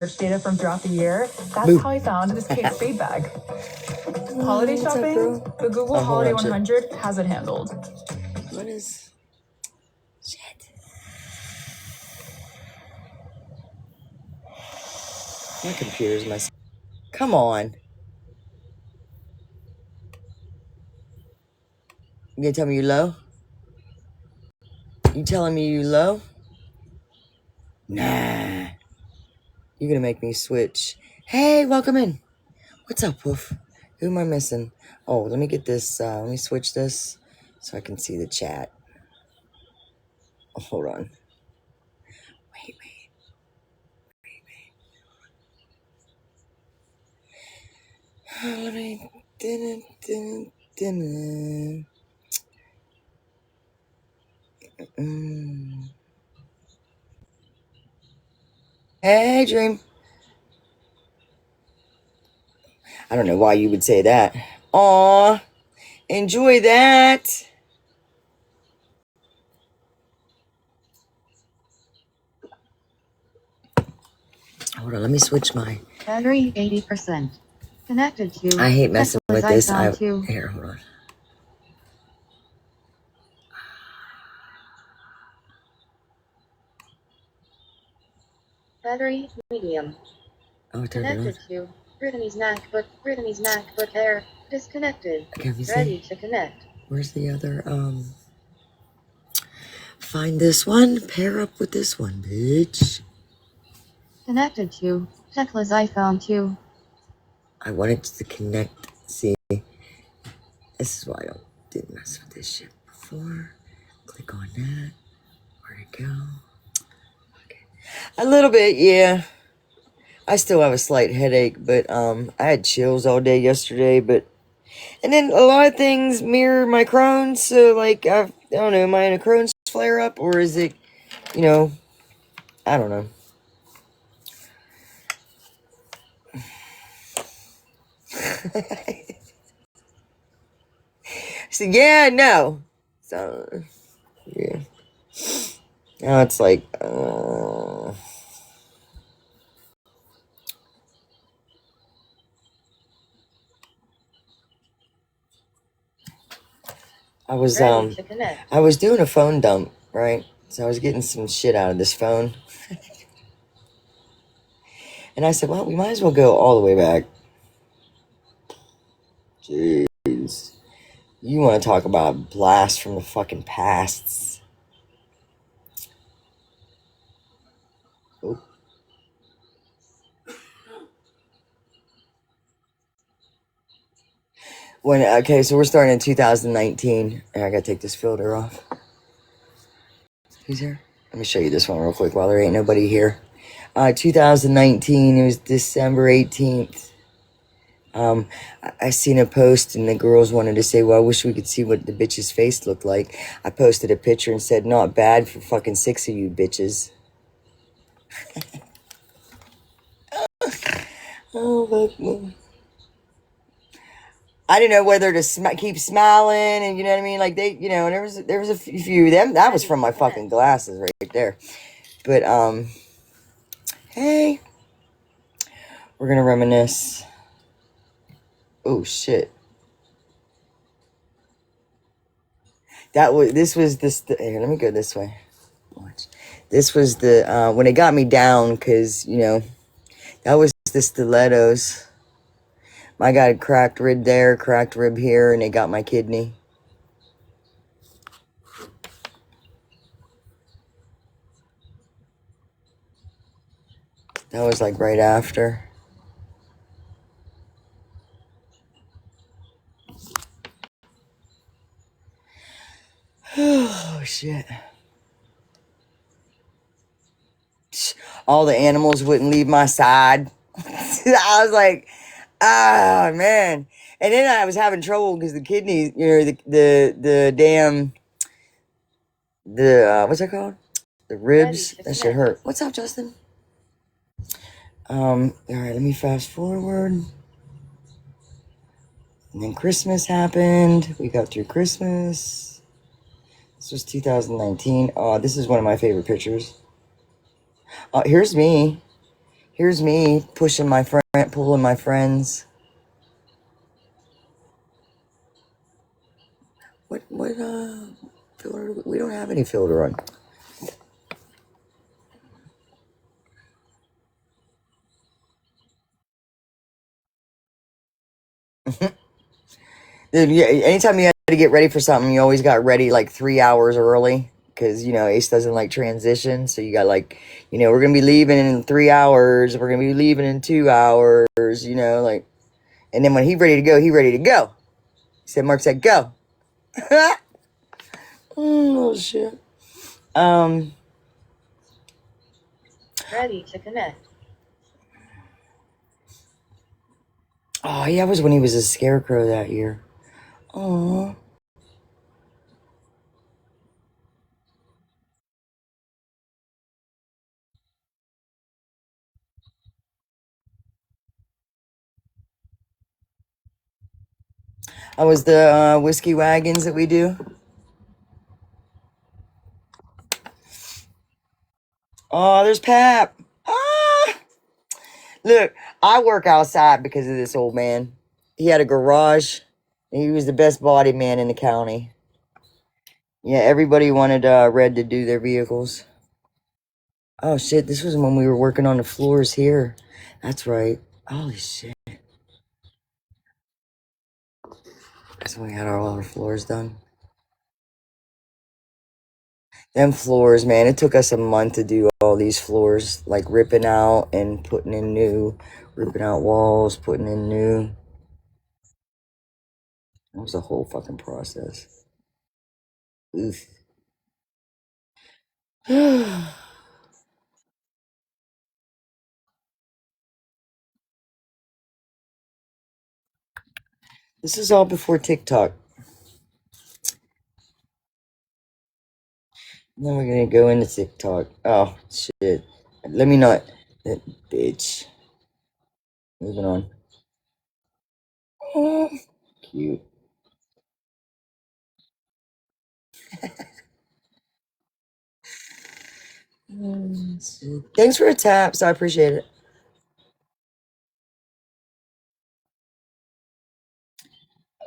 data from throughout the year. That's how I found this Kate Spade bag. Holiday shopping, the Google Holiday 100 has it handled. What is... Shit. My computer's messing. Come on. You gonna tell me you're low? You telling me you low? Nah. You're gonna make me switch. Hey, welcome in. What's up, Woof? Who am I missing? Oh, let me get this. Let me switch this so I can see the chat. Oh, hold on. Wait. Let me. Hey, Dream. I don't know why you would say that. Aw, enjoy that. Hold on, let me switch my battery 80%. Connected to. I hate messing with this. Here, hold on. Battery medium. Oh, it turned it on. Connected to. Brittany's MacBook Air. Disconnected. Ready to connect. Where's the other, find this one, pair up with this one, bitch. Connected to. Tekla's iPhone 2. I wanted to connect, see. This is why I didn't mess with this shit before. Click on that. Where'd it go? Okay. A little bit, yeah. I still have a slight headache, but I had chills all day yesterday, and then a lot of things mirror my Crohn's, so like I don't know, am I in a Crohn's flare up, or is it, I don't know. So yeah, no. So yeah. Now it's like I was doing a phone dump, right? So I was getting some shit out of this phone. And I said, well, we might as well go all the way back. Jeez. You want to talk about blast from the fucking pasts. Oh. Okay, so we're starting in 2019. And I gotta take this filter off. Who's here? Let me show you this one real quick while there ain't nobody here. 2019, it was December 18th. I seen a post and the girls wanted to say, well, I wish we could see what the bitch's face looked like. I posted a picture and said, not bad for fucking 6 of you bitches. Oh, fuck. I didn't know whether to keep smiling, and you know what I mean? Like they, there was a few of them. That was from my fucking glasses right there. But, hey, we're gonna reminisce. Oh, shit. Here, let me go this way. Watch. This was the, when it got me down, because, that was the stilettos. I got a cracked rib there, cracked rib here, and it got my kidney. That was like right after. Oh, shit. All the animals wouldn't leave my side. I was like, ah, man. And then I was having trouble because the kidneys, the damn, what's that called? The ribs, that shit hurt. What's up, Justin? All right, let me fast forward. And then Christmas happened. We got through Christmas. This was 2019. Oh, this is one of my favorite pictures. Oh, here's me. Here's me pushing my friend, pulling my friends. What filter? We don't have any filter on. Dude, yeah, anytime you had to get ready for something, you always got ready like 3 hours early. Because, you know, Ace doesn't like transition. So you got like, you know, we're going to be leaving in 3 hours. We're going to be leaving in 2 hours, you know, like. And then when he's ready to go, he ready to go. He said, Mark said, go. Oh, shit. Ready to connect. Oh, yeah, that was when he was a scarecrow that year. Oh. I was the whiskey wagons that we do. Oh, there's Pap. Ah! Look, I work outside because of this old man. He had a garage. And he was the best body man in the county. Yeah, everybody wanted Red to do their vehicles. Oh, shit, this was when we were working on the floors here. That's right. Holy shit. That's when we had all our floors done. Them floors, man, it took us a month to do all these floors. Like ripping out and putting in new. Ripping out walls, putting in new. That was a whole fucking process. Oof. This is all before TikTok. Then we're gonna go into TikTok. Oh, shit. Let me not. That bitch. Moving on. Oh, cute. Thanks for the taps. I appreciate it.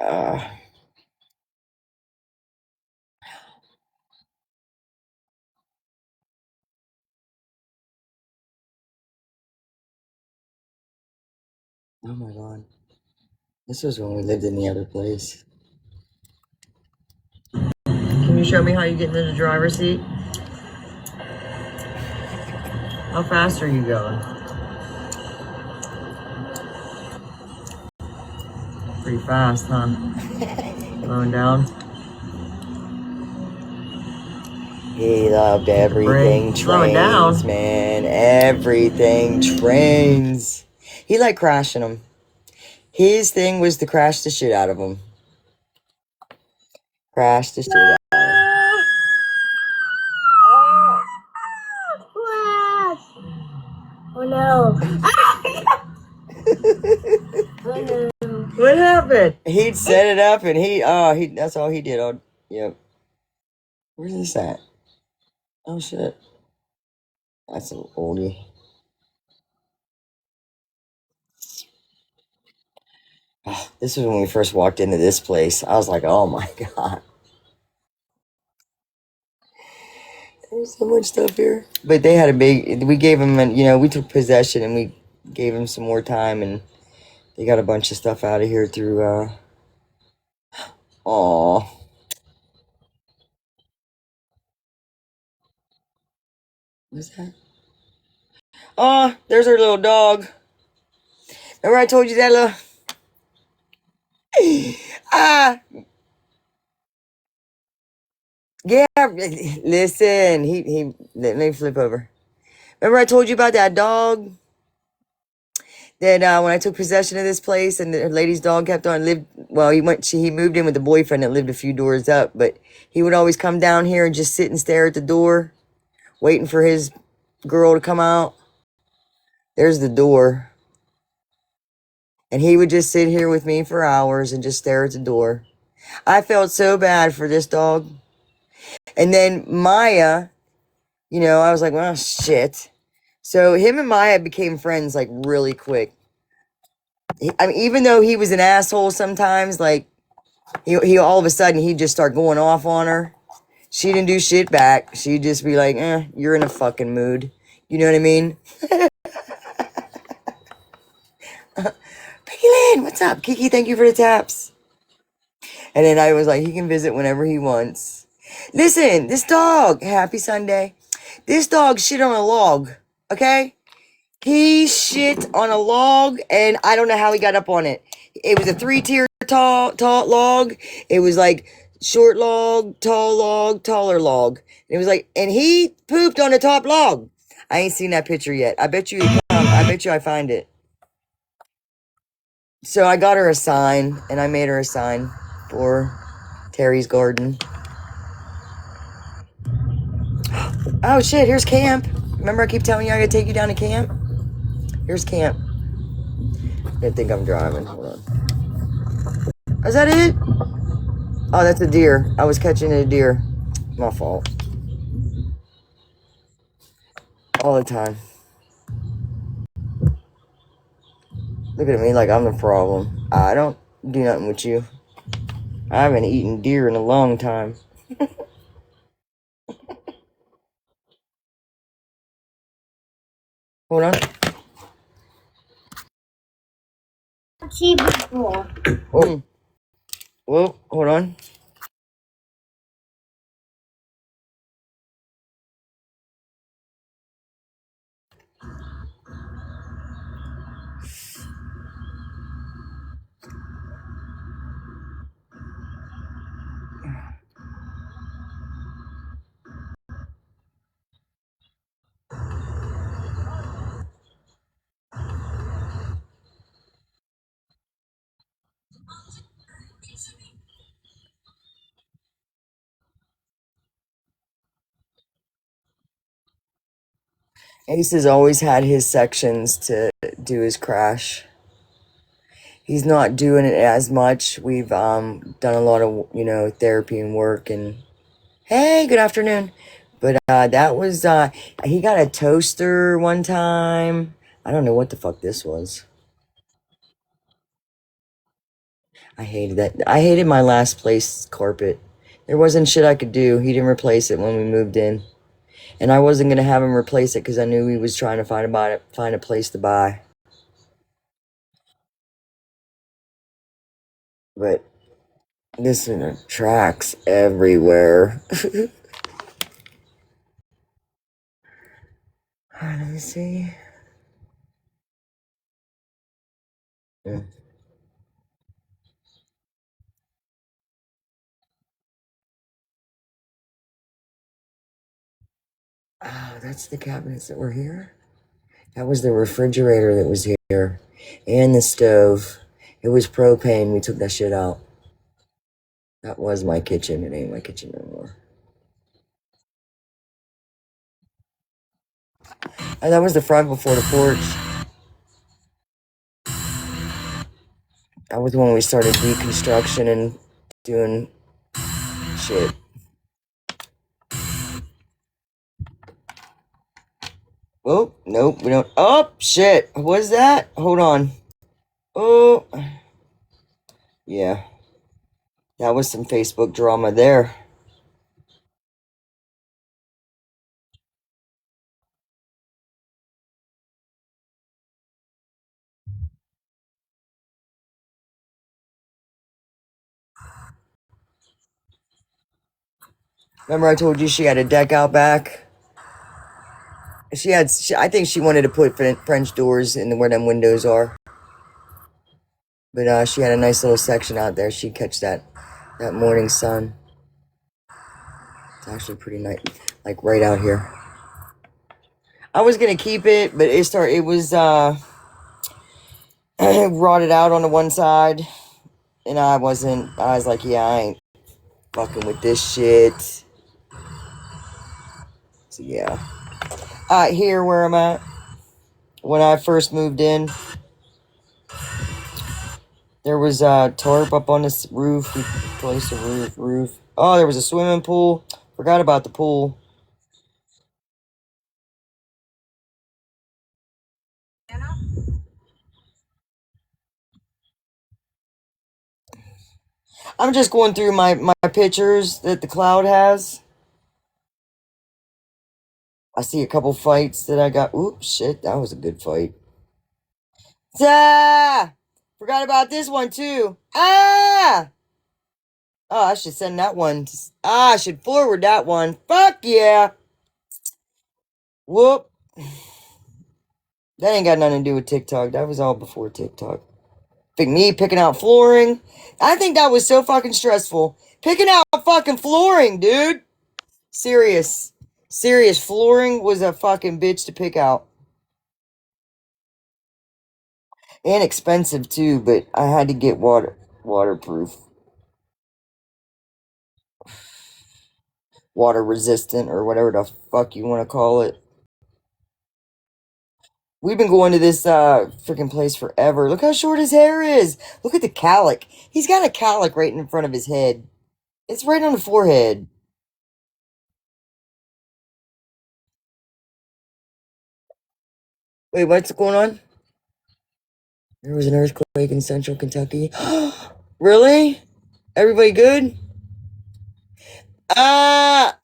Uh, oh my god. This was when we lived in the other place. Can you show me how you get into the driver's seat? How fast are you going? Pretty fast, huh? Slowing down. He loved everything trains, man. Everything trains. He liked crashing them. His thing was to crash the shit out of them. Crash the shit out of them. Oh no. What happened? He'd set it up and that's all he did. Oh, yep. Where's this at? Oh shit. That's an oldie. Oh, this was when we first walked into this place. I was like, oh my god. There's so much stuff here. But they had we gave them, we took possession and we gave them some more time and they got a bunch of stuff out of here through, aw. What's that? Oh, there's our little dog. Remember I told you that little... Yeah, listen, let me flip over. Remember I told you about that dog? That when I took possession of this place and the lady's dog kept on he moved in with a boyfriend that lived a few doors up, but he would always come down here and just sit and stare at the door, waiting for his girl to come out. There's the door. And he would just sit here with me for hours and just stare at the door. I felt so bad for this dog. And then Maya, I was like, well, shit. So him and Maya became friends like really quick. I mean, even though he was an asshole sometimes, like he all of a sudden he'd just start going off on her. She didn't do shit back. She'd just be like, you're in a fucking mood. You know what I mean? Piggy Lynn, what's up? Kiki, thank you for the taps. And then I was like, he can visit whenever he wants. Listen, this dog, happy Sunday. This dog shit on a log, okay? He shit on a log, and I don't know how he got up on it. It was a 3-tier tall log. It was like short log, taller log. It was like, and he pooped on the top log. I ain't seen that picture yet. I bet you I find it. So I got her a sign, and I made her a sign for Terry's garden. Oh shit, here's camp. Remember I keep telling you I gotta take you down to camp? Here's camp. I think I'm driving. Hold on. Is that it? Oh, that's a deer. I was catching a deer. My fault. All the time. Look at me like I'm the problem. I don't do nothing with you. I haven't eaten deer in a long time. Hold on. See before. Oh. Whoa, hold on. Ace has always had his sections to do his crash. He's not doing it as much. We've done a lot of, therapy and work, and hey, good afternoon. But that was he got a toaster one time. I don't know what the fuck this was. I hated that. I hated my last place carpet. There wasn't shit I could do. He didn't replace it when we moved in. And I wasn't gonna have him replace it because I knew he was trying to find a place to buy. But listen, tracks everywhere. Alright, let me see. Mm. Oh, that's the cabinets that were here. That was the refrigerator that was here. And the stove. It was propane. We took that shit out. That was my kitchen. It ain't my kitchen no more. And that was the front before the porch. That was when we started deconstruction and doing shit. Oh, nope, we don't. Oh, shit. What is that? Hold on. Oh. Yeah. That was some Facebook drama there. Remember I told you she had a deck out back? I think she wanted to put French doors in where them windows are. But she had a nice little section out there. She'd catch that morning sun. It's actually pretty nice. Like right out here. I was gonna keep it, but it was rotted out on the one side. And I was like, yeah, I ain't fucking with this shit. So yeah. Here where I'm at. When I first moved in, there was a tarp up on this roof. We placed a roof. Oh, there was a swimming pool. Forgot about the pool. I'm just going through my pictures that the cloud has. I see a couple fights that I got. Oops, shit, that was a good fight. Ah! Forgot about this one too. Ah! Oh, I should send that one. I should forward that one. Fuck yeah. Whoop. That ain't got nothing to do with TikTok. That was all before TikTok. Me picking out flooring. I think that was so fucking stressful. Picking out fucking flooring, dude. Serious. Serious. Flooring was a fucking bitch to pick out. And expensive too, but I had to get waterproof. Water resistant or whatever the fuck you want to call it. We've been going to this freaking place forever. Look how short his hair is. Look at the cowlick. He's got a cowlick right in front of his head. It's right on the forehead. Wait, what's going on? There was an earthquake in central Kentucky. Really? Everybody good? Ah!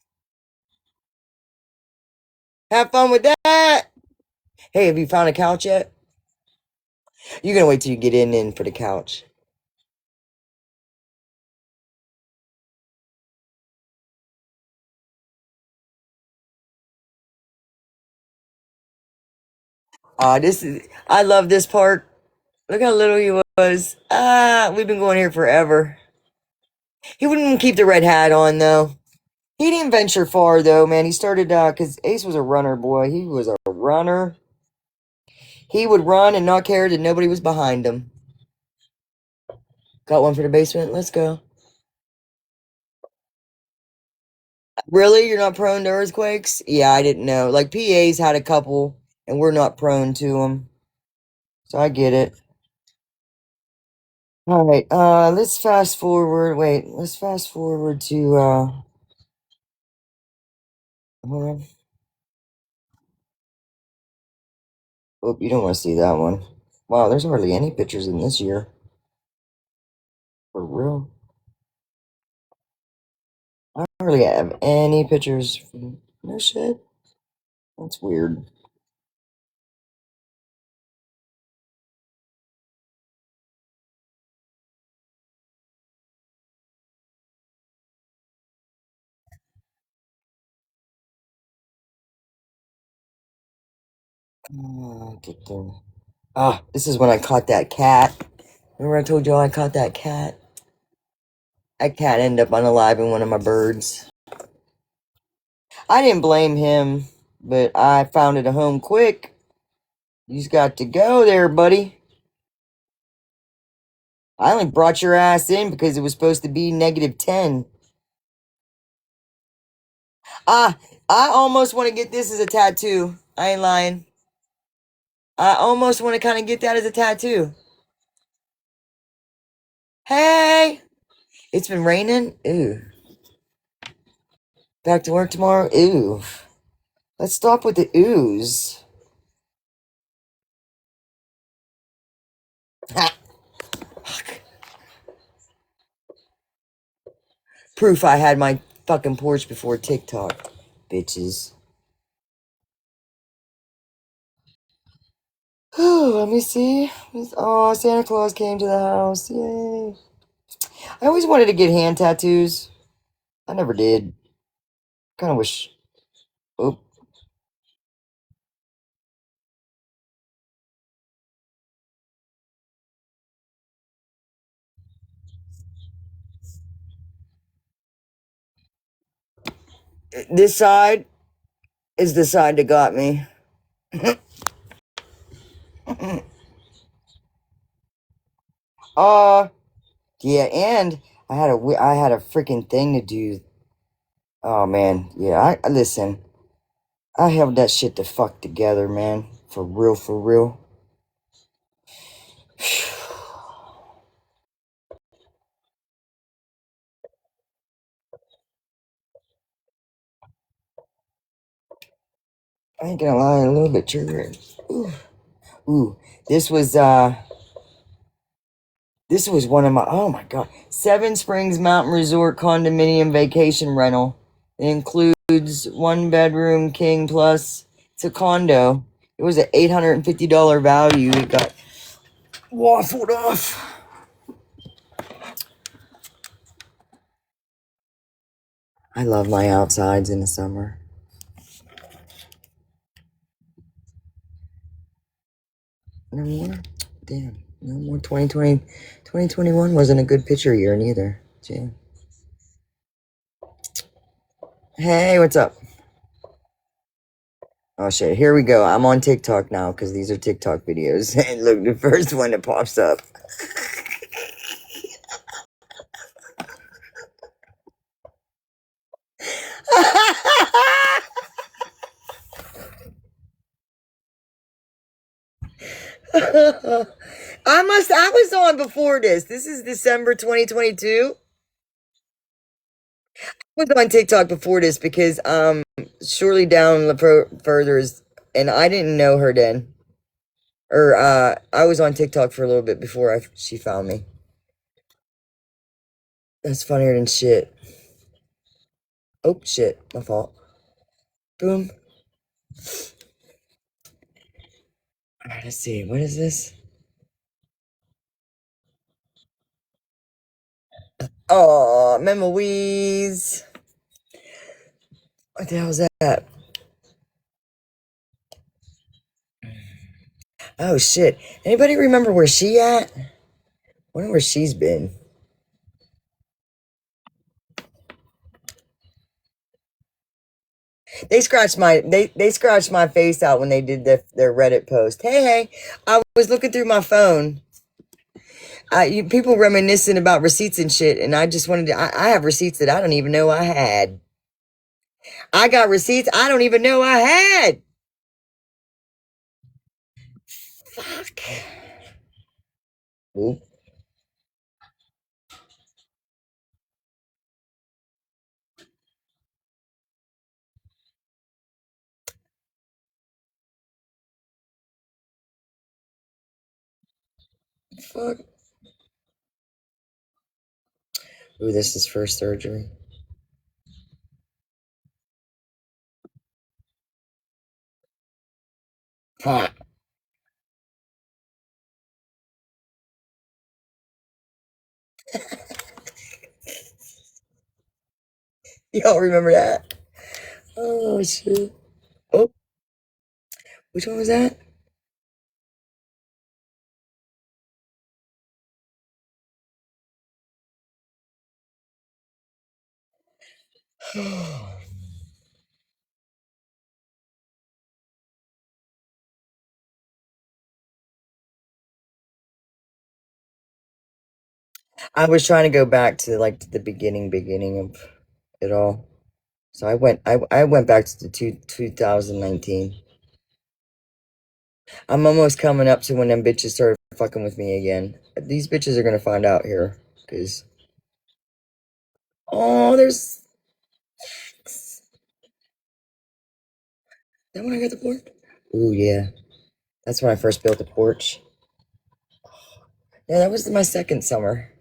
Have fun with that! Hey, have you found a couch yet? You're gonna wait till you get in for the couch. I love this part. Look how little he was. Ah, we've been going here forever. He wouldn't keep the red hat on, though. He didn't venture far, though, man. He started, because Ace was a runner, boy. He was a runner. He would run and not care that nobody was behind him. Got one for the basement? Let's go. Really? You're not prone to earthquakes? Yeah, I didn't know. Like, PA's had a couple, and we're not prone to them. So I get it. All right, let's fast forward. Wait, let's fast forward to, hold on. Oh, you don't want to see that one. Wow, there's hardly any pictures in this year. For real. I don't really have any pictures. No shit. That's weird. This is when I caught that cat. Remember I told y'all I caught that cat? That cat ended up unaliving one of my birds. I didn't blame him, but I found it a home quick. You's got to go there, buddy. I only brought your ass in because it was supposed to be -10. I almost want to get this as a tattoo. I ain't lying. I almost want to kind of get that as a tattoo. Hey! It's been raining? Ooh. Back to work tomorrow? Ooh. Let's stop with the oohs. Ha! Proof I had my fucking porch before TikTok. Bitches. Let me see. Oh, Santa Claus came to the house. Yay. I always wanted to get hand tattoos. I never did. Kind of wish. Oh. This side is the side that got me. Yeah, and I had a freaking thing to do. Oh man, yeah. I listen. I held that shit the fuck together, man. For real, for real. I ain't gonna lie, a little bit triggering. Ooh, this was This was one of my, oh my God. Seven Springs Mountain Resort condominium vacation rental. It includes 1 bedroom, king plus. It's a condo. It was an $850 value. It got waffled off. I love my outsides in the summer. No more? Damn. No more 2020. 2021 wasn't a good picture year neither. Damn. Hey, what's up? Oh shit, here we go. I'm on TikTok now because these are TikTok videos. And look, the first one that pops up. I was on before this. This is December 2022. I was on TikTok before this because surely down further is, and I didn't know her then. Or I was on TikTok for a little bit before she found me. That's funnier than shit. Oh shit, my fault. Boom. Alright, let's see. What is this? Oh, memories. What the hell is that? Oh shit. Anybody remember where she at? Wonder where she's been. They scratched my face out when they did their Reddit post. Hey, I was looking through my phone. People reminiscing about receipts and shit, and I just wanted to. I have receipts that I don't even know I had. I got receipts I don't even know I had. Fuck. Oop. Fuck. Ooh, this is first surgery. Fuck. Y'all remember that? Oh shit. Oh, which one was that? I was trying to go back to like the beginning of it all. So I went back to the 2019. I'm almost coming up to when them bitches started fucking with me again. These bitches are gonna find out here, cause oh, there's that when I got the porch. Ooh yeah, that's when I first built the porch. Yeah, that was my second summer.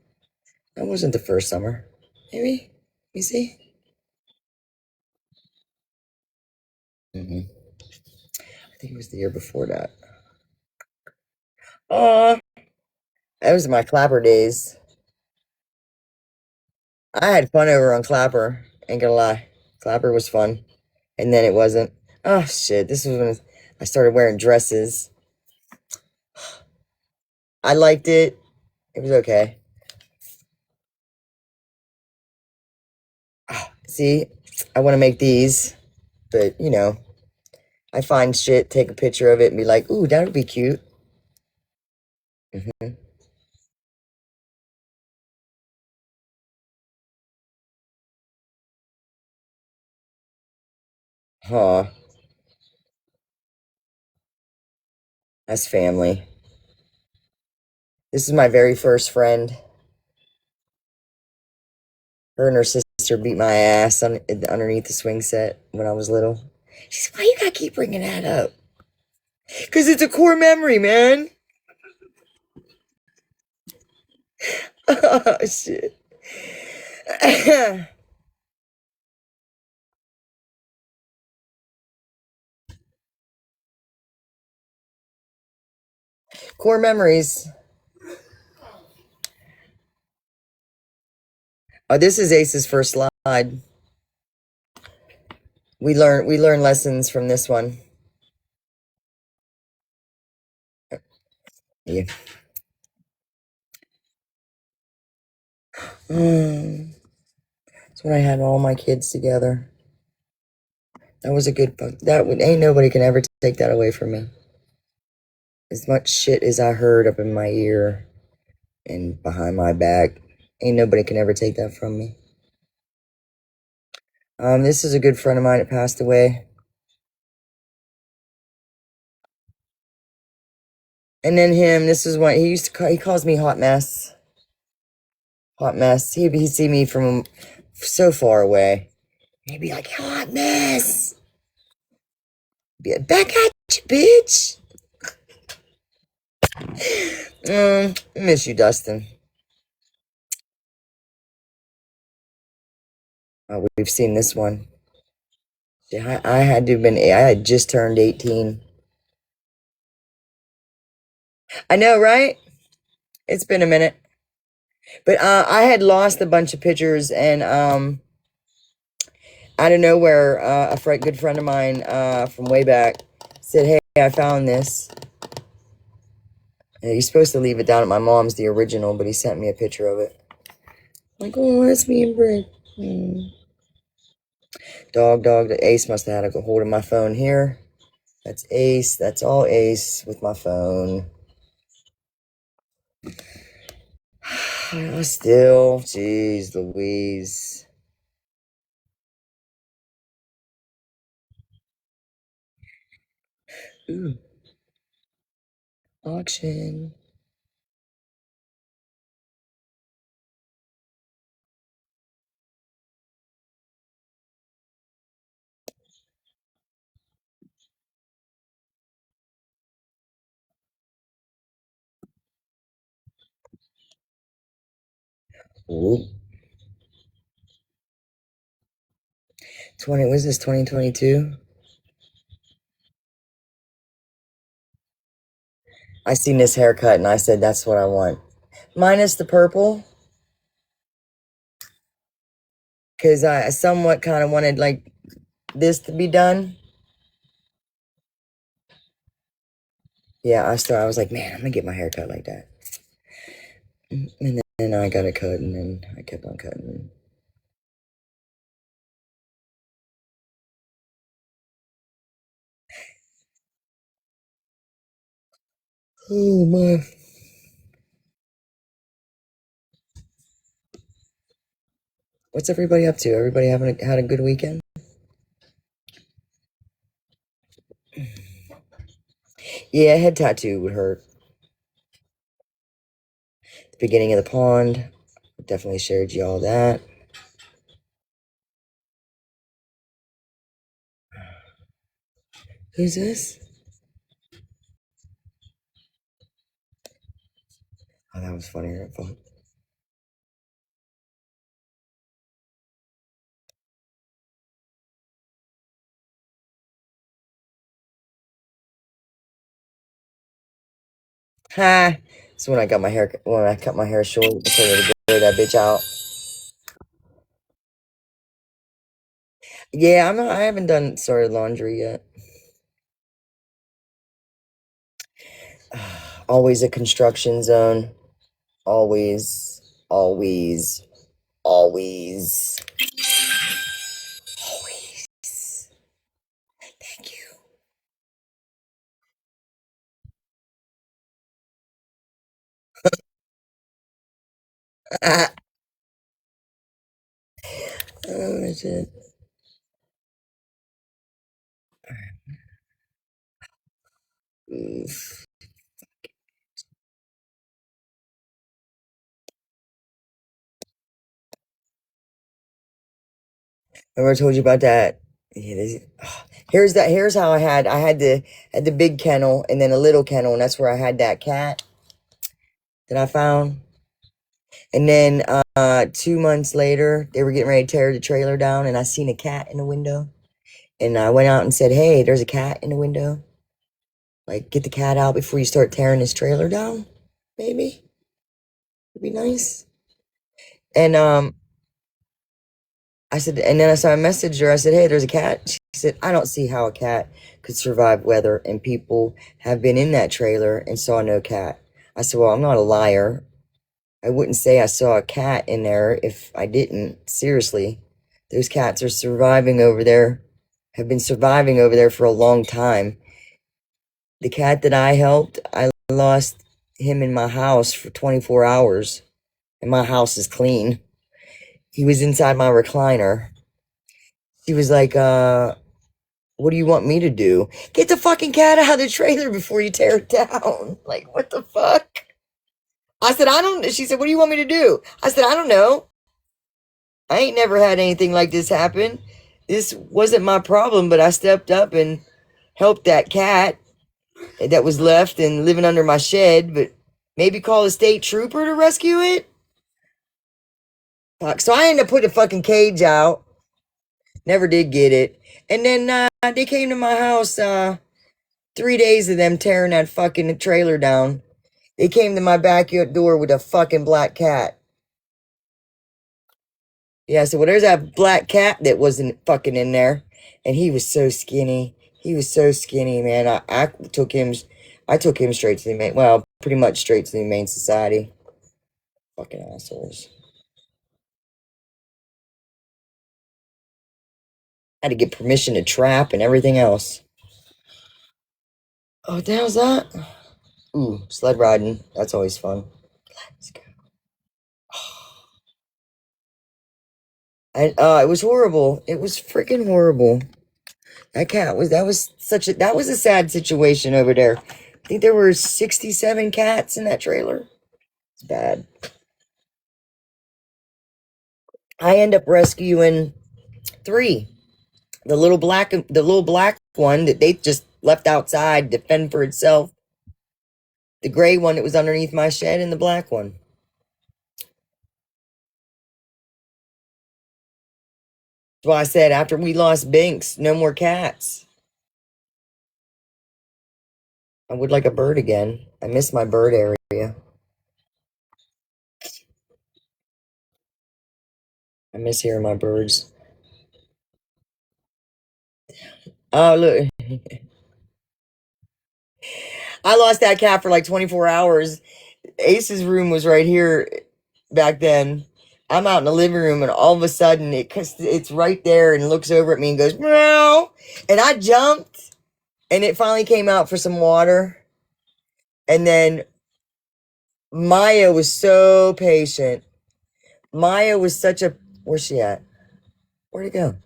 That wasn't the first summer. Maybe. Let me see. I think it was the year before that. Oh, that was my Clapper days. I had fun over on Clapper. Ain't gonna lie. Clapper was fun. And then it wasn't. Oh shit. This was when I started wearing dresses. I liked it. It was okay. See, I want to make these, but you know, I find shit, take a picture of it, and be like, ooh, that would be cute. Hmm. Huh. That's family. This is my very first friend. Her and her sister beat my ass underneath the swing set when I was little. She's, why you gotta keep bringing that up? Because it's a core memory, man. Oh, shit. Core memories. Oh, this is Ace's first slide. We learn lessons from this one. Yeah. That's when I had all my kids together. That was a good book. Ain't nobody can ever take that away from me. As much shit as I heard up in my ear and behind my back, ain't nobody can ever take that from me. This is a good friend of mine that passed away. And then him, this is what he used to call, he calls me hot mess. Hot mess. He'd see me from so far away. He'd be like, hot mess. Be like, back at you, bitch. Miss you, Dustin. We've seen this one. Yeah, I had just turned 18. I know, right? It's been a minute. But I had lost a bunch of pictures, and out of nowhere, a good friend of mine from way back said, hey, I found this. And he's supposed to leave it down at my mom's, the original, but he sent me a picture of it. I'm like, oh, that's me and Britt. Dog. Ace must have had a hold of my phone here. That's Ace. That's all Ace with my phone. Still, jeez Louise. Ooh. Auction. Ooh. Was this 2022? I seen this haircut and I said, that's what I want. Minus the purple. Because I somewhat kind of wanted like this to be done. Yeah, I was like, man, I'm going to get my hair cut like that. And then I got a cut and then I kept on cutting. Oh, my. What's everybody up to? Everybody had a good weekend? Yeah, head tattoo would hurt. The beginning of the pond. Definitely shared you all that. Who's this? Oh, that was funny. Ha! So when I cut my hair short, I decided to grow that bitch out. Yeah, I haven't started laundry yet. Always a construction zone. Always, always, always, always. Thank you. Oh, shit. Oof. Remember I told you about that? Yeah, here's how I had the big kennel and then a little kennel, and that's where I had that cat that I found. And then 2 months later, they were getting ready to tear the trailer down, and I seen a cat in the window. And I went out and said, "Hey, there's a cat in the window. Like, get the cat out before you start tearing this trailer down, maybe. It'd be nice." And I said, and then I messaged her. I said, "Hey, there's a cat." She said, "I don't see how a cat could survive weather, and people have been in that trailer and saw no cat." I said, "Well, I'm not a liar. I wouldn't say I saw a cat in there if I didn't. Seriously, those cats are surviving over there, have been surviving over there for a long time. The cat that I helped, I lost him in my house for 24 hours, and my house is clean. He was inside my recliner." She was like, "What do you want me to do?" "Get the fucking cat out of the trailer before you tear it down." Like, what the fuck? I said, "I don't," she said, "What do you want me to do?" I said, "I don't know. I ain't never had anything like this happen. This wasn't my problem, but I stepped up and helped that cat that was left and living under my shed, but maybe call a state trooper to rescue it." Fuck. So I ended up putting a fucking cage out. Never did get it. And then they came to my house, 3 days of them tearing that fucking trailer down. They came to my backyard door with a fucking black cat. Yeah, I said, "Well, there's that black cat that wasn't fucking in there." And he was so skinny. He was so skinny, man. I took him straight to the main, well, pretty much straight to the main society. Fucking assholes. Had to get permission to trap and everything else. Oh, what the hell's that? Ooh, sled riding. That's always fun. Let's go. And it was horrible. It was freaking horrible. That was a sad situation over there. I think there were 67 cats in that trailer. It's bad. I end up rescuing 3. The little black one that they just left outside to fend for itself. The gray one that was underneath my shed, and the black one. That's why I said after we lost Binks, no more cats. I would like a bird again. I miss my bird area. I miss hearing my birds. Oh, look. I lost that cat for like 24 hours. Ace's room was right here back then. I'm out in the living room, and all of a sudden it's right there and looks over at me and goes, "Meow." And I jumped, and it finally came out for some water. And then Maya was so patient. Maya was such a, where's she at? Where'd it go?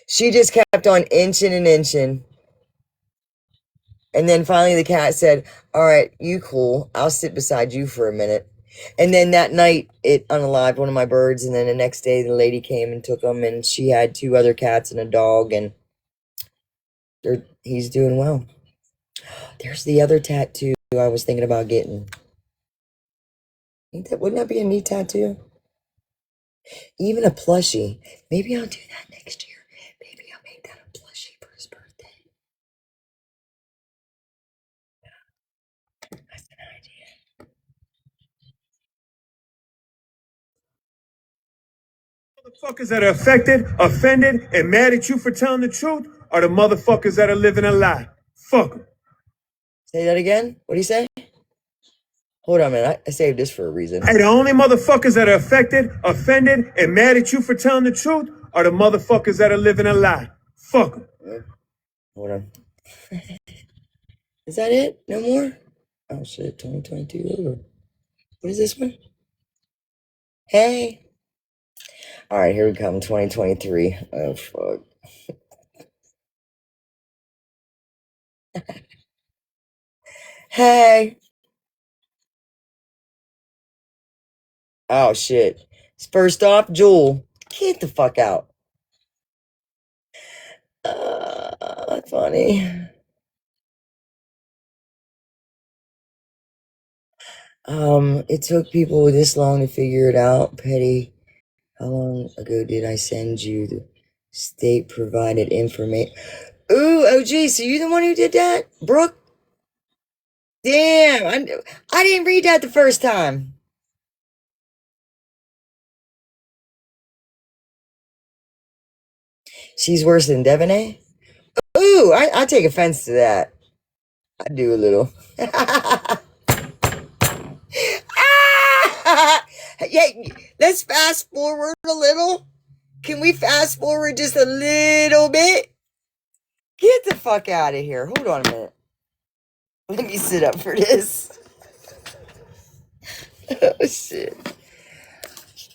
She just kept on inching and inching. And then finally the cat said, "All right, you cool. I'll sit beside you for a minute." And then that night it unalived one of my birds. And then the next day the lady came and took him, and she had 2 other cats and a dog, and he's doing well. There's the other tattoo I was thinking about getting. Wouldn't that be a neat tattoo? Even a plushie. Maybe I'll do that next year. Maybe I'll make that a plushie for his birthday. That's an idea. Motherfuckers that are affected, offended, and mad at you for telling the truth are the motherfuckers that are living a lie. Fuck them. Say that again? What do you say? Hold on a minute. I saved this for a reason. Hey, the only motherfuckers that are affected, offended, and mad at you for telling the truth are the motherfuckers that are living a lie. Fuck them. Hold on. Is that it? No more? Oh shit, 2022 over. What is this one? Hey. All right, here we come, 2023. Oh, fuck. Hey. Oh, shit. First off, Jewel, get the fuck out. That's funny. It took people this long to figure it out. Petty, how long ago did I send you the state provided information? Ooh, OG, so you the one who did that? Brooke? Damn, I didn't read that the first time. She's worse than Devaney? Ooh, I take offense to that. I do a little. Yeah, let's fast forward a little. Can we fast forward just a little bit? Get the fuck out of here. Hold on a minute. Let me sit up for this. Oh, shit.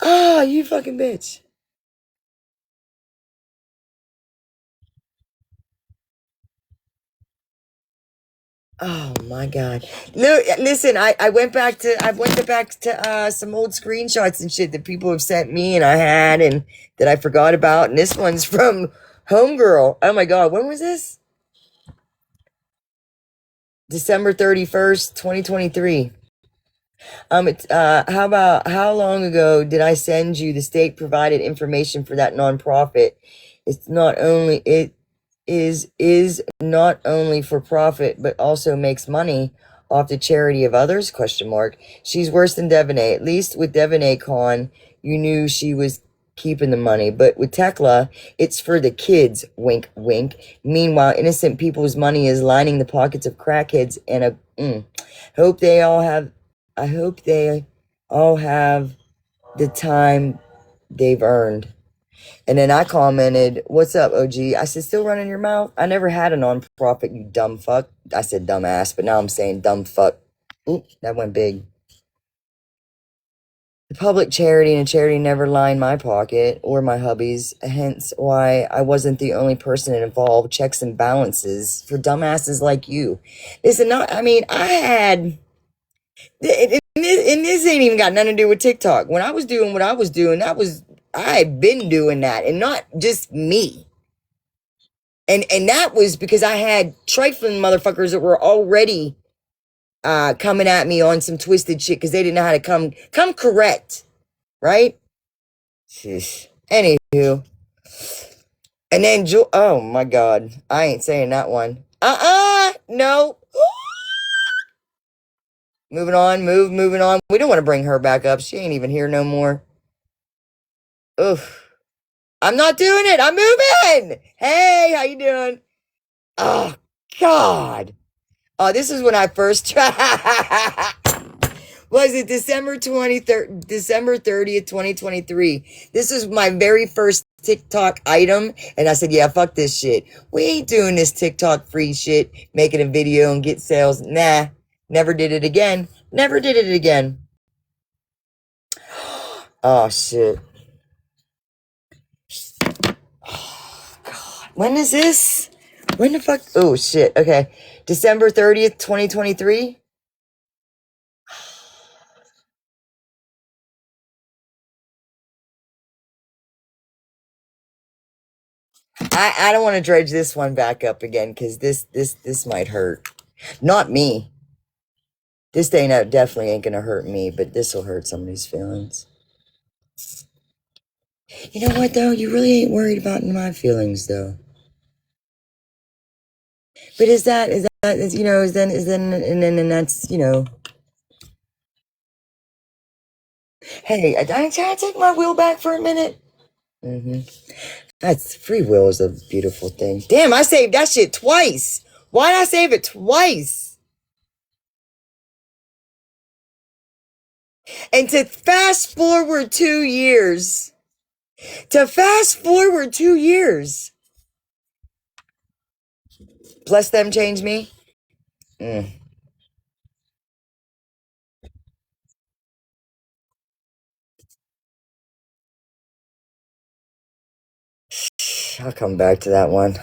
Oh, you fucking bitch. Oh my god. Look, listen, I went back to some old screenshots and shit that people have sent me and I had and that I forgot about. And this one's from Homegirl. Oh my god, when was this? December 31st, 2023. How long ago did I send you the state provided information for that nonprofit? It is not only for profit, but also makes money off the charity of others, question mark. She's worse than Devaney. At least with Devaney Con, you knew she was keeping the money. But with Tekla, it's for the kids, wink, wink. Meanwhile, innocent people's money is lining the pockets of crackheads and hope they all have I hope they all have the time they've earned. And then I commented, what's up, OG? I said, still running your mouth? I never had a nonprofit, you dumb fuck. I said dumbass, but now I'm saying dumb fuck. Oop, that went big. The public charity and charity never lined my pocket or my hubby's, hence why I wasn't the only person involved. Checks and balances for dumbasses like you. Listen, no, I mean, I had... And this ain't even got nothing to do with TikTok. When I was doing what I was doing, I had been doing that, and not just me. And that was because I had trifling motherfuckers that were already coming at me on some twisted shit because they didn't know how to come correct, right? Sheesh. Anywho, and then oh my god, I ain't saying that one. No. Moving on, moving on. We don't want to bring her back up. She ain't even here no more. Oof. I'm not doing it. I'm moving. Hey, how you doing? Oh, God. Oh, this is when I first tried. Was it December 23rd, December 30th, 2023? This is my very first TikTok item. And I said, yeah, fuck this shit. We ain't doing this TikTok free shit, making a video and get sales. Nah, never did it again. Never did it again. Oh, shit. Oh, God. When is this? When the fuck? Oh, shit. Okay. December 30th, 2023. I don't want to dredge this one back up again because this might hurt. Not me. This definitely ain't gonna hurt me, but this will hurt somebody's feelings. You know what though? You really ain't worried about my feelings though. But is then and that's Hey, can I take my will back for a minute? That's free will is a beautiful thing. Damn, I saved that shit twice. Why'd I save it twice? And to fast forward 2 years. Plus them change me. I'll come back to that one.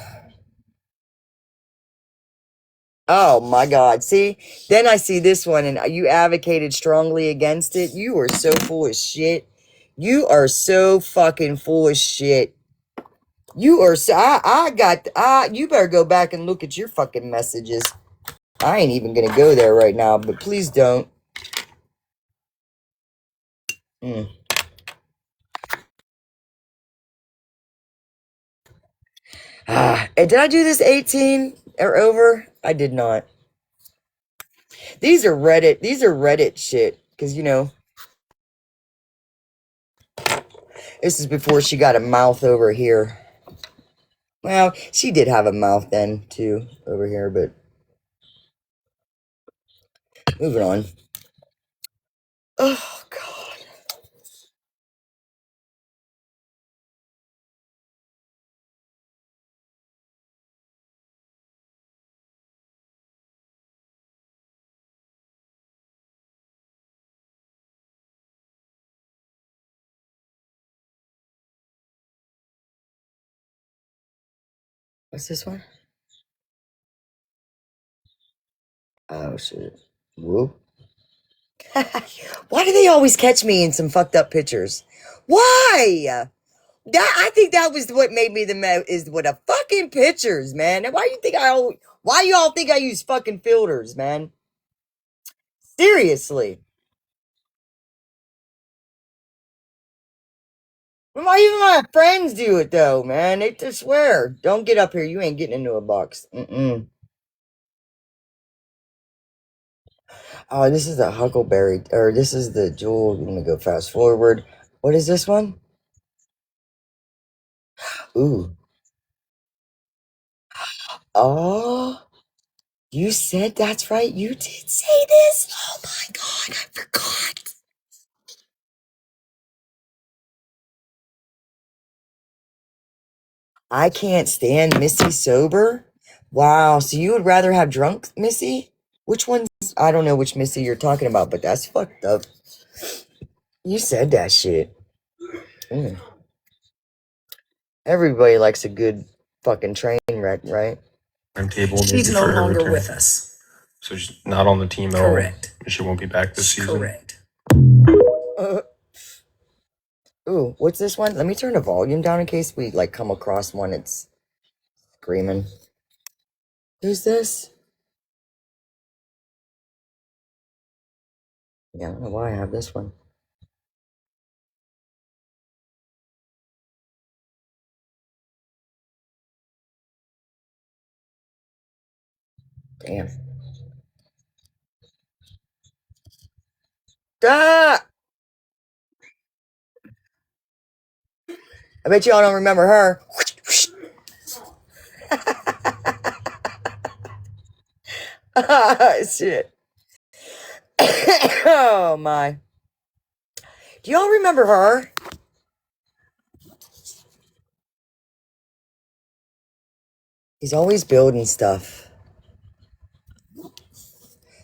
Oh my God. See? Then I see this one and you advocated strongly against it. You are so full of shit. You are so fucking full of shit. You are so, you better go back and look at your fucking messages. I ain't even gonna go there right now, but please don't. Mm. Did I do this 18 or over? I did not. These are Reddit shit. Because, you know, this is before she got a mouth over here. Well, she did have a mouth then, too, over here, but moving on. Oh, God. What's this one? Oh, shit. Whoop. Why do they always catch me in some fucked up pictures? Why? I think that was what made me is what a fucking pictures, man. And why you all think I use fucking filters, man? Seriously. Why even my friends do it though, man? They just swear. Don't get up here. You ain't getting into a box. Mm-mm. Oh, this is the huckleberry, or this is the jewel. Let me go fast forward. What is this one? Ooh. Oh, you said that's right. You did say this. Oh my God, I forgot. I can't stand Missy sober. Wow, so you would rather have drunk Missy? Which one's? I don't know which Missy you're talking about, but that's fucked up. You said that shit. Mm. Everybody likes a good fucking train wreck, right? Timetable she's no longer with us. So she's not on the team at correct. All. She won't be back this season. Correct. Ooh, what's this one? Let me turn the volume down in case we like come across one that's screaming. Who's this? Yeah, I don't know why I have this one. Damn. Ah! I bet y'all don't remember her. Shit. Oh my. Do y'all remember her? He's always building stuff.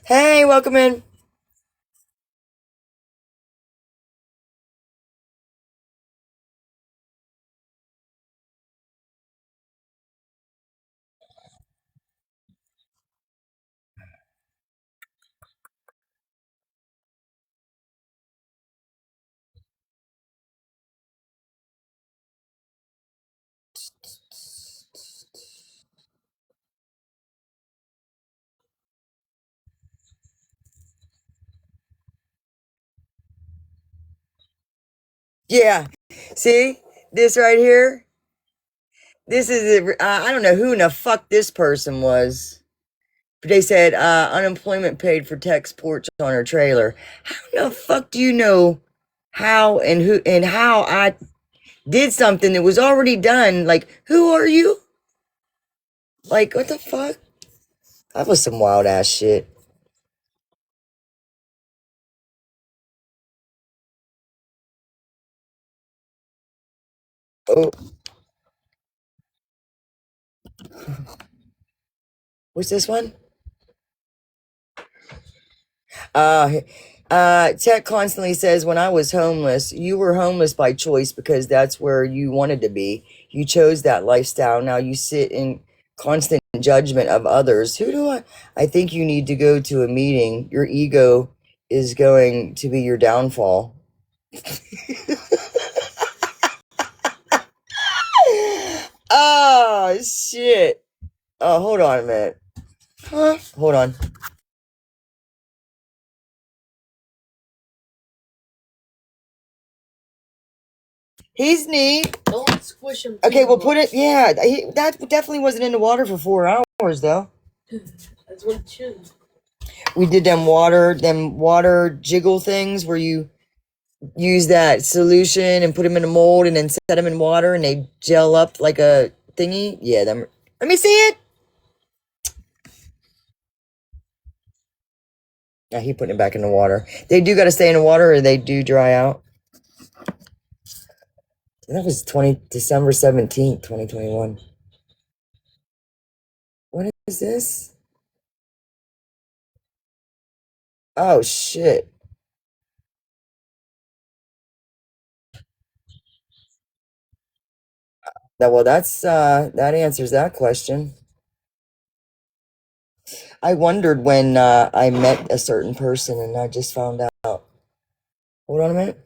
Hey, welcome in. Yeah. See? This right here? This is, I don't know who in the fuck this person was. But they said, unemployment paid for Teck's porch on her trailer. How the fuck do you know how and who and how I did something that was already done? Like, who are you? Like, what the fuck? That was some wild ass shit. Oh, what's this one? Uh, Teck constantly says, when I was homeless, you were homeless by choice because that's where you wanted to be. You chose that lifestyle. Now you sit in constant judgment of others. Who do I think you need to go to a meeting. Your ego is going to be your downfall. Oh, shit. Oh, hold on a minute. Huh? Hold on. He's neat. Don't squish him. Okay, we'll put it. Yeah, that definitely wasn't in the water for 4 hours though. That's what it should. We did them water jiggle things where you use that solution and put them in a mold and then set them in water and they gel up like a thingy. Yeah, them. Let me see it. Yeah, he putting it back in the water. They do got to stay in the water or they do dry out. That was December 17th, 2021. What is this? Oh shit. Well, that answers that question. I wondered when I met a certain person and I just found out. Hold on a minute.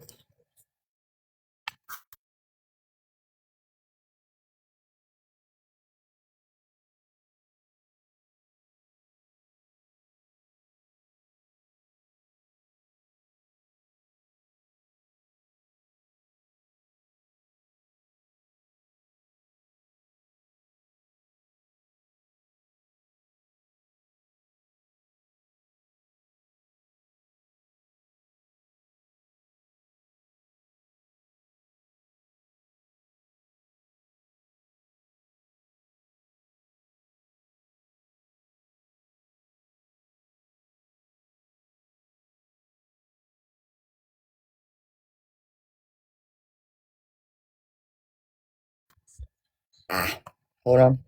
Hold on.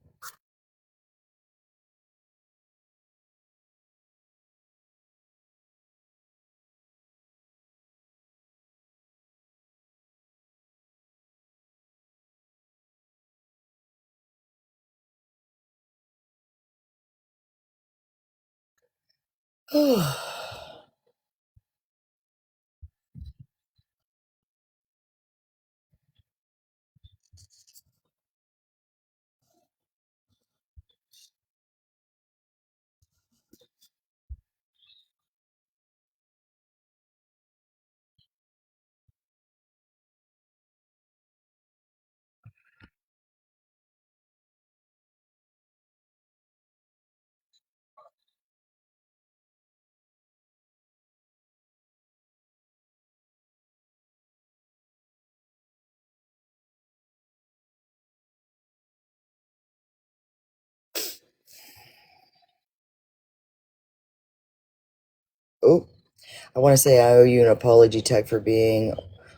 Oh, I want to say I owe you an apology, Tech, for being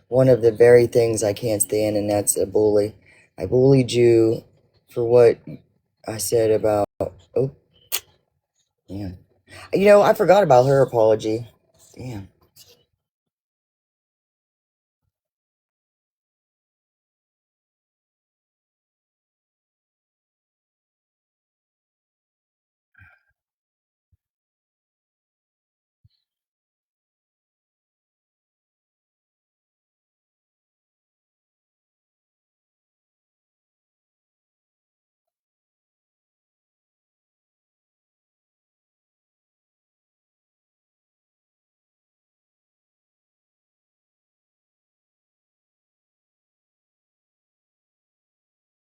one of the very things I can't stand, and that's a bully. I bullied you for what I said about. Oh, damn. I forgot about her apology. Damn.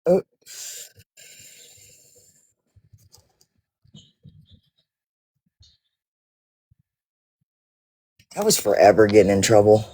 Oh, I was forever getting in trouble.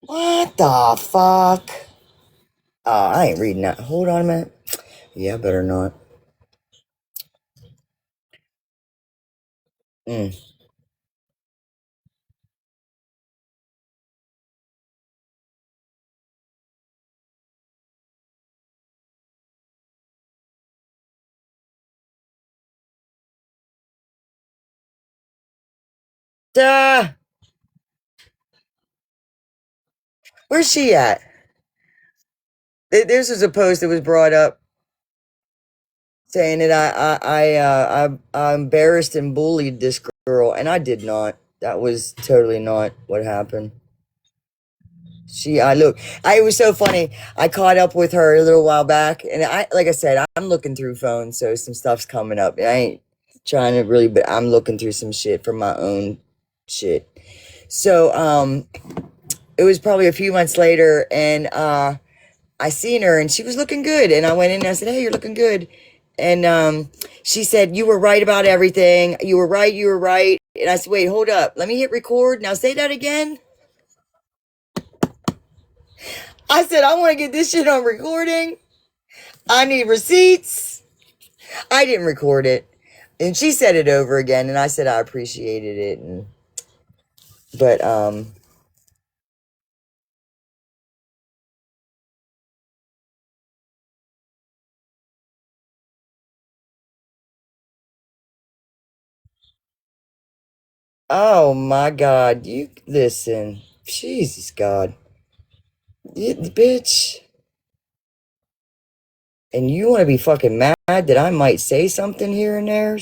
What the fuck? I ain't reading that. Hold on a minute. Yeah, better not. Mm. Duh! Where's she at? This was a post that was brought up saying that I embarrassed and bullied this girl, and I did not. That was totally not what happened. It was so funny. I caught up with her a little while back, and like I said, I'm looking through phones, so some stuff's coming up. I ain't trying to really, but I'm looking through some shit from my own shit. So, it was probably a few months later, and I seen her, and she was looking good, and I went in and I said, "Hey, you're looking good," and she said, "You were right about everything. You were right. You were right." And I said, "Wait, hold up. Let me hit record. Now say that again." I said, "I want to get this shit on recording. I need receipts." I didn't record it. And she said it over again, and I said I appreciated it. But oh my God, you listen. Jesus God. Bitch. And you want to be fucking mad that I might say something here and there?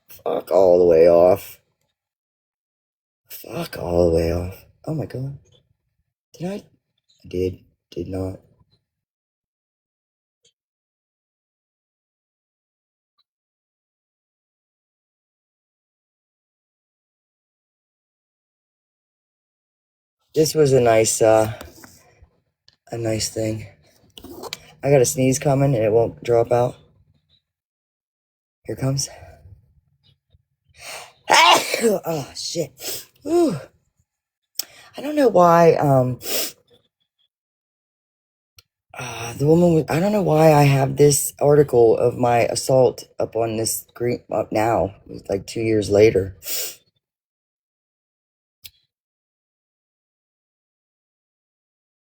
Fuck all the way off. Fuck all the way off. Oh my God. Did I? I did not. This was a nice thing. I got a sneeze coming and it won't drop out. Here it comes. Oh shit. Whew. I don't know why the woman was, I don't know why I have this article of my assault up on this screen up now. It's like 2 years later.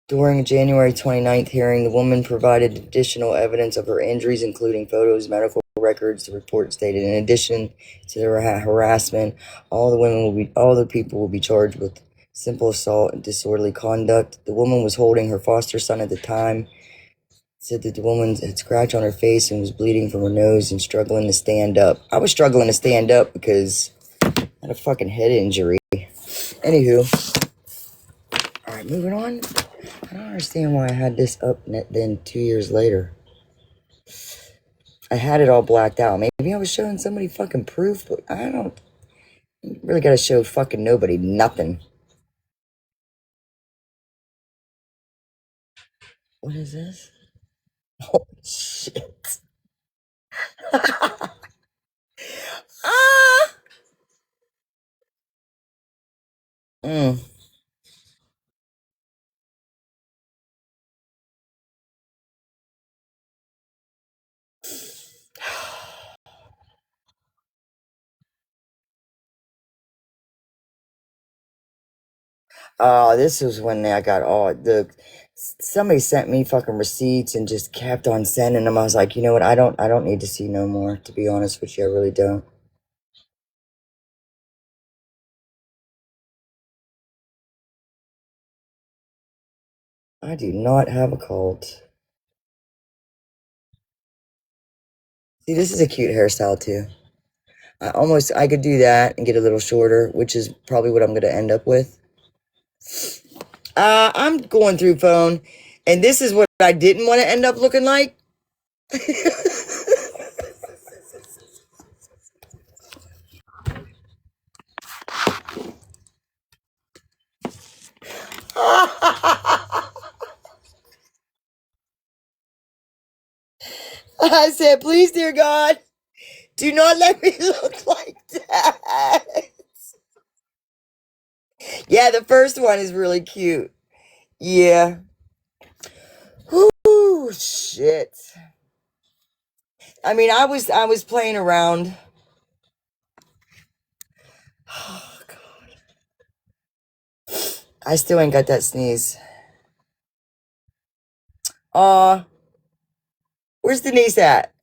During a January 29th hearing, the woman provided additional evidence of her injuries, including photos, medical records. The report stated, in addition to the harassment, all the people will be charged with simple assault and disorderly conduct. The woman was holding her foster son at the time. Said that the woman had scratch on her face and was bleeding from her nose and struggling to stand up. I was struggling to stand up because I had a fucking head injury. Anywho, all right, moving on. I don't understand why I had this up then 2 years later. I had it all blacked out. Maybe I was showing somebody fucking proof, but I don't really gotta show fucking nobody nothing. What is this? Oh, shit. Ah! Mm. Oh, this was when I got all somebody sent me fucking receipts and just kept on sending them. I was like, you know what? I don't need to see no more, to be honest with you. I really don't. I do not have a cult. See, this is a cute hairstyle too. I could do that and get a little shorter, which is probably what I'm gonna end up with. I'm going through phone, and this is what I didn't want to end up looking like. I said, please, dear God, do not let me look like that. Yeah, the first one is really cute. Yeah. Whoo, shit. I mean, I was playing around. Oh, God. I still ain't got that sneeze. Where's Denise at?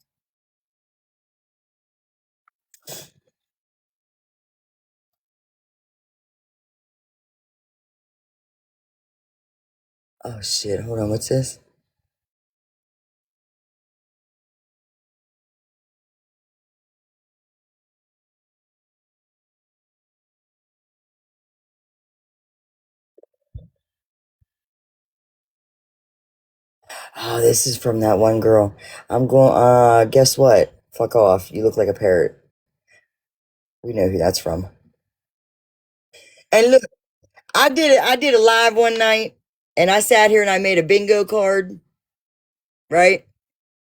Oh, shit. Hold on. What's this? Oh, this is from that one girl. I'm going, guess what? Fuck off. You look like a parrot. We know who that's from. And look, I did a live one night and I sat here and I made a bingo card, right?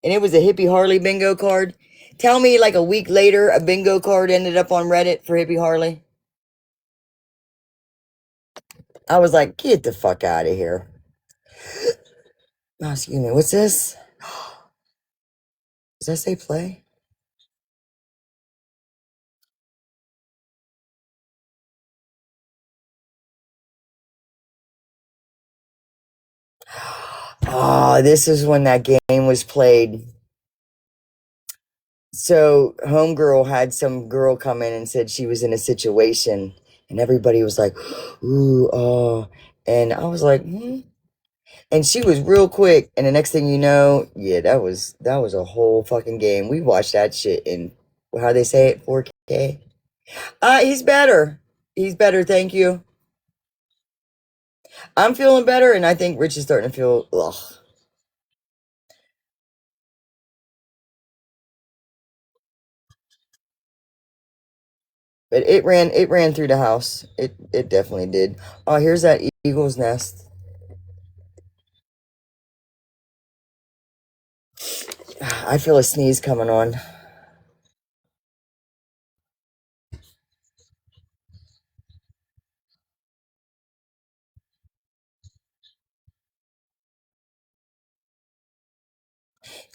And it was a Hippie Harley bingo card. Tell me like a week later, a bingo card ended up on Reddit for Hippie Harley. I was like, get the fuck out of here. Oh, excuse me. What's this? Does that say play? Oh, this is when that game was played. So homegirl had some girl come in and said she was in a situation and everybody was like, ooh, oh. And I was like, hmm. And she was real quick. And the next thing you know, yeah, that was a whole fucking game. We watched that shit in, how they say it, 4K. He's better. He's better, thank you. I'm feeling better, and I think Rich is starting to feel, ugh. But it ran through the house. It definitely did. Oh, here's that eagle's nest. I feel a sneeze coming on.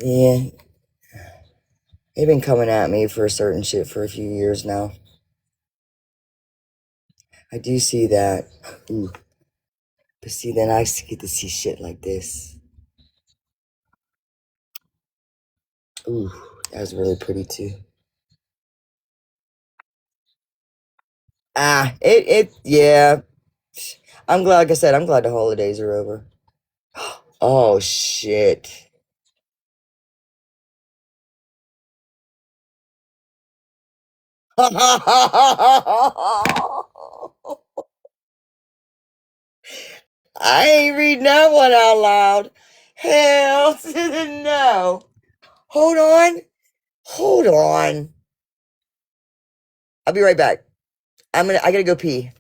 Yeah, they've been coming at me for a certain shit for a few years now. I do see that. Ooh. But see, then I get to see shit like this. Ooh, that was really pretty too. Yeah. I'm glad, like I said, I'm glad the holidays are over. Oh, shit. I ain't reading that one out loud. Hell to the no. Hold on. Hold on. I'll be right back. I gotta go pee.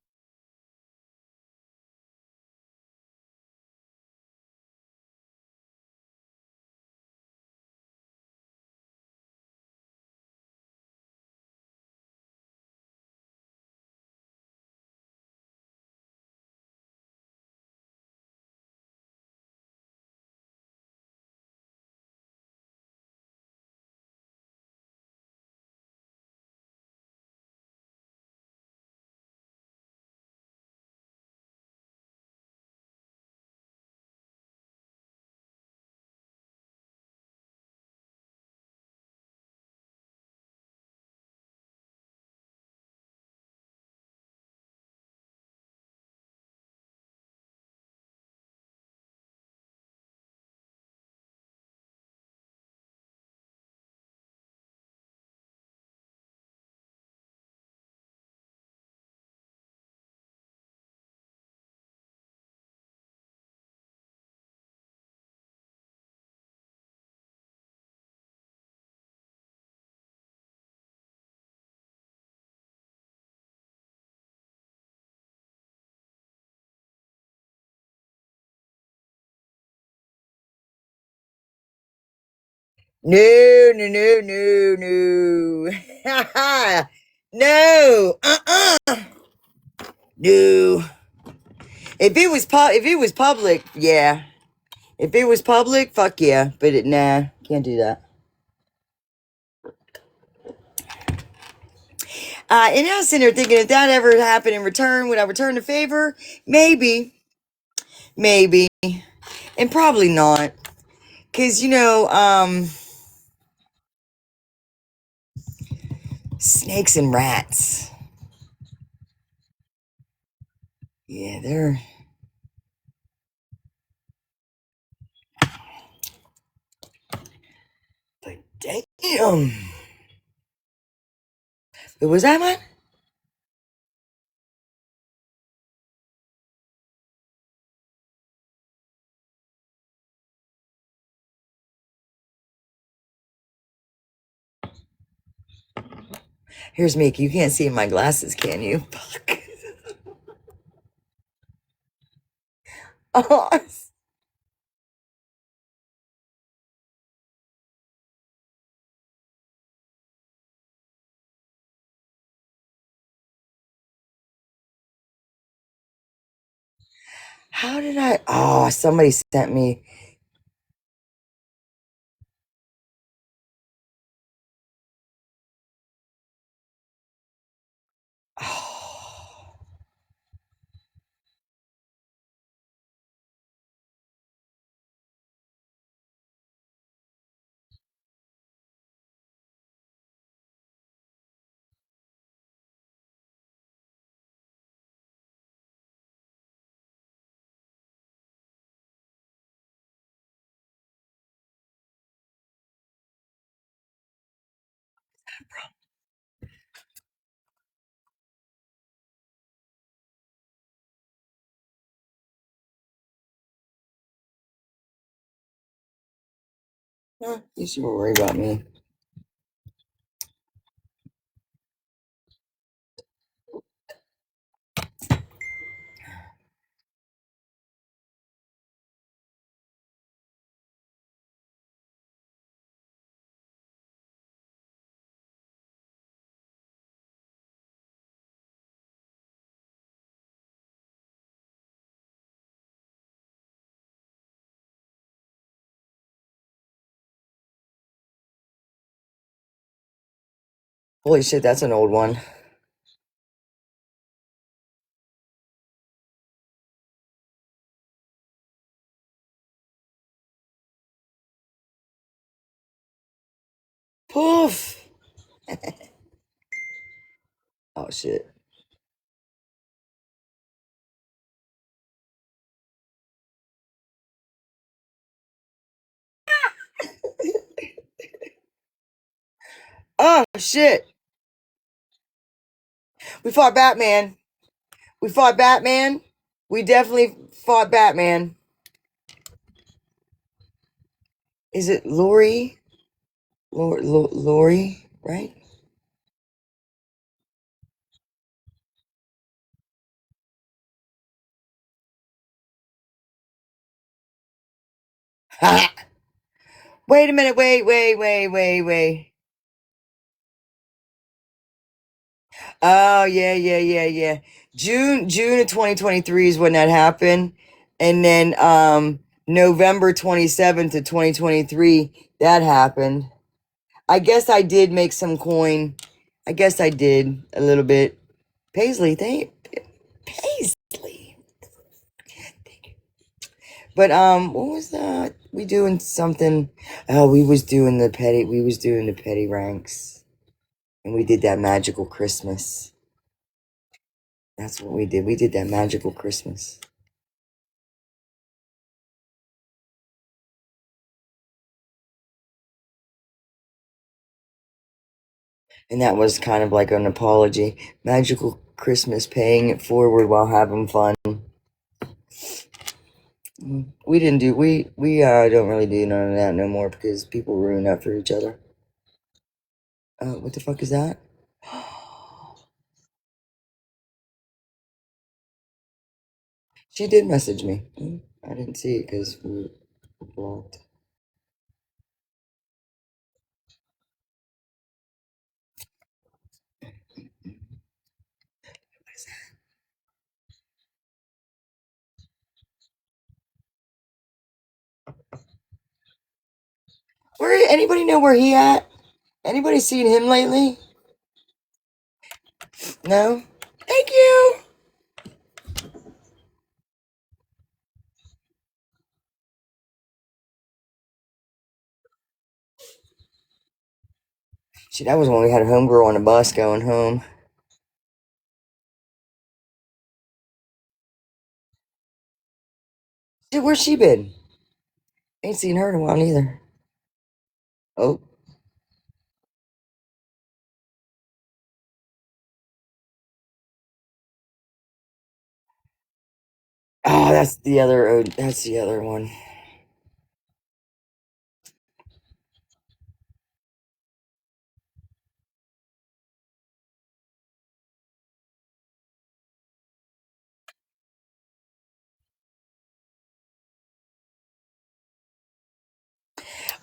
No, no, no, no, no. No. No. If it was public, yeah. If it was public, fuck yeah. But nah, can't do that. And I was sitting there thinking, if that ever happened in return, would I return the favor? Maybe. Maybe. And probably not. Cause snakes and rats. Yeah, they're but damn. But was that one? Here's Mickey. You can't see in my glasses, can you? Fuck. Oh, how did I? Oh, somebody sent me. Oh, you should worry about me. Holy shit, that's an old one. Poof. Oh shit. Oh shit. We fought Batman. We fought Batman. We definitely fought Batman. Is it Lori? Lori, right? Wait a minute. Wait. Oh, yeah. June of 2023 is when that happened. And then November 27th of 2023, that happened. I guess I did make some coin. I guess I did a little bit. Paisley, Paisley. But what was that? We doing something. Oh, we was doing the petty ranks. And we did that magical Christmas. That's what we did. We did that magical Christmas. And that was kind of like an apology. Magical Christmas, paying it forward while having fun. We didn't do, we don't really do none of that no more because people ruin that for each other. What the fuck is that? She did message me. I didn't see it because we were blocked. Anybody know where he at? Anybody seen him lately? No? Thank you! See, that was when we had a homegirl on the bus going home. Dude, where's she been? Ain't seen her in a while neither. Oh. Oh, that's the other one.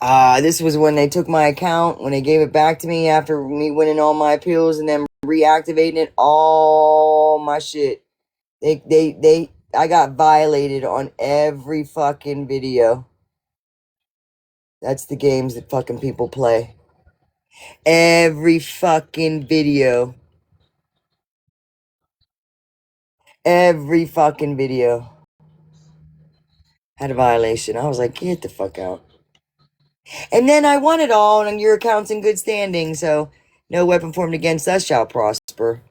This was when they took my account, when they gave it back to me after me winning all my appeals and then reactivating it, all my shit. I got violated on every fucking video. That's the games that fucking people play. Every fucking video. Every fucking video had a violation. I was like, get the fuck out. And then I won it all, and your account's in good standing, so no weapon formed against us shall prosper.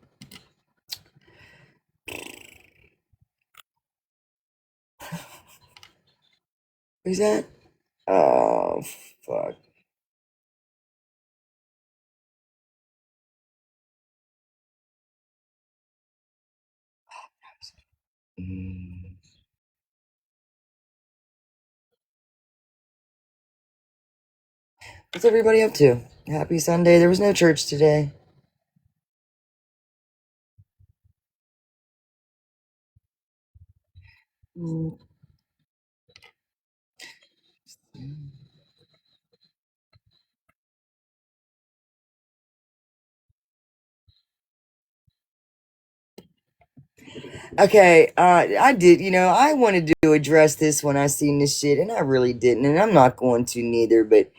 Who's that? Oh, fuck. What's everybody up to? Happy Sunday. There was no church today. Okay, I did, I wanted to address this when I seen this shit, and I really didn't, and I'm not going to neither, but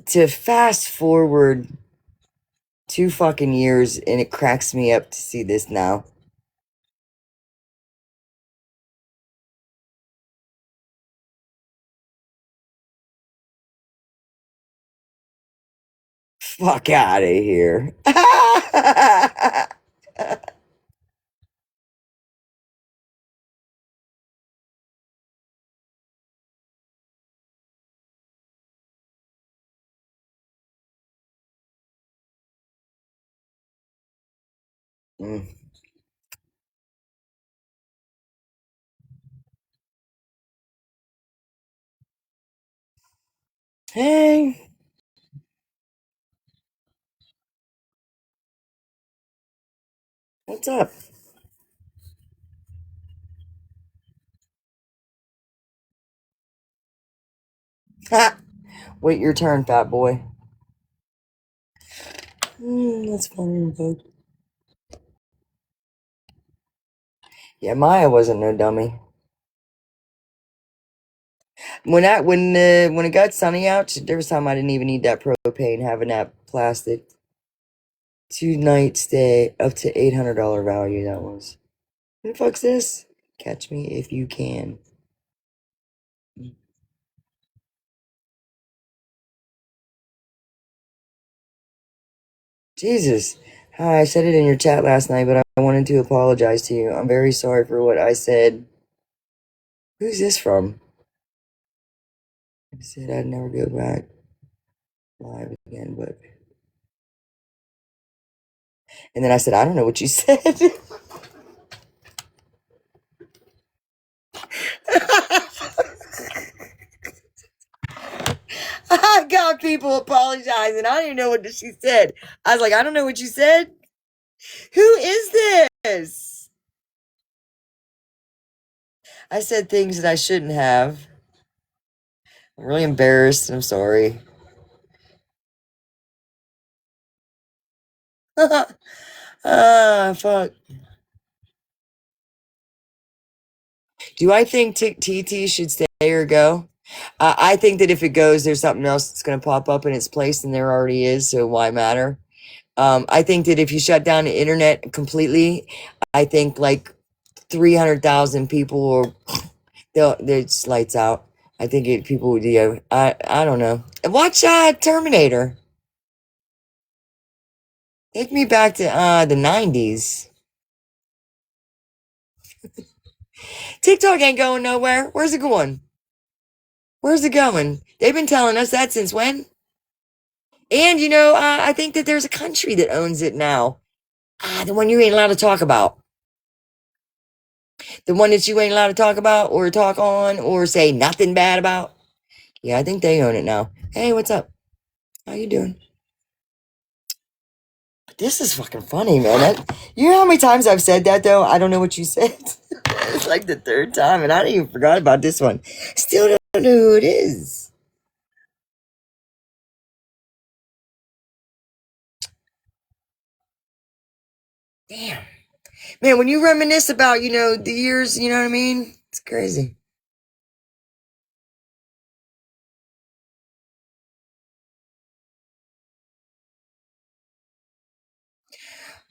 to fast forward 2 fucking years, and it cracks me up to see this now. Fuck out of here. Mm. Hey, what's up? Wait your turn, fat boy. That's funny, folks. Yeah, Maya wasn't no dummy. When it got sunny out, there was time I didn't even need that propane, having that plastic 2-night stay up to $800 value. That was. Who the fuck's this? Catch me if you can. Jesus. Hi, I said it in your chat last night, but I wanted to apologize to you. I'm very sorry for what I said. Who's this from? I said I'd never go back live again, but. And then I said, I don't know what you said. I got people apologizing. I don't even know what she said. I was like, I don't know what you said. Who is this? I said things that I shouldn't have. I'm really embarrassed. I'm sorry. Fuck. Do I think TT should stay or go? I think that if it goes, there's something else that's going to pop up in its place, and there already is, so why matter? I think that if you shut down the internet completely, I think like 300,000 people or they're just lights out. I think people would, I don't know. Watch Terminator. Take me back to the 90s. TikTok ain't going nowhere. Where's it going? Where's it going? They've been telling us that since when? And, I think that there's a country that owns it now. The one you ain't allowed to talk about. The one that you ain't allowed to talk about or talk on or say nothing bad about. Yeah, I think they own it now. Hey, what's up? How you doing? This is fucking funny, man. You know how many times I've said that, though? I don't know what you said. It's like the 3rd time, and I didn't even forgot about this one. Still don't know who it is. Damn. Man, when you reminisce about, the years, you know what I mean? It's crazy.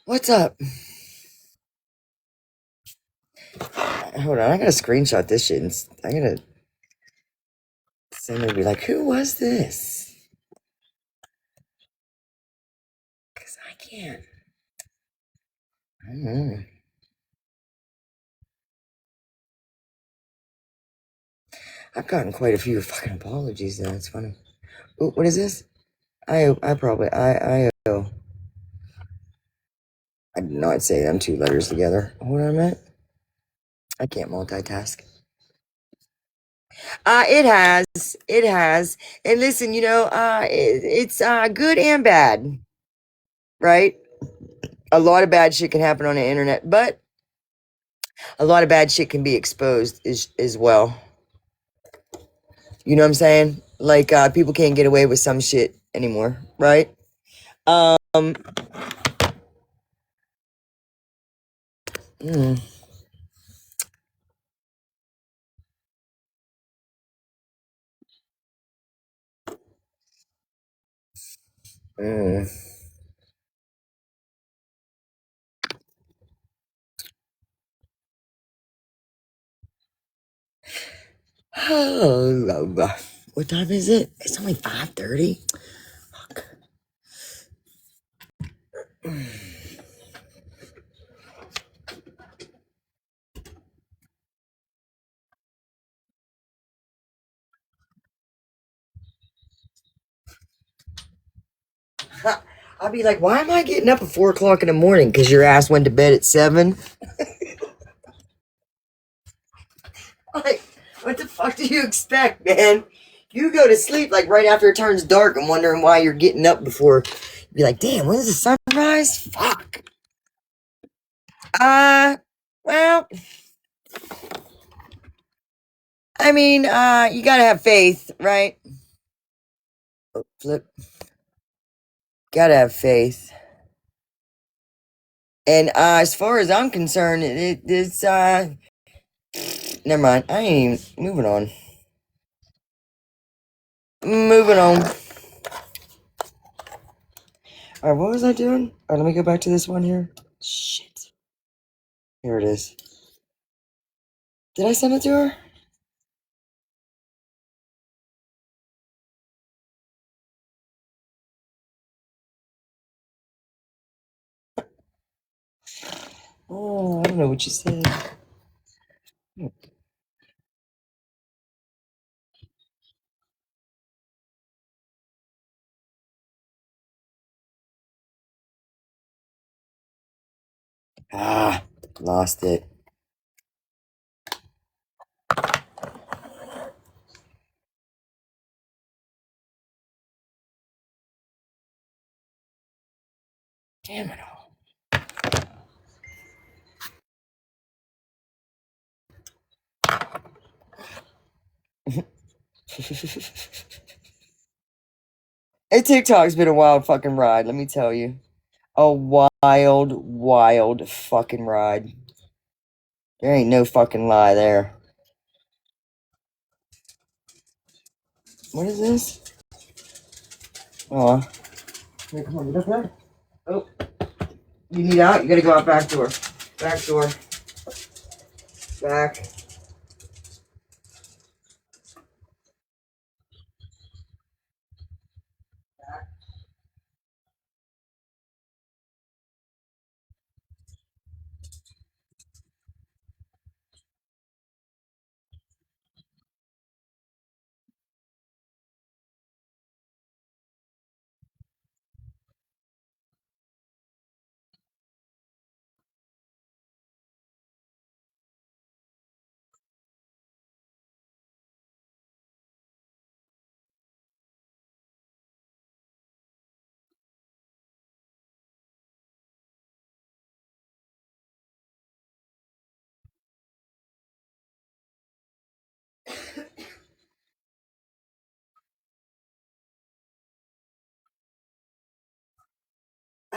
What's up? Hold on, I gotta screenshot this shit. I gotta send it, be like, who was this? Because I can't. I don't know. I've gotten quite a few fucking apologies though. It's funny. Ooh, what is this? I did not say them two letters together. Hold on a minute. I can't multitask. It has. It has. And listen, it's good and bad, right? A lot of bad shit can happen on the internet, but a lot of bad shit can be exposed as well. You know what I'm saying? Like, people can't get away with some shit anymore, right? Um, mm, mm. Oh, what time is it? It's only 5:30. Fuck. I'll be like, why am I getting up at 4 o'clock in the morning? Because your ass went to bed at 7. Like, what the fuck do you expect, man? You go to sleep like right after it turns dark and wondering why you're getting up before. Be like, damn, when's the sunrise? Fuck. Well, I mean, you gotta have faith, right? Oh, flip. Gotta have faith. And as far as I'm concerned, it's never mind. I ain't even moving on. Moving on. Alright, what was I doing? Alright, let me go back to this one here. Shit. Here it is. Did I send it to her? Oh, I don't know what you said. Lost it. Damn it all. Hey, TikTok's been a wild fucking ride, let me tell you. A wild, wild fucking ride. There ain't no fucking lie there. What is this? Oh. Wait, come on, get up there. Oh. You need out? You gotta go out back door. Back door. Back.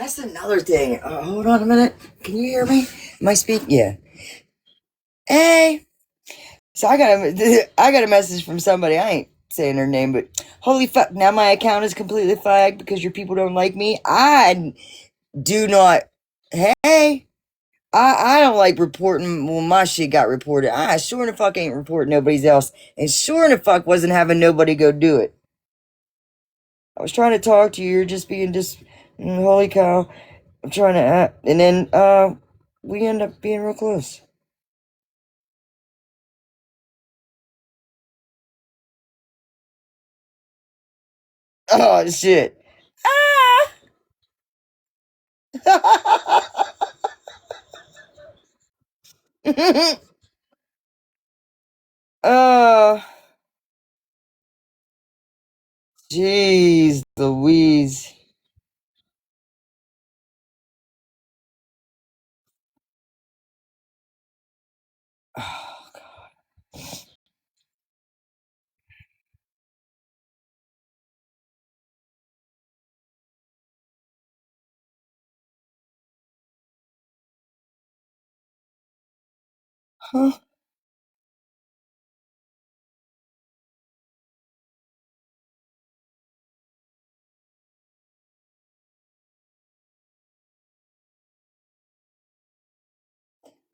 That's another thing. Hold on a minute. Can you hear me? Am I speaking? Yeah. Hey. So I got a message from somebody. I ain't saying her name, but holy fuck! Now my account is completely flagged because your people don't like me. I do not. Hey. I don't like reporting when my shit got reported. I sure in the fuck ain't reporting nobody's else. And sure in the fuck wasn't having nobody go do it. I was trying to talk to you. You're just being holy cow. I'm trying to, and then, we end up being real close. Oh, shit. Ah! Oh, jeez Louise. Oh, huh?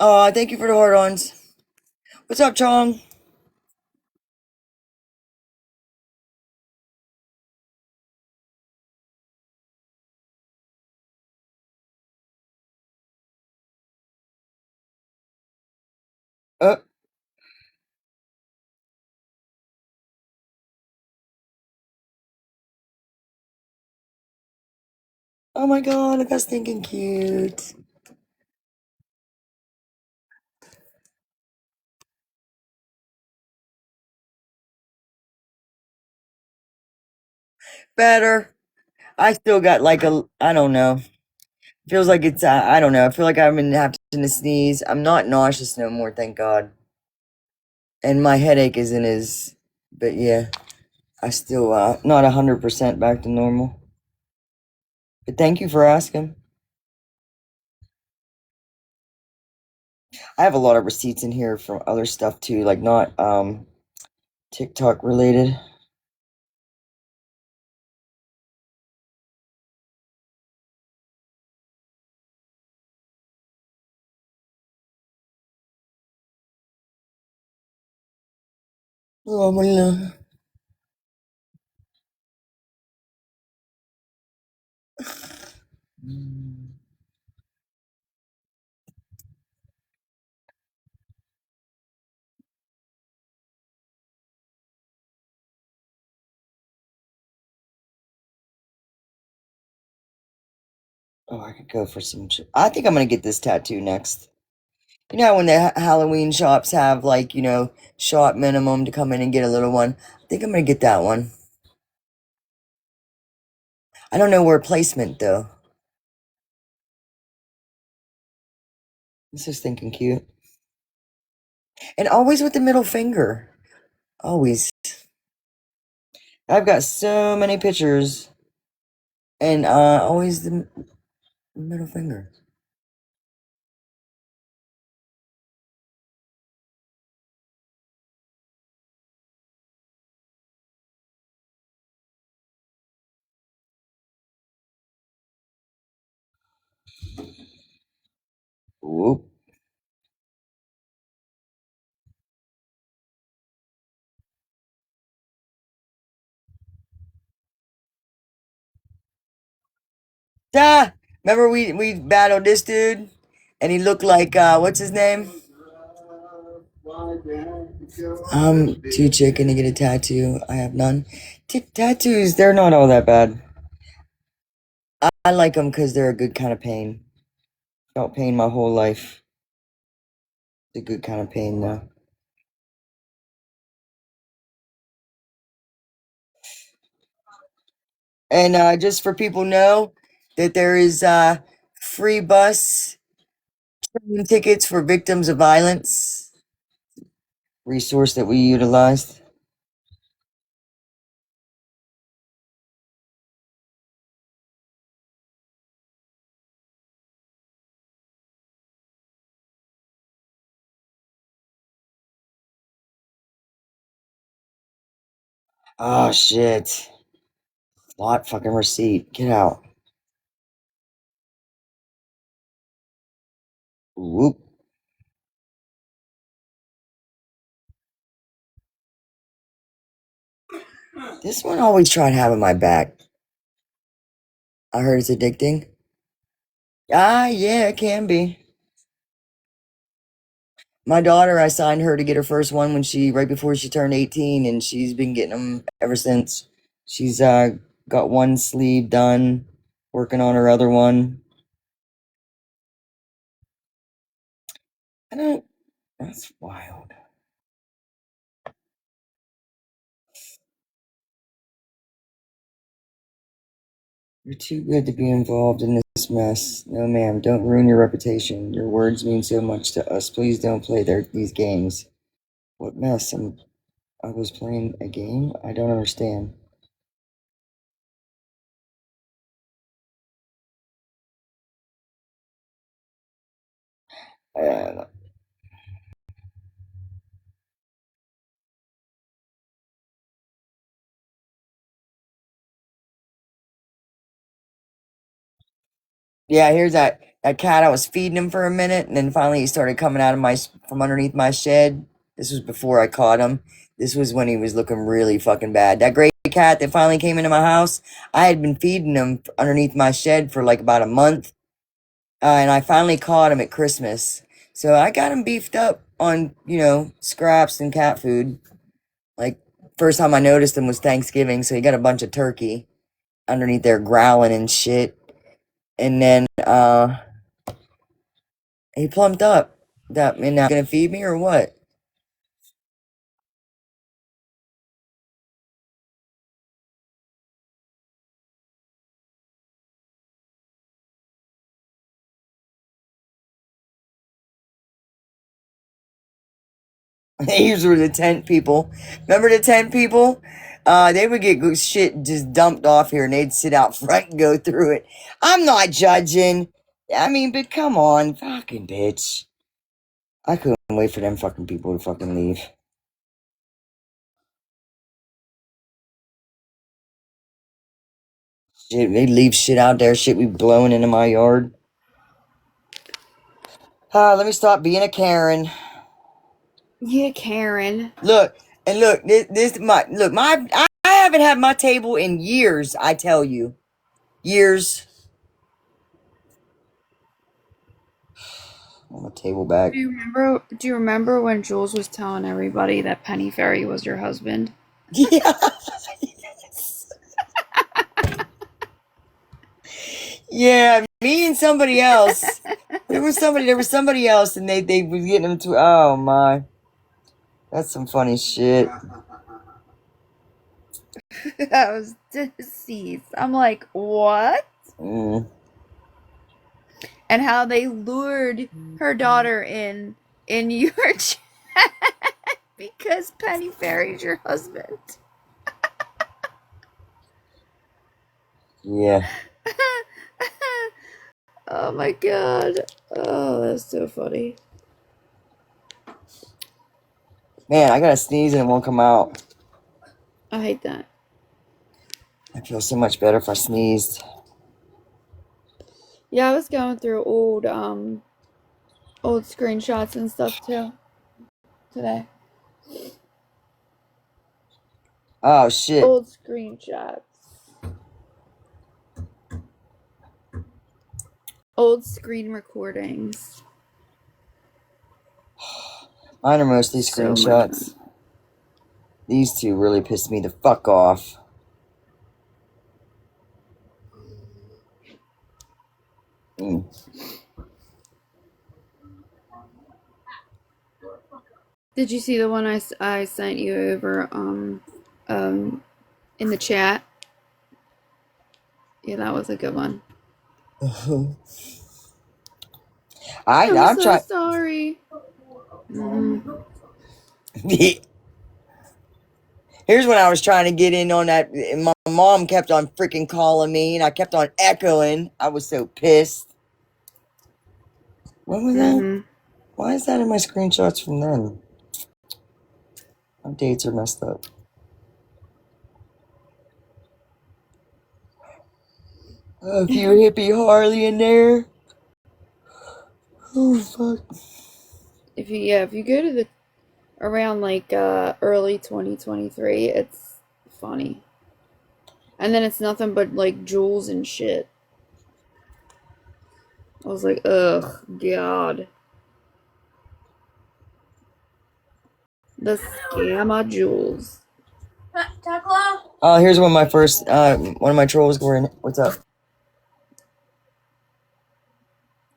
Oh, thank you for the hard-ons. What's up, Chong? Uh, oh my god, look how stinking cute. Better. I still got like I don't know. Feels like it's, I don't know. I feel like I'm in having to sneeze. I'm not nauseous no more, thank God. And my headache isn't as, but yeah, I still, not 100% back to normal. But thank you for asking. I have a lot of receipts in here from other stuff too, like not, TikTok related. Oh my God. Oh, I could go for some. I think I'm gonna get this tattoo next. You know how when the Halloween shops have like, shop minimum to come in and get a little one. I think I'm gonna get that one. I don't know where placement though. This is thinking cute. And always with the middle finger. Always. I've got so many pictures. And always the middle finger. Whoop. Ah! Remember we battled this dude? And he looked like, what's his name? I'm too chicken to get a tattoo. I have none. Tattoos, they're not all that bad. I like them because they're a good kind of pain. Felt pain my whole life. It's a good kind of pain, though. And just for people know that there is free bus train tickets for victims of violence. Resource that we utilized. Oh shit. Lot fucking receipt. Get out. Whoop. This one always tried having my back. I heard it's addicting. Ah, yeah, it can be. My daughter, I signed her to get her first one right before she turned 18, and she's been getting them ever since. She's got one sleeve done, working on her other one. That's wild. You're too good to be involved in this mess. No, ma'am, don't ruin your reputation. Your words mean so much to us. Please don't play these games. What mess? I was playing a game? I don't understand. Yeah, here's that cat. I was feeding him for a minute, and then finally he started coming out of from underneath my shed. This was before I caught him. This was when he was looking really fucking bad. That gray cat that finally came into my house, I had been feeding him underneath my shed for like about a month, and I finally caught him at Christmas. So I got him beefed up on, scraps and cat food. Like, first time I noticed him was Thanksgiving, so he got a bunch of turkey underneath there growling and shit. And then, he plumped up. Now gonna feed me or what? These were the tent people. Remember the tent people? They would get shit just dumped off here, and they'd sit out front and go through it. I'm not judging. I mean, but come on, fucking bitch. I couldn't wait for them fucking people to fucking leave. Shit, they leave shit out there. Shit be blowing into my yard. Let me stop being a Karen. Yeah, Karen. Look, I haven't had my table in years, I tell you. Years. On my table back. Do you remember when Jules was telling everybody that Penny Ferry was your husband? Yeah. Yeah, me and somebody else. There was somebody else, and they was getting them to. Oh my, that's some funny shit. That was deceased. I'm like, what? Mm. And how they lured her daughter in your chat because Penny Ferry's your husband. Yeah. Oh my god. Oh, that's so funny. Man, I gotta sneeze and it won't come out. I hate that. I feel so much better if I sneezed. Yeah, I was going through old screenshots and stuff too today. Oh shit. Old screenshots. Old screen recordings. Mine are mostly screenshots. These two really pissed me the fuck off. Mm. Did you see the one I sent you over in the chat? Yeah, that was a good one. I'm so sorry. Mm-hmm. Here's when I was trying to get in on that. My mom kept on freaking calling me, and I kept on echoing. I was so pissed. What was that? Why is that in my screenshots from then? My dates are messed up. A few hippie Harley in there. Oh fuck. If you go to the around like early 2023, it's funny. And then it's nothing but like jewels and shit. I was like, ugh, God. The scam of jewels. Here's one of my trolls going. What's up?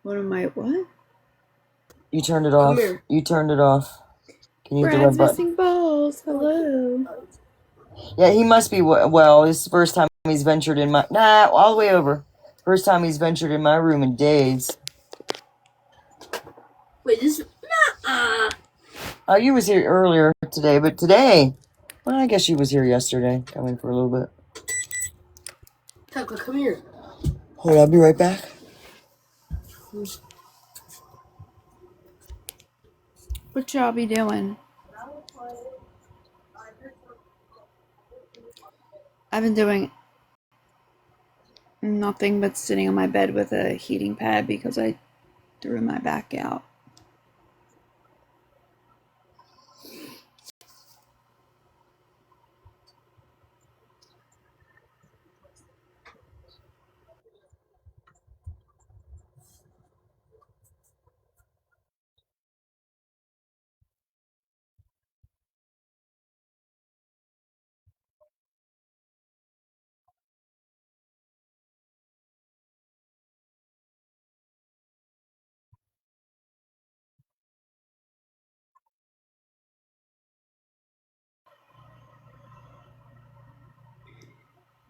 What am I, what? You turned it off. You turned it off. Can you hit the red Brad's button? missing balls. Hello. Yeah, he must be. Well, this is the first time he's ventured in my. Nah, all the way over. First time he's ventured in my room in days. Wait, this. Oh, you was here earlier today, but today. Well, I guess you was here yesterday, coming for a little bit. Tucker, come here. Hold on, I'll be right back. What y'all be doing? I've been doing nothing but sitting on my bed with a heating pad because I threw my back out.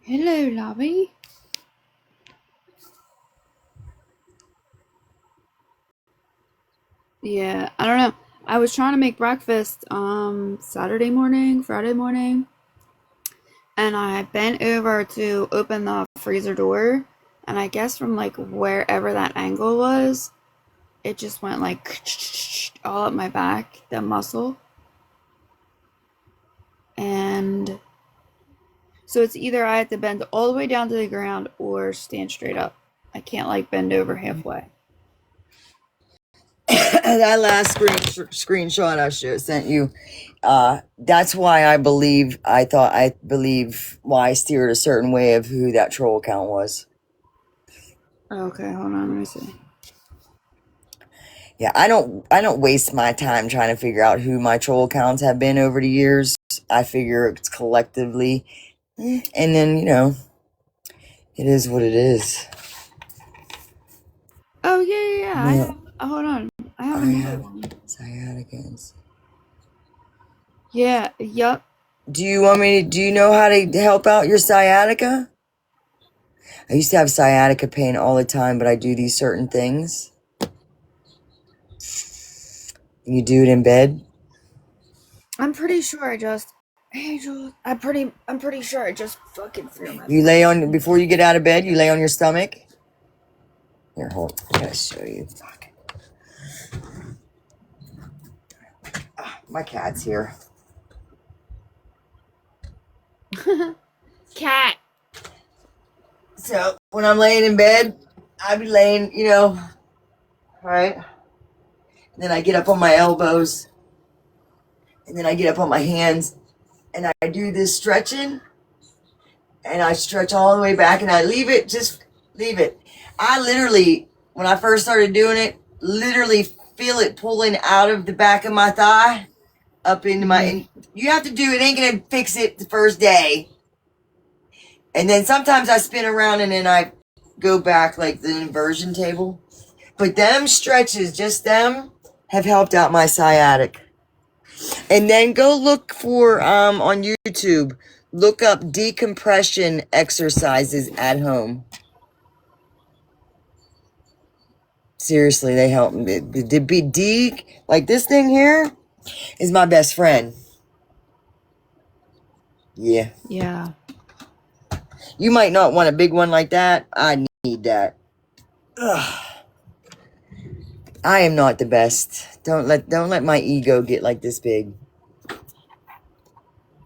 Hello, Lobby. Yeah, I don't know. I was trying to make breakfast Saturday morning, Friday morning, and I bent over to open the freezer door, and I guess from like wherever that angle was, it just went like all up my back, the muscle. And so it's either I have to bend all the way down to the ground or stand straight up. I can't like bend over halfway. That last screenshot I sent you. That's why I believe why I steered a certain way of who that troll account was. Okay, hold on, let me see. Yeah, I don't waste my time trying to figure out who my troll accounts have been over the years. I figure it's collectively, and then it is what it is. Oh yeah. Hold on. I have another one. Sciaticas. Yeah, yup. Do you know how to help out your sciatica? I used to have sciatica pain all the time, but I do these certain things. And you do it in bed? I'm pretty sure I just Hey Jules, I'm pretty sure I just fucking threw my You lay on, before you get out of bed, you lay on your stomach. Here, hold. I gotta show you. Fuck. My cat's here. cat. So, when I'm laying in bed, I be laying, right? And then I get up on my elbows. And then I get up on my hands. And I do this stretching. And I stretch all the way back. And I just leave it. I literally, when I first started doing it, literally feel it pulling out of the back of my thigh up into my. And you have to do it. Ain't gonna fix it the first day. And then sometimes I spin around and then I go back like the inversion table. But them stretches, just them, have helped out my sciatic. And then go look for on YouTube. Look up decompression exercises at home. Seriously, they help me. Like this thing here is my best friend. Yeah. Yeah. You might not want a big one like that. I need that. Ugh. I am not the best. Don't let my ego get like this big.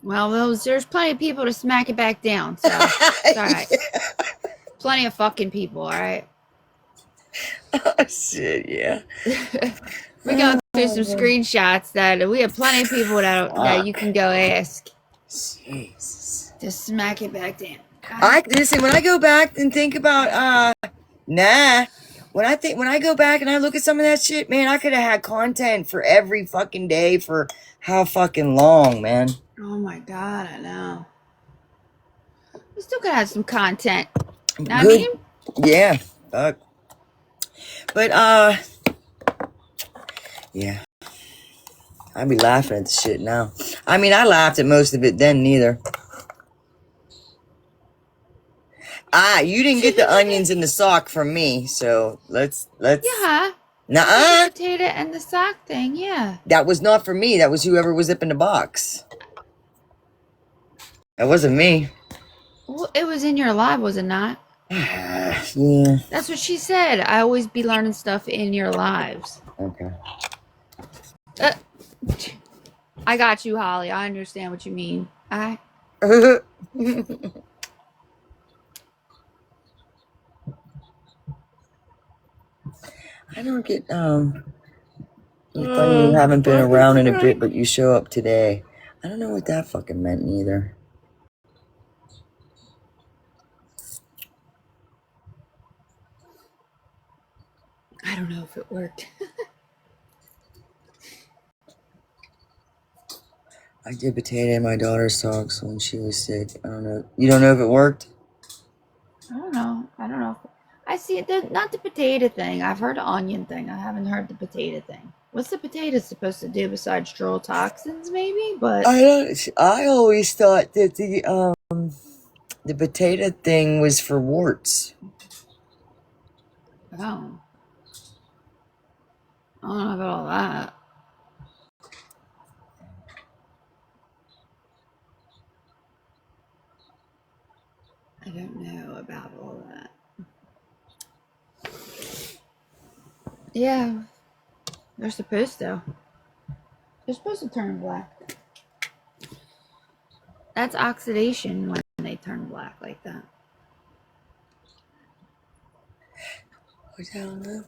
Well, there's plenty of people to smack it back down, so it's alright. plenty of fucking people, alright? Oh, shit, yeah. We go through some screenshots that we have plenty of people that you can go ask. Jesus. Just smack it back down. Listen, when I go back and think about, when I go back and I look at some of that shit, man, I could have had content for every fucking day for how fucking long, man. Oh my god, I know. We still could have some content. Know what I Good. mean? Yeah. Fuck. But, yeah. I'd be laughing at the shit now. I mean, I laughed at most of it then, neither. You didn't get the onions in the sock from me, so let's. Yeah. Nuh-uh. The potato and the sock thing, yeah. That was not for me. That was whoever was up in the box. That wasn't me. Well, it was in your live, was it not? Yeah. That's what she said. I always be learning stuff in your lives. Okay. I got you, Holly. I understand what you mean. I don't get, funny you haven't been around in a bit, but you show up today. I don't know what that fucking meant neither. I don't know if it worked. I did potato in my daughter's socks when she was sick. I don't know. You don't know if it worked? I don't know. I see it. Not the potato thing. I've heard the onion thing. I haven't heard the potato thing. What's the potato supposed to do besides draw toxins, maybe? But I always thought that the potato thing was for warts. oh, I don't know about all that. I don't know about all that. Yeah, they're supposed to. They're supposed to turn black. That's oxidation when they turn black like that. What the hell now?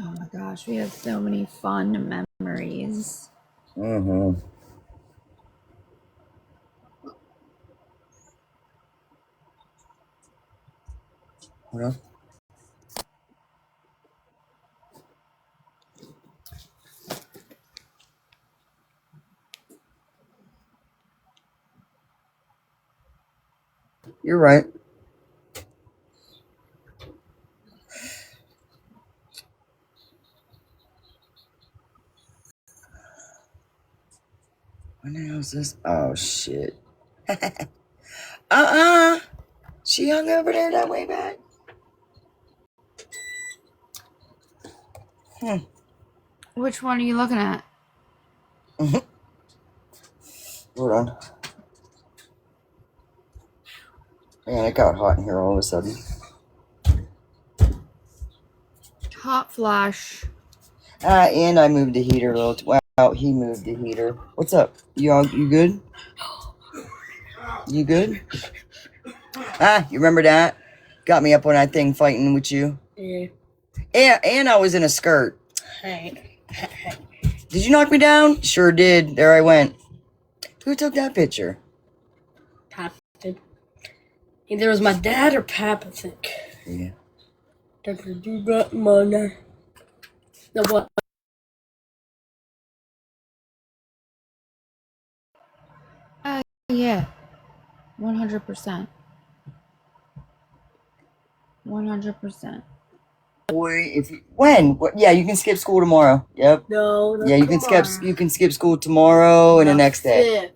Oh my gosh, we have so many fun memories. Mm-hmm. Hold on. You're right. When the hell is this? Oh, shit. She hung over there that way back. Which one are you looking at? Hold on. Man, it got hot in here all of a sudden. Hot flash. And I moved the heater a little. Wow, he moved the heater. What's up? You good? You good? You remember that? Got me up on that thing fighting with you. Yeah. And I was in a skirt. Hey. Did you knock me down? Sure did. There I went. Who took that picture? Pap did. Either it was my dad or Pap, I think. Yeah. Do got money. No, what? Yeah. 100%. 100%. Boy, yeah, you can skip school tomorrow. Yep. No. Yeah, you can skip school tomorrow and the next day.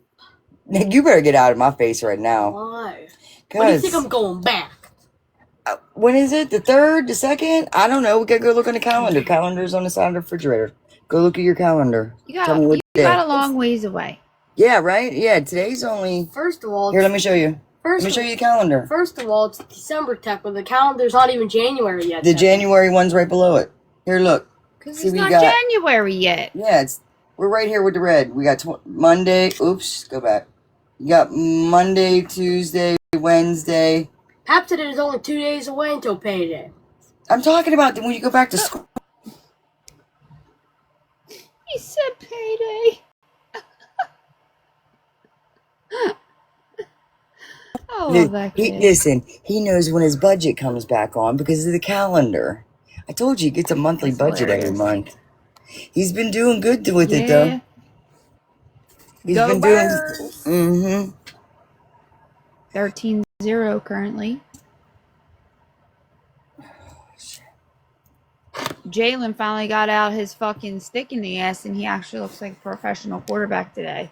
Nick, you better get out of my face right now. Why? When do you think I'm going back? When is it? The 3rd? The 2nd? I don't know. We gotta go look on the calendar. Calendar's on the side of the refrigerator. Go look at your calendar. You got a long ways away. Yeah, right? Yeah, today's only... First of all... Here, let me show you. Let me show you the calendar. First of all, it's December, Tech, but the calendar's not even January yet. The January one's right below it. Here, look. Because See, it's we not got. January yet. Yeah, we're right here with the red. We got Monday. Oops, go back. You got Monday, Tuesday, Wednesday. Half today is only 2 days away until payday. I'm talking about when you go back to school. He said payday. I love that kid. Listen, he knows when his budget comes back on because of the calendar. I told you he gets a monthly That's budget every hilarious. month. He's been doing good with it, though. He's Go been Birds. doing. 13-0 currently. Jalen finally got out his fucking stick in the ass, and he actually looks like a professional quarterback today.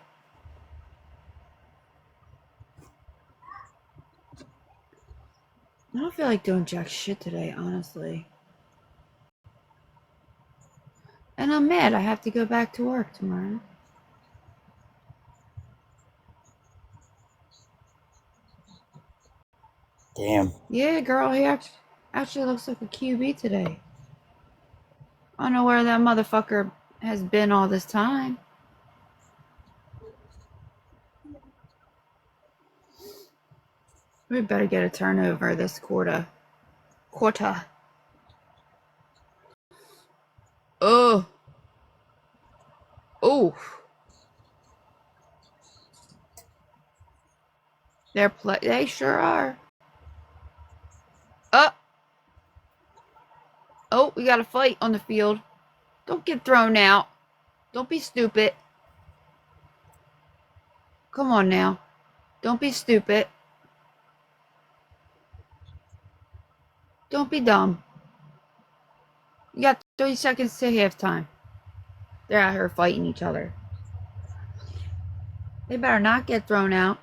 I don't feel like doing jack shit today, honestly. And I'm mad I have to go back to work tomorrow. Damn. Yeah, girl, he actually looks like a QB today. I don't know where that motherfucker has been all this time. We better get a turnover this quarter. Oh. Oh. They sure are. Oh, we got a fight on the field. Don't get thrown out. Don't be stupid. Come on now. Don't be stupid. Don't be dumb. You got 30 seconds to halftime. They're out here fighting each other. They better not get thrown out.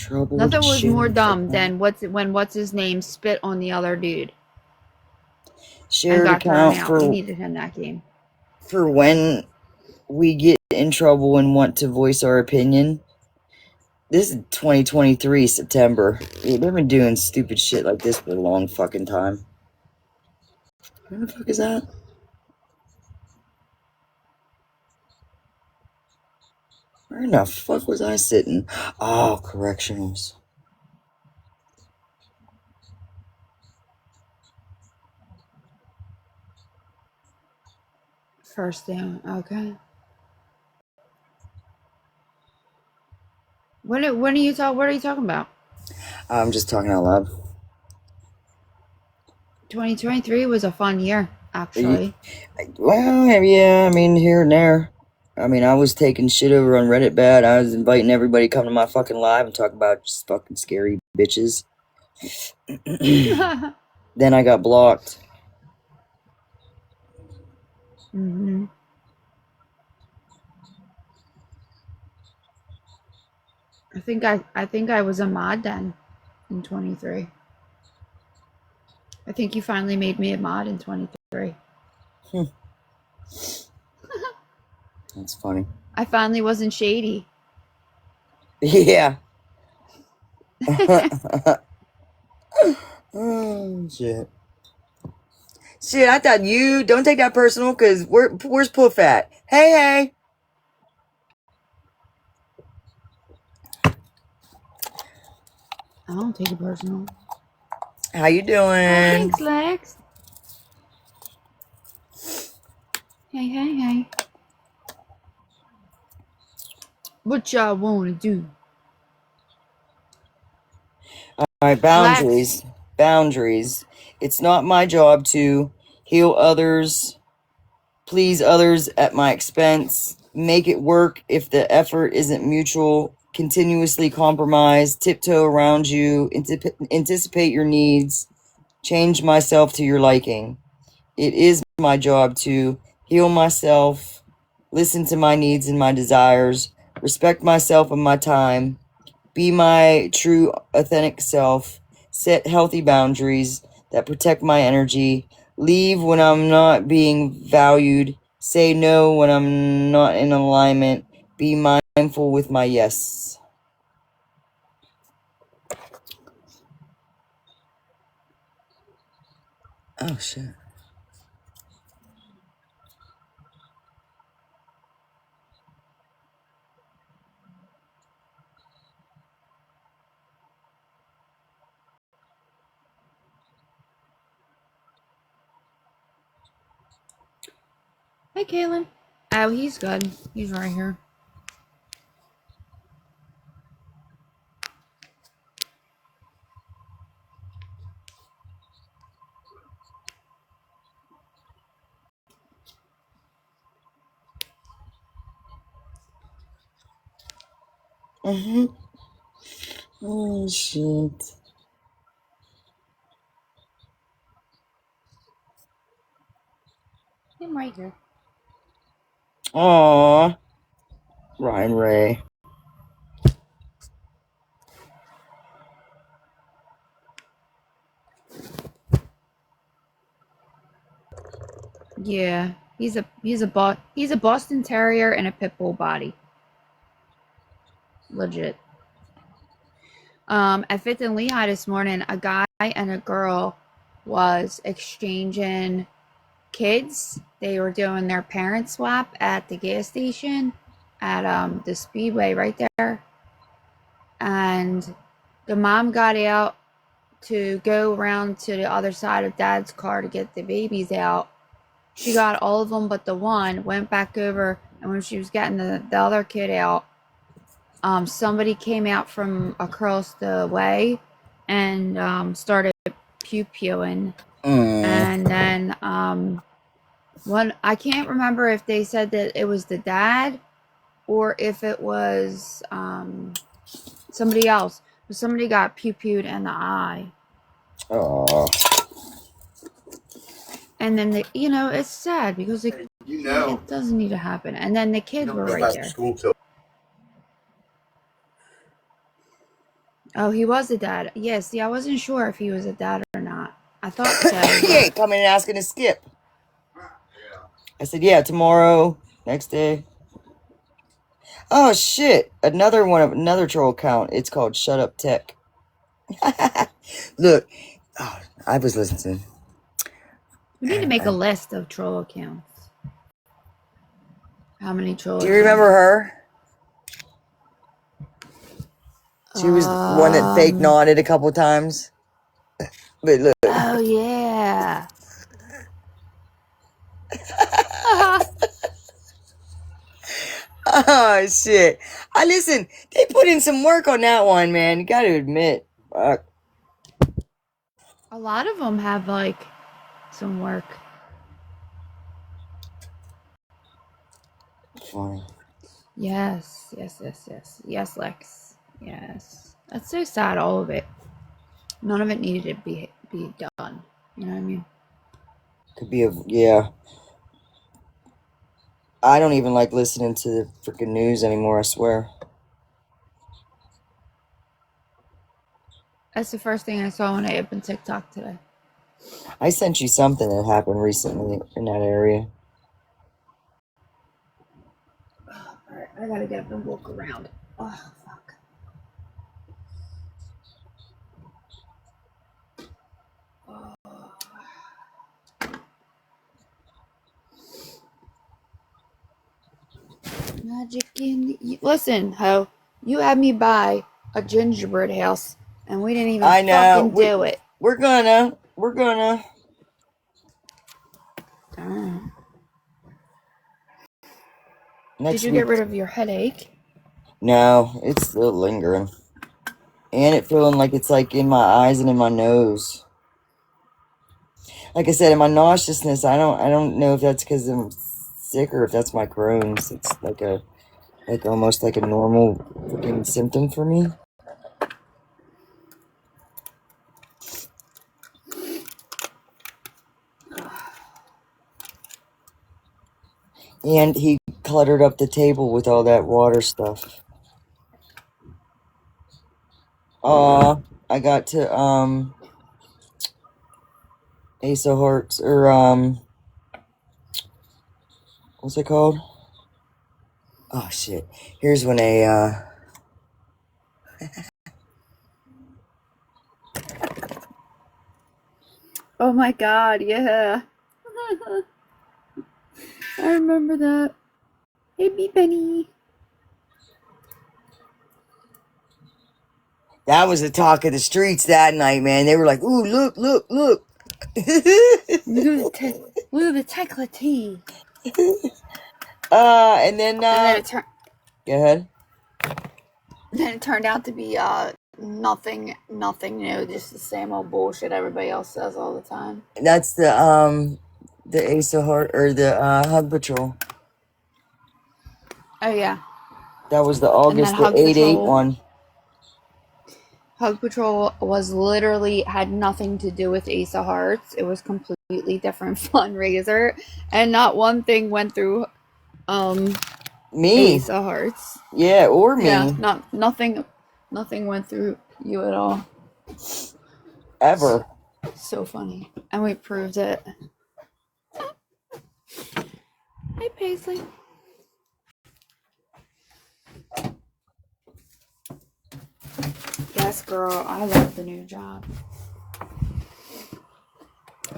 Nothing was more dumb than when what's his name spit on the other dude. Shared account We needed him that game. For when we get in trouble and want to voice our opinion. This is 2023 September. They've been doing stupid shit like this for a long fucking time. Where the fuck is that? Where in the fuck was I sitting? Oh, correctionals. First down. Okay. What are you talking about? I'm just talking out loud. 2023 was a fun year, actually. Well, yeah, I mean, here and there. I mean, I was taking shit over on Reddit bad. I was inviting everybody to come to my fucking live and talk about just fucking scary bitches. Then I got blocked. Mm-hmm. I think I was a mod then in 23. I think you finally made me a mod in 23. That's funny. I finally wasn't shady. Yeah. Oh, shit. Shit, I thought you... Don't take that personal, because where's Puff at? Hey. I don't take it personal. How you doing? Thanks, Lex. Hey. What y'all want to do? All right, boundaries. Lex. Boundaries. It's not my job to heal others, please others at my expense, make it work if the effort isn't mutual, continuously compromise, tiptoe around you, anticipate your needs, change myself to your liking. It is my job to heal myself, listen to my needs and my desires, respect myself and my time, be my true authentic self, set healthy boundaries that protect my energy, leave when I'm not being valued, say no when I'm not in alignment, be mindful with my yes. Oh shit. Hey, Kaylin. Oh, he's good. He's right here. Oh shit. I'm right here. Aww. Ryan Ray. Yeah, he's a Boston Terrier and a pit bull body. Legit. At Fifth and Lehigh this morning, a guy and a girl was exchanging kids. They were doing their parent swap at the gas station at the Speedway right there. And the mom got out to go around to the other side of Dad's car to get the babies out. She got all of them but the one, went back over, and when she was getting the other kid out, somebody came out from across the way and started pew-pewing. And then one, I can't remember if they said that it was the dad or if it was somebody else, but somebody got pew-pewed in the eye. Oh. And then it's sad because it doesn't need to happen. And then the kids were right there. Oh, he was a dad. Yeah, see, I wasn't sure if he was a dad or not. I thought so. He ain't coming and asking to skip. I said, yeah, tomorrow, next day. Oh shit! Another troll account. It's called Shut Up Teck. Look, I was listening. We need to make a list of troll accounts. How many troll Do you remember her? She was the one that fake nodded a couple times. But look. Oh, yeah. Oh, shit. Listen, they put in some work on that one, man. You gotta admit. Fuck. A lot of them have, like, some work. Funny. Yes, Lex. Yes. That's so sad, all of it. None of it needed to be done. You know what I mean? Could be yeah. I don't even like listening to the freaking news anymore, I swear. That's the first thing I saw when I opened TikTok today. I sent you something that happened recently in that area. Alright, I gotta get up and walk around. Oh, fuck. Magic in the... Listen, ho. You had me buy a gingerbread house, and we didn't even fucking do it. We're gonna. Did you get rid of your headache? No, it's still lingering. And it feeling like it's like in my eyes and in my nose. Like I said, in my nauseousness, I don't know if that's because I'm sick or if that's my Crohn's. It's like almost like a normal freaking symptom for me. And he cluttered up the table with all that water stuff. I got to Ace of Hearts, or what's it called? Oh shit. Here's when Oh my god, yeah. I remember that. Hey, me, Benny. That was the talk of the streets that night, man. They were like, ooh, look, look, look. Look at the Tekla tea. And then And go ahead. then it turned out to be nothing new, just the same old bullshit everybody else says all the time. That's the Ace of Heart or the Hug Patrol. Oh yeah. That was the August the 8/8 one. Hug Patrol was literally had nothing to do with Ace of Hearts. It was completely different fundraiser, and not one thing went through Me. Ace of Hearts. Yeah, or me. Yeah, nothing went through you at all. Ever. So funny. And we proved it. Hey, Paisley. Yes, girl. I love the new job.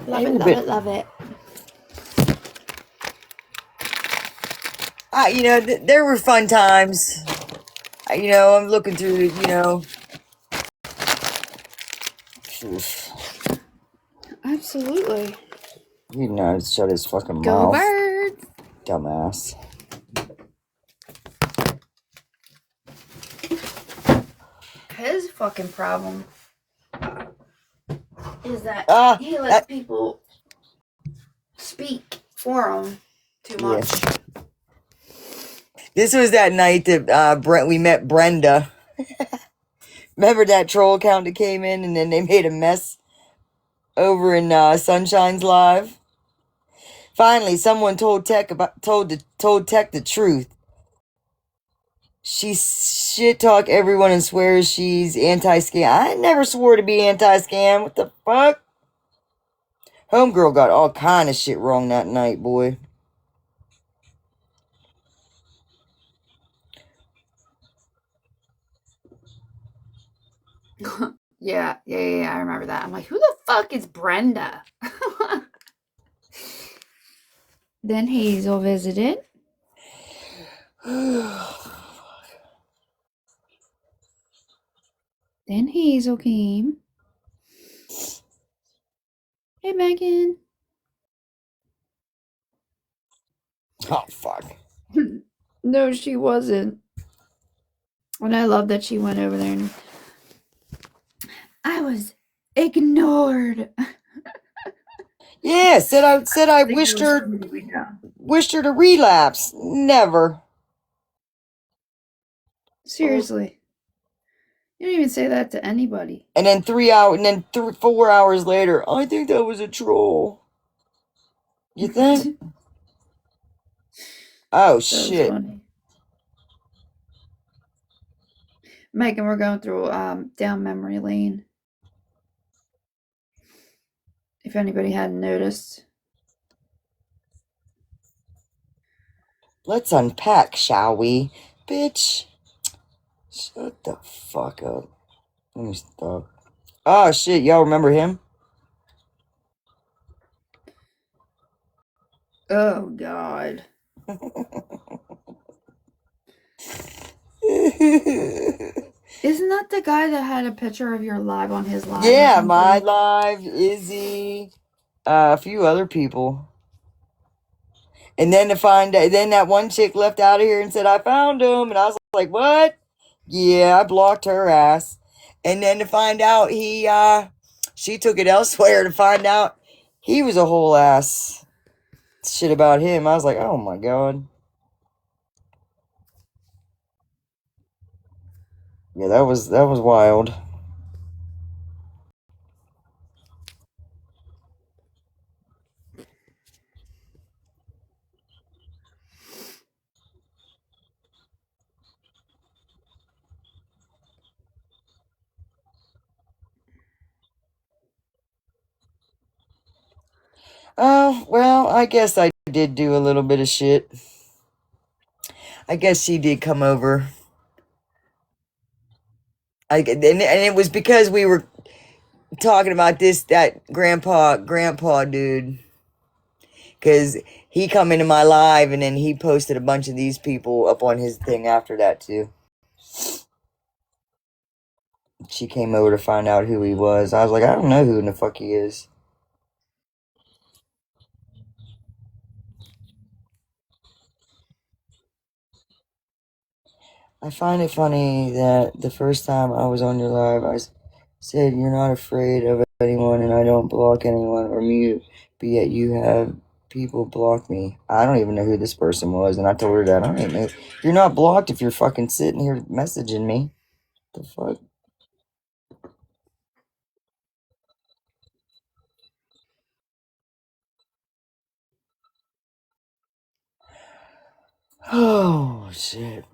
Love it, love it, love it. You know, there were fun times. You know, I'm looking through, you know. Absolutely. You know, shut his fucking Go mouth. Birds. Dumbass. His fucking problem is that he lets people speak for him too much. Yeah. This was that night that we met Brenda. Remember that troll account that came in and then they made a mess over in Sunshine's Live? Finally, someone told Teck Teck the truth. She shit talk everyone and swears she's anti-scam. I never swore to be anti-scam. What the fuck? Homegirl got all kind of shit wrong that night, boy. Yeah, I remember that. I'm like, who the fuck is Brenda? Then Hazel visited. Then Hazel came. Hey, Megan. Oh, fuck. No, she wasn't. And I love that she went over there and I was ignored. Yeah, said I wished her to relapse. Never. Seriously. You don't even say that to anybody. And then 4 hours later, I think that was a troll. You think? Oh, shit. Funny. Megan, we're going through down memory lane. If anybody hadn't noticed. Let's unpack, shall we? Bitch. Shut the fuck up. Let me stop. Oh, shit. Y'all remember him? Oh, God. Isn't that the guy that had a picture of your live on his live? Yeah, my live, Izzy, a few other people. And then then that one chick left out of here and said, I found him. And I was like, what? Yeah, I blocked her ass. And then to find out she took it elsewhere to find out he was a whole ass shit about him. I was like, oh my God. Yeah, that was wild. Oh, well, I guess I did do a little bit of shit. I guess she did come over. And it was because we were talking about that grandpa dude. Because he come into my live and then he posted a bunch of these people up on his thing after that too. She came over to find out who he was. I was like, I don't know who in the fuck he is. I find it funny that the first time I was on your live, I said you're not afraid of anyone and I don't block anyone or mute, but yet you have people block me. I don't even know who this person was, and I told her that. I don't even know. You're not blocked if you're fucking sitting here messaging me. The fuck? Oh, shit.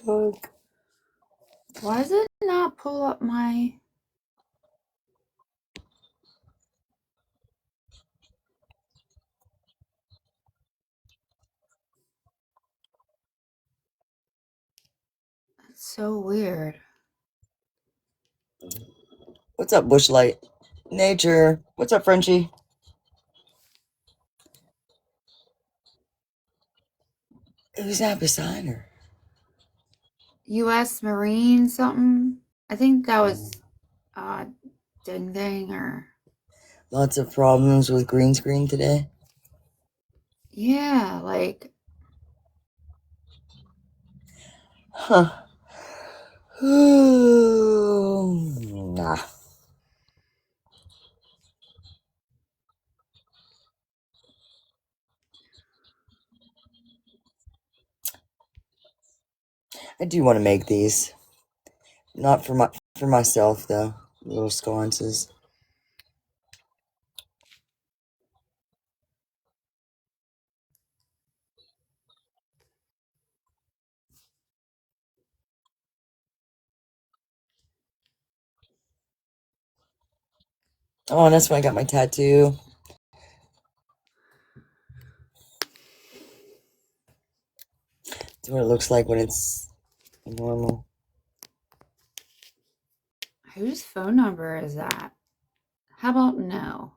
Fuck. Why does it not pull up my... That's so weird. What's up, Bushlight? Nature. What's up, Frenchie? Who's that beside her? U.S. Marine something? I think that was Ding Ding or... Lots of problems with green screen today. Yeah, like... Huh. Nah. I do want to make these. Not for myself though. Little sconces. Oh, that's when I got my tattoo. That's what it looks like when it's normal. Whose phone number is that? How about no?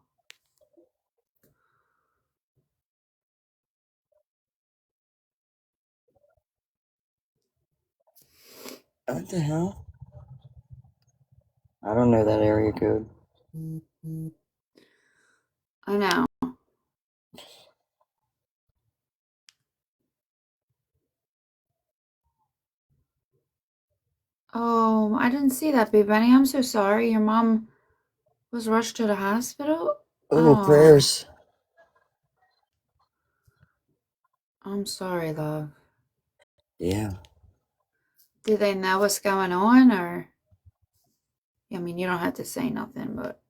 What the hell? I don't know that area code. I know. Oh, I didn't see that, Babe Benny. I'm so sorry. Your mom was rushed to the hospital? Oh, prayers. I'm sorry, love. Yeah. Did they know what's going on, or... I mean, you don't have to say nothing, but...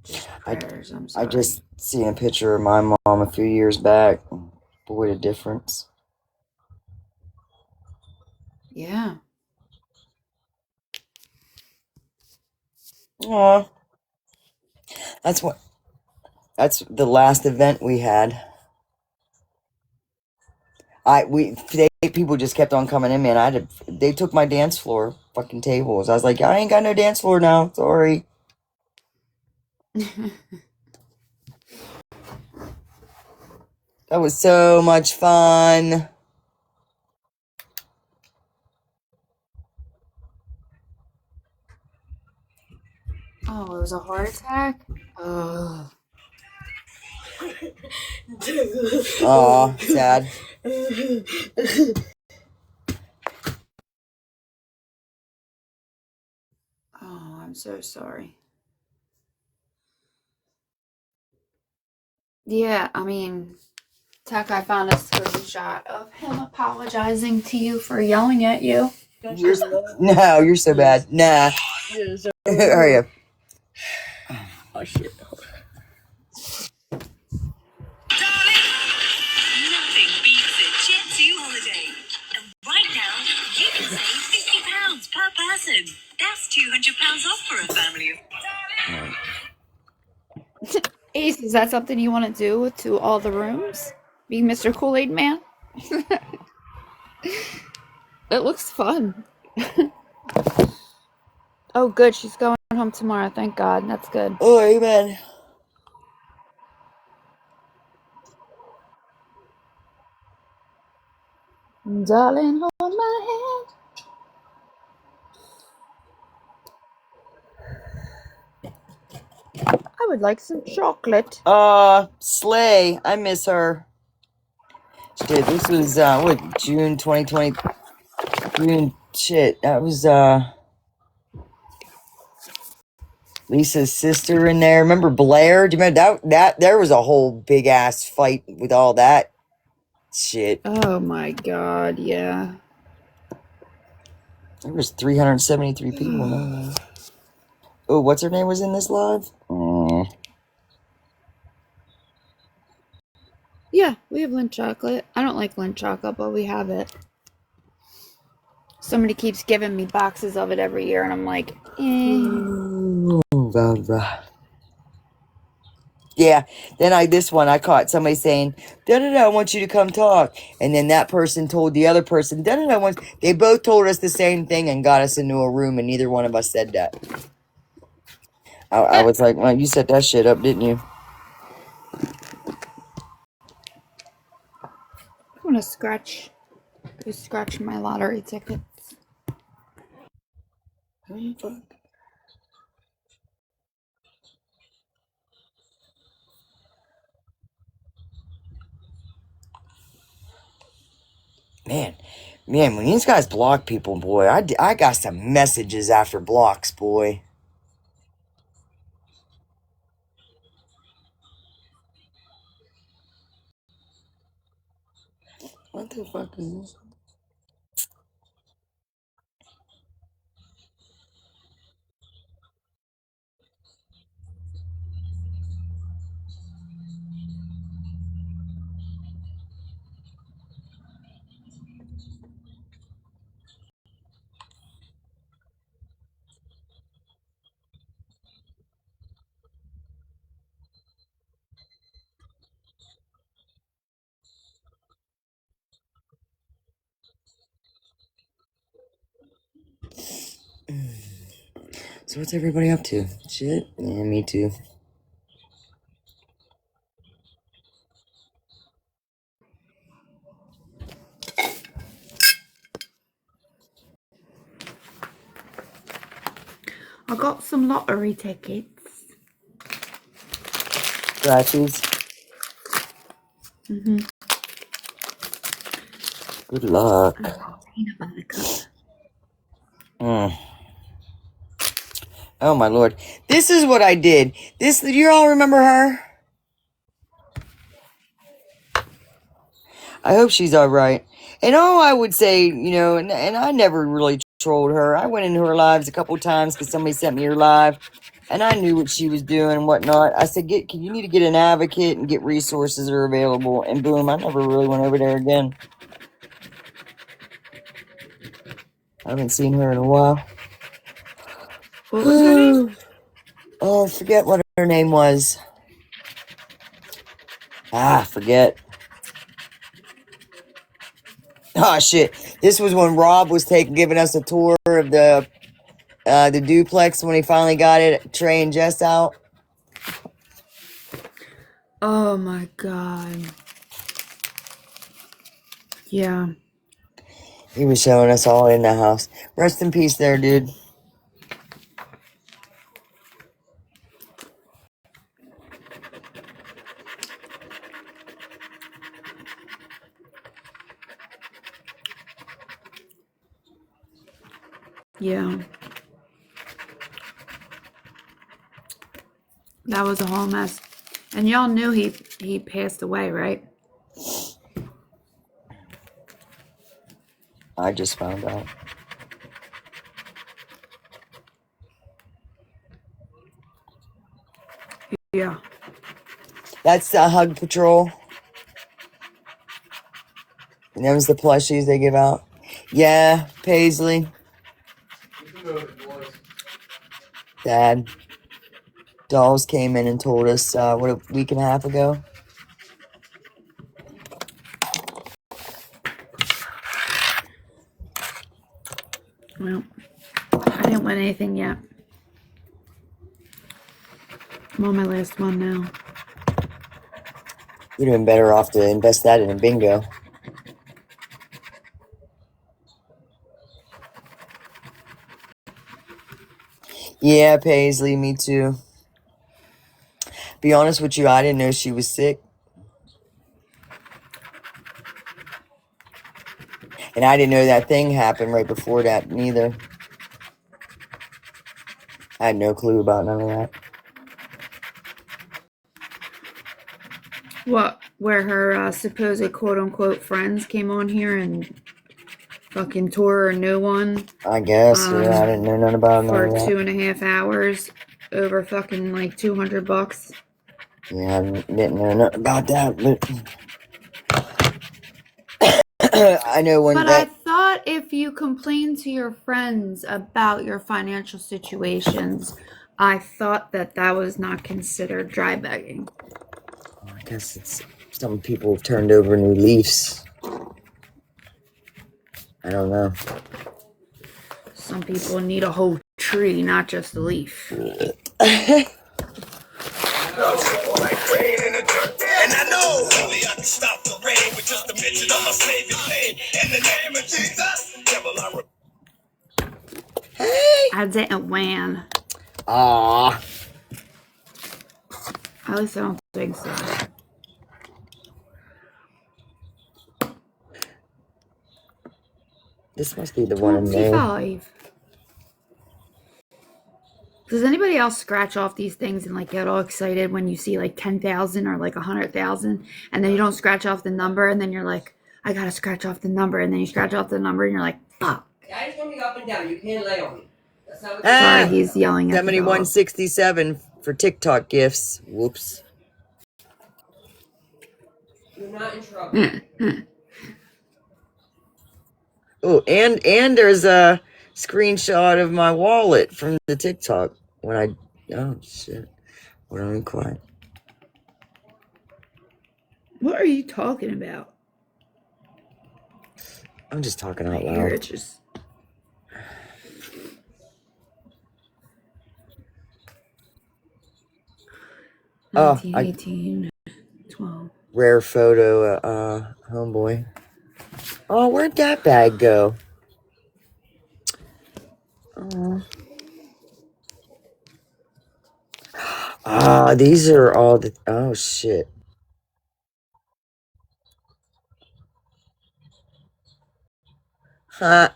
Just prayers, I'm sorry. I just seen a picture of my mom a few years back. Boy, a difference. Yeah. Aw. That's the last event we had. People just kept on coming in, man. They took my dance floor fucking tables. I was like, I ain't got no dance floor now. Sorry. That was so much fun. Oh, it was a heart attack? Oh. Aw, sad. Oh, I'm so sorry. Yeah, I mean, Teck, I found a screenshot of him apologizing to you for yelling at you. No, you're so bad. Nah. Hurry up. Oh shit. Nothing beats a Jet 2 holiday. And right now, you can save £50 per person. That's £200 off for a family of... Ace, is that something you want to do to all the rooms? Be Mr. Kool-Aid Man? It looks fun. Oh, good. She's going home tomorrow. Thank God. That's good. Oh, amen. Darling, hold my hand. I would like some chocolate. Slay. I miss her. Shit, this was, what, June 2020? June, shit, that was, Lisa's sister in there. Remember Blair? Do you remember that there was a whole big ass fight with all that shit. Oh my God, yeah. There was 373 people in there. Oh, what's her name was in this live? Yeah, we have Lindt chocolate. I don't like Lindt chocolate, but we have it. Somebody keeps giving me boxes of it every year, and I'm like, Yeah, then I caught somebody saying, da-da-da, I want you to come talk. And then that person told the other person, da-da-da, they both told us the same thing and got us into a room, and neither one of us said that. I was like, well, you set that shit up, didn't you? I want to scratch my lottery tickets. Man, when these guys block people, boy, I got some messages after blocks, boy. What the fuck is this? So what's everybody up to? Shit? Yeah, me too. I got some lottery tickets. Scratchies. Good luck. Oh my lord. This is what I did. Do you all remember her? I hope she's alright. And all I would say, and I never really trolled her. I went into her lives a couple times because somebody sent me her live. And I knew what she was doing and whatnot. I said, you need to get an advocate and get resources that are available. And boom, I never really went over there again. I haven't seen her in a while. What was her name? Oh, I forget what her name was. Forget. Oh, shit. This was when Rob was giving us a tour of the duplex when he finally got it, Trey and Jess out. Oh my God. Yeah. He was showing us all in the house. Rest in peace there, dude. Yeah. That was a whole mess. And y'all knew he passed away, right? I just found out. Yeah. That's the Hug Patrol. And those the plushies they give out. Yeah, Paisley. Dad. Dolls came in and told us, what, a week and a half ago? Well, I didn't win anything yet. I'm on my last one now. You'd have been better off to invest that in a bingo. Yeah, Paisley, me too. Be honest with you, I didn't know she was sick. And I didn't know that thing happened right before that neither. I had no clue about none of that. What? Where her supposed quote-unquote friends came on here and fucking tore her a new one. I guess, yeah, I didn't know nothing about none For of that. 2.5 hours over fucking like $200. Yeah, I didn't know nothing about that, but I know when But I that. thought if you complain to your friends about your financial situations, I thought that that was not considered dry begging. I guess it's some people have turned over new leaves. I don't know. Some people need a whole tree, not just a leaf. And I know only I can stop the rain with just a mention of my Savior's name. In the name of Jesus, devil, I didn't win. Ah, At least I don't think so. this must be the one in there. 25. Does anybody else scratch off these things and like get all excited when you see like 10,000 or like 100,000 and then you don't scratch off the number and then you're like, I gotta scratch off the number, and then you scratch off the number and you're like, fuck. Guys, want me up and down. You can't lay on me. That's how it's Sorry, he's yelling at the dog. 7167 for TikTok gifts. Whoops. You're not in trouble. Oh, and there's a screenshot of my wallet from the TikTok when I. Oh shit! When I'm quiet. What are you talking about? I'm just talking out I hear loud. it just. Oh, 19, 12. Rare photo, homeboy. Oh, where'd that bag go? Oh. Ah, these are all the. Oh shit. Huh.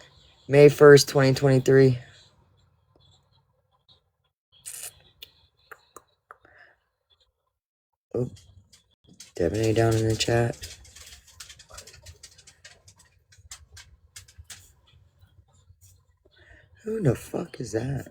May 1st, 2023. Oh, Devaney down in the chat. Who the fuck is that?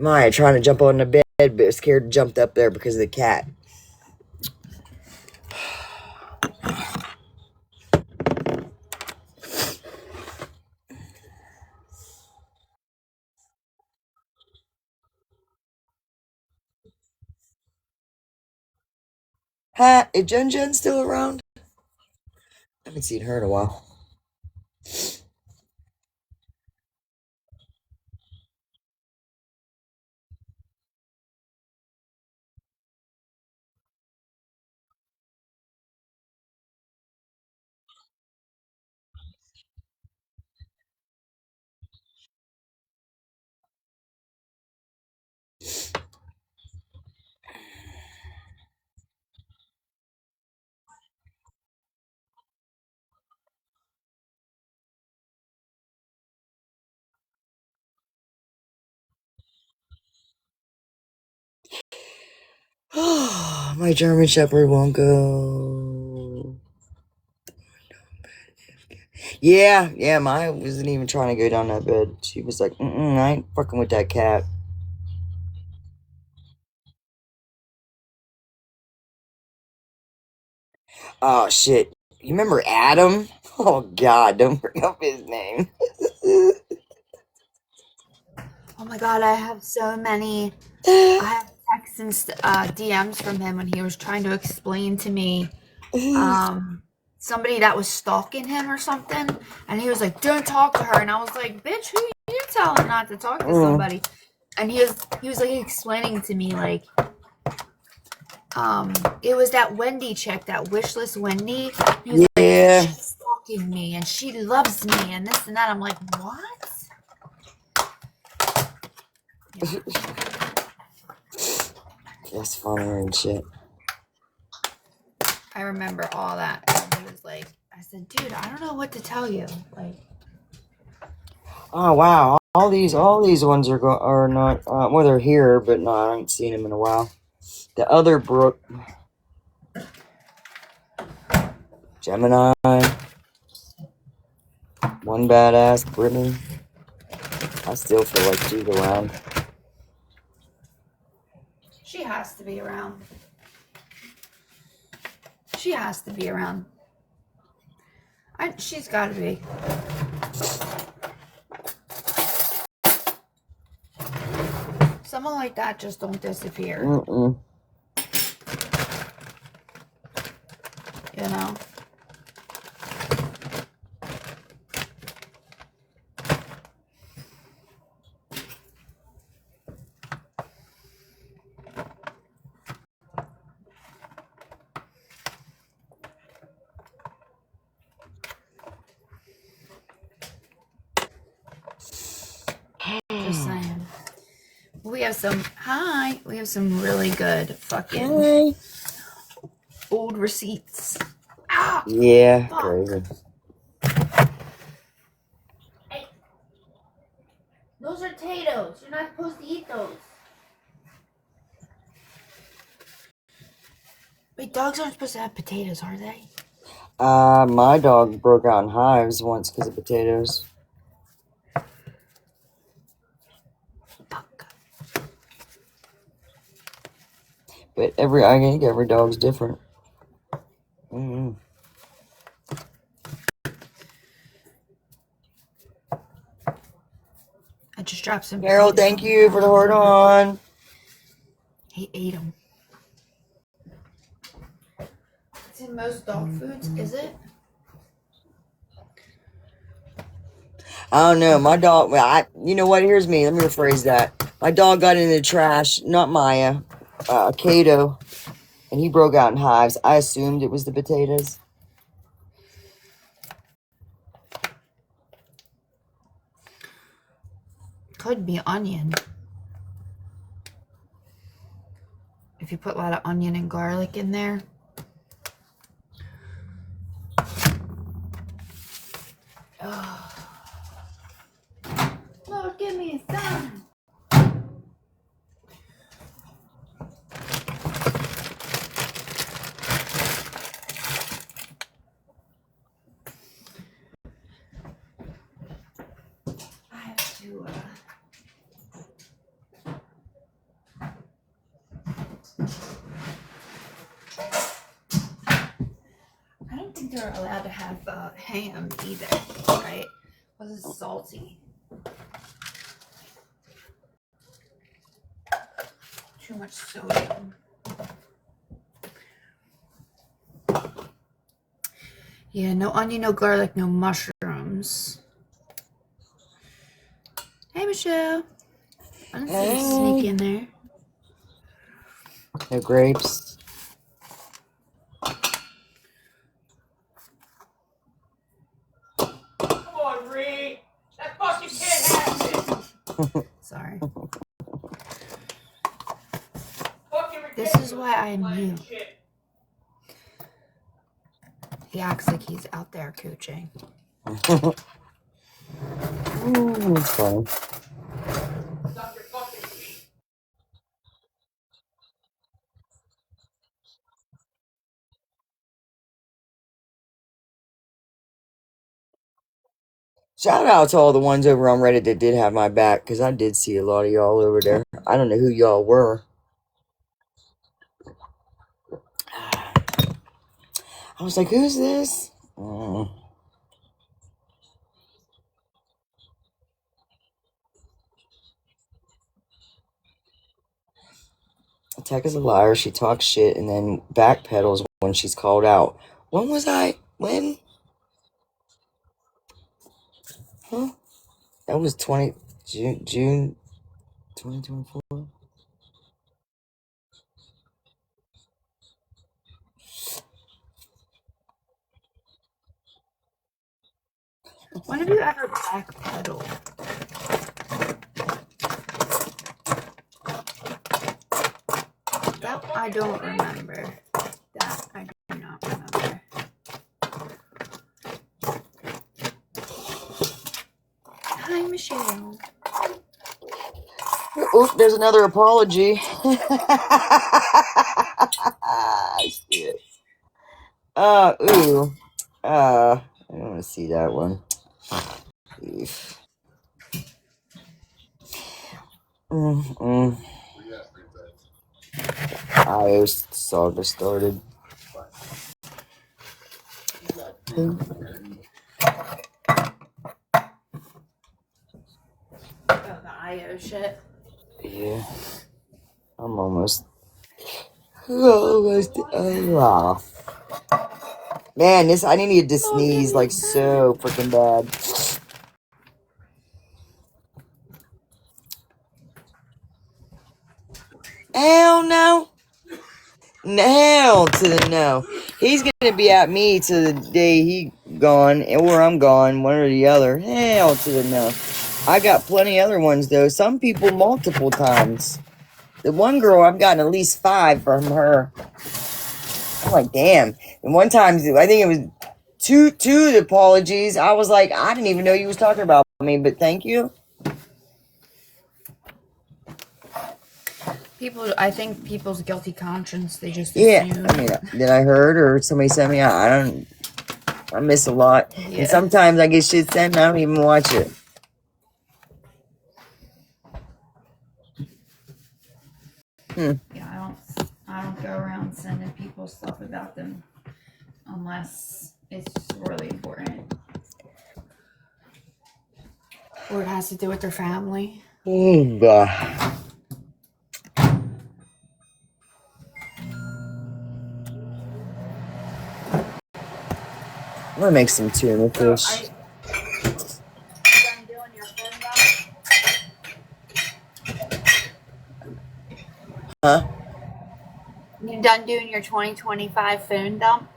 Maya trying to jump on the bed, but scared to jump up there because of the cat. Hi, is Jen still around? I haven't seen her in a while. My German Shepherd won't go. Yeah, Maya wasn't even trying to go down that bed. She was like, I ain't fucking with that cat. Oh, shit. You remember Adam? Oh, God, don't bring up his name. Oh my god, I have so many. I have texts and DMs from him when he was trying to explain to me somebody that was stalking him or something, and he was like, "Don't talk to her," and I was like, "Bitch, who you telling not to talk to somebody?" And he was like explaining to me like, it was that Wendy chick, that wishless Wendy. He was like, she's stalking me and she loves me and this and that. I'm like, what? Yeah. That's funny and shit. I remember all that. And he was like, I said, dude, I don't know what to tell you. Like, oh wow, all these ones are not. Well, they're here, but no, I haven't seen them in a while. The other Brooke, Gemini, one badass Brittany. I still feel like she's around. she has to be around. She has to be around. She's got to be. Someone like that just don't disappear. You know? Just saying. We have some really good fucking old receipts. Ah, yeah, fuck. crazy. Hey, those are potatoes. You're not supposed to eat those. Wait, dogs aren't supposed to have potatoes, are they? My dog broke out in hives once because of potatoes. Fuck. But I think every dog's different. I just dropped some. Carol, thank you for the heart on. He ate them. It's in most dog foods, is it? I don't know. My dog, you know what? Here's me. Let me rephrase that. My dog got in the trash, not Maya, Kato, and he broke out in hives. I assumed it was the potatoes. Could be onion. If you put a lot of onion and garlic in there. Oh. Lord, give me a sign. I have to, I don't think they're allowed to have ham either, right? Because it's salty. Too much sodium. Yeah, no onion, no garlic, no mushrooms. Hey, Michelle. I didn't see you sneak in there. No grapes. Come on, Ree. That fucking can't happen. Sorry. Fucking This is why I'm mute. He acts like he's out there coaching. It's fine. Shout out to all the ones over on Reddit that did have my back, because I did see a lot of y'all over there. I don't know who y'all were. I was like, who's this? Teck is a liar. She talks shit and then backpedals when she's called out. When was I? When? Huh? That was June 2024. When have you ever backpedaled? That I don't remember. That I do not remember. Hi, Michelle. Oh, there's another apology. Shit. Ooh. I don't want to see that one. I saga started. Oh, the IO shit. Yeah. I'm almost off. Man, I needed to sneeze like so freaking bad. Hell no. Hell to the no. He's gonna be at me to the day he gone, or I'm gone, one or the other. Hell to the no. I got plenty other ones though. Some people multiple times. The one girl, I've gotten at least 5 from her. I'm like, damn. And one time, I think it was two apologies. I was like, I didn't even know you was talking about me, but thank you. I think people's guilty conscience, they just Yeah, assume. I mean, did I heard or somebody sent me out? I miss a lot. Yeah. And sometimes I get shit sent and I don't even watch it. Yeah, I don't go around sending people stuff about them unless it's really important. Or it has to do with their family. Oh, God. I'm gonna make some tuna fish. Huh? You done doing your 2025 phone dump?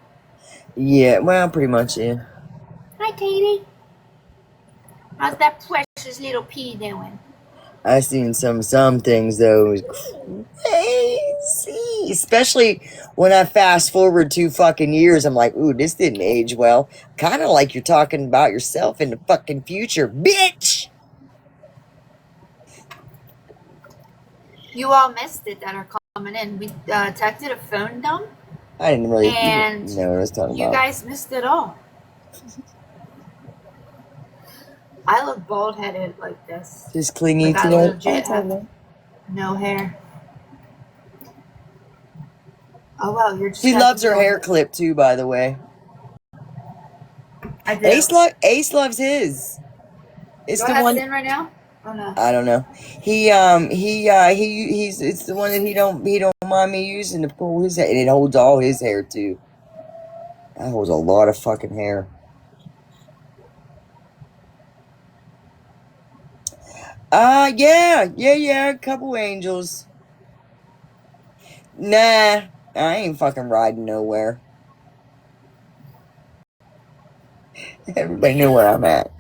Yeah, well, pretty much, yeah. Hi, Katie. How's that precious little pea doing? I seen some things though. It was crazy, especially when I fast forward 2 fucking years. I'm like, ooh, this didn't age well. Kind of like you're talking about yourself in the fucking future, bitch. You all missed it that are coming in. We texted a phone dump. I didn't really And know what I was talking you about. guys missed it all. I look bald headed like this. Just clinging Like to I that. legit have no hair. Oh well, you're just. She loves her hair clip too, by the way. I do. Ace loves his. It's Do I the have one. it in right now? Oh no. I don't know. It's the one that he don't mind me using to pull his hair, and it holds all his hair too. That holds a lot of fucking hair. Yeah, a couple angels. Nah, I ain't fucking riding nowhere. Everybody knew where I'm at.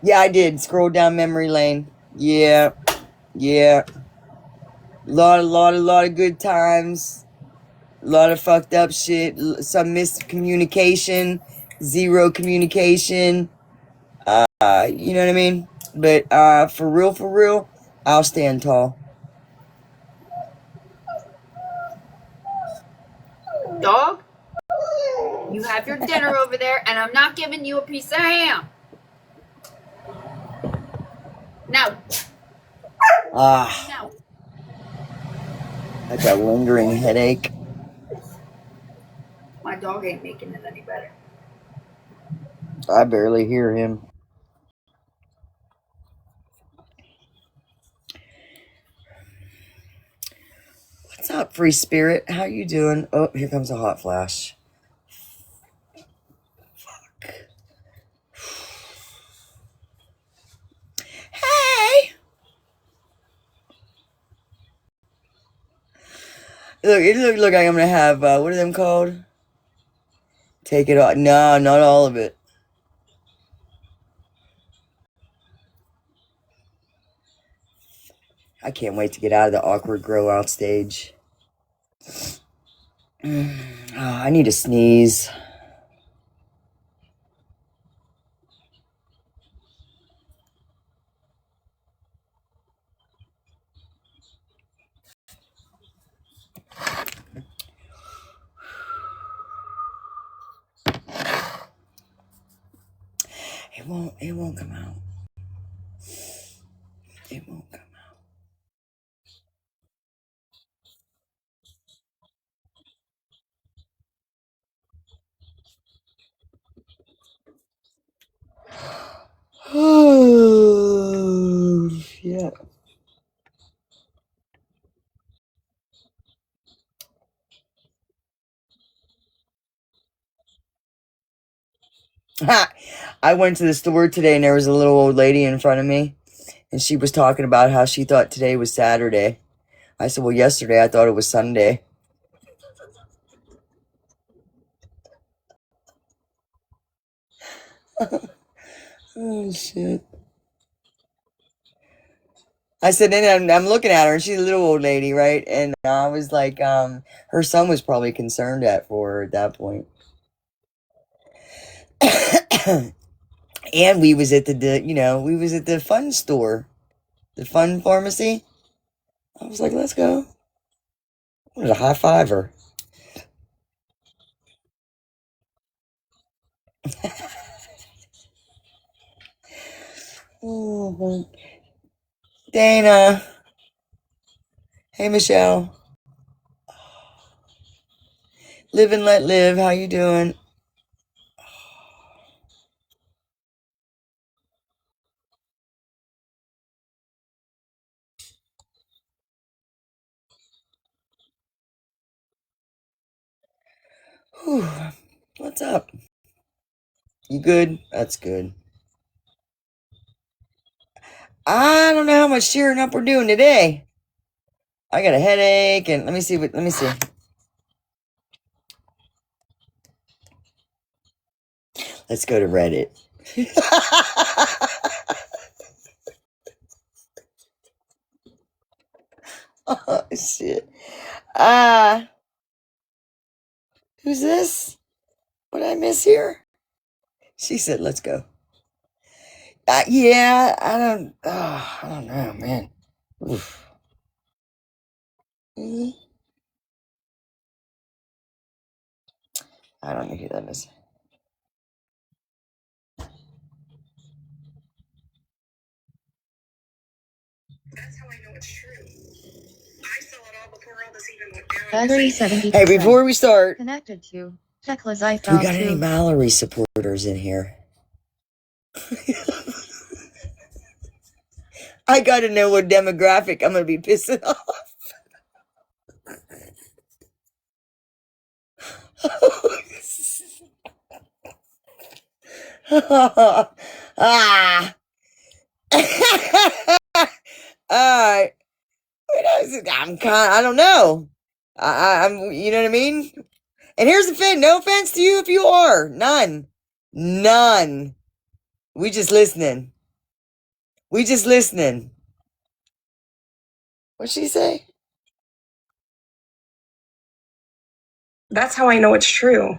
Yeah, I did. Scroll down memory lane. Yeah. Lot of good times. A lot of fucked up shit. Some miscommunication. Zero communication. You know what I mean? But for real, I'll stand tall. Dog? You have your dinner over there, and I'm not giving you a piece of ham. No. No. I got a lingering headache. My dog ain't making it any better. I barely hear him. What's up, free spirit? How you doing? Oh, here comes a hot flash. Fuck. Hey! Look, it look like I'm gonna have, what are them called? Take it off. No, not all of it. I can't wait to get out of the awkward grow out stage. Oh, I need to sneeze. It won't come out. It won't come out. Oh, yeah. I went to the store today and there was a little old lady in front of me and she was talking about how she thought today was Saturday. I said, well, yesterday I thought it was Sunday. Oh, shit. I said, and I'm looking at her and she's a little old lady, right? And I was like, her son was probably concerned for her at that point. And we was at we was at the fun store, the fun pharmacy. I was like, let's go. I wanted to high five her. Oh, Dana. Hey, Michelle. Live and let live. How you doing? Whew. What's up? You good? That's good. I don't know how much cheering up we're doing today. I got a headache, and let me see. Let's go to Reddit. Oh, shit. Who's this? What did I miss here? She said, let's go. Yeah, I don't know, man. Oof. I don't know who that is. That's how I know it's true. I saw it all before all this even went down. Battery 70%. Hey, before we start, Connected to checklist I do we found got any too. Mallory supporters in here? I gotta know what demographic I'm gonna be pissing off. Ah. Alright. I don't know. I'm, you know what I mean? And here's the thing, no offense to you if you are. None. We just listening. What'd she say? That's how I know it's true.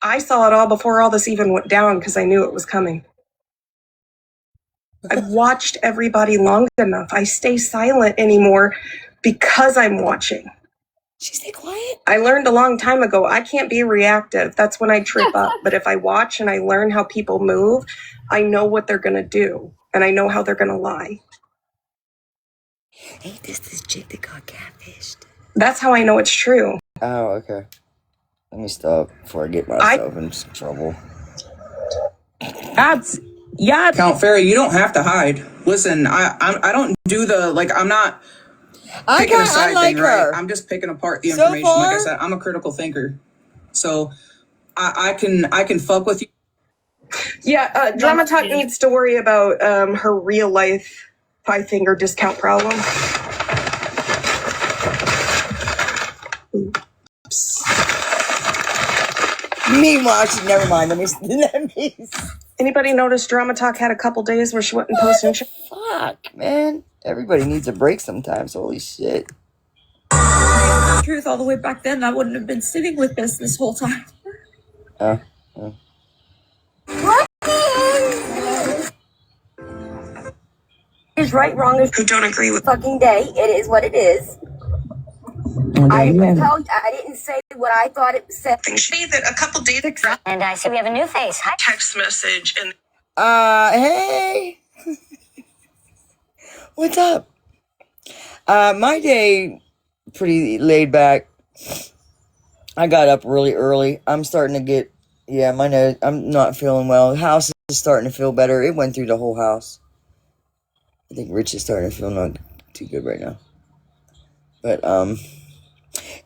I saw it all before all this even went down because I knew it was coming. I've watched everybody long enough. I stay silent anymore because I'm watching. She stay quiet? I learned a long time ago, I can't be reactive. That's when I trip up. But if I watch and I learn how people move, I know what they're going to do. And I know how they're going to lie. Ain't this chick that got catfished? That's how I know it's true. Oh, okay. Let me stop before I get myself in some trouble. Count Fairy, you don't have to hide. Listen, I don't do the, like, I'm not picking a side thing, right? I'm just picking apart the information. Like I said, I'm a critical thinker. So I can fuck with you. Yeah, Drama Talk needs to worry about her real life 5-finger discount problem. Meanwhile, never mind. Let me. Anybody notice Drama Talk had a couple days where she wasn't posting shit? Fuck, man. Everybody needs a break sometimes. Holy shit. Truth, all the way back then, I wouldn't have been sitting with this whole time. Is right, wrong, is Who don't agree with fucking day. It is what it is. I didn't say what I thought it said. see that a couple days And I see we have a new face. Hi. text message and Hey. What's up? My day pretty laid back. I got up really early. I'm starting to get, my nose, I'm not feeling well. The house is starting to feel better. It went through the whole house. I think Rich is starting to feel not too good right now. But,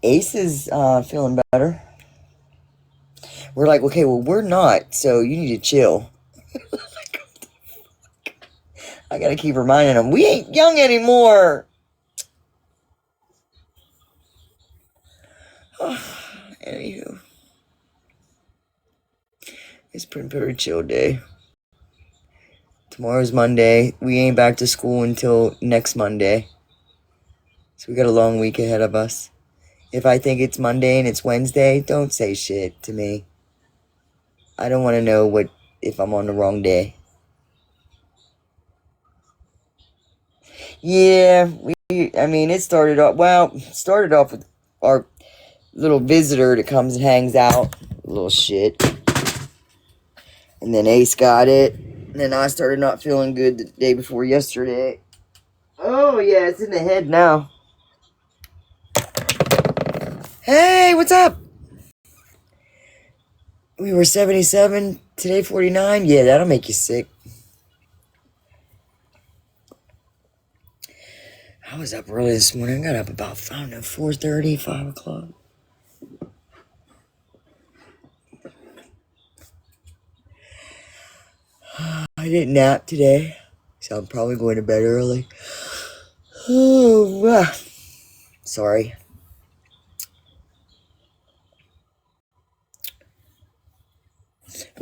Ace is, feeling better. We're like, okay, well, we're not, so you need to chill. I gotta keep reminding him, we ain't young anymore. Anywho. It's been a pretty chill day. Tomorrow's Monday. We ain't back to school until next Monday. So we got a long week ahead of us. If I think it's Monday and it's Wednesday, don't say shit to me. I don't want to know if I'm on the wrong day. Yeah, it started off with our little visitor that comes and hangs out. Little shit. And then Ace got it. And then I started not feeling good the day before yesterday. Oh, yeah, it's in the head now. Hey, what's up? We were 77, today 49. Yeah, that'll make you sick. I was up early this morning. I got up about, 4:30, 5 o'clock. I didn't nap today, so I'm probably going to bed early. Oh, sorry.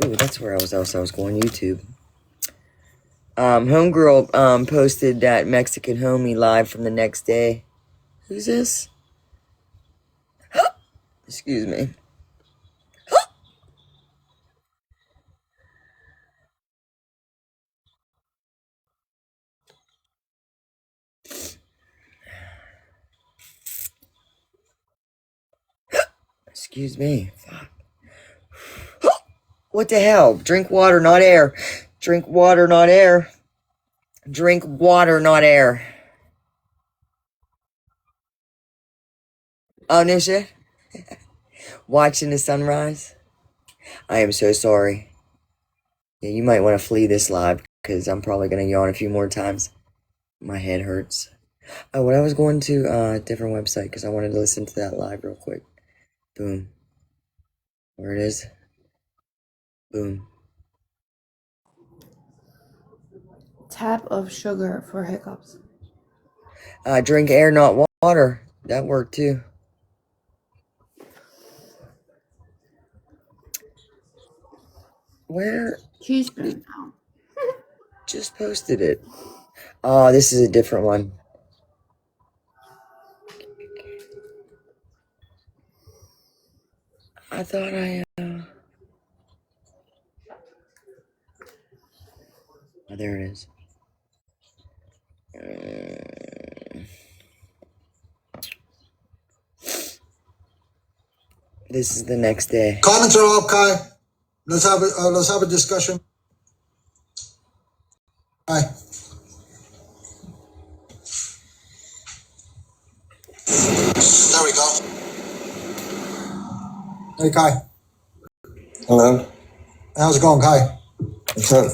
Oh, that's where I was else. I was going YouTube. Homegirl posted that Mexican homie live from the next day. Who's this? Excuse me. Excuse me. Fuck. What the hell? Drink water, not air. Drink water, not air. Drink water, not air. Oh, no shit. Watching the sunrise. I am so sorry. Yeah, you might want to flee this live because I'm probably going to yawn a few more times. My head hurts. Oh, what I was going to a different website because I wanted to listen to that live real quick. Boom. Where it is. Boom. Tap of sugar for hiccups. Drink air, not water. That worked too. Where? Teaspoon. Just posted it. Oh, this is a different one. I thought oh, there it is. This is the next day. Comments are up, Kai. Let's have a discussion. Kai. There we go. Hey, Kai. Hello. How's it going, Kai? What's up?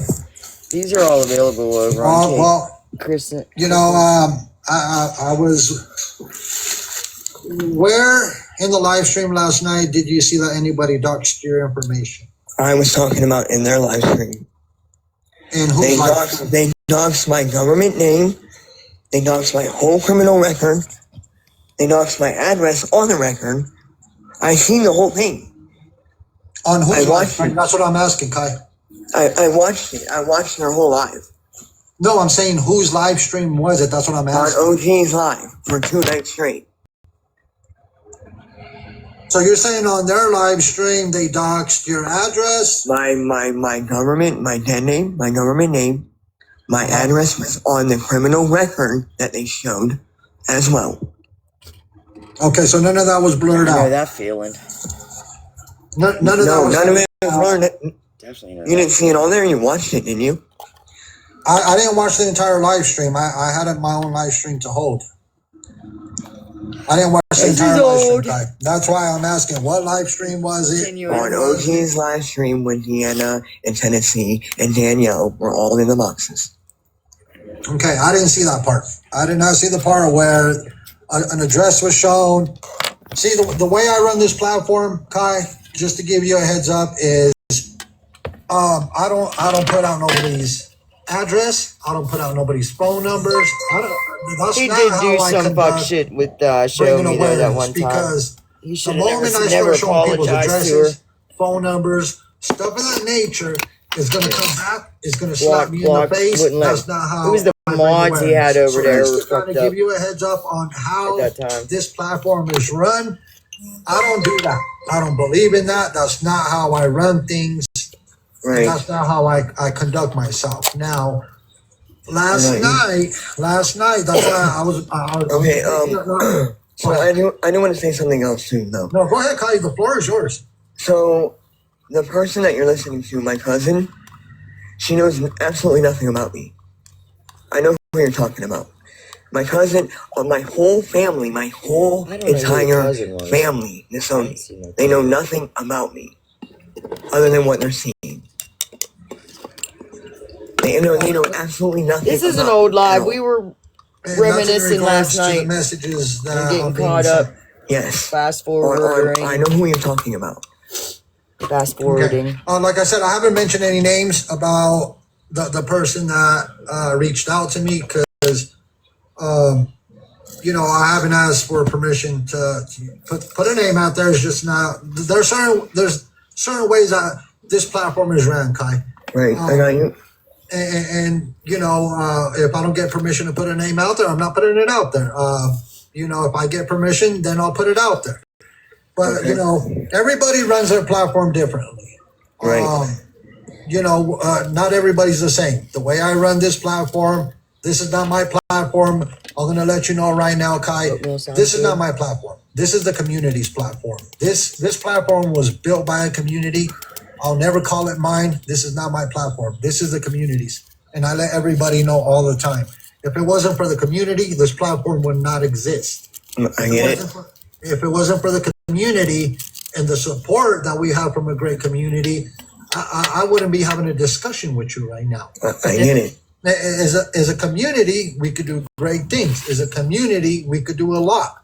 These are all available over on Well, Chris. You know, I was. Where in the live stream last night did you see that anybody doxed your information? I was talking about in their live stream. And who they doxed my government name. They doxed my whole criminal record. They doxed my address on the record. I seen the whole thing. On whose live stream? That's what I'm asking, Kai. I watched it. I watched their whole live. No, I'm saying whose live stream was it? That's what I'm asking. On OG's live for 2 nights straight. So you're saying on their live stream they doxed your address? My government, my dead name, my government name, my address was on the criminal record that they showed as well. Okay, so none of that was blurred out. I know that feeling. None of it was blurred. Definitely not. You didn't see it on there. You watched it, didn't you? I didn't watch the entire live stream. I had my own live stream to hold. I didn't watch the entire live stream, Kai. That's why I'm asking, what live stream was it? On OG's live stream when Deanna and Tennessee and Danielle were all in the boxes. Okay, I didn't see that part. I did not see the part where an address was shown. See, the way I run this platform, Kai, just to give you a heads up, is I don't put out nobody's address. I don't put out nobody's phone numbers. He did do some fuck shit with showing me there that one time. Because the moment I start showing people's addresses, phone numbers, stuff of that nature is going to come back. It's going to slap me in the face. That's not how. It was the mods he had over there. I'm just trying to give you a heads up on how this platform is run. I don't do that. I don't believe in that. That's not how I run things. Right. That's not how I conduct myself. Now, last night, that's why I was okay, so I do want to say something else too, though. No, go ahead, Kai. The floor is yours. So, the person that you're listening to, my cousin, she knows absolutely nothing about me. I know who you're talking about. My cousin, my whole family, my whole entire family, they know nothing about me other than what they're seeing. They know absolutely nothing. This is an old live. We were reminiscing last night. Messages that and getting caught up. Yes. Fast forwarding. I know who you're talking about. Fast forwarding. Okay. Like I said, I haven't mentioned any names about the person that reached out to me because, I haven't asked for permission to put a name out there. It's just not. There's certain ways that this platform is ran, Kai. Right. I got you. And if I don't get permission to put a name out there, I'm not putting it out there. If I get permission, then I'll put it out there. But everybody runs their platform differently. Right. Not everybody's the same. The way I run this platform, this is not my platform. I'm gonna let you know right now, Kai. This is not my platform. This is the community's platform. This platform was built by a community. I'll never call it mine. This is not my platform. This is the community's. And I let everybody know all the time. If it wasn't for the community, this platform would not exist. I get it. If it wasn't for the community and the support that we have from a great community, I wouldn't be having a discussion with you right now. I get it. As a community, we could do great things. As a community, we could do a lot.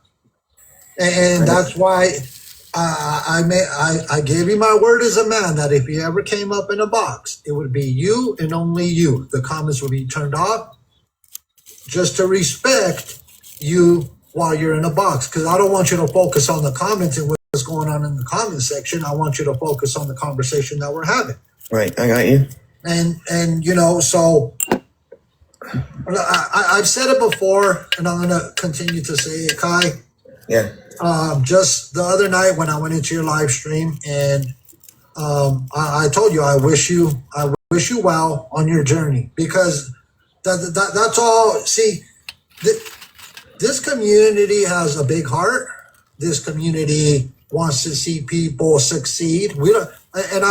And that's why I gave you my word as a man that if you ever came up in a box, it would be you and only you. The comments would be turned off just to respect you while you're in a box. Because I don't want you to focus on the comments and what's going on in the comment section. I want you to focus on the conversation that we're having. Right, I got you. And so I've said it before, and I'm going to continue to say it, Kai. Yeah. Just the other night when I went into your live stream, and I told you I wish you well on your journey, because that's all. See, this community has a big heart. This community wants to see people succeed. We don't, and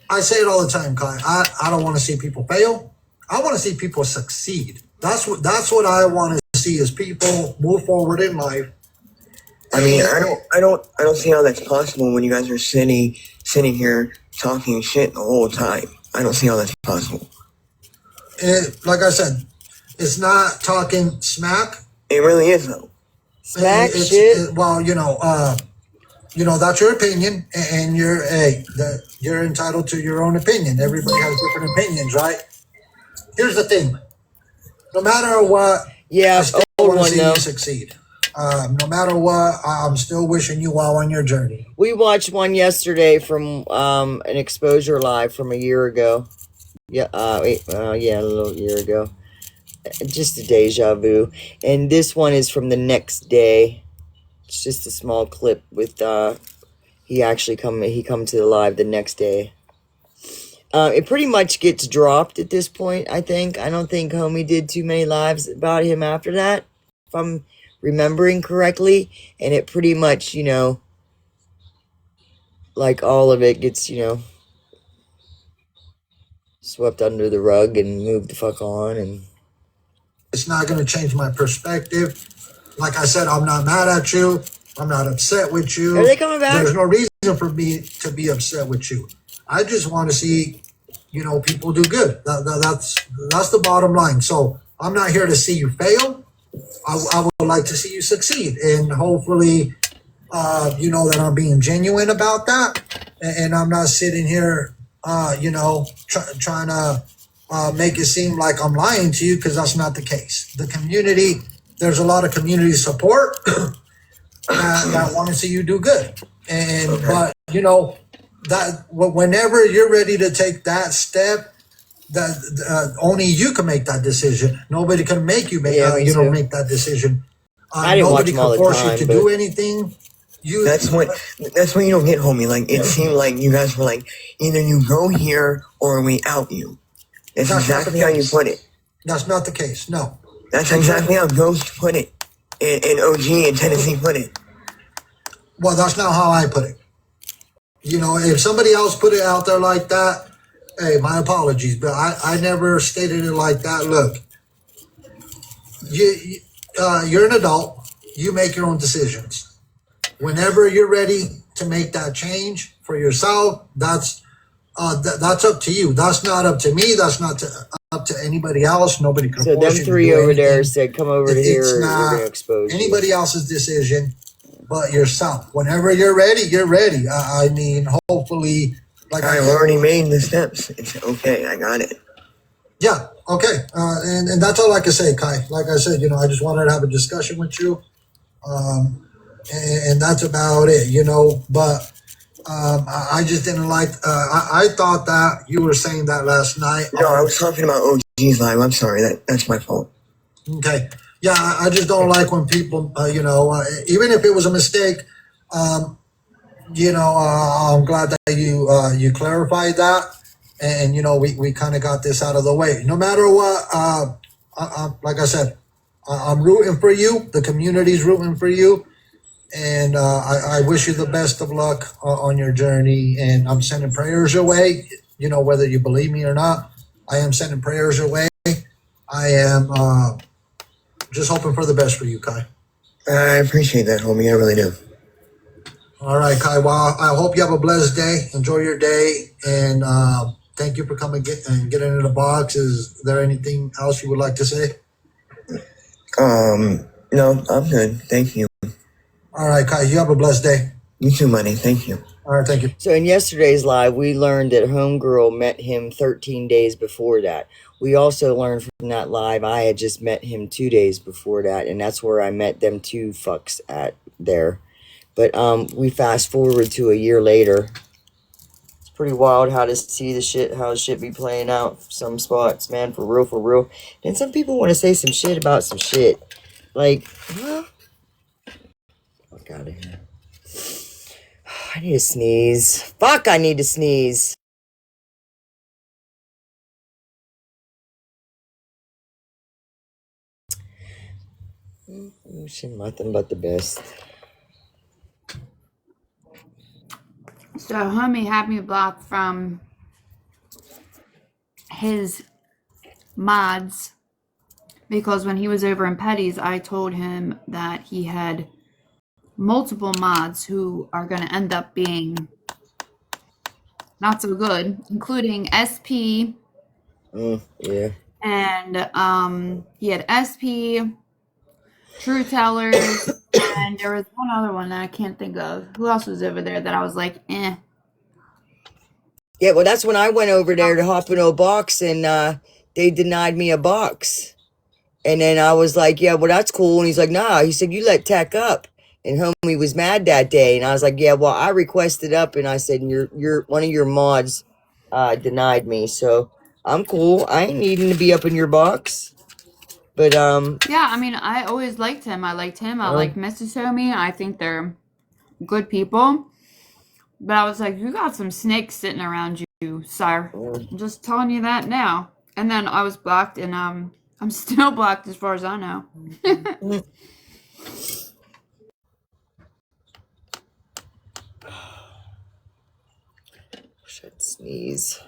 I say it all the time, Kai. I don't want to see people fail. I want to see people succeed. That's what I want to see is people move forward in life. I mean, I don't see how that's possible when you guys are sitting here talking shit the whole time. I don't see how that's possible. Like I said, it's not talking smack. It really is though. Smack shit. Well, that's your opinion, and you're entitled to your own opinion. Everybody has different opinions, right? Here's the thing: no matter what, Yeah, I still old want to one see though. you succeed. No matter what, I'm still wishing you well on your journey. We watched one yesterday from an exposure live from a year ago. Yeah, a little year ago. Just a deja vu. And this one is from the next day. It's just a small clip with he come to the live the next day. It pretty much gets dropped at this point, I think. I don't think Homie did too many lives about him after that, if I'm remembering correctly. And it pretty much, like all of it gets, swept under the rug and moved the fuck on. And it's not going to change my perspective. Like I said, I'm not mad at you. I'm not upset with you. Are they coming back? There's no reason for me to be upset with you. I just want to see, people do good. That's the bottom line. So I'm not here to see you fail. I would like to see you succeed, and hopefully, that I'm being genuine about that, and I'm not sitting here, trying to make it seem like I'm lying to you, because that's not the case. The community, there's a lot of community support that want to see you do good, but that whenever you're ready to take that step, that only you can make that decision. Nobody can make you make make that decision. I didn't watch Nobody them all can the force time, you to but do anything. That's what you don't get, homie. Like, it seemed like you guys were like, either you go here or we out you. That's exactly how you put it. That's not the case. No. That's exactly how Ghost put it. And OG and Tennessee put it. Well, that's not how I put it. If somebody else put it out there like that, hey, my apologies, but I never stated it like that. Look, you're an adult. You make your own decisions. Whenever you're ready to make that change for yourself, that's up to you. That's not up to me. That's not up to anybody else. Nobody can. So them three over there said, "Come over to here. We're gonna expose you." Anybody else's decision, but yourself. Whenever you're ready, you're ready. I mean, hopefully, like I've already made the steps. It's okay. I got it. Yeah. Okay. And that's all I can say, Kai. Like I said, I just wanted to have a discussion with you. And that's about it, but I just didn't like, I thought that you were saying that last night. No, I was talking about OG's live. I'm sorry. That's my fault. Okay. Yeah, I just don't like when people, even if it was a mistake, I'm glad that you clarified that. And, we kind of got this out of the way. No matter what, like I said, I'm rooting for you. The community's rooting for you. And I wish you the best of luck on your journey. And I'm sending prayers your way, whether you believe me or not. I am sending prayers your way. I am just hoping for the best for you, Kai. I appreciate that, homie. I really do. All right, Kai. Well, I hope you have a blessed day. Enjoy your day. And thank you for coming and getting in the box. Is there anything else you would like to say? No, I'm good. Thank you. All right, Kai. You have a blessed day. You too, money. Thank you. All right, thank you. So in yesterday's live, we learned that Homegirl met him 13 days before that. We also learned from that live I had just met him 2 days before that, and that's where I met them two fucks at there. But we fast forward to a year later. It's pretty wild how to see how shit be playing out for some spots, man, for real, for real. And some people want to say some shit about some shit. Like, huh? Fuck out of here. I need to sneeze. Fuck, I need to sneeze. Wishing nothing but the best. So homie had me blocked from his mods because when he was over in Petty's, I told him that he had multiple mods who are going to end up being not so good, including SP. Yeah. And he had SP, True Tellers, and there was one other one that I can't think of. Who else was over there that I was like, eh. Yeah, well, that's when I went over there to hop in a box, and they denied me a box. And then I was like, yeah, well, that's cool. And he's like, nah. He said, you let Teck up. And homie was mad that day. And I was like, yeah, well, I requested up. And I said, you're one of your mods denied me. So I'm cool. I ain't needing to be up in your box. But, yeah, I mean, I always liked him. I liked him. I like Mrs. Homie. I think they're good people. But I was like, you got some snakes sitting around you, sir. I'm just telling you that now. And then I was blocked, and I'm still blocked as far as I know. should sneeze.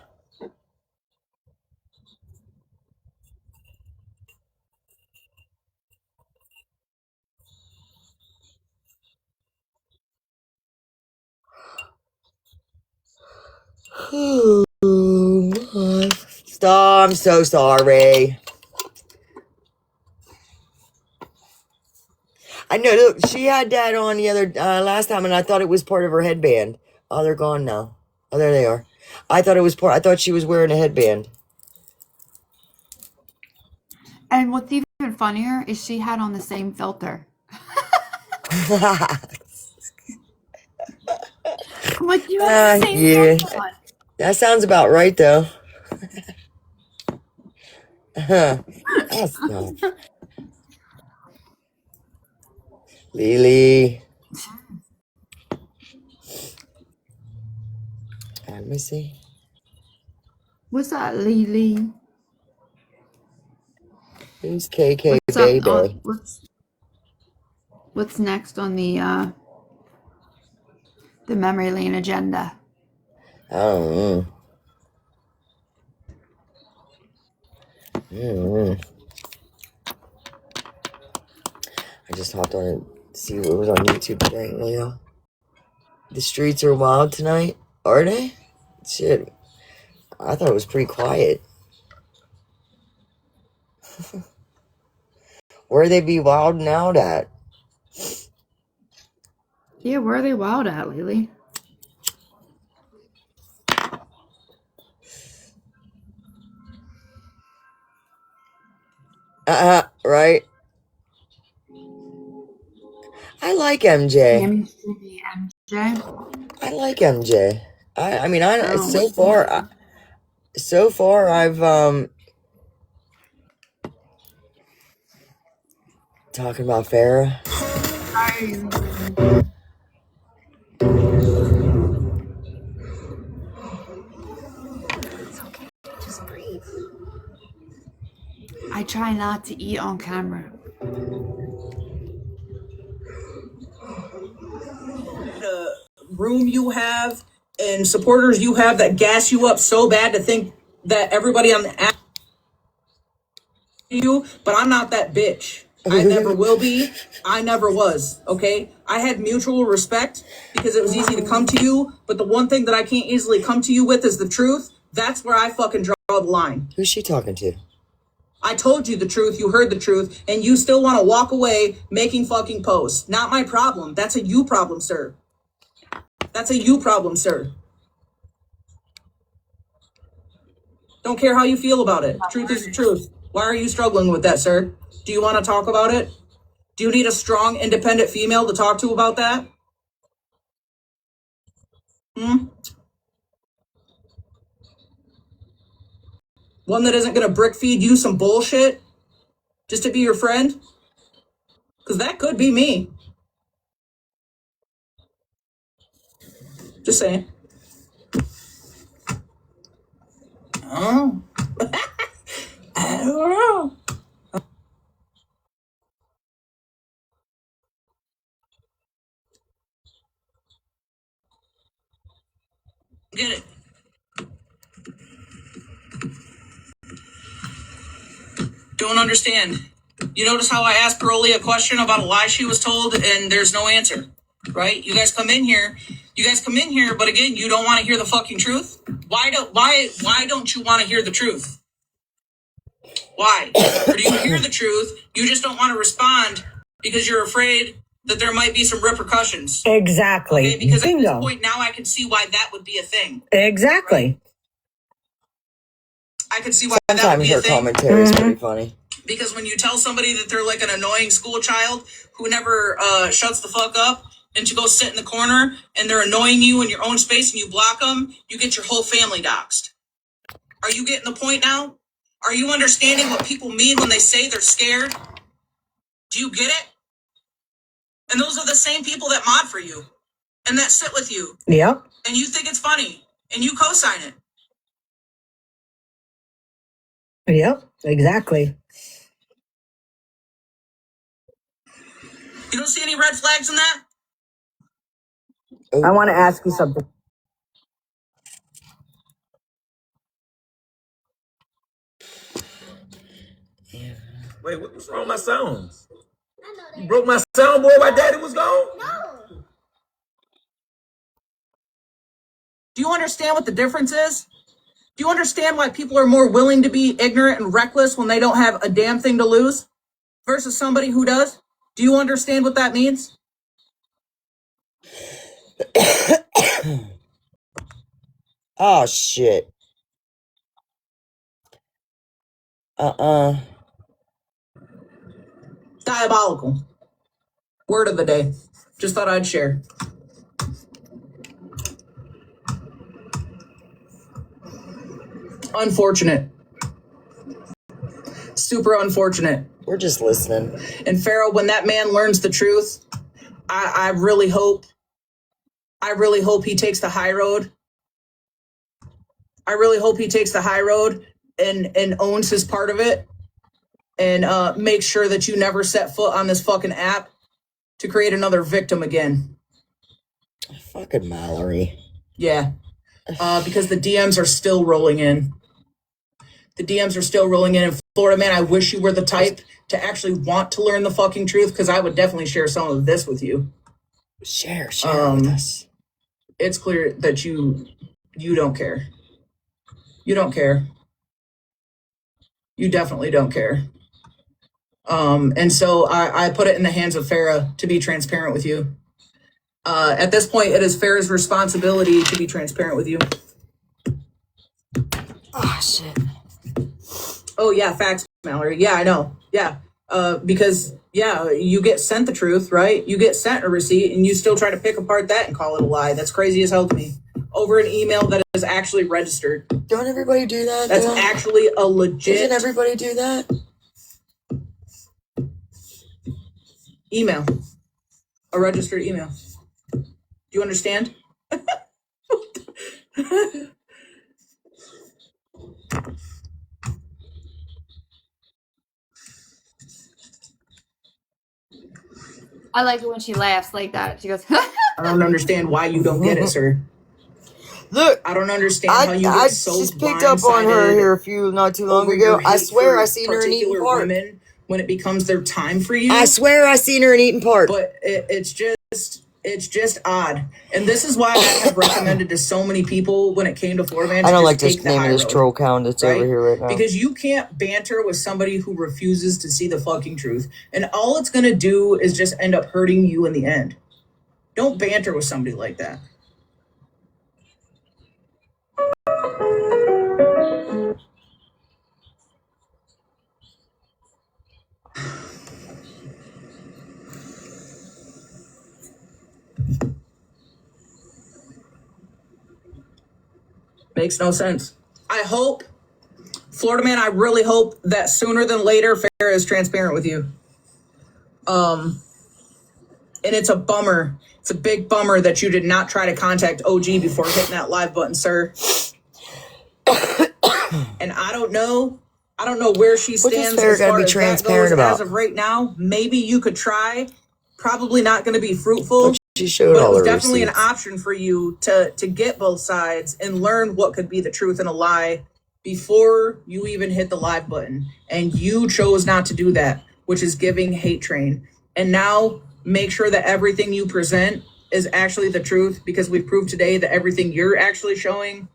Oh, my. Stop. I'm so sorry. I know. Look, she had that on the other last time, and I thought it was part of her headband. Oh, they're gone now. Oh, there they are. I thought it was part. I thought she was wearing a headband. And what's even funnier is she had on the same filter. I'm like, you have the same filter on. That sounds about right, though. That's not. Lily. Let me see. What's that, Lily? Who's KK What's up? baby? What's next on the memory lane agenda? I don't know. I just hopped on it to see what was on YouTube today, Leo. The streets are wild tonight, are they? Shit, I thought it was pretty quiet. Where they be wilding out at? Yeah, where are they wild at, Lily? Right? I like MJ. MJ? I like MJ. I mean, so far I've talking about Farrah. It's okay. Just breathe. I try not to eat on camera. The room you have and supporters you have that gas you up so bad to think that everybody on the app you, but I'm not that bitch. I never will be. I never was. Okay. I had mutual respect because it was easy to come to you. But the one thing that I can't easily come to you with is the truth. That's where I fucking draw the line. Who's she talking to? I told you the truth. You heard the truth. And you still want to walk away making fucking posts. Not my problem. That's a you problem, sir. That's a you problem, sir. Don't care how you feel about it. Truth is the truth. Why are you struggling with that, sir? Do you want to talk about it? Do you need a strong, independent female to talk to about that? One that isn't going to brick feed you some bullshit just to be your friend? Because that could be me. Just saying. Oh. I don't know. get it. Don't understand. You notice how I asked Broly a question about a lie she was told and there's no answer, right? You guys come in here, but again, you don't want to hear the fucking truth. Why don't you want to hear the truth? Why? Or do you hear the truth? You just don't want to respond because you're afraid that there might be some repercussions. Exactly. Okay? Because Bingo. at this point now I can see why that would be a thing. Exactly. Right? I can see why that would Sometimes be a her thing. commentary is pretty funny. Because when you tell somebody that they're like an annoying school child who never shuts the fuck up and to go sit in the corner and they're annoying you in your own space and you block them, you get your whole family doxxed. Are you getting the point now? Are you understanding what people mean when they say they're scared? Do you get it? And those are the same people that mod for you and that sit with you. Yep. And you think it's funny and you co-sign it. Yep. Exactly. You don't see any red flags in that? I want to ask you something. Wait, what's wrong with my sounds? You broke my soundboard while Daddy was gone? No. Do you understand what the difference is? Do you understand why people are more willing to be ignorant and reckless when they don't have a damn thing to lose versus somebody who does? Do you understand what that means? Oh, shit. Diabolical. Word of the day. Just thought I'd share. Unfortunate. Super unfortunate. We're just listening. And Pharaoh, when that man learns the truth, I really hope he takes the high road. I really hope he takes the high road and owns his part of it and makes sure that you never set foot on this fucking app to create another victim again. Fucking Mallory. Yeah. Because the DMs are still rolling in. The DMs are still rolling in. And Florida man, I wish you were the type to actually want to learn the fucking truth, because I would definitely share some of this with you. Share with us. It's clear that you don't care. You don't care. You definitely don't care. And so I put it in the hands of Farah to be transparent with you. At this point, it is Farah's responsibility to be transparent with you. Oh, shit. Oh, yeah, facts, Mallory. Yeah, I know. Yeah. Because, yeah, you get sent the truth, right? You get sent a receipt, and you still try to pick apart that and call it a lie. That's crazy as hell to me. Over an email that is actually registered. Don't everybody do that? That's actually a legit... Doesn't everybody do that? Email. A registered email. Do you understand? I like it when she laughs like that. She goes, I don't understand why you don't get it, sir. Look, I don't understand how you get so just picked up on her here not too long ago. I swear I seen her in Eaton Park. Women when it becomes their time for you. I swear I seen her in Eaton Park. But it's just odd. And this is why I have recommended to so many people when it came to Florida man. I don't like this name of this troll count that's over here right now. Because you can't banter with somebody who refuses to see the fucking truth. And all it's going to do is just end up hurting you in the end. Don't banter with somebody like that. Makes no sense. I hope, Florida man, I really hope that sooner than later, Farah is transparent with you. And it's a bummer. It's a big bummer that you did not try to contact OG before hitting that live button, sir. And I don't know where she stands as far as that goes as of right now. Maybe you could try. Probably not going to be fruitful. She showed But it all was the definitely an receipts. option for you to get both sides and learn what could be the truth and a lie before you even hit the live button. And you chose not to do that, which is giving hate train. And now make sure that everything you present is actually the truth, because we've proved today that everything you're actually showing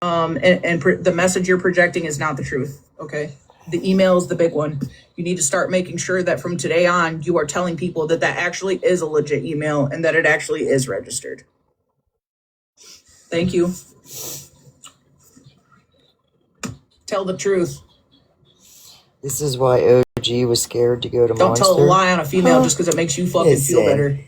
the message you're projecting is not the truth. Okay. The email is the big one. You need to start making sure that from today on, you are telling people that that actually is a legit email and that it actually is registered. Thank you. Tell the truth. This is why OG was scared to go to Don't Monster. tell a lie on a female just because it makes you fucking feel better.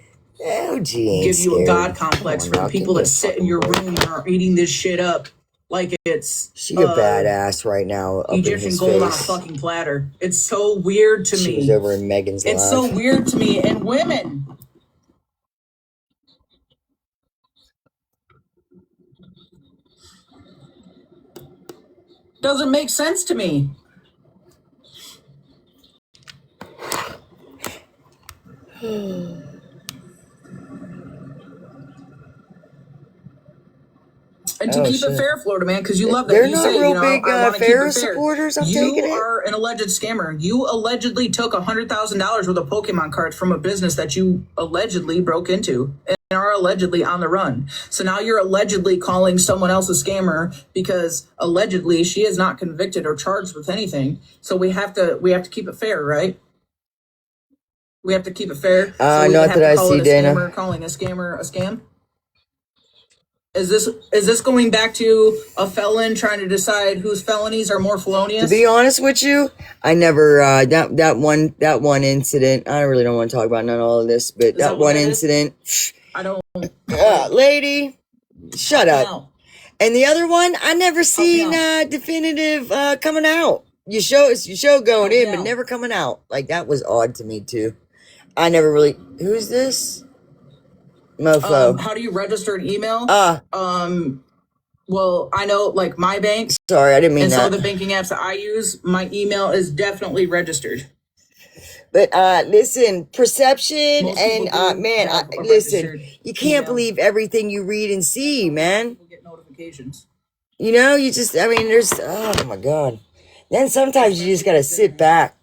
OG ain't Give you a scared. God complex Come for on, the now, people give me that a sit in fucking your break. room and are eating this shit up like it's She a badass right now up in Egyptian his gold on a face. fucking platter. It's so weird to She me. was over in Megan's live. It's so weird to me. And women. Doesn't make sense to me. And to keep it fair, Florida man, because you love that. They're You not say, real you know, big I want to keep it fair. supporters. I'm You taking it. are an alleged scammer. You allegedly took $100,000 worth of Pokemon cards from a business that you allegedly broke into and are allegedly on the run. So now you're allegedly calling someone else a scammer because allegedly she is not convicted or charged with anything. So we have to keep it fair, right? We have to keep it fair. So we Not have that to I call see, it a Dana. scammer, calling a scammer a scam. Is this going back to a felon trying to decide whose felonies are more felonious? To be honest with you, I never that one incident. I really don't want to talk about none of all of this, but that one incident. I don't. Lady, shut up. And the other one, I never seen definitive coming out. You show going in, but never coming out. Like that was odd to me too. I never really. Who's this? Mofo. How do you register an email? Well, I know like my bank. Sorry, I didn't mean and that. some of the banking apps that I use, my email is definitely registered. But listen, perception and man, listen, you can't believe everything you read and see, man. We'll get notifications. You know, you just, I mean, there's, oh my God. Then sometimes you just gotta sit back.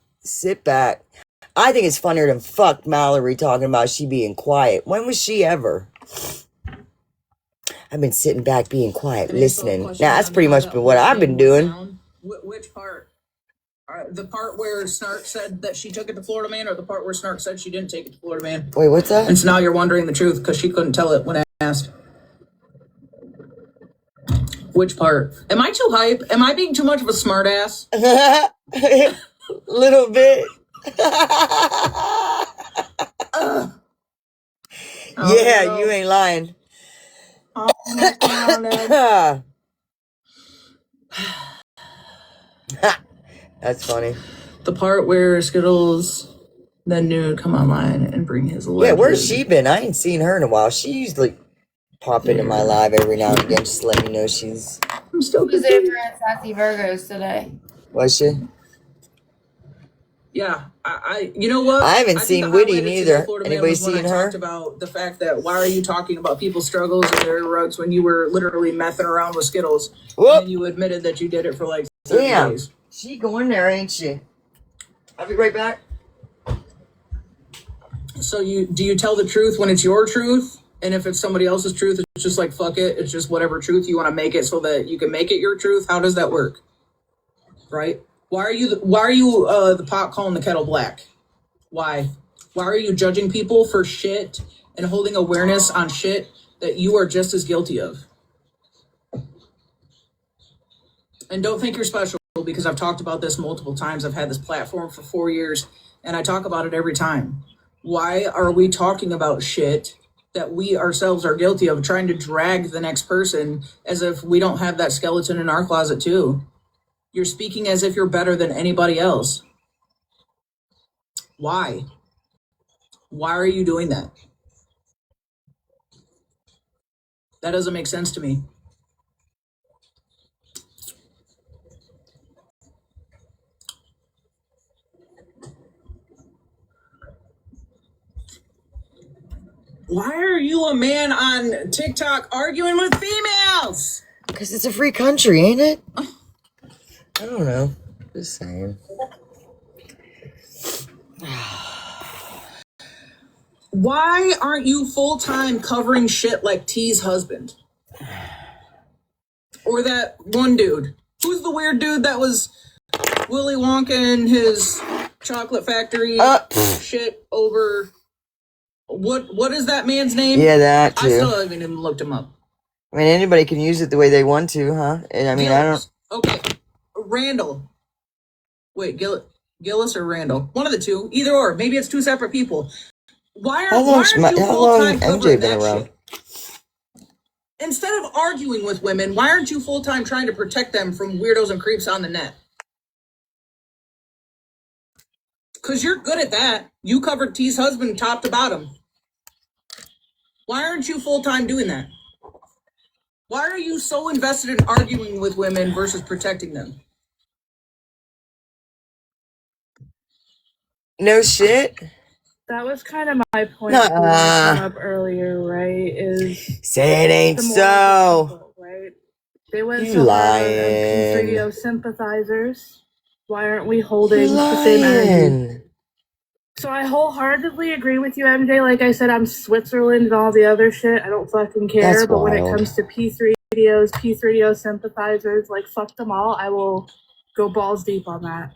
I think it's funnier than fuck Mallory talking about she being quiet. When was she ever? I've been sitting back being quiet, listening. Now, that's pretty much been what I've been doing. Which part? The part where Snark said that she took it to Florida Man, or the part where Snark said she didn't take it to Florida Man? Wait, what's that? And so now you're wondering the truth because she couldn't tell it when asked. Which part? Am I too hype? Am I being too much of a smart ass? Little bit. Yeah, you ain't lying. That's funny. The part where Skittles then knew to come online and bring his alleged. Yeah, where's she been? I ain't seen her in a while. She usually pop into my live every now and again just to let me know she's. I'm still She was over at Sassy Virgos today. Was she? Yeah, I you know what? I haven't seen Witty neither. Anybody seen her? Talked about the fact that why are you talking about people's struggles and their rugs when you were literally messing around with Skittles? Whoop. And you admitted that you did it for like 30 days. She going there, ain't she? I'll be right back. So do you tell the truth when it's your truth? And if it's somebody else's truth, it's just like, fuck it. It's just whatever truth you want to make it so that you can make it your truth. How does that work? Right? Why are you the pot calling the kettle black? Why are you judging people for shit and holding awareness on shit that you are just as guilty of? And don't think you're special, because I've talked about this multiple times. I've had this platform for 4 years and I talk about it every time. Why are we talking about shit that we ourselves are guilty of, trying to drag the next person as if we don't have that skeleton in our closet too? You're speaking as if you're better than anybody else. Why? Why are you doing that? That doesn't make sense to me. Why are you a man on TikTok arguing with females? Because it's a free country, ain't it? I don't know. Just saying. Why aren't you full-time covering shit like T's husband? Or that one dude. Who's the weird dude that was Willy Wonka in his chocolate factory shit over... What is that man's name? Yeah, that too. I still haven't even looked him up. I mean, anybody can use it the way they want to, huh? And I mean, Gillis. Okay. Randall. Wait, Gillis or Randall? One of the two. Either or. Maybe it's two separate people. Why aren't you full-time covering that shit? Instead of arguing with women, why aren't you full-time trying to protect them from weirdos and creeps on the net? Because you're good at that. You covered T's husband top to bottom. Why aren't you full-time doing that? Why are you so invested in arguing with women versus protecting them? No shit. That was kind of my point when I came up earlier, right? Is say it ain't so. People, right? They went You so lying. hard on P3O sympathizers. Why aren't we holding the same energy? So I wholeheartedly agree with you, MJ. Like I said, I'm Switzerland and all the other shit. I don't fucking care. That's but when it wild. comes to P3O sympathizers, like fuck them all. I will go balls deep on that.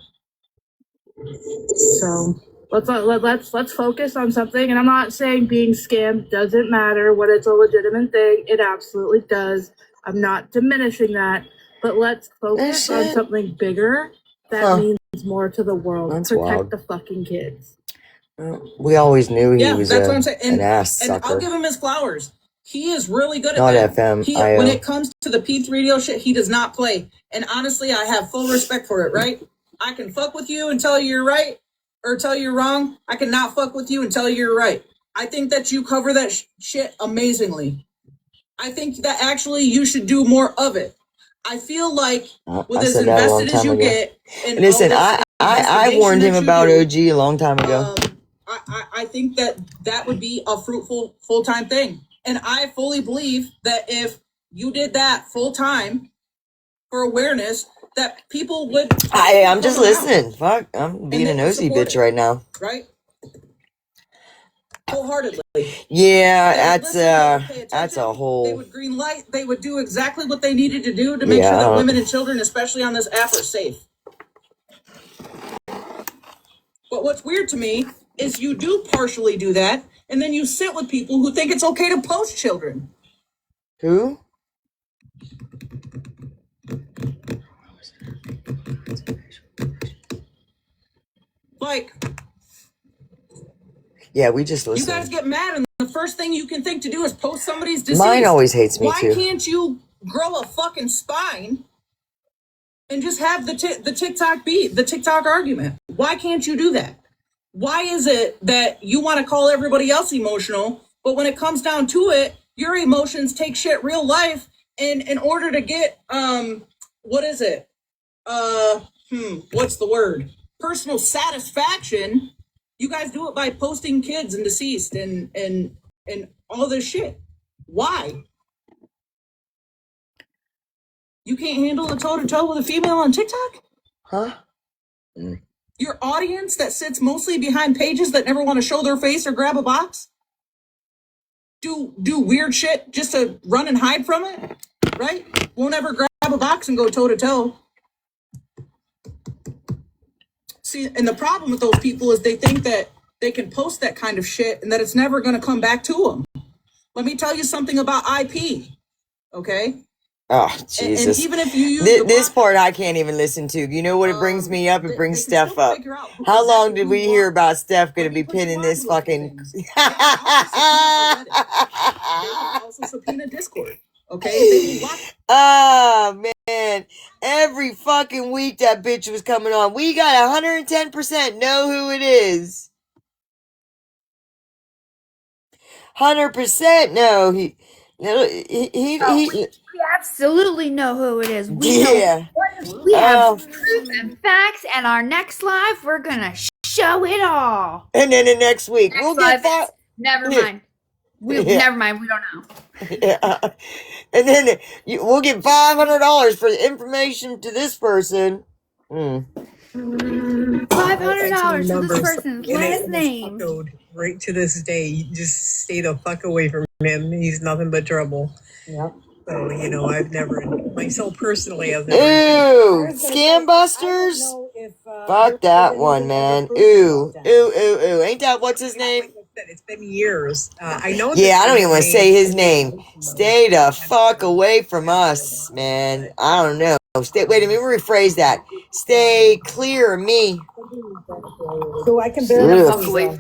So let's focus on something. And I'm not saying being scammed doesn't matter. When it's a legitimate thing, it absolutely does. I'm not diminishing that. But let's focus on something bigger that means more to the world. That's Protect wild. the fucking kids. We always knew he was that's what I'm saying. an ass and sucker. I'll give him his flowers. He is really good at Not that. FMIO. When it comes to the P3DO shit, he does not play. And honestly, I have full respect for it, right? I can fuck with you and tell you you're right or tell you you're wrong. I can not fuck with you and tell you you're right. I think that you cover that shit amazingly. I think that actually you should do more of it. I feel like with as invested as you get, and listen, I warned him about OG a long time ago. I think that would be a fruitful full-time thing. And I fully believe that if you did that full-time for awareness, that people would... I'm just listening. Fuck, I'm being a nosy bitch right now. Right? Wholeheartedly. Yeah, that's a whole... They would green light. They would do exactly what they needed to do to make sure that women and children, especially on this app, are safe. But what's weird to me is you do partially do that, and then you sit with people who think it's okay to post children. Who? Like... Yeah, we just listen. You guys get mad, and the first thing you can think to do is post somebody's disease. Mine always hates me, Why too. can't you grow a fucking spine and just have the TikTok beat, the TikTok argument? Why can't you do that? Why is it that you want to call everybody else emotional, but when it comes down to it, your emotions take shit real life, and in order to get, what is it? What's the word? Personal satisfaction... You guys do it by posting kids and deceased and all this shit. Why? You can't handle a toe-to-toe with a female on TikTok? Huh? Your audience that sits mostly behind pages that never want to show their face or grab a box? Do weird shit just to run and hide from it? Right? Won't ever grab a box and go toe-to-toe. See, and the problem with those people is they think that they can post that kind of shit and that it's never going to come back to them. Let me tell you something about IP, okay? Oh, Jesus. And even if you use this part I can't even listen to. You know what it brings me up? It brings Steph up. How long did we hear about Steph going to be pinning this fucking... They can also subpoena Discord, okay? Oh, man. Every fucking week that bitch was coming on. We got 110% know who it is. 100% know. He We absolutely know who it is. We yeah. We have proof and facts, and our next live, we're gonna show it all. And then the next week, we'll get Never mind. Never mind. We don't know. Yeah. And then we'll get $500 for the information to this person. $500 for this person's last name. Right to this day, just stay the fuck away from him. He's nothing but trouble. Yep. So, I've never, myself personally, I've never. Ew, Scam Busters? Fuck that one, man. Ooh. Ain't that what's his name? It's been years. I know. Yeah, I don't even want to say his name. Stay the fuck away from us, man. I don't know. Wait a minute, rephrase that. Stay clear of me. So I can Stay the fuck away from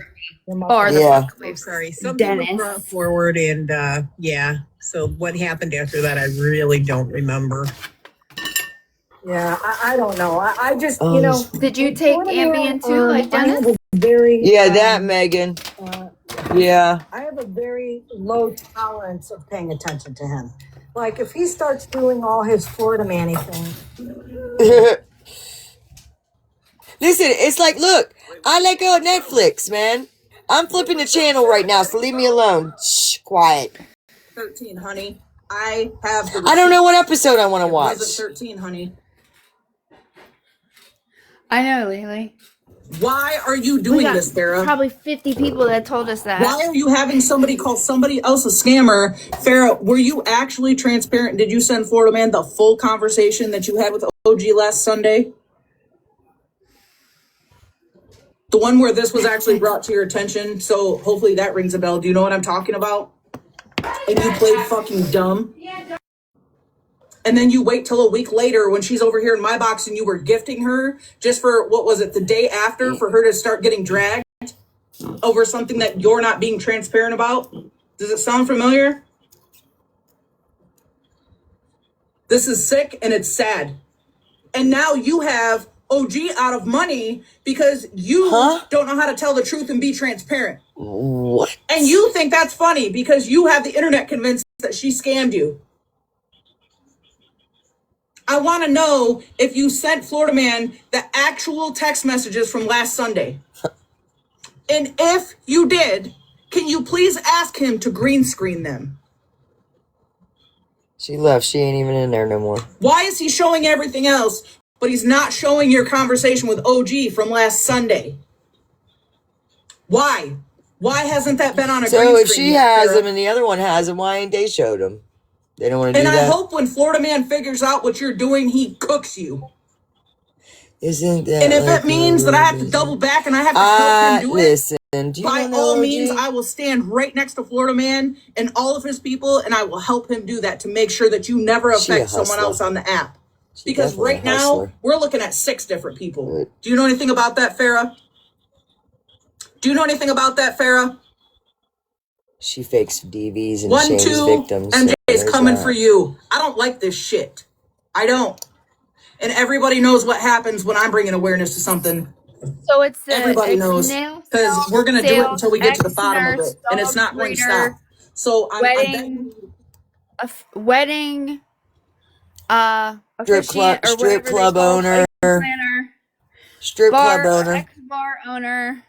me. Or the fuck away. I'm sorry. Something was brought forward, and So what happened after that, I really don't remember. Yeah, I don't know. I just, Did you take Ambien too, like Dennis? That, Megan. Yeah. I have a very low tolerance of paying attention to him. Like, if he starts doing all his Florida Manny things. Listen, it's like, look, I let go of Netflix, man. I'm flipping the channel right now, so leave me alone. Shh, quiet. 13, honey. I have the I don't know what episode I want to watch. It wasn't 13, honey. I know, Lily. Why are you doing this, Farrah? Probably 50 people that told us that. Why are you having somebody call somebody else a scammer? Farrah, were you actually transparent? Did you send Florida Man the full conversation that you had with OG last Sunday? The one where this was actually brought to your attention, so hopefully that rings a bell. Do you know what I'm talking about? And you played fucking dumb. And then you wait till a week later when she's over here in my box and you were gifting her just for, what was it, the day after, for her to start getting dragged over something that you're not being transparent about? Does it sound familiar? This is sick and it's sad. And now you have OG out of money because you don't know how to tell the truth and be transparent. What? And you think that's funny because you have the internet convinced that she scammed you. I want to know if you sent Florida Man the actual text messages from last Sunday. And if you did, can you please ask him to green screen them? She left. She ain't even in there no more. Why is he showing everything else, but he's not showing your conversation with OG from last Sunday? Why? Why hasn't that been on a green screen? So if she has them and the other one has them, why ain't they showed them? They don't want to do that. And I hope when Florida Man figures out what you're doing, he cooks you. Isn't that? And if it means that I have to double back and I have to help him do listen, it, by all means, I will stand right next to Florida Man and all of his people, and I will help him do that to make sure that you never affect someone else on the app. Because right now, we're looking at 6 different people. Do you know anything about that, Farrah? Do you know anything about that, Farrah? She fakes DVs and 1, shames 2, victims. MJ is coming for you. I don't like this shit. I don't. And everybody knows what happens when I'm bringing awareness to something. So it's everybody knows because we're gonna do it until we get to the bottom of it, and it's not going to stop. So wedding, strip club owner, strip club owner, ex-bar owner,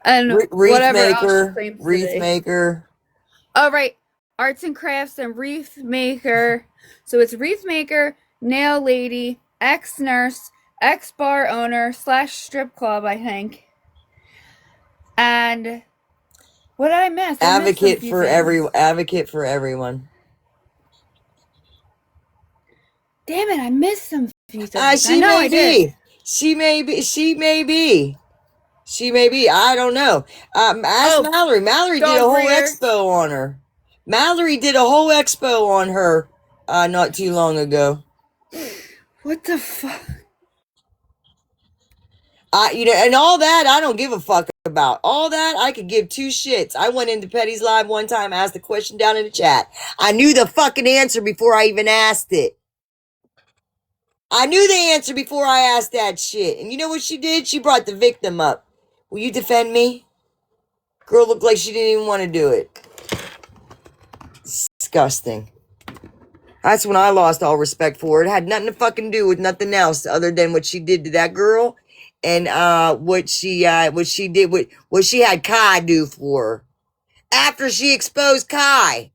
and wreath maker. Oh right, arts and crafts and wreath maker. So it's wreath maker, nail lady, ex-nurse, ex-bar owner / strip club, I think. And what did I miss? Advocate for everyone. Damn it, I missed some few things. She may be. I don't know. Ask Mallory. Mallory did a whole expo on her. Mallory did a whole expo on her not too long ago. What the fuck? And all that I don't give a fuck about. All that I could give 2 shits. I went into Petty's live one time, asked the question down in the chat. I knew the fucking answer before I even asked it. I knew the answer before I asked that shit. And you know what she did? She brought the victim up. Will you defend me? Girl looked like she didn't even want to do it. Disgusting. That's when I lost all respect for her. It had nothing to fucking do with nothing else other than what she did to that girl and what she had Kai do for her. after she exposed Kai.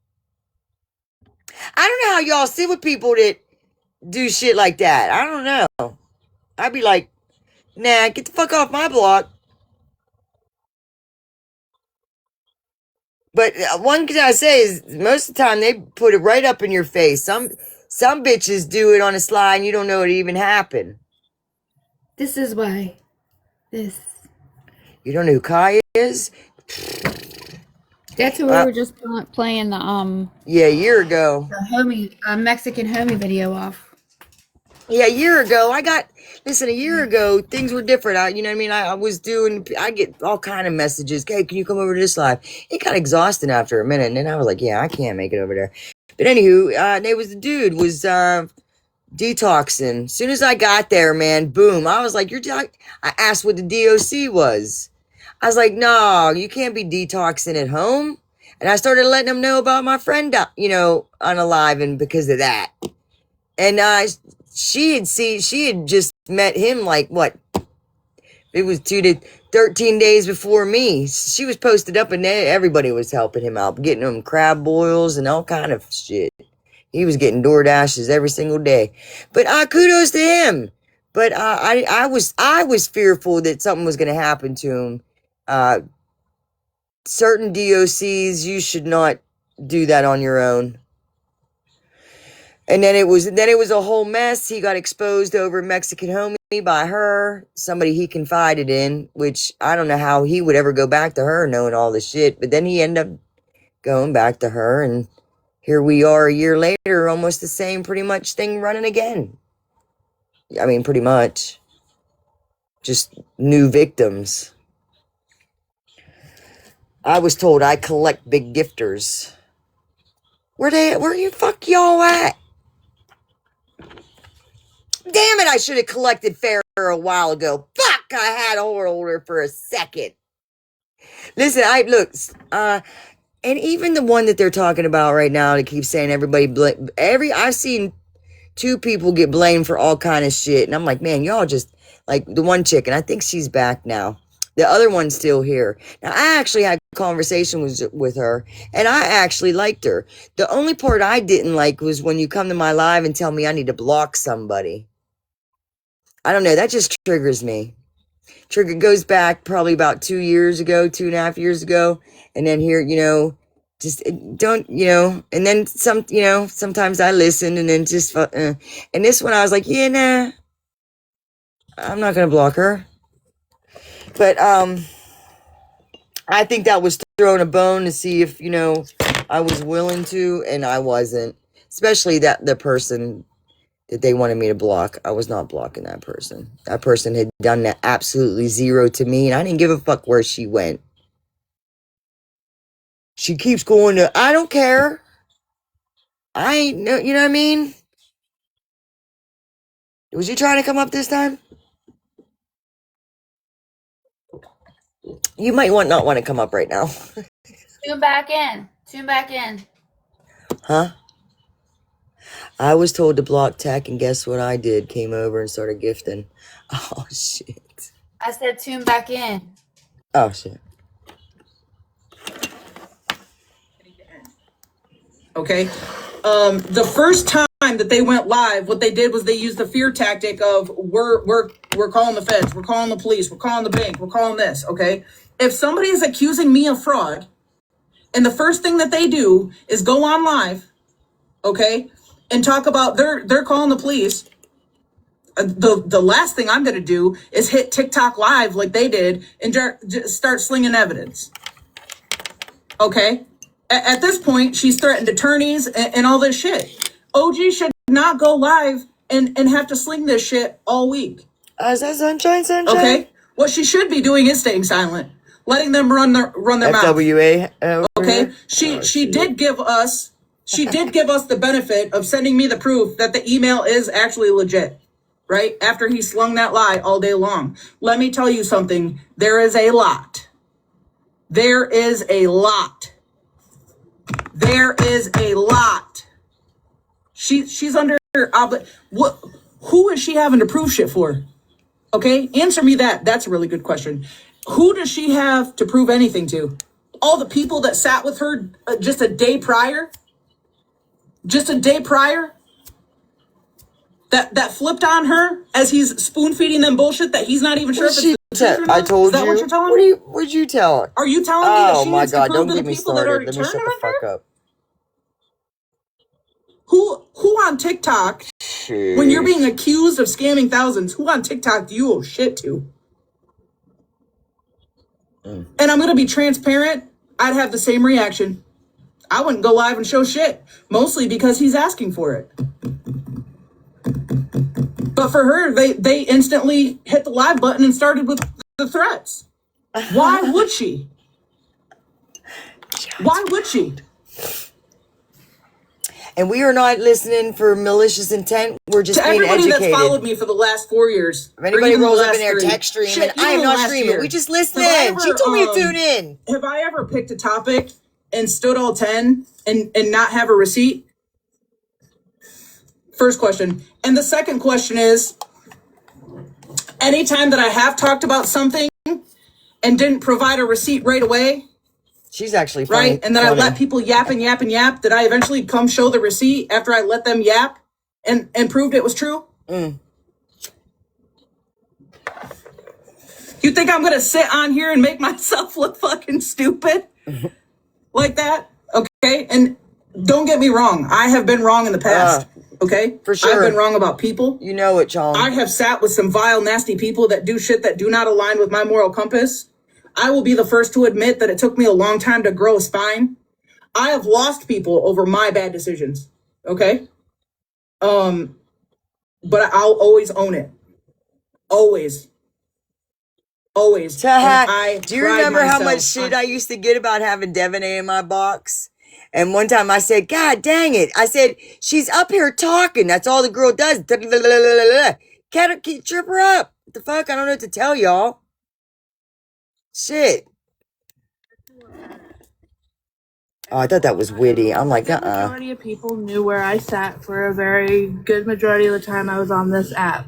I don't know how y'all sit with people that do shit like that. I don't know. I'd be like, nah, get the fuck off my block. But one thing I say is most of the time they put it right up in your face. Some bitches do it on a slide and you don't know it even happened. This is why. This. You don't know who Kai is? That's who we were just playing the yeah, a year ago. The homie Mexican homie video off. Yeah, a year ago, a year ago, things were different. You know what I mean? I get all kind of messages. Hey, can you come over to this live? It got exhausting after a minute. And then I was like, yeah, I can't make it over there. But anywho, the dude was detoxing. As soon as I got there, man, boom. I was like, I asked what the DOC was. I was like, no, you can't be detoxing at home. And I started letting him know about my friend, on a live, and because of that. And she had just met him like what? It was 2 to 13 days before me. She was posted up and everybody was helping him out, getting him crab boils and all kind of shit. He was getting DoorDashes every single day. But kudos to him. But I was fearful that something was going to happen to him. Certain DOCs, you should not do that on your own. And then it was a whole mess. He got exposed over Mexican homie by her, somebody he confided in, which I don't know how he would ever go back to her knowing all this shit. But then he ended up going back to her, and here we are a year later, almost the same pretty much thing running again. I mean, pretty much. Just new victims. I was told I collect big gifters. Where you fuck y'all at? Damn it, I should have collected fair a while ago. Fuck, I had a holder for a second. Listen, and even the one that they're talking about right now, they keep saying I've seen 2 people get blamed for all kind of shit. And I'm like, man, y'all just, like the one chick, and I think she's back now. The other one's still here. Now, I actually had a conversation with her, and I actually liked her. The only part I didn't like was when you come to my live and tell me I need to block somebody. I don't know. That just triggers me. Trigger goes back probably about 2.5 years ago. And then here, just don't, and then sometimes I listen and then just, and this one I was like, yeah, nah, I'm not going to block her. But, I think that was throwing a bone to see if, I was willing to, and I wasn't, especially the person that they wanted me to block. I was not blocking that person. That person had done that absolutely zero to me, and I didn't give a fuck where she went. She keeps going to, I don't care. I ain't, you know what I mean? Was you trying to come up this time? You might not want to come up right now. Tune back in. Huh? I was told to block Teck, and guess what I did? Came over and started gifting. Oh, shit. I said tune back in. Oh, shit. Okay. The first time that they went live, what they did was they used the fear tactic of we're calling the feds, we're calling the police, we're calling the bank, we're calling this. Okay. If somebody is accusing me of fraud, and the first thing that they do is go on live, okay, and talk about they're calling the police. The last thing I'm going to do is hit TikTok live like they did and just start slinging evidence. Okay. At this point, she's threatened attorneys and all this shit. OG should not go live and have to sling this shit all week. Is that sunshine? Okay. What she should be doing is staying silent, letting them run their mouth. FWA. Okay. She did give us the benefit of sending me the proof that the email is actually legit. Right? After he slung that lie all day long. Let me tell you something. There is a lot. There is a lot. There is a lot. She's under who is she having to prove shit for? Okay? Answer me that. That's a really good question. Who does she have to prove anything to? all the people that sat with her just a day prior, that flipped on her as he's spoon feeding them bullshit that he's not even sure if it's the truth or not? I told Is that you. what you're telling me? What'd you tell her? Are you telling me that she my needs God, to prove don't to the get me people that are started. Let me shut turning the on fuck her? up. Who on TikTok, when you're being accused of scamming thousands, who on TikTok do you owe shit to? And I'm going to be transparent. I'd have the same reaction. I wouldn't go live and show shit, mostly because he's asking for it. But for her, they instantly hit the live button and started with the threats. Why would she? Why would she? And we are not listening for malicious intent. We're just being everybody educated. That's followed me for the last 4 years. If anybody rolls up in there, 3, text streaming, shit, I am even not last streaming. year. We just listening. She told me to tune in. Have I ever picked a topic and stood all 10 and not have a receipt? First question. And the second question is, anytime that I have talked about something and didn't provide a receipt right away, she's actually funny, right, and then I let people yap and yap and yap, did I eventually come show the receipt after I let them yap and proved it was true? You think I'm gonna sit on here and make myself look fucking stupid like that? Okay, and don't get me wrong, I have been wrong in the past. Okay, for sure. I've been wrong about people. You know it, Chong. I have sat with some vile, nasty people that do shit that do not align with my moral compass. I will be the first to admit that it took me a long time to grow a spine. I have lost people over my bad decisions. Okay? But I'll always own it. Always. Always. Do you remember how much shit I used to get about having Devonay in my box? And one time I said, God dang it. I said, she's up here talking. That's all the girl does. Can't trip her up. What the fuck? I don't know what to tell y'all. Shit. Oh, I thought that was witty. I'm like, The majority of people knew where I sat for a very good majority of the time I was on this app.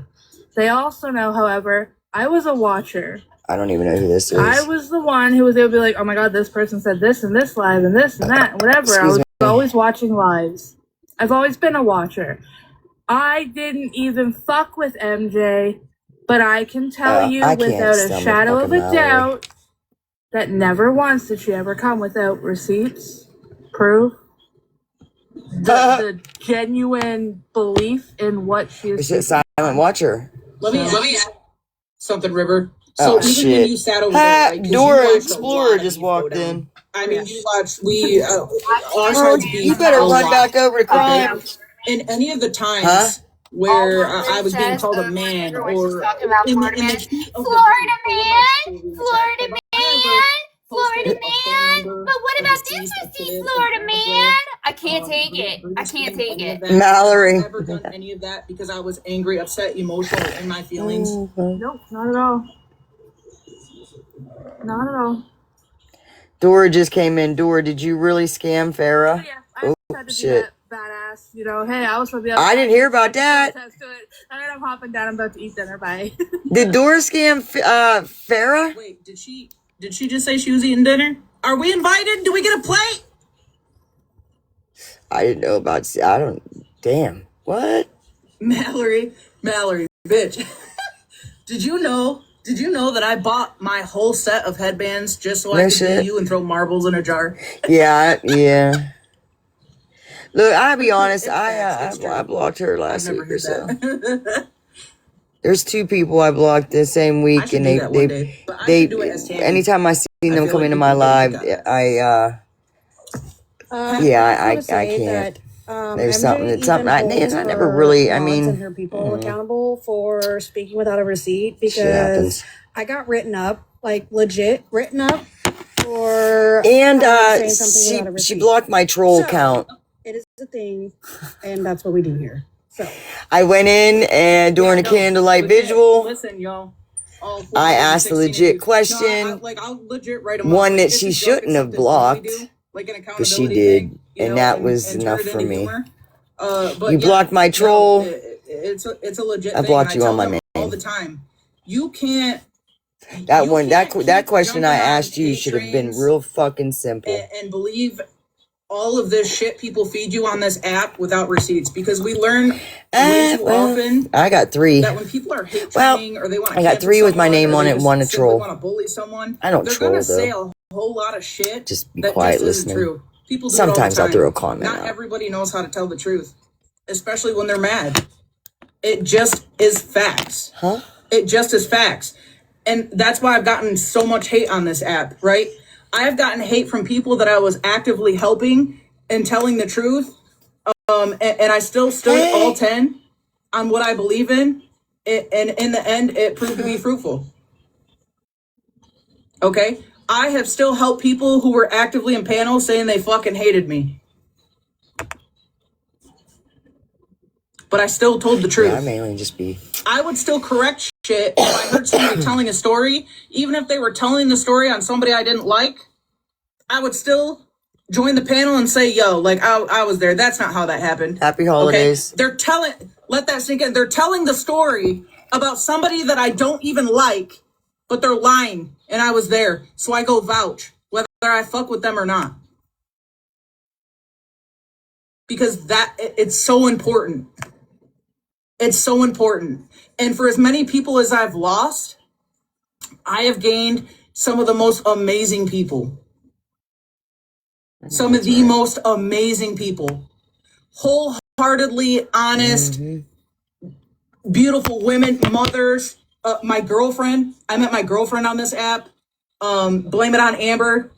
They also know, however, I was a watcher. I don't even know who this is. I was the one who was able to be like, oh my God, this person said this and this live and this and that and whatever. I was always watching lives. I've always been a watcher. I didn't even fuck with MJ, but I can tell you without a shadow of a doubt that never once did she ever come without receipts, proof, the genuine belief in what she is. She's a silent watcher. Let me ask something, River. So even when you sat over there, right, Dora Explorer just walked in. I mean, you watched, you better run back over to crime. In any of the times where I was being called a man, or in the heat of Florida man. But what about this receipt, Florida man? I can't take it. Mallory. I've never done any of that because I was angry, upset, emotional, in my feelings. Nope, not at all. Not at all. Dora just came in. Dora, did you really scam Farrah? Oh, yeah. I had to shit. Be that badass, hey, I was from the other I didn't hear about that. Alright, I'm hopping down. I'm about to eat dinner. Bye. Did Dora scam Farrah? Wait, did she just say she was eating dinner? Are we invited? Do we get a plate? I didn't know about. Damn. What? Mallory, bitch. Did you know that I bought my whole set of headbands just so I could be you and throw marbles in a jar? Yeah. Look, I'll be honest. I blocked her last week or so. There's 2 people I blocked the same week, and they anytime I see them come into my live, I can't. There's something. I never really. I mean, her people accountable for speaking without a receipt because I got written up, like legit written up for and saying something without a receipt. She blocked my troll account. It is a thing, and that's what we do here. So I went in and during a candlelight vigil. Listen, y'all. I asked a legit question, I'll legit write them one that she shouldn't have blocked, but she did, and that was enough for me. You blocked my troll. It's a legit I blocked you on my main. all the time. You can't That one, that question I asked you should have been real fucking simple. And believe all of this shit people feed you on this app without receipts, because we learn way too often. I got 3. That when people are hate training or they want to, I got 3 with my name on it and 1 a troll. Want to bully someone? I don't They're troll gonna though. say a whole lot of shit. Just be that quiet just isn't listening. true. People do Sometimes it all I'll the time. throw a comment Not out. everybody knows how to tell the truth, especially when they're mad. It just is facts. Huh? It just is facts. And that's why I've gotten so much hate on this app, right? I have gotten hate from people that I was actively helping and telling the truth. And I still stood all 10 on what I believe in. And in the end, it proved to be fruitful. Okay? I have still helped people who were actively in panels saying they fucking hated me. But I still told the truth. Yeah, I mainly just be. I would still correct shit if I heard somebody telling a story, even if they were telling the story on somebody I didn't like. I would still join the panel and say, yo, like I was there. That's not how that happened. Happy holidays. Okay? They're telling, let that sink in. They're telling the story about somebody that I don't even like, but they're lying. And I was there. So I go vouch whether I fuck with them or not. Because it's so important. It's so important. And for as many people as I've lost, I have gained some of the most amazing people. Some of the most amazing people. Wholeheartedly honest, beautiful women, mothers. My girlfriend. I met my girlfriend on this app. Blame it on Amber.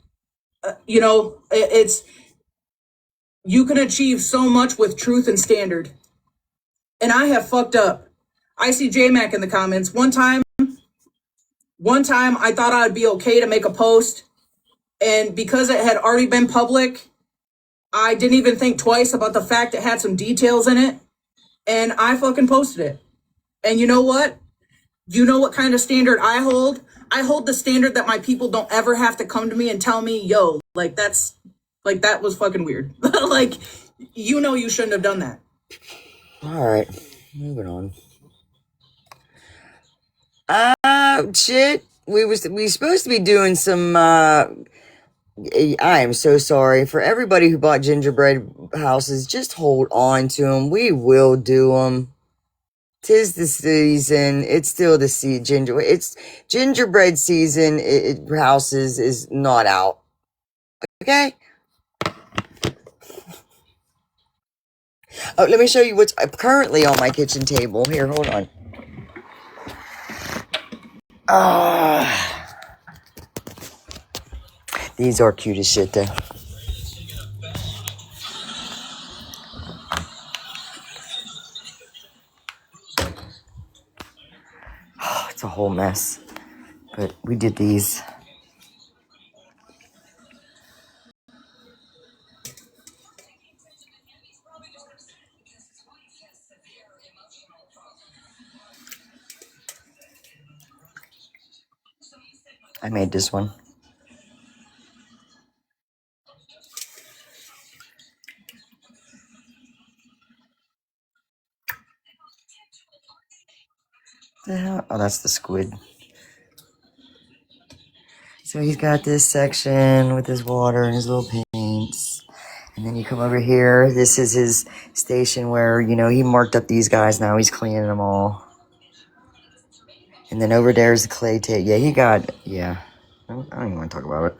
It's you can achieve so much with truth and standard. And I have fucked up. I see J-Mac in the comments. One time I thought I'd be okay to make a post. And because it had already been public, I didn't even think twice about the fact it had some details in it. And I fucking posted it. And you know what? You know what kind of standard I hold? I hold the standard that my people don't ever have to come to me and tell me, yo, that was fucking weird. Like, you shouldn't have done that. All right, moving on. Shit. We supposed to be doing some. I am so sorry for everybody who bought gingerbread houses. Just hold on to them. We will do them. 'Tis the season. It's still the It's gingerbread season. Houses is not out. Okay. Oh, let me show you what's currently on my kitchen table. Here, hold on. These are cute as shit, though. It's a whole mess. But we did these. I made this one. Oh, that's the squid. So he's got this section with his water and his little paints. And then you come over here. This is his station where, he marked up these guys. Now he's cleaning them all. And then over there's the clay tape. Yeah, I don't even want to talk about it.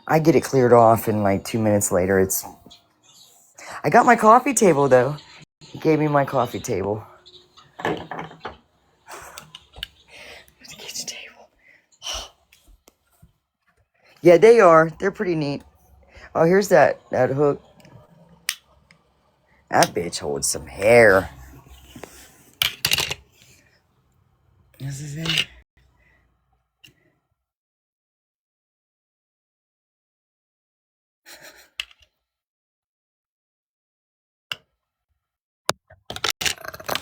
I get it cleared off and like 2 minutes later I got my coffee table though. He gave me my coffee table. The kitchen table. Yeah, they are. They're pretty neat. Oh, here's that hook. That bitch holds some hair. This is it.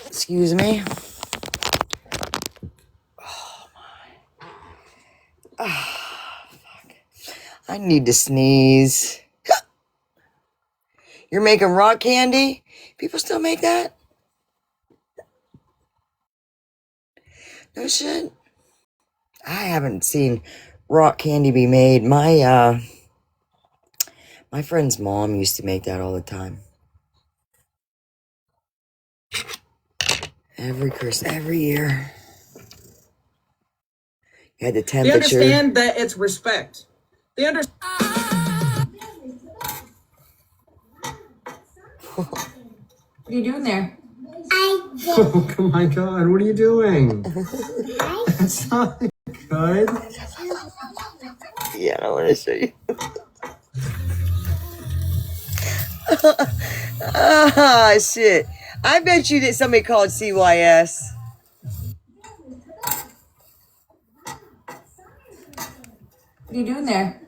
Excuse me. Oh my. Fuck. I need to sneeze. You're making rock candy? People still make that? No shit. I haven't seen rock candy be made. My friend's mom used to make that all the time. Every Christmas, every year. You had the temperature. They understand that it's respect. They understand. What are you doing there? Oh my god, what are you doing? That's not good. Yeah, I want to show you. Ah, shit. I bet you that somebody called CYS. What are you doing there?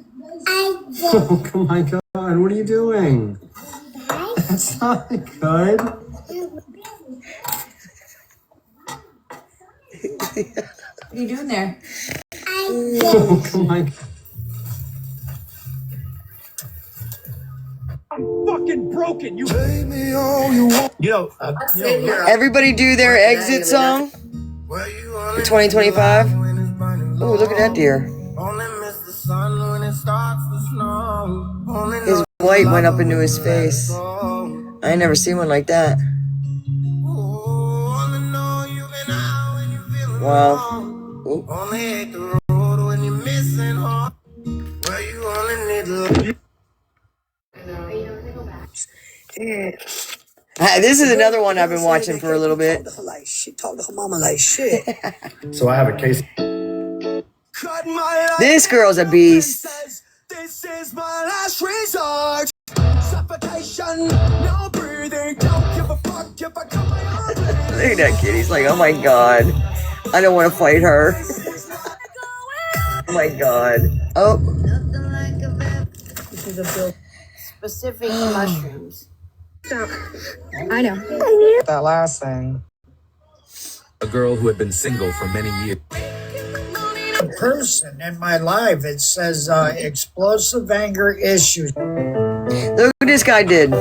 Oh my god, what are you doing? That's not good. What are you doing there? Oh my god. Fucking broken. You pay me all you want. Everybody do their exit song for 2025. Oh, look at that deer. His white went up into his face. I ain't never seen one like that. Wow. Ooh. This is another one I've been watching for a little bit. She talked to her mama like shit. So I have a case. This girl's a beast. This is my last resort. Suffocation, no breathing. Don't give a fuck if I come my own. Look at that kid. He's like, oh my god. I don't want to fight her. Oh my god. Oh. This is a bill. Specific mushrooms. I know. That last thing. A girl who had been single for many years. A person in my life, it says explosive anger issues. Look what this guy did.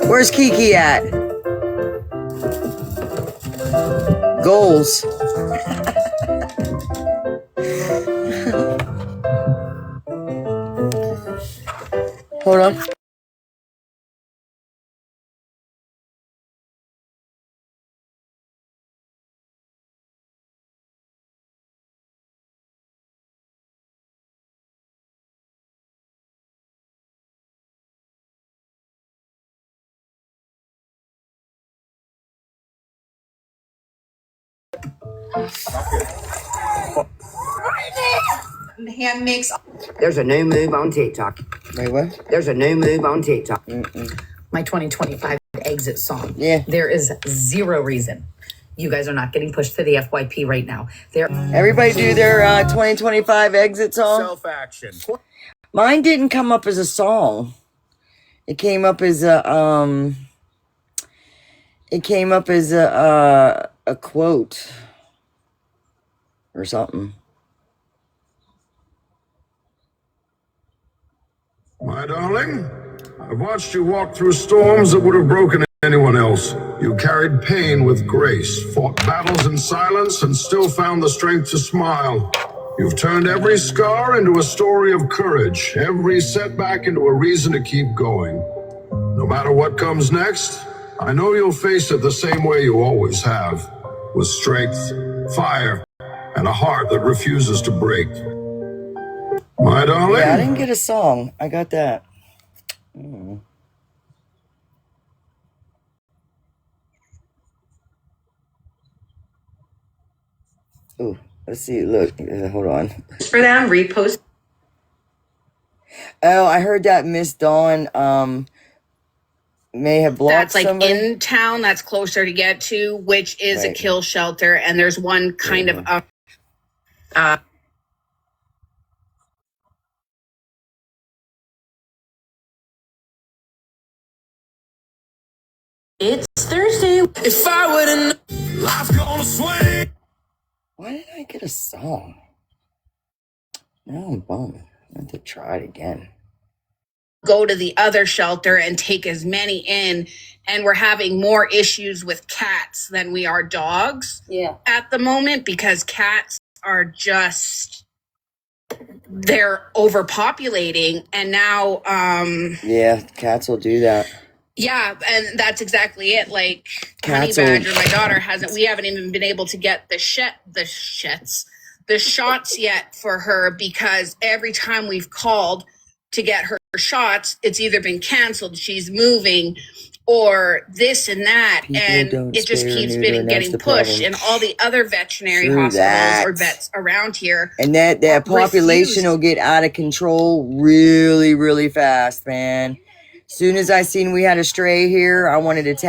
Where's Kiki at? Goals. Hold on. Hand makes. There's a new move on TikTok. Wait, what? There's a new move on TikTok. My 2025 exit song. Yeah. There is zero reason you guys are not getting pushed to the FYP right now. Everybody do their 2025 exit song. Self-action. Mine didn't come up as a song. It came up as a a quote or something. My darling, I've watched you walk through storms that would have broken anyone else. You carried pain with grace, fought battles in silence, and still found the strength to smile. You've turned every scar into a story of courage, every setback into a reason to keep going. No matter what comes next, I know you'll face it the same way you always have, with strength, fire, and a heart that refuses to break. My darling. Yeah, I didn't get a song. I got that. Oh, let's see. Look, hold on. For them, repost. Oh, I heard that Miss Dawn may have blocked that's like somebody in town. That's closer to get to, which is a kill shelter, and there's one kind of up. It's Thursday. If I wouldn't, life's gonna swing. Why did I get a song? Now I'm bummed. I have to try it again. Go to the other shelter and take as many in, and we're having more issues with cats than we are dogs at the moment, because cats are just, they're overpopulating. And now Yeah, cats will do that. yeah, and that's exactly it. Like Cats Honey Badger, my daughter we haven't even been able to get the shots yet for her, because every time we've called to get her shots, it's either been canceled, she's moving, or this and that. People and don't it just spay or keeps neuter, been and that's getting the pushed. problem. And all the other veterinary True hospitals that. or vets around here, And that population will get out of control really, really fast, man. Soon as I seen we had a stray here, I wanted to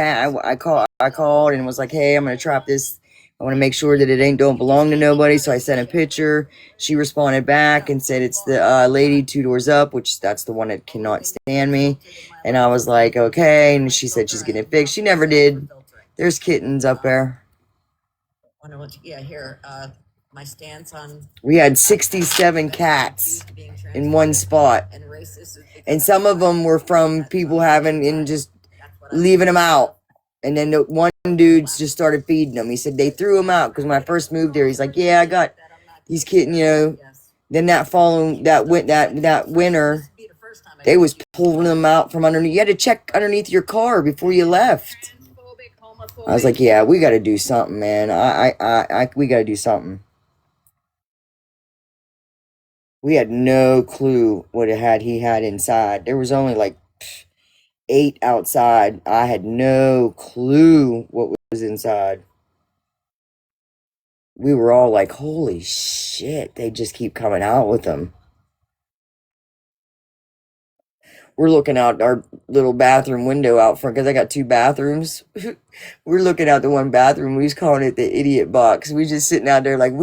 I called and was like, hey, I'm gonna trap this. I want to make sure that it don't belong to nobody. So I sent a picture. She responded back and said it's the lady 2 doors up, which that's the one that cannot stand me. And I was like, okay. And she said she's getting it fixed. She never did. There's kittens up there. My stance on. We had 67 cats in one spot. And some of them were from people having and just leaving them out. And then the one dude just started feeding them. He said they threw them out because when I first moved there, he's like, yeah, I got these kittens, you know. Then that winter, they was pulling them out from underneath. You had to check underneath your car before you left. I was like, yeah, we got to do something, man. We got to do something. We had no clue what he had inside. There was only like 8 outside. I had no clue what was inside. We were all like, holy shit, they just keep coming out with them. We're looking out our little bathroom window out front because I got 2 bathrooms. We're looking out the one bathroom. We was calling it the idiot box. We just sitting out there like,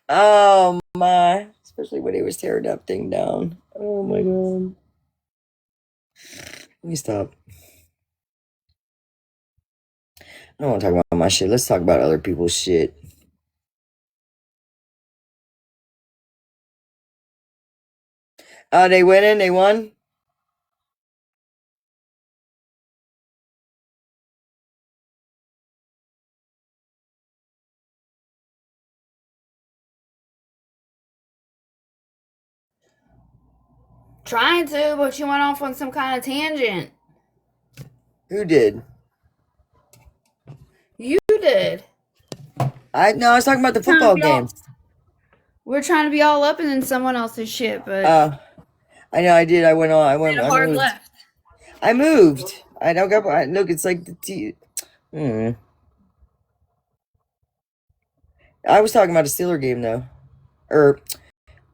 oh my. Especially when he was tearing that thing down. Oh my god. Let me stop. I don't want to talk about my shit. Let's talk about other people's shit. They winning? They won? Trying to, but you went off on some kind of tangent. Who did? You did. No, I was talking about the football game. We're trying to be all up and in someone else's shit, but I know I did. I went. I hard moved. left. I moved. I don't got. Look, it's like the I was talking about a Steeler game though, or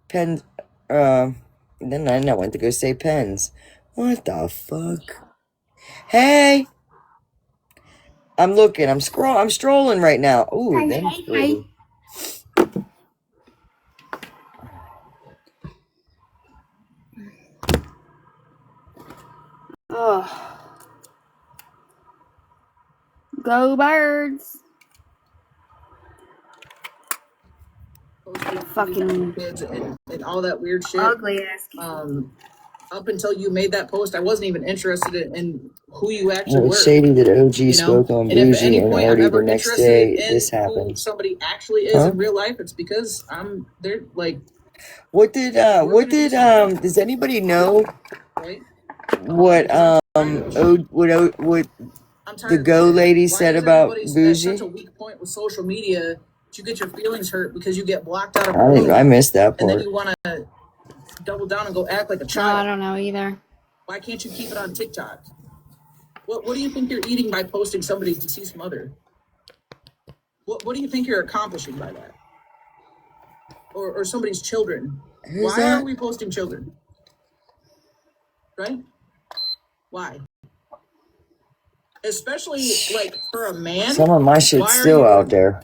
Pens. Then I went to go say Pens. What the fuck? Hey, I'm looking. I'm strolling right now. Ooh, that's pretty. Oh, go Birds! Fucking kids and all that weird shit. Ugly ass. Up until you made that post, I wasn't even interested in who you actually were. It's shady that OG spoke on Bougie and already the next day this happened. Who somebody actually is in real life, it's because they're like. What did does anybody know what the Go lady said about Bougie? Such a weak point with social media, you get your feelings hurt because you get blocked out of. I missed that part. And then you want to double down and go act like a child. No, I don't know either. Why can't you keep it on TikTok? What do you think you're eating by posting somebody's deceased mother? What do you think you're accomplishing by that? or somebody's children. Who's Why that? are we posting children? Right? Why? Especially like for a man. Some of my shit's still out there.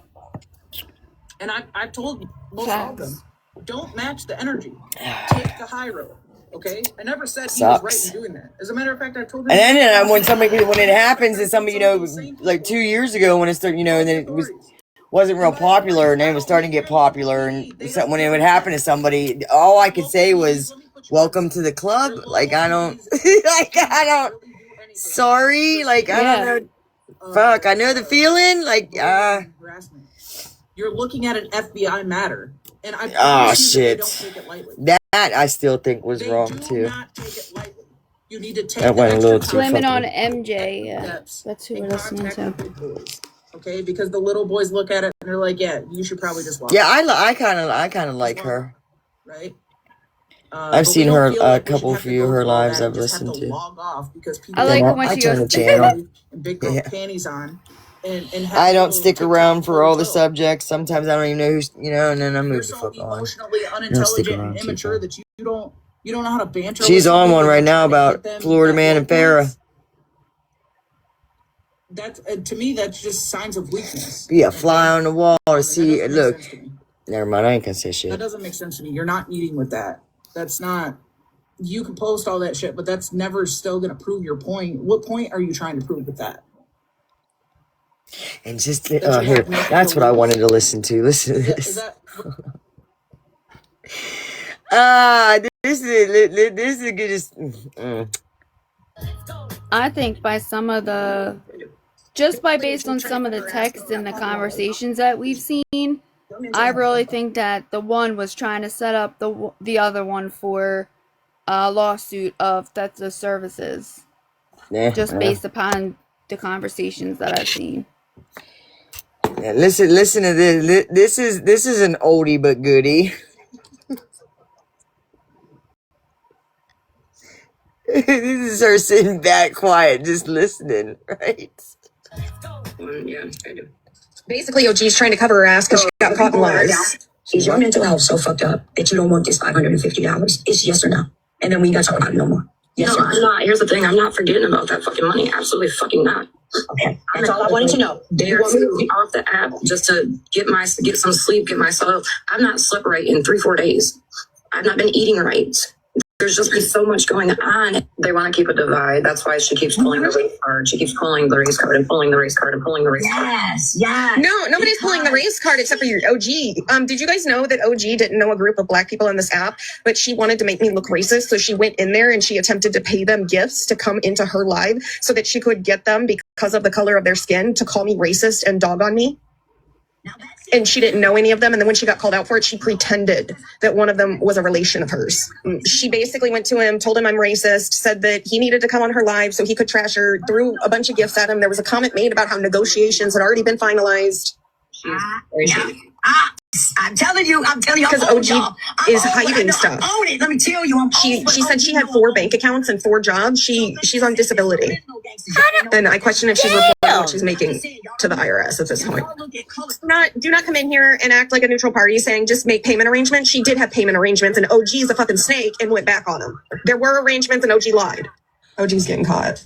And I've told most all of them, don't match the energy. Take the high road. Okay? I never said he was right in doing that. As a matter of fact, I told him. And then when it happens, and somebody, like 2 years ago when it started, and then it wasn't real popular, and then it was starting to get popular, and when it would happen to somebody, all I could say was, "Welcome to the club." Like I don't, sorry, like I don't know. Fuck, I know the feeling. Like you're looking at an FBI matter, and I promise you they don't take it lightly. That I still think was wrong too. Not take it lightly. You need to take that went a little too. Blame it on MJ. Yeah, that's who we're listening to. Okay, because the little boys look at it and they're like, "Yeah, you should probably just walk." Yeah, I kind of like her. Right. I've seen her a couple few of her lives I've listened to. I like it when she turn the goes channel. And big girl panties on. And I don't stick around for all the subjects. Sometimes I don't even know who's, and then I move the fuck on. Emotionally unintelligent and immature that you don't know how to banter. She's on one right now about Florida Man and Farrah. That's to me, that's just signs of weakness. Be a fly on the wall or see. Look, never mind. I ain't gonna say shit. That doesn't make sense to me. You're not eating with that. That's not. You can post all that shit, but that's never still gonna prove your point. What point are you trying to prove with that? And just here, that's what I wanted to listen to. Listen to this. This is just. I think based on some of the texts and the conversations that we've seen, I really think that the one was trying to set up the other one for a lawsuit of theft of services. Yeah, just based upon the conversations that I've seen. Yeah, listen to this. This is an oldie but goodie. This is her sitting back quiet, just listening, right? Yeah, I do. Basically, OG's trying to cover her ass because she got caught in lies. Is your mental health so fucked up that you don't want this $550? It's yes or no. And then we got to talk about it no more. Yes or no? I'm not. Here's the thing. I'm not forgetting about that fucking money. Absolutely fucking not. Okay. That's all I wanted to know. There off the app just to get some sleep, get myself. I've not slept right in 3-4 days. I've not been eating right. There's just been so much going on. They want to keep a divide. That's why she keeps pulling the race card. She keeps pulling the race card and pulling the race card and pulling the race card. Yes. No, nobody's pulling the race card except for your OG. Did you guys know that OG didn't know a group of black people on this app, but she wanted to make me look racist, so she went in there and she attempted to pay them gifts to come into her live so that she could get them because of the color of their skin to call me racist and dog on me? And she didn't know any of them. And then when she got called out for it, she pretended that one of them was a relation of hers. She basically went to him, told him I'm racist, said that he needed to come on her live so he could trash her, threw a bunch of gifts at him. There was a comment made about how negotiations had already been finalized. I'm telling you. Because OG is hiding stuff. Own it. Let me tell you. She said she had 4 bank accounts and 4 jobs. She's on disability. And I question if she's reporting what she's making to the IRS at this point. Do not come in here and act like a neutral party saying just make payment arrangements. She did have payment arrangements and OG is a fucking snake and went back on them. There were arrangements and OG lied. OG's getting caught.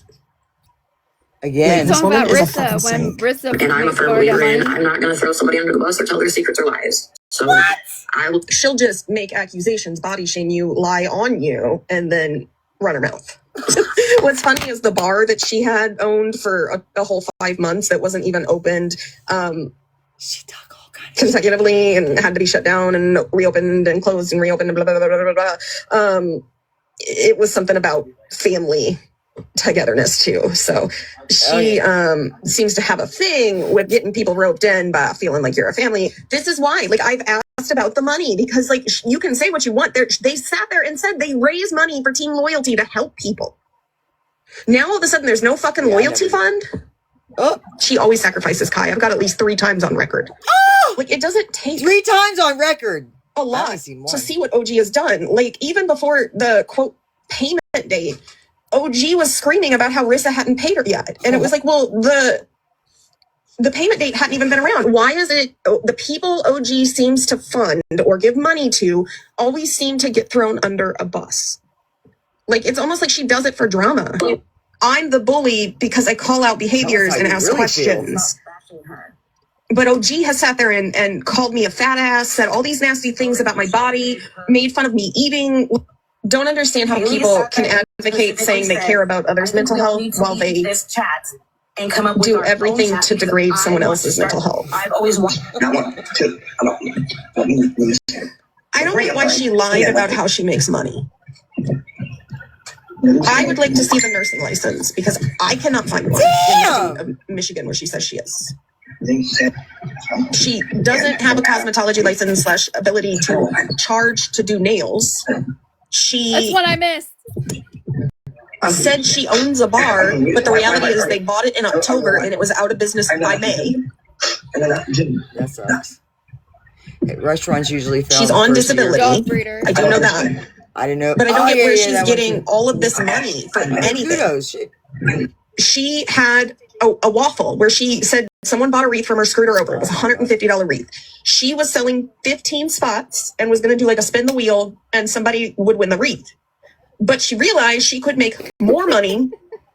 Again, talking about Rissa when Rissa and I'm a firm believer in I'm not going to throw somebody under the bus or tell their secrets or lies. So she'll just make accusations, body shame you, lie on you, and then run her mouth. What's funny is the bar that she had owned for a whole 5 months that wasn't even opened. She talk all kinds consecutively and had to be shut down and reopened and closed and reopened and blah blah blah blah blah blah. It was something about family togetherness too. So she seems to have a thing with getting people roped in by feeling like you're a family. This is why, like, I've asked about the money because, like, you can say what you want. They sat there and said they raise money for team loyalty to help people. Now all of a sudden there's no fucking loyalty fund. Oh, she always sacrifices Kai. I've got at least 3 times on record. Oh, like, it doesn't take 3 times on record. A lot to see what OG has done. Like, even before the quote payment date, OG was screaming about how Rissa hadn't paid her yet. And it was like, well, the payment date hadn't even been around. Why is it the people OG seems to fund or give money to always seem to get thrown under a bus? Like, it's almost like she does it for drama. I'm the bully because I call out behaviors and ask questions. But OG has sat there and called me a fat ass, said all these nasty things about my body, made fun of me eating. Don't understand how people can advocate saying they care about others' mental health while they and come up do everything to degrade someone else's mental health. I've always wanted. I don't get why she lied about how she makes money. I would like to see the nursing license because I cannot find one in the state of Michigan where she says she is. She doesn't have a cosmetology license / ability to charge to do nails. That's what I missed. Said she owns a bar, but the reality is they bought it in October and it was out of business by May. That sucks. Restaurants usually fail. She's on disability. I do know that. I didn't know. But I don't get where she's getting all of this money for anything. Kudos. She had a waffle where she said someone bought a wreath from her scooter over. It was a $150 wreath. She was selling 15 spots and was going to do like a spin the wheel and somebody would win the wreath. But she realized she could make more money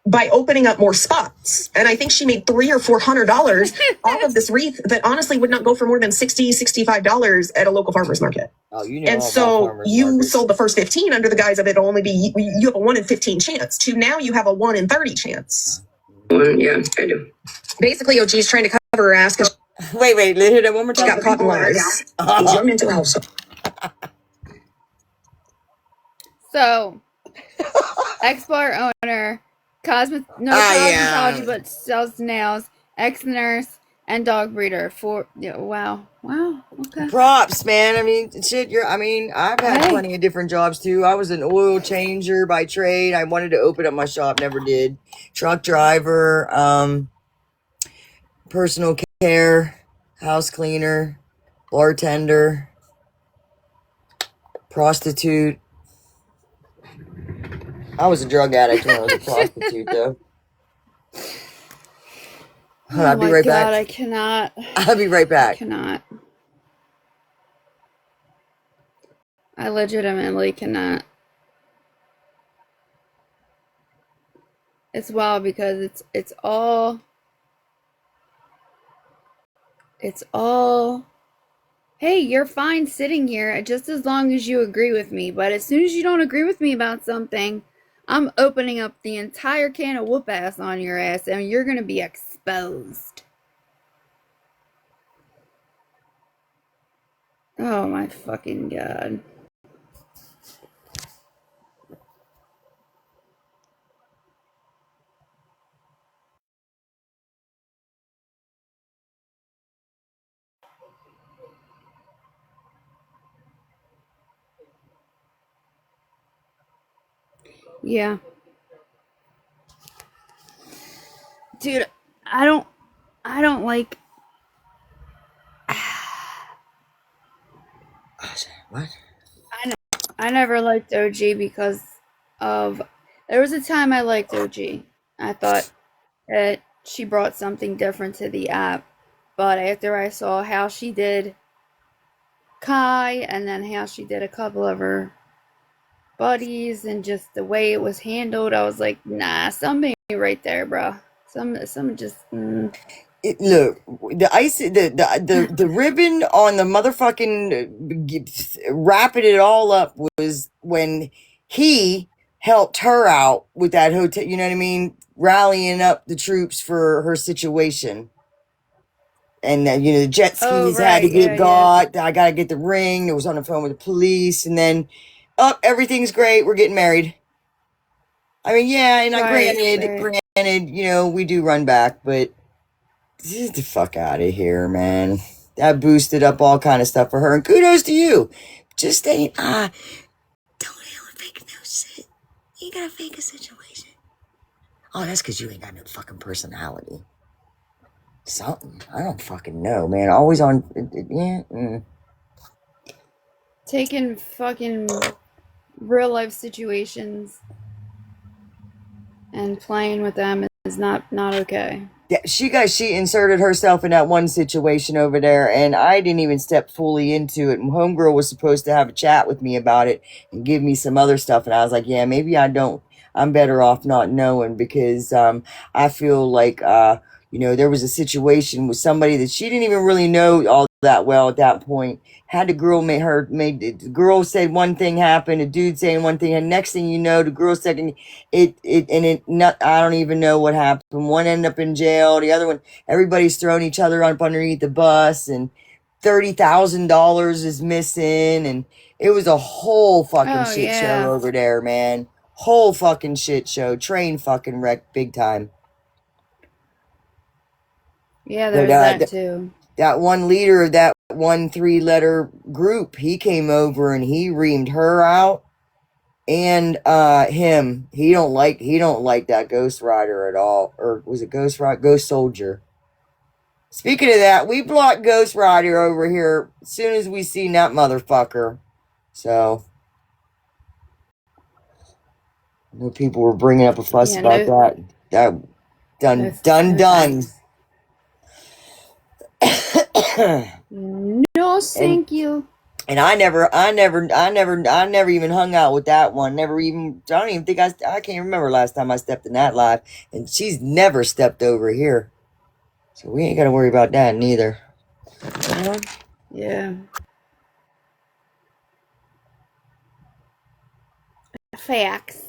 by opening up more spots. And I think she made $300 or $400 off of this wreath that honestly would not go for more than $60, $65 at a local farmer's market. Oh, you know. And so you sold the first 15 under the guise of it'll only be, you have a 1 in 15 chance to now you have a 1 in 30 chance. Yeah, I do. Basically, OG's trying to cover her ass because wait, let's hear that one more time. She got caught in lies. It's your mental health. So, ex-bar owner, cosmetology, but sells nails, ex-nurse, and dog breeder. Wow, okay. Props, man. I mean, shit. I've had plenty of different jobs too. I was an oil changer by trade. I wanted to open up my shop, never did. Truck driver, personal care, house cleaner, bartender, prostitute. I was a drug addict when I was a prostitute, though. I'll be right back. I cannot. I'll be right back. I cannot. I legitimately cannot. It's wild because it's all. Hey, you're fine sitting here just as long as you agree with me. But as soon as you don't agree with me about something, I'm opening up the entire can of whoop ass on your ass and you're going to be exposed. Oh my fucking God. Yeah. Dude, I don't like. What? I never liked OG because of. There was a time I liked OG. I thought that she brought something different to the app. But after I saw how she did Kai and then how she did a couple of her buddies and just the way it was handled, I was like, nah, something right there, bro. Some just. Look, the ribbon on the motherfucking wrapping it all up was when he helped her out with that hotel. You know what I mean? Rallying up the troops for her situation. And the jet skis had to get got. I gotta get the ring. It was on the phone with the police, and then, everything's great. We're getting married. I mean, yeah, and granted, we do run back, but get the fuck out of here, man. That boosted up all kind of stuff for her, and kudos to you. Just ain't don't ever fake no shit. You gotta fake a situation. Oh, that's because you ain't got no fucking personality. Something. I don't fucking know, man. Always on. Taking fucking real life situations and playing with them is not okay. she inserted herself in that one situation over there, and I didn't even step fully into it. And homegirl was supposed to have a chat with me about it and give me some other stuff, and I was like, yeah, maybe I don't. I'm better off not knowing, because I feel like there was a situation with somebody that she didn't even really know all that well at that point. Had the girl the girl said one thing happened, a dude saying one thing, and next thing you know, the girl second I don't even know what happened. One ended up in jail, the other one, everybody's throwing each other up underneath the bus, and $30,000 is missing, and it was a whole fucking shit show over there, man. Whole fucking shit show. Train fucking wreck big time. Yeah, there's that too. That one leader of that 1 3-letter group, he came over and he reamed her out, and him. He don't like that Ghost Rider at all. Or was it Ghost Soldier? Speaking of that, we blocked Ghost Rider over here as soon as we seen that motherfucker. So people were bringing up a fuss about that. That done. No, thank you. And I never even hung out with that one. I don't even think I can't remember last time I stepped in that live. And she's never stepped over here. So we ain't got to worry about that neither. Yeah. Facts.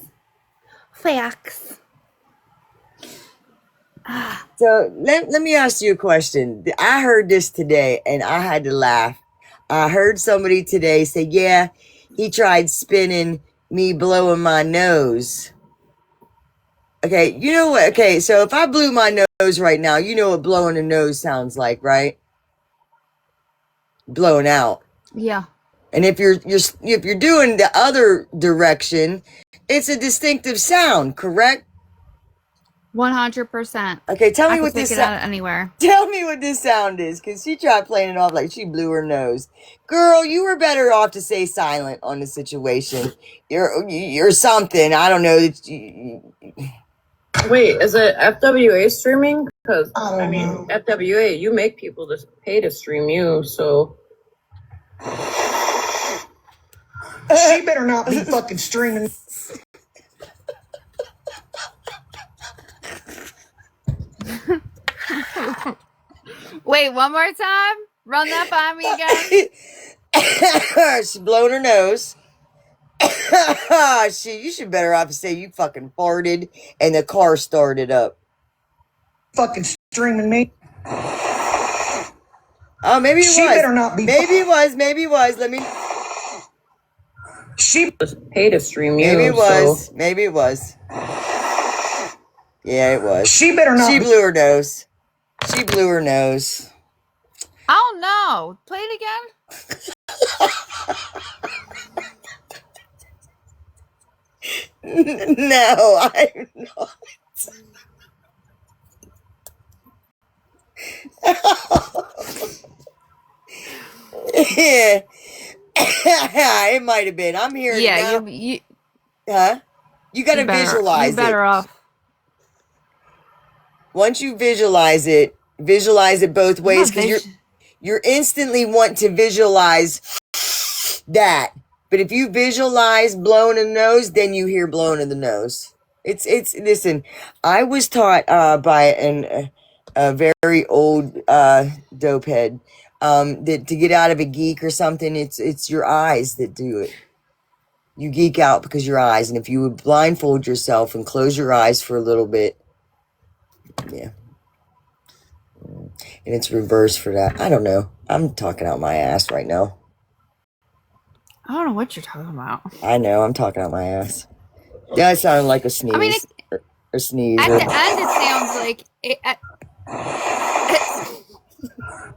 So let me ask you a question. I heard this today and I had to laugh. I heard somebody today say, yeah, he tried spinning me blowing my nose. Okay, you know what? Okay, so if I blew my nose right now, you know what blowing a nose sounds like, right? Blowing out. Yeah. And if you're doing the other direction, it's a distinctive sound, correct? 100%. Okay, tell me what this sound anywhere. Tell me what this sound is, because she tried playing it off like she blew her nose. Girl, you were better off to stay silent on the situation. You're something. I don't know. Wait, is it FWA streaming? Because I mean, FWA, you make people to pay to stream you, so. She better not be fucking streaming. Wait, one more time? Run that by me again? She's blowing her nose. You should better off to say you fucking farted and the car started up. Fucking streaming me. Oh, maybe it was. She better not be. Maybe it was. Let me. She was paid to stream you. Maybe it was. So. Maybe it was. Yeah, it was. She better not. She blew her nose. She blew her nose. I don't know. Play it again. No, I'm not. Yeah. It might have been. I'm hearing it now. You you gotta visualize it. You're better off. Once you visualize it both ways, because you're instantly want to visualize that. But if you visualize blowing in the nose, then you hear blowing in the nose. Listen, I was taught by a very old dopehead that to get out of a geek or something, it's your eyes that do it. You geek out because your eyes, and if you would blindfold yourself and close your eyes for a little bit, yeah. And it's reverse for that. I don't know. I'm talking out my ass right now. I don't know what you're talking about. I know. I'm talking out my ass. Yeah, it sounded like a sneeze. I mean, or sneeze. At the end, it sounds like it.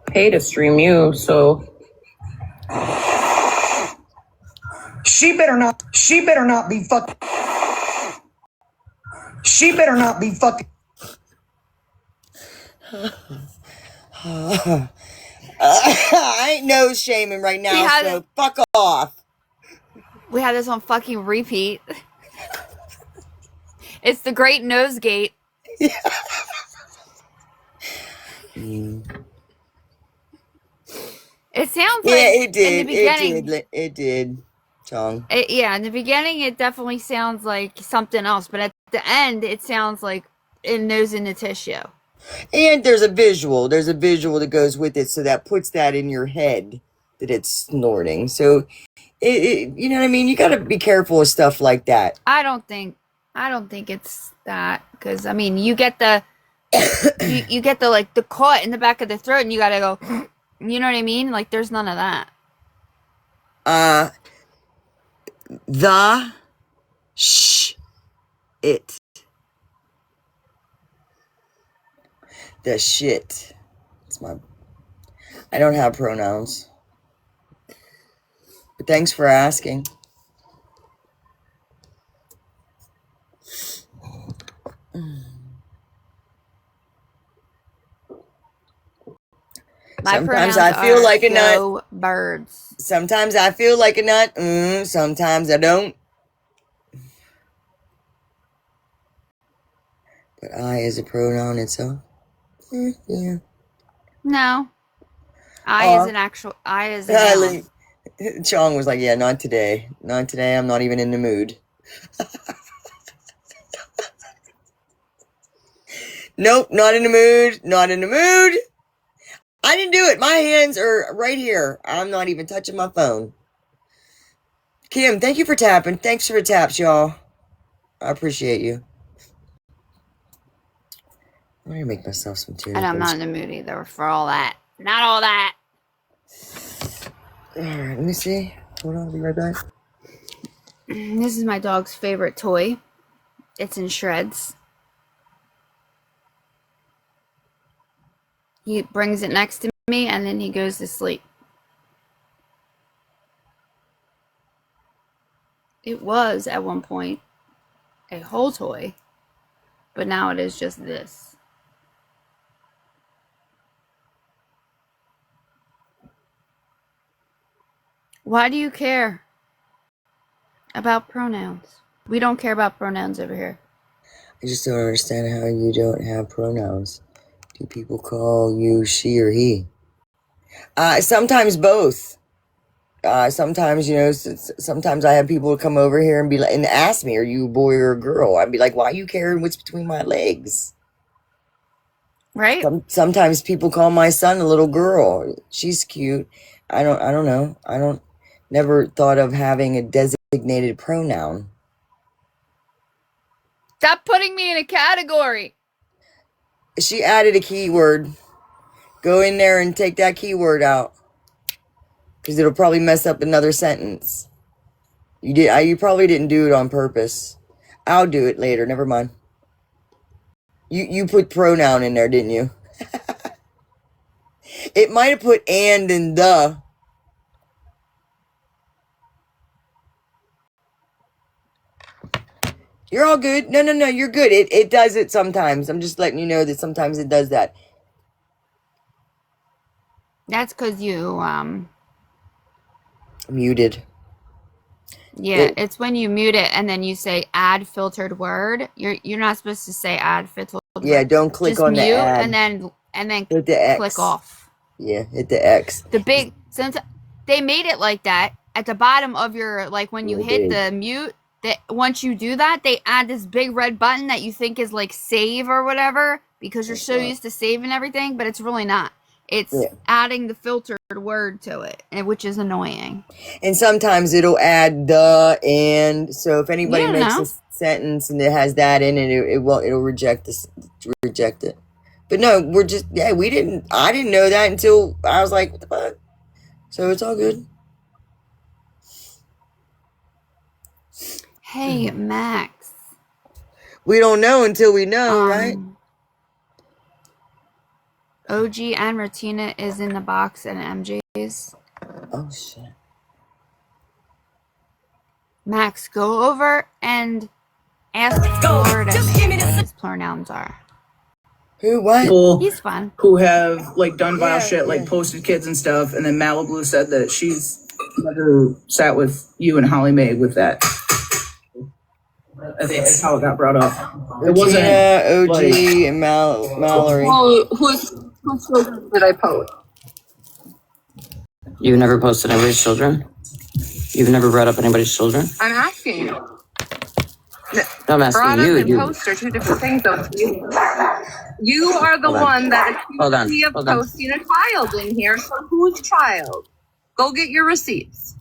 Pay to stream you, so. She better not be fucking. She better not be fucking. I ain't nose shaming right now, so fuck off. We had this on fucking repeat. It's the Great Nosegate. It sounds Yeah, like it did. in the beginning. It did. Chong. Yeah, in the beginning, it definitely sounds like something else, but at the end, it sounds like it knows in the tissue. And there's a visual. There's a visual that goes with it, so that puts that in your head that it's snorting. So, you know what I mean? You got to be careful with stuff like that. I don't think it's that, because I mean, you get the you get the like the cut in the back of the throat, and you gotta go. You know what I mean? Like, there's none of that. It. The shit. I don't have pronouns. But thanks for asking. Sometimes I feel like a nut. Birds. Sometimes I feel like a nut. Sometimes I don't. But I is a pronoun itself. Yeah. No. I is an actual. I is a noun. Chong was like, yeah, not today. Not today. I'm not even in the mood. Nope, not in the mood. Not in the mood. I didn't do it. My hands are right here. I'm not even touching my phone. Kim, thank you for tapping. Thanks for the taps, y'all. I appreciate you. I'm going to make myself some tea. And I'm not in the mood either for all that. Not all that. All right, let me see. Hold on, I'll be right back. This is my dog's favorite toy. It's in shreds. He brings it next to me, and then he goes to sleep. It was, at one point, a whole toy, but now it is just this. Why do you care about pronouns? We don't care about pronouns over here. I just don't understand how you don't have pronouns. Do people call you she or he? Sometimes both. Sometimes, you know, sometimes I have people come over here and be like, and ask me, are you a boy or a girl? I'd be like, why are you caring what's between my legs? Right? Sometimes people call my son a little girl. She's cute. I don't know. Never thought of having a designated pronoun. Stop putting me in a category. She added a keyword. Go in there and take that keyword out, because it'll probably mess up another sentence. You probably didn't do it on purpose. I'll do it later. Never mind. You put pronoun in there, didn't you? It might have put and the. You're all good. No, you're good. It does it sometimes. I'm just letting you know that sometimes it does that. That's because you, muted. Yeah, it's when you mute it and then you say add filtered word. You're not supposed to say add filtered word. Yeah, don't click just on mute the add. and then hit the X. click off. Yeah, hit the X. Since they made it like that at the bottom of your, like when you hit the mute, that once you do that, they add this big red button that you think is like save or whatever, because you're so used to saving everything, but it's really not. It's adding the filtered word to it, which is annoying. And sometimes it'll add the and. So if anybody makes a sentence and it has that in it, it'll reject it. But no, I didn't know that until I was like, what the fuck? So it's all good. Hey, Max. We don't know until we know, right? OG and Martina is in the box at MJ's. Oh, shit. Max, go over and ask Florida what his pronouns are. Who, what? People He's fun. Who have, like, done vile shit, like, posted kids and stuff, and then Malibu said that she's never sat with you and Holly Mae with that. I think that's how it got brought up. It wasn't OG, and Mallory. Who's Whose children did I post? You've never posted anybody's children? You've never brought up anybody's children? I'm asking you. No, I'm asking Brought you. up and You post are two different things, though. You are the Hold on. one that accused me of Hold on. posting a child in here. So whose child? Go get your receipts.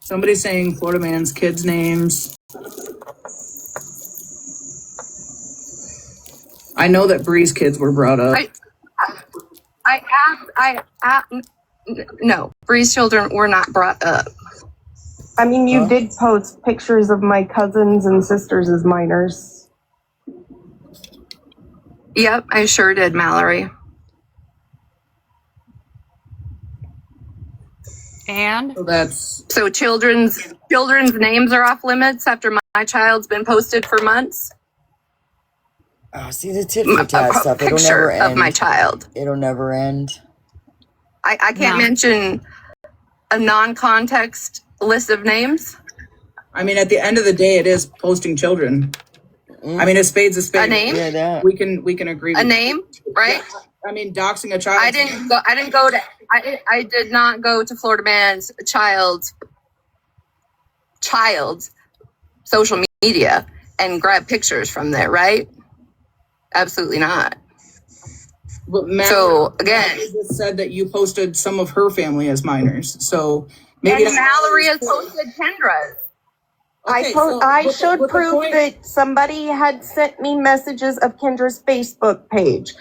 Somebody's saying Florida man's kids' names. I know that Bree's kids were brought up. No, Bree's children were not brought up. I mean, you did post pictures of my cousins and sisters as minors. Yep, I sure did, Mallory. And so children's names are off limits after my child's been posted for months. Oh, see the tit for tat stuff. It'll never end. Of my child. It'll never end. I can't mention a non-context list of names. I mean, at the end of the day, it is posting children. I mean, a spade's a spade. A name? Yeah, that. We can agree. A name, right? I mean, doxing a child. I did not go to Florida man's child's social media and grab pictures from there, right? Absolutely not. But so again, you just said that you posted some of her family as minors. So maybe Mallory has posted Kendra's. I showed proof that somebody had sent me messages of Kendra's Facebook page.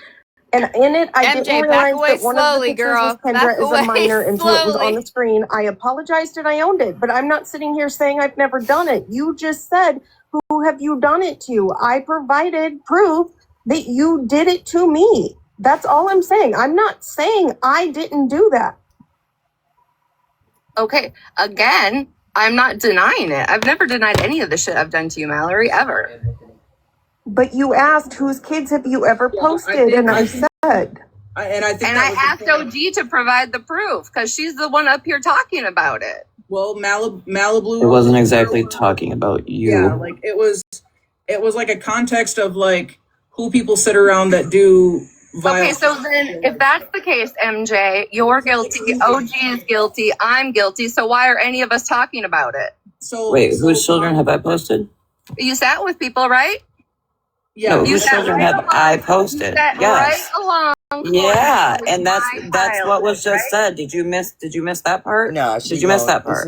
And in it, I MJ, didn't back realize away that one of the slowly, pictures girl. was Kendra Back as a away minor until it was on slowly. the screen. I apologized and I owned it, but I'm not sitting here saying I've never done it. You just said, who have you done it to? I provided proof that you did it to me. That's all I'm saying. I'm not saying I didn't do that. Okay, again, I'm not denying it. I've never denied any of the shit I've done to you, Mallory, ever. But you asked, whose kids have you ever posted? And I said. I asked OG to provide the proof because she's the one up here talking about it. Well, Malibu. It wasn't exactly talking about you. Yeah, like it was like a context of like who people sit around that do violence. Okay, so then if that's the case, MJ, you're guilty, OG is guilty, I'm guilty, so why are any of us talking about it? Wait, whose children have I posted? You sat with people, right? Yeah. No, whose children have I posted? Yes. Yes. Right along. Yeah, and that's what was just said. Did you miss that part? No, did you miss that part?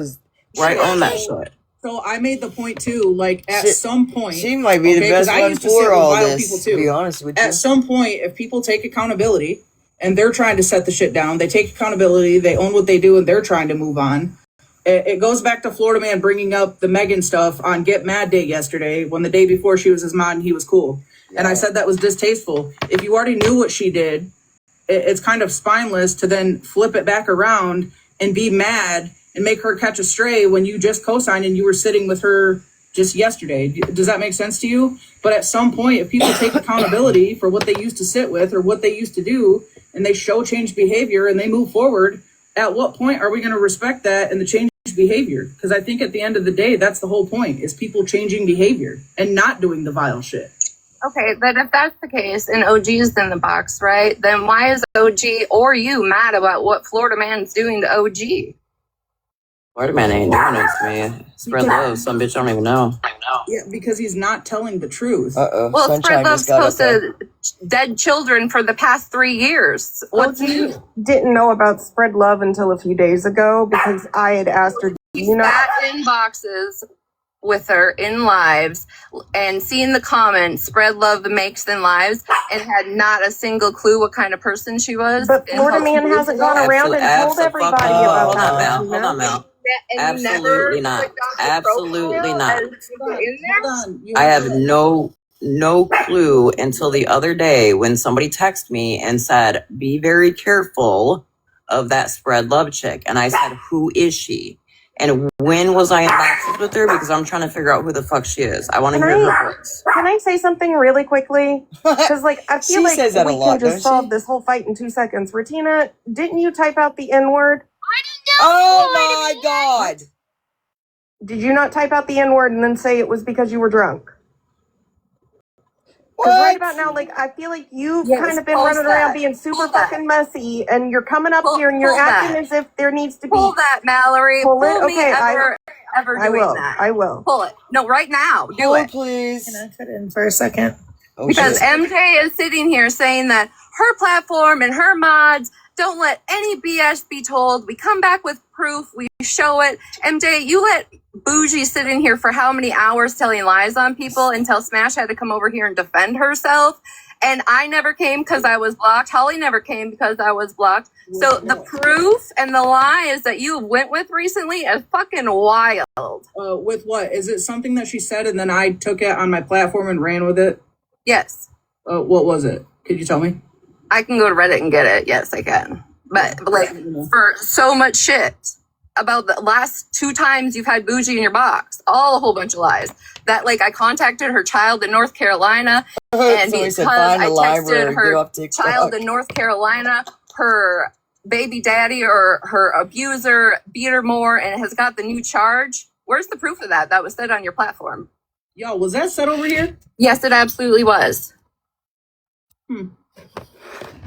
Right on that shit. So I made the point too, like at some point, she might be the best one for all this. People too. To be honest with you, at some point, if people take accountability and they're trying to set the shit down, they take accountability, they own what they do, and they're trying to move on. It goes back to Florida man bringing up the Megan stuff on Get Mad Day yesterday, when the day before she was his mod and he was cool, and I said that was distasteful. If you already knew what she did, it's kind of spineless to then flip it back around and be mad and make her catch a stray when you just co-signed and you were sitting with her just yesterday. Does that make sense to you? But at some point, if people take accountability for what they used to sit with or what they used to do, and they show changed behavior and they move forward, at what point are we going to respect that and the changed behavior? Because I think at the end of the day, that's the whole point, is people changing behavior and not doing the vile shit. Okay, then if that's the case and OG's in the box, right, then why is OG or you mad about what Florida man's doing to OG? Florida man ain't doing it to me. Spread love, some bitch I don't even know. Yeah, because he's not telling the truth. Well, Spread Love's posted dead children for the past 3 years. What's new? Didn't know about Spread Love until a few days ago because I had asked her, Sat in boxes with her in lives and seeing the comments, Spread Love makes in lives, and had not a single clue what kind of person she was. But Florida man hasn't gone around and told everybody about that. Hold on, Mel. Absolutely not. Absolutely not. I have no clue until the other day when somebody texted me and said, be very careful of that Spread Love chick. And I said, who is she? And when was I in boxes with her? Because I'm trying to figure out who the fuck she is. I want to hear her voice. Can I say something really quickly? Because I feel like we can just solve this whole fight in 2 seconds. Retina, didn't you type out the N-word? Oh my God. Did you not type out the N-word and then say it was because you were drunk? Because right about now, like, I feel like you've kind of been running around being super fucking messy, and you're coming up here and you're acting as if there needs to be. Pull that, Mallory. Pull it? Pull me Okay, ever I doing will. that. I will. Pull it. No, right now. Do Hold, it. please. Can I cut in for a second? Oh, Because shit. MJ is sitting here saying that her platform and her mods don't let any BS be told. We come back with proof. We show it. MJ, you let Bougie sit in here for how many hours telling lies on people until Smash had to come over here and defend herself. And I never came because I was blocked. Holly never came because I was blocked. So the proof and the lies that you went with recently is fucking wild. With what? Is it something that she said and then I took it on my platform and ran with it? Yes. What was it? Could you tell me? I can go to Reddit and get it. Yes, I can. But like for so much shit about the last 2 times you've had Bougie in your box, all a whole bunch of lies. That like I contacted her child in North Carolina, and because I texted her child in North Carolina, her baby daddy or her abuser beat her more and has got the new charge. Where's the proof of that? That was said on your platform. Yo, was that said over here? Yes, it absolutely was.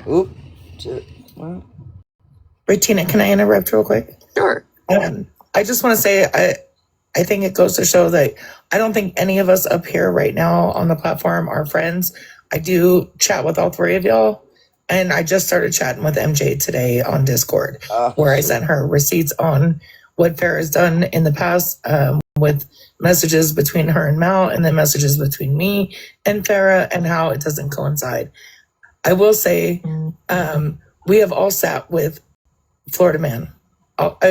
Oop. Well. Regina, can I interrupt real quick? Sure. I just want to say I think it goes to show that I don't think any of us up here right now on the platform are friends. I do chat with all 3 of y'all. And I just started chatting with MJ today on Discord, where I sent her receipts on what Farrah's done in the past with messages between her and Mal, and then messages between me and Farrah, and how it doesn't coincide. I will say we have all sat with Florida Man.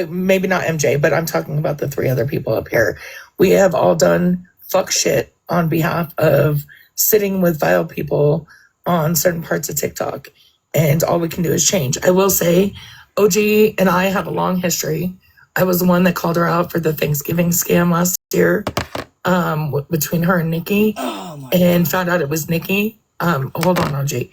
Maybe not MJ, but I'm talking about the 3 other people up here. We have all done fuck shit on behalf of sitting with vile people on certain parts of TikTok. And all we can do is change. I will say, OG and I have a long history. I was the one that called her out for the Thanksgiving scam last year between her and Nikki, and found out it was Nikki. Hold on, OG.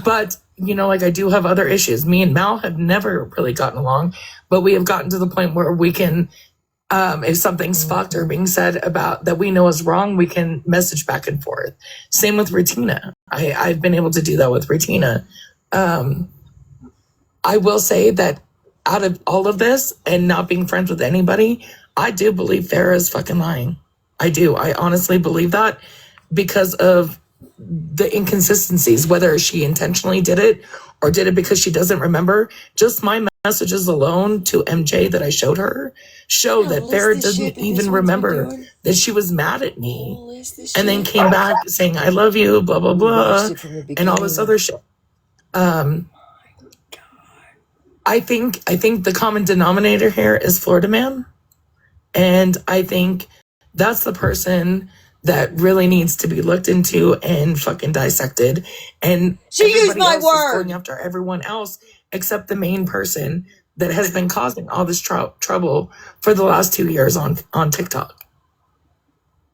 But, you know, like I do have other issues. Me and Mal have never really gotten along, but we have gotten to the point where we can, if something's fucked or being said about that we know is wrong, we can message back and forth. Same with Retina. I've been able to do that with Retina. I will say that out of all of this and not being friends with anybody, I do believe Farrah is fucking lying. I do. I honestly believe that because of the inconsistencies, whether she intentionally did it or did it because she doesn't remember. Just my messages alone to MJ that I showed her show that Farrah doesn't even remember that she was mad at me and then came back saying, I love you, blah, blah, blah, and all this other shit. I think the common denominator here is Florida Man. And I think that's the person that really needs to be looked into and fucking dissected. And she used my word. Going after everyone else except the main person that has been causing all this trouble for the last 2 years on TikTok.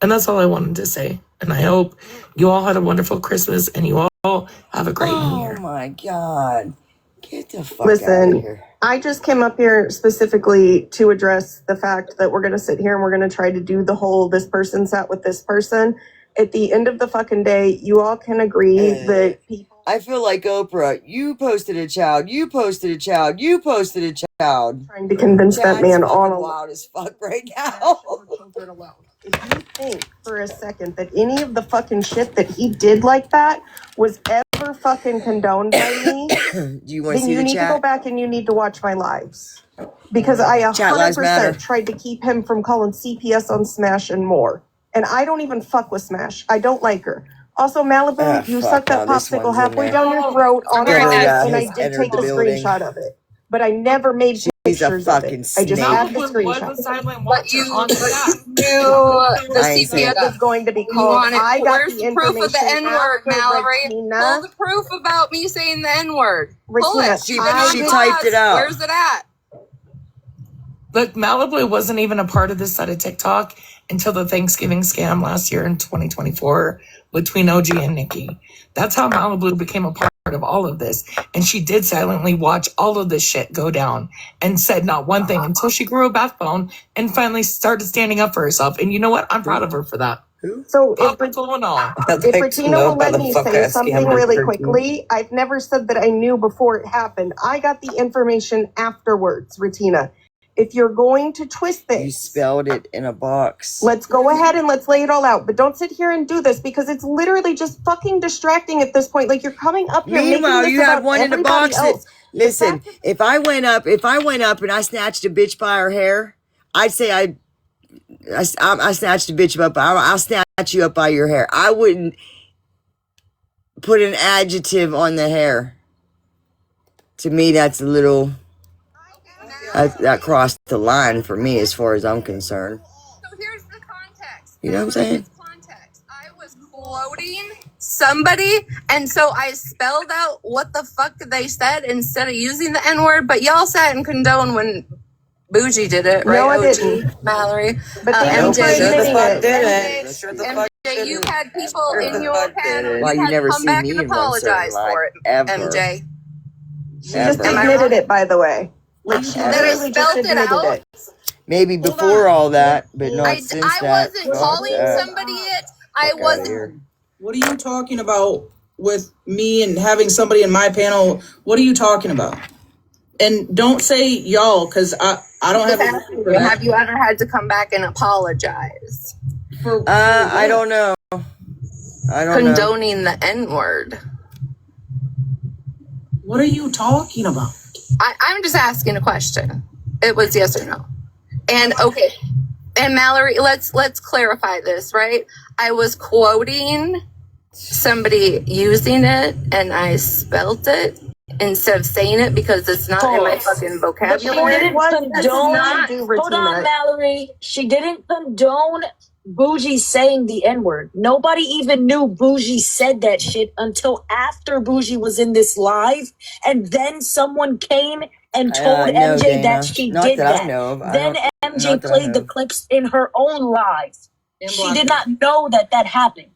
And that's all I wanted to say. And I hope you all had a wonderful Christmas and you all have a great New Year. Oh my God. Get the fuck out of here. I just came up here specifically to address the fact that we're going to sit here and we're going to try to do the whole this person sat with this person. At the end of the fucking day, you all can agree that people... I feel like Oprah. You posted a child. You posted a child. You posted a child. Trying to convince that man on wild as fuck right now. If you think for a second that any of the fucking shit that he did like that was ever fucking condoned by me, Do you want to then see you the need chat? to go back and you need to watch my lives. Because I 100% tried to keep him from calling CPS on Smash and more. And I don't even fuck with Smash. I don't like her. Also, Malibu, you sucked that popsicle halfway down your throat on live, and I did take a screenshot of it. But I never made pictures of it. I just had the screenshot. But you knew the CPS was going to be called. I got Where's the proof of the N-word, Mallory? Pull the proof about me saying the N-word. Pull it. She typed it out. Where's it at? Look, Malibu wasn't even a part of this side of TikTok until the Thanksgiving scam last year in 2024 between OG and Nikki. That's how Malibu became a part of all of this. And she did silently watch all of this shit go down and said not one thing until she grew a backbone and finally started standing up for herself. And you know what? I'm proud of her for that. So if going on? if Bettina will let me say something really quickly, I've never said that I knew before it happened. I got the information afterwards, Retina. If you're going to twist this, You spelled it in a box. let's go ahead and let's lay it all out. But don't sit here and do this because it's literally just fucking distracting at this point. Like you're coming up here Meanwhile, making this you about have one in the everybody box. else. Listen, if I went up and I snatched a bitch by her hair, I'd say I snatched a bitch up. I'll snatch you up by your hair. I wouldn't put an adjective on the hair. To me, that's a little. That crossed the line for me as far as I'm concerned. So here's the context. You know what I'm saying? I was quoting somebody, and so I spelled out what the fuck they said instead of using the N-word, but y'all sat and condoned when Bougie did it, right? No, I OG, didn't. Mallory. But MJ, sure the fuck didn't. Sure the fuck MJ, you didn't. had people Sure in the your fuck panel. didn't. You Why you had to never come see back me and in one certain apologize light for it, ever. MJ. She just admitted it, by the way. Like she That I literally just spelled it admitted out. it. Maybe before all that, but not since I that. wasn't Fuck calling that. somebody it. I Fuck outta wasn't. here. What are you talking about with me and having somebody in my panel? What are you talking about? And don't say y'all, because I don't have a for that. Have you ever had to come back and apologize? I don't know. I don't know. Condoning the N-word. What are you talking about? I'm just asking a question. It was yes or no. And okay. And Mallory, let's clarify this, right? I was quoting somebody using it and I spelt it instead of saying it because it's not in my fucking But she vocabulary. didn't condone. Hold on, Mallory. She didn't condone Bougie saying the N-word. Nobody even knew Bougie said that shit until after Bougie was in this live, and then someone came and told No, MJ Dana. that she Not did that I know of. Then MJ not that I played the know. clips in her own live. She blocked did her. not know that happened.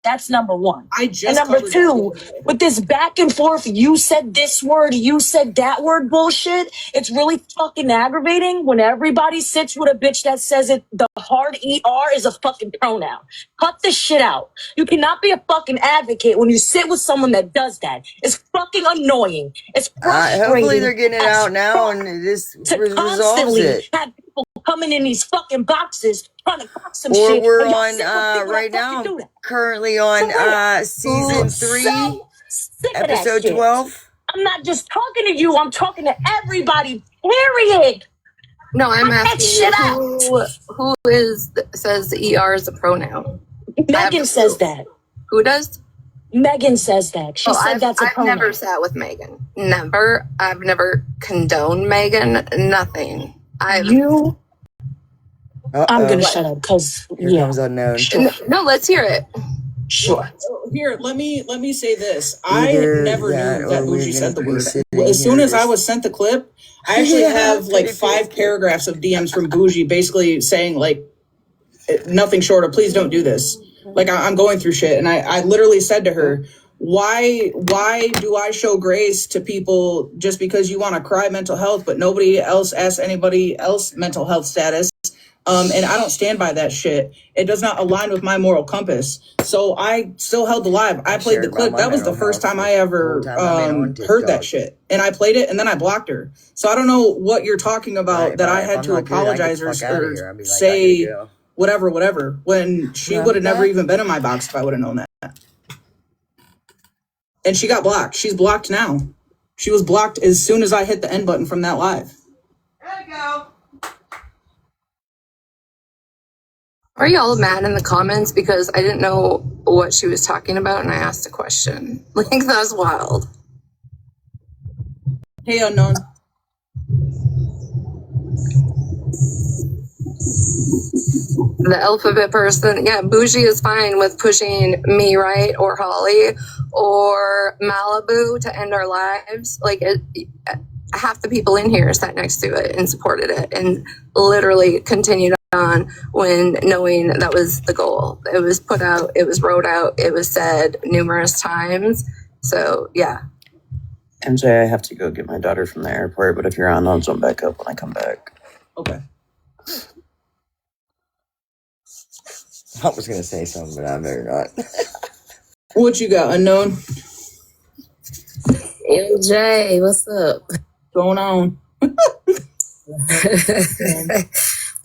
That's number one. I just And number covered two, that. with this back and forth, you said this word, you said that word bullshit, it's really fucking aggravating when everybody sits with a bitch that says it, the hard ER is a fucking pronoun. Cut this shit out. You cannot be a fucking advocate when you sit with someone that does that. It's fucking annoying. It's frustrating. Hopefully they're getting it out now and this to resolves constantly it. have people coming in these fucking boxes trying to box some Or shit. we're and y'all on sit with people right that fucking now. do that. Currently on season 3, So sick of that episode shit. 12. I'm not just talking to you, I'm talking to everybody, period. No, I'm Cut that asking shit you out. who says the ER is a pronoun. Megan says that. Who does? Megan says that. She said that's a I've pronoun. never sat with Megan. Never. I've never condoned Megan. Nothing. I'm gonna What? shut up because Here comes unknown. Sure. No, let's hear it. Sure. Here, let me say this. Either I never that knew or that we're Bougie said the gonna be word. sitting As soon here as I just- was sent the clip, I actually Yeah, have like 5 paragraphs of DMs from Bougie basically saying like nothing short of please don't do this. Like I'm going through shit, and I literally said to her, why do I show grace to people just because you want to cry mental health, but nobody else asks anybody else mental health status? And I don't stand by that shit. It does not align with my moral compass. So I still held the live. I played the clip. That was the first time I ever heard that shit. And I played it and then I blocked her. So I don't know what you're talking about that I had to apologize or say whatever, when she would have never even been in my box if I would have known that. And she got blocked. She's blocked now. She was blocked as soon as I hit the end button from that live. There you go. Are y'all mad in the comments because I didn't know what she was talking about and I asked a question? Like, that's wild. Hey, unknown. The alphabet person, yeah, Bougie is fine with pushing me, right, or Holly, or Malibu to end our lives. Like, half the people in here sat next to it and supported it and literally continued on when knowing that was the goal. It was put out, it was wrote out, it was said numerous times. So, yeah. MJ, I have to go get my daughter from the airport, but if you're on, I'll jump back up when I come back. Okay. I was gonna say something, but I better not. What you got, unknown? MJ, what's up? Going on?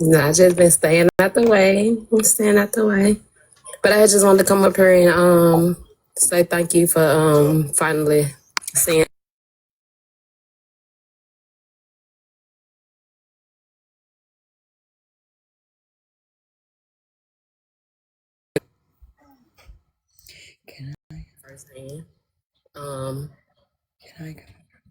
No, I just been staying out the way. I'm staying out the way. But I just wanted to come up here and say thank you for finally seeing. Firsthand. Can I go?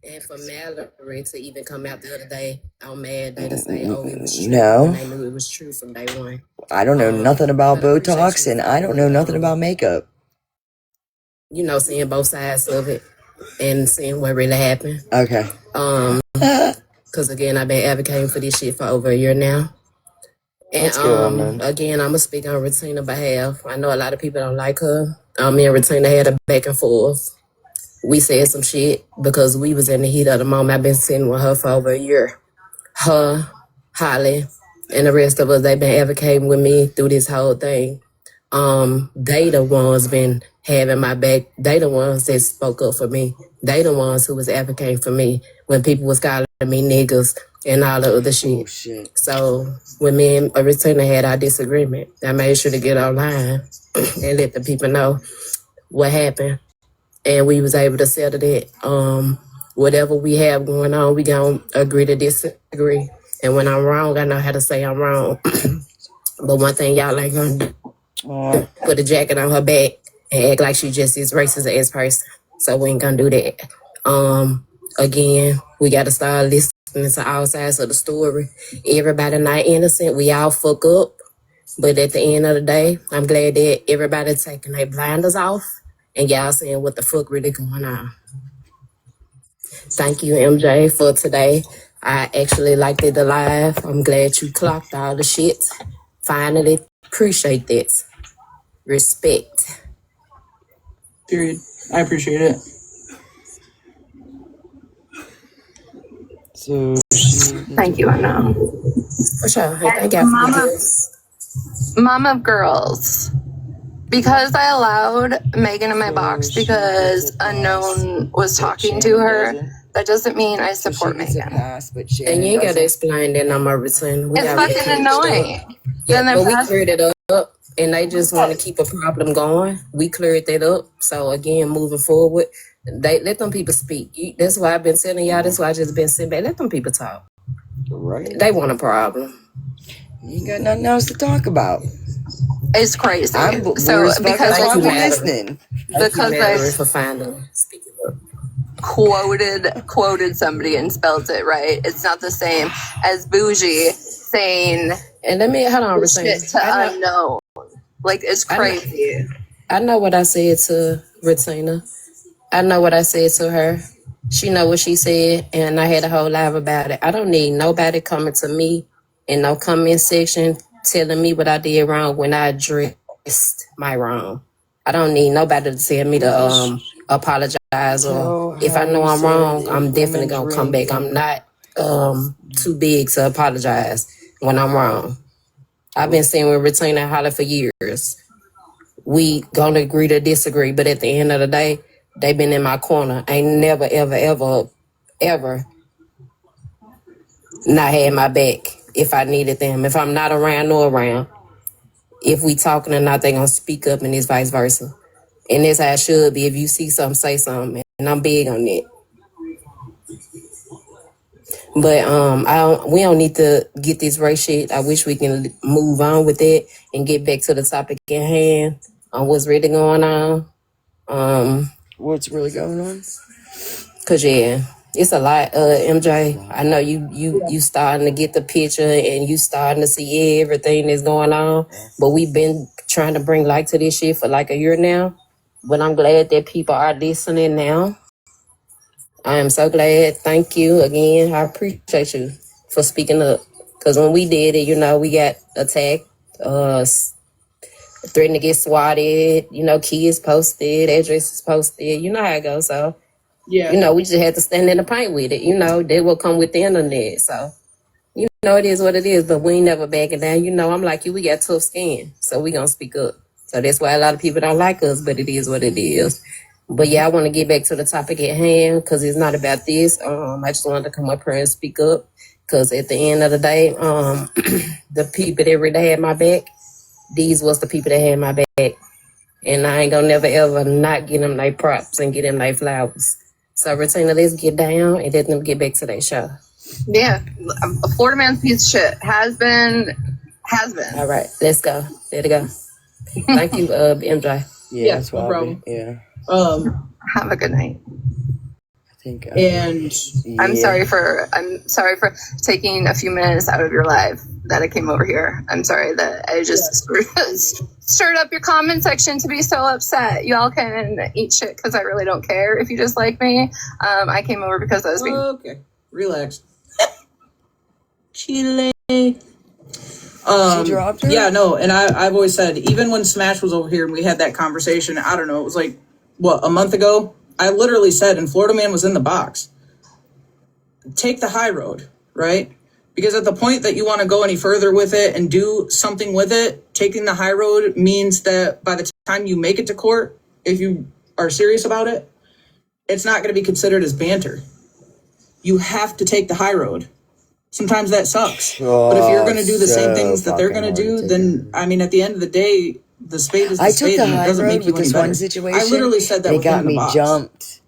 And for Mallory to even come out the other day, I'm mad they to say, "Oh, it was true," No. when they knew it was true from day one. I don't know nothing about But I appreciate Botox, you and for I don't know nothing about makeup. you know, seeing both sides of it and seeing what really happened. Okay. Because again, I've been advocating for this shit for over a year now. And Let's go on then. again, I'm gonna speak on Retina's behalf. I know a lot of people don't like her. Me and Retina had a back and forth. We said some shit because we was in the heat of the moment. I've been sitting with her for over a year. Her, Holly, and the rest of us, they've been advocating with me through this whole thing. They the ones been having my back. They the ones that spoke up for me. They the ones who was advocating for me when people was calling me niggas and all the other shit. Oh, shit. So when me and Retina had our disagreement, I made sure to get online and let the people know what happened. And we was able to settle that. Whatever we have going on, we gonna agree to disagree. And when I'm wrong, I know how to say I'm wrong. But one thing y'all ain't gonna do, put a jacket on her back and act like she just is racist as person. So we ain't gonna do that. Again, we gotta start listening to all sides of the story. Everybody not innocent. We all fuck up. But at the end of the day, I'm glad that everybody taking their blinders off and y'all seeing what the fuck really going on. Thank you, MJ, for today. I actually liked it alive. I'm glad you clocked all the shit. Finally, appreciate that. Respect. Period. I appreciate it. So Thank you, Anna. For sure. Hey, thank y'all for the gifts. Mom of girls. Because I allowed Megan in my box because Unknown was talking to her, that doesn't mean I support Megan. And you ain't gotta explain that no more, Retina. It's fucking annoying. Yeah, but we cleared it up, and they just want to keep a problem going. We cleared that up. So again, moving forward, they let them people speak. That's why I've been telling y'all. That's why I just been sitting back. Let them people talk. Right. They want a problem. You got nothing else to talk about. It's crazy. So because I'm listening. Because I for finding quoted somebody and spelled it right. It's not the same as Bougie saying. And let me hold on, shit to Unknown. Like it's crazy. I know what I said to Retina. I know what I said to her. She know what she said, and I had a whole live about it. I don't need nobody coming to me in no comment section telling me what I did wrong when I addressed my wrong. I don't need nobody to tell me to apologize, or if I know I'm wrong, I'm definitely gonna come back. I'm not too big to apologize when I'm wrong. I've been saying with Retina and Holly for years. We gonna agree to disagree, but at the end of the day, they been in my corner. Ain't never, ever, ever, ever not had my back if I needed them. If I'm not around nor around, if we talking or not, they gonna speak up, and it's vice versa. And that's how it should be. If you see something, say something. And I'm big on that. But we don't need to get this race shit. I wish we can move on with it and get back to the topic at hand on what's really going on. What's really going on? Cause yeah, it's a lot. MJ, I know you starting to get the picture and you starting to see everything that's going on. But we've been trying to bring light to this shit for like a year now. But I'm glad that people are listening now. I am so glad. Thank you again. I appreciate you for speaking up. Cause when we did it, we got attacked, threatened to get swatted. Kids posted, addresses posted. You know how it goes. So. Yeah. We just had to stand in the paint with it. They will come with the internet. So know, it is what it is, but we ain't never backing down. You know, I'm like you, we got tough skin, so we gonna speak up. So that's why a lot of people don't like us, but it is what it is. But yeah, I want to get back to the topic at hand because it's not about this. I just wanted to come up here and speak up because at the end of the day, the people that really had my back, these was the people that had my back. And I ain't gonna never ever not get them their props and get them their flowers. So Regina, let's get down and let them get back to their show. Yeah, a Florida man's piece of shit has been. All right, let's go. Let it go. Thank you, MJ. Yeah, that's no problem. Yeah. Have a good night. I think. And yeah. I'm sorry for taking a few minutes out of your life that I came over here. I'm sorry that I just stirred up your comment section to be so upset. Y'all can eat shit because I really don't care if you dislike me. I came over because I was being okay. Relax. Chile. She dropped her? Yeah, no, and I've always said, even when Smash was over here and we had that conversation, I don't know, it was like, what, a month ago? I literally said, and Florida Man was in the box, take the high road, right? Because at the point that you want to go any further with it and do something with it, taking the high road means that by the time you make it to court, if you are serious about it, it's not going to be considered as banter. You have to take the high road. Sometimes that sucks. But if you're going to do the same things that they're going to do, then, I mean, at the end of the day, the spade is the spade, and it doesn't make you any better. I literally said that they got me jumped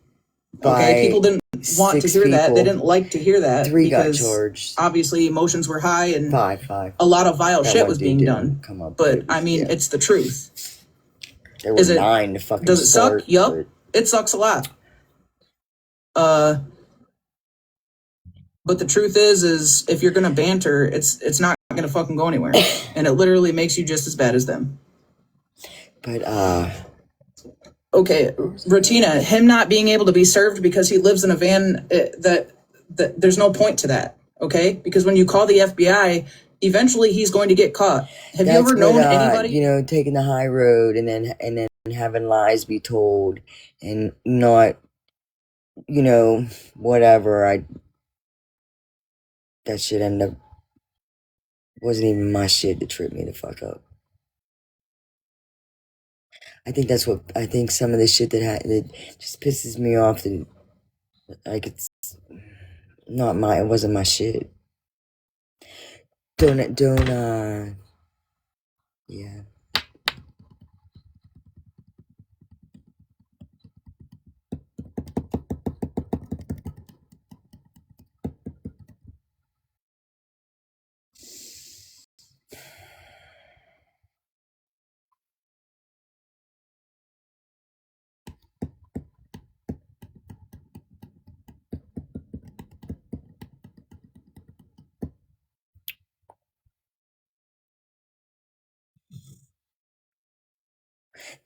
by okay, people didn't want to hear that. They didn't like to hear that 3 because got charged. obviously emotions were high and Five. a lot of vile That shit one was dude being didn't done. come up, But I mean, it's the truth. There were Is it 9 to fucking does it start, suck? Yup, it sucks a lot. But the truth is if you're gonna banter, it's not gonna fucking go anywhere, and it literally makes you just as bad as them. But okay, Ratina, him not being able to be served because he lives in a van, that there's no point to that, okay? Because when you call the FBI, eventually he's going to get caught. Have you ever known anybody? You know, taking the high road and then having lies be told and not, you know, whatever. That shit ended up wasn't even my shit to trip me the fuck up. I think that's what I think some of the shit that just pisses me off. That like it's not it wasn't my shit. Don't yeah.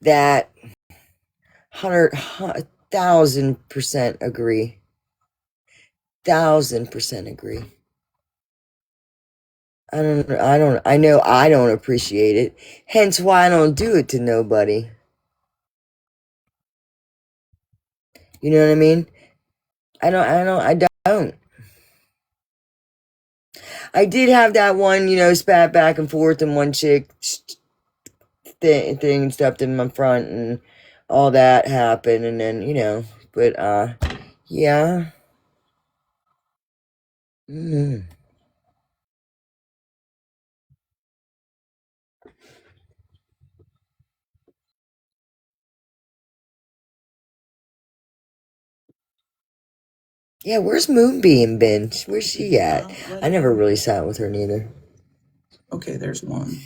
That 1,000% agree. 1,000% agree. I know I don't appreciate it. Hence why I don't do it to nobody. You know what I mean? I don't. I did have that one, you know, spat back and forth and one chick thing stepped in my front and all that happened and then, you know, but yeah. Yeah, where's Moonbeam been? Where's she at? I never really sat with her neither. Okay, there's one.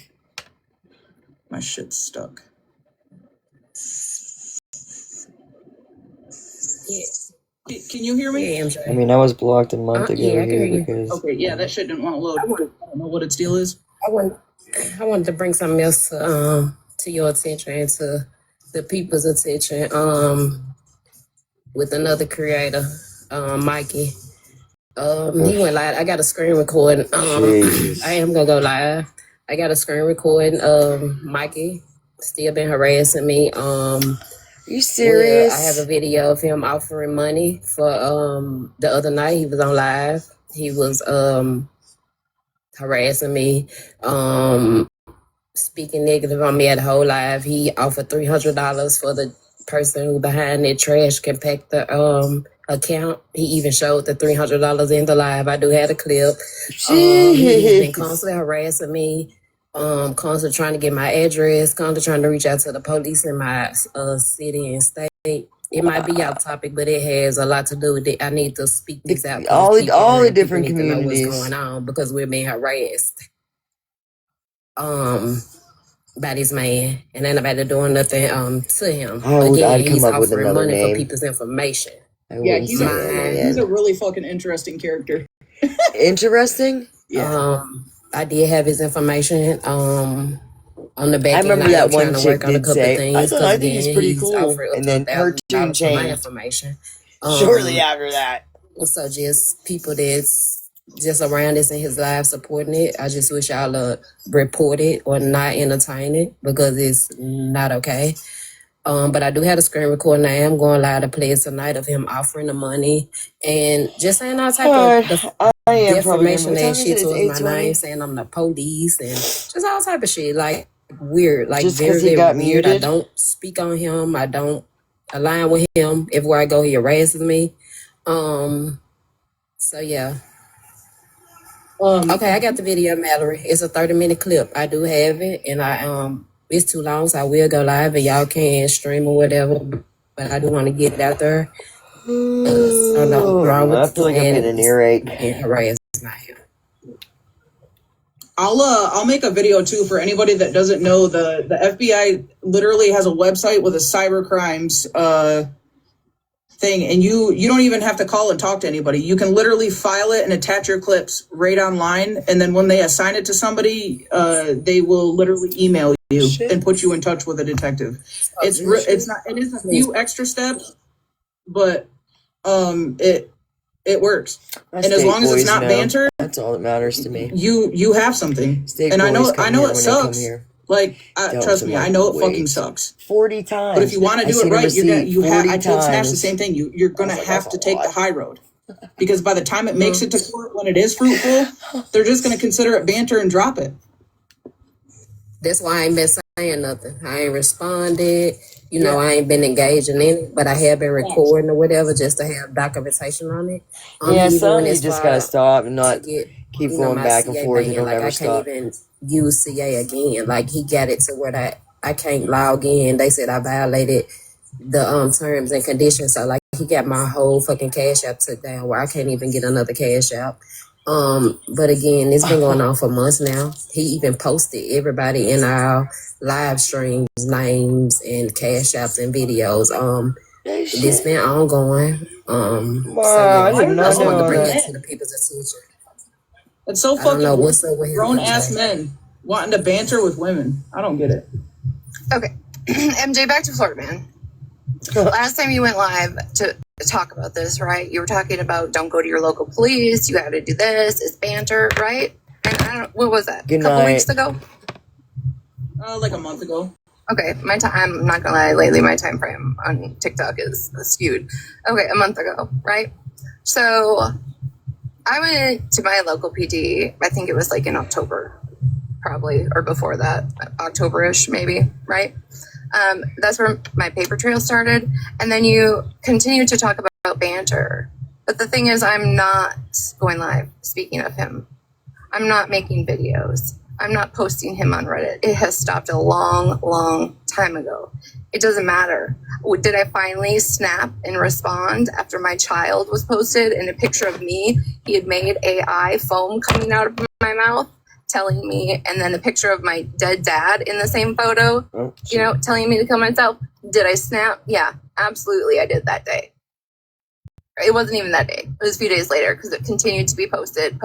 My shit's stuck. Yeah. Can you hear me? Yeah, I mean, I was blocked a month ago yeah, I can hear you. Because okay, yeah, that shit didn't want to load. I don't know what its deal is. I wanted to bring something else to your attention and to the people's attention. With another creator, Mikey. He went live. I got a screen recording. I am gonna go live. I got a screen recording. Mikey still been harassing me. You serious? I have a video of him offering money for the other night. He was on live. He was harassing me, speaking negative on me at whole live. He offered $300 for the person who behind that trash compactor account. He even showed the $300 in the live. I do have a clip. He's been constantly harassing me, constantly trying to get my address, constantly trying to reach out to the police in my city and state. It might be off topic, but it has a lot to do with it. I need to speak this out. All the different people need communities to know what's going on because we're being harassed. By this man, and ain't nobody doing nothing to him. I'd He's come up with offering another money name. for people's information. Yeah, he's a really fucking interesting character. Interesting? Yeah. I did have his information on the back I end. remember that one trying to chick work on a did couple say, of things. I think he's pretty cool. And then her tune for my changed information. shortly after that. So just people that's just around us in his life supporting it. I just wish y'all to report it or not entertain it because it's not okay. But I do have a screen recording. I am going live to play it tonight of him offering the money and just saying all type of defamation and shit towards my name, saying I'm the police and just all type of shit, like weird, like just very, he very got weird. muted? I don't speak on him. I don't align with him. Everywhere I go, he harasses me. So yeah. Okay, I got the video, Mallory. It's a 30-minute clip. I do have it, and it's too long, so I will go live, and y'all can stream or whatever. But I do want to get it out there. I don't know what's wrong with I feel like I'm getting an earache. And harassed by him. I'll make a video too for anybody that doesn't know. The FBI literally has a website with a cyber crimes thing, and you don't even have to call and talk to anybody. You can literally file it and attach your clips right online, and then when they assign it to somebody, they will literally email you and put you in touch with a detective. It is a few extra steps, but it works. And as long as it's not banter, that's all that matters to me. You have something. And I know it sucks. Like, trust me, I know it fucking sucks. 40 times. But if you want to do it right, I told Snatch the same thing. You're going to have to take the high road. Because by the time it makes it to court, when it is fruitful, they're just going to consider it banter and drop it. That's why I ain't been saying nothing. I ain't responded. I ain't been engaging in it, but I have been recording or whatever just to have documentation on it. Some you just gotta stop and not keep going back and forth. It'll never stop. I can't even use CA again. Like, he got it to where I can't log in. They said I violated the terms and conditions. So, like, he got my whole fucking cash app took down where I can't even get another cash app. But again, it's been going on for months now. He even posted everybody in our live streams, names and cash apps and videos. This been ongoing. I just wanted to bring that to the people's attention. It's so fucking grown ass men wanting to banter with women. I don't get it. Okay. MJ, back to Florida, man. Last time you went live to talk about this, right? You were talking about don't go to your local police. You got to do this. It's banter, right? And what was that? Good a couple night. Weeks ago? Like a month ago. Okay, I'm not gonna lie. Lately, my time frame on TikTok is skewed. Okay, a month ago, right? So I went to my local PD. I think it was like in October, probably, or before that, October-ish, maybe, right? That's where my paper trail started. And then you continue to talk about banter. But the thing is, I'm not going live, speaking of him. I'm not making videos. I'm not posting him on Reddit. It has stopped a long, long time ago. It doesn't matter. Did I finally snap and respond after my child was posted in a picture of me? He had made AI foam coming out of my mouth, telling me, and then a picture of my dead dad in the same photo, telling me to kill myself. Did I snap? Yeah, absolutely I did that day. It wasn't even that day. It was a few days later because it continued to be posted.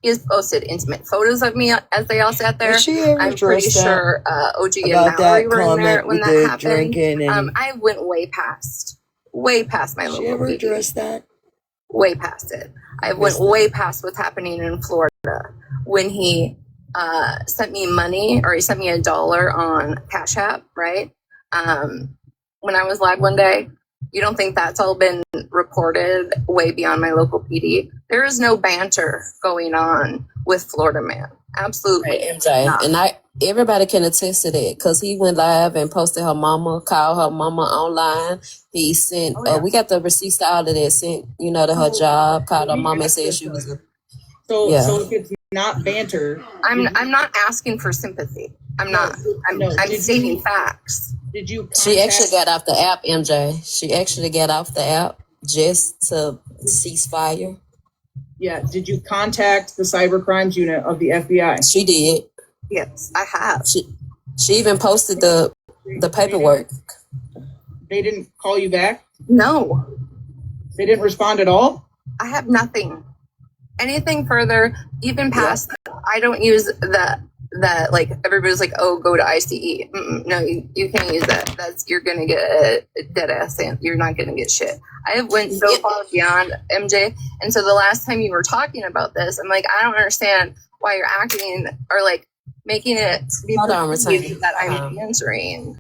He has posted intimate photos of me as they all sat there. I'm pretty sure OG and Mallory were in there when that happened. I went way past my local ever PD. addressed that? Way past it. I went way past what's happening in Florida when he sent me money, or he sent me $1 on Cash App, right? When I was live one day. You don't think that's all been reported way beyond my local PD? There is no banter going on with Florida Man. Absolutely. Right, MJ. Not. And everybody can attest to that because he went live and posted her mama, called her mama online. He sent, we got the receipts to all of that, sent, to her job, called her mama and said she was So if it's not banter, I'm not asking for sympathy. I'm stating facts. Did you She actually got off the app, MJ. She actually got off the app just to cease fire. Yeah. Did you contact the cyber crimes unit of the FBI? She did. Yes, I have. She even posted the paperwork. They didn't call you back? No. They didn't respond at all? I have nothing. Anything further, even past, I don't use that like everybody's like, oh, go to ICE. No, you can't use that. You're gonna get a dead ass and you're not gonna get shit. I went so far beyond MJ, and so the last time you were talking about this, I'm like, I don't understand why you're acting or like making it be that I'm answering.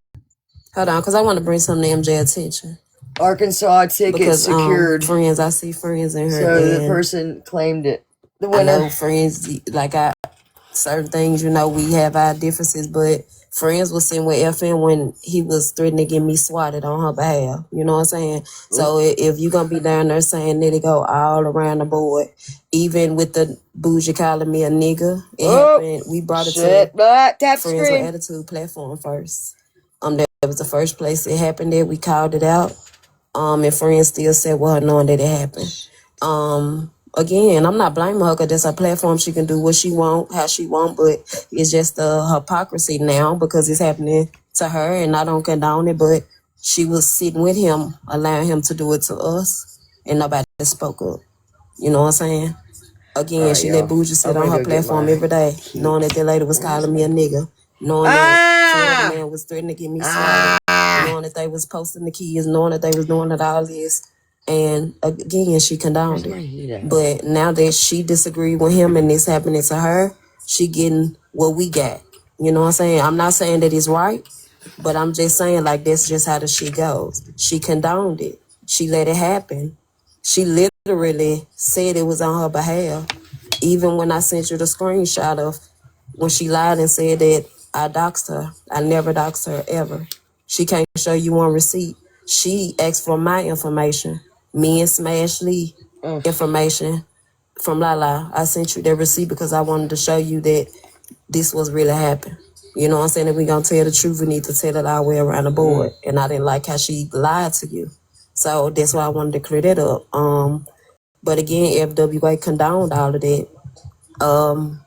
Hold on, because I want to bring something to MJ attention. Arkansas ticket secured. Friends, I see friends in her. So the person claimed it. The winner. I know friends, like certain things, we have our differences, but friends was sitting with FN when he was threatening to get me swatted on her behalf. You know what I'm saying? Ooh. So if you're going to be down there saying that it go all around the board, even with the bougie calling me a nigga, it happened. We brought it to Friends with Attitude platform first. That was the first place it happened there. We called it out. And friends still said with her knowing that it happened. Again, I'm not blaming her because that's her platform. She can do what she want, how she want, but it's just the hypocrisy now because it's happening to her and I don't condone it, but she was sitting with him, allowing him to do it to us and nobody spoke up. You know what I'm saying? Again, she let Bougie sit on her platform every day, knowing that lady was calling me a nigga, knowing that Florida Man was threatening to get me swatted, knowing that they was posting the kids, knowing that they was doing it all this. And again, she condoned it. But now that she disagreed with him and this happening to her, she getting what we got. You know what I'm saying? I'm not saying that it's right, but I'm just saying like that's just how the shit goes. She condoned it. She let it happen. She literally said it was on her behalf. Even when I sent you the screenshot of when she lied and said that I doxed her. I never doxed her ever. She can't show you one receipt. She asked for my information. Me and Smash Lee information from Lala. I sent you that receipt because I wanted to show you that this was really happening. You know what I'm saying? If we gonna tell the truth, we need to tell it our way around the board. And I didn't like how she lied to you. So that's why I wanted to clear that up. But again, FWA condoned all of that.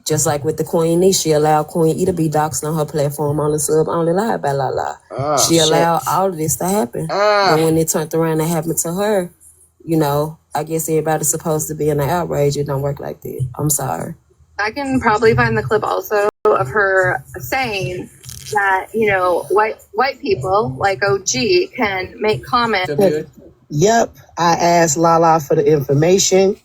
Just like with the Queen E, she allowed Queen E to be doxxed on her platform on the sub only lie by Lala. She allowed all of this to happen. But when it turned around and happened to her, I guess everybody's supposed to be in an outrage. It don't work like that. I'm sorry. I can probably find the clip also of her saying that, white people like OG can make comments. Yep, I asked Lala for the information.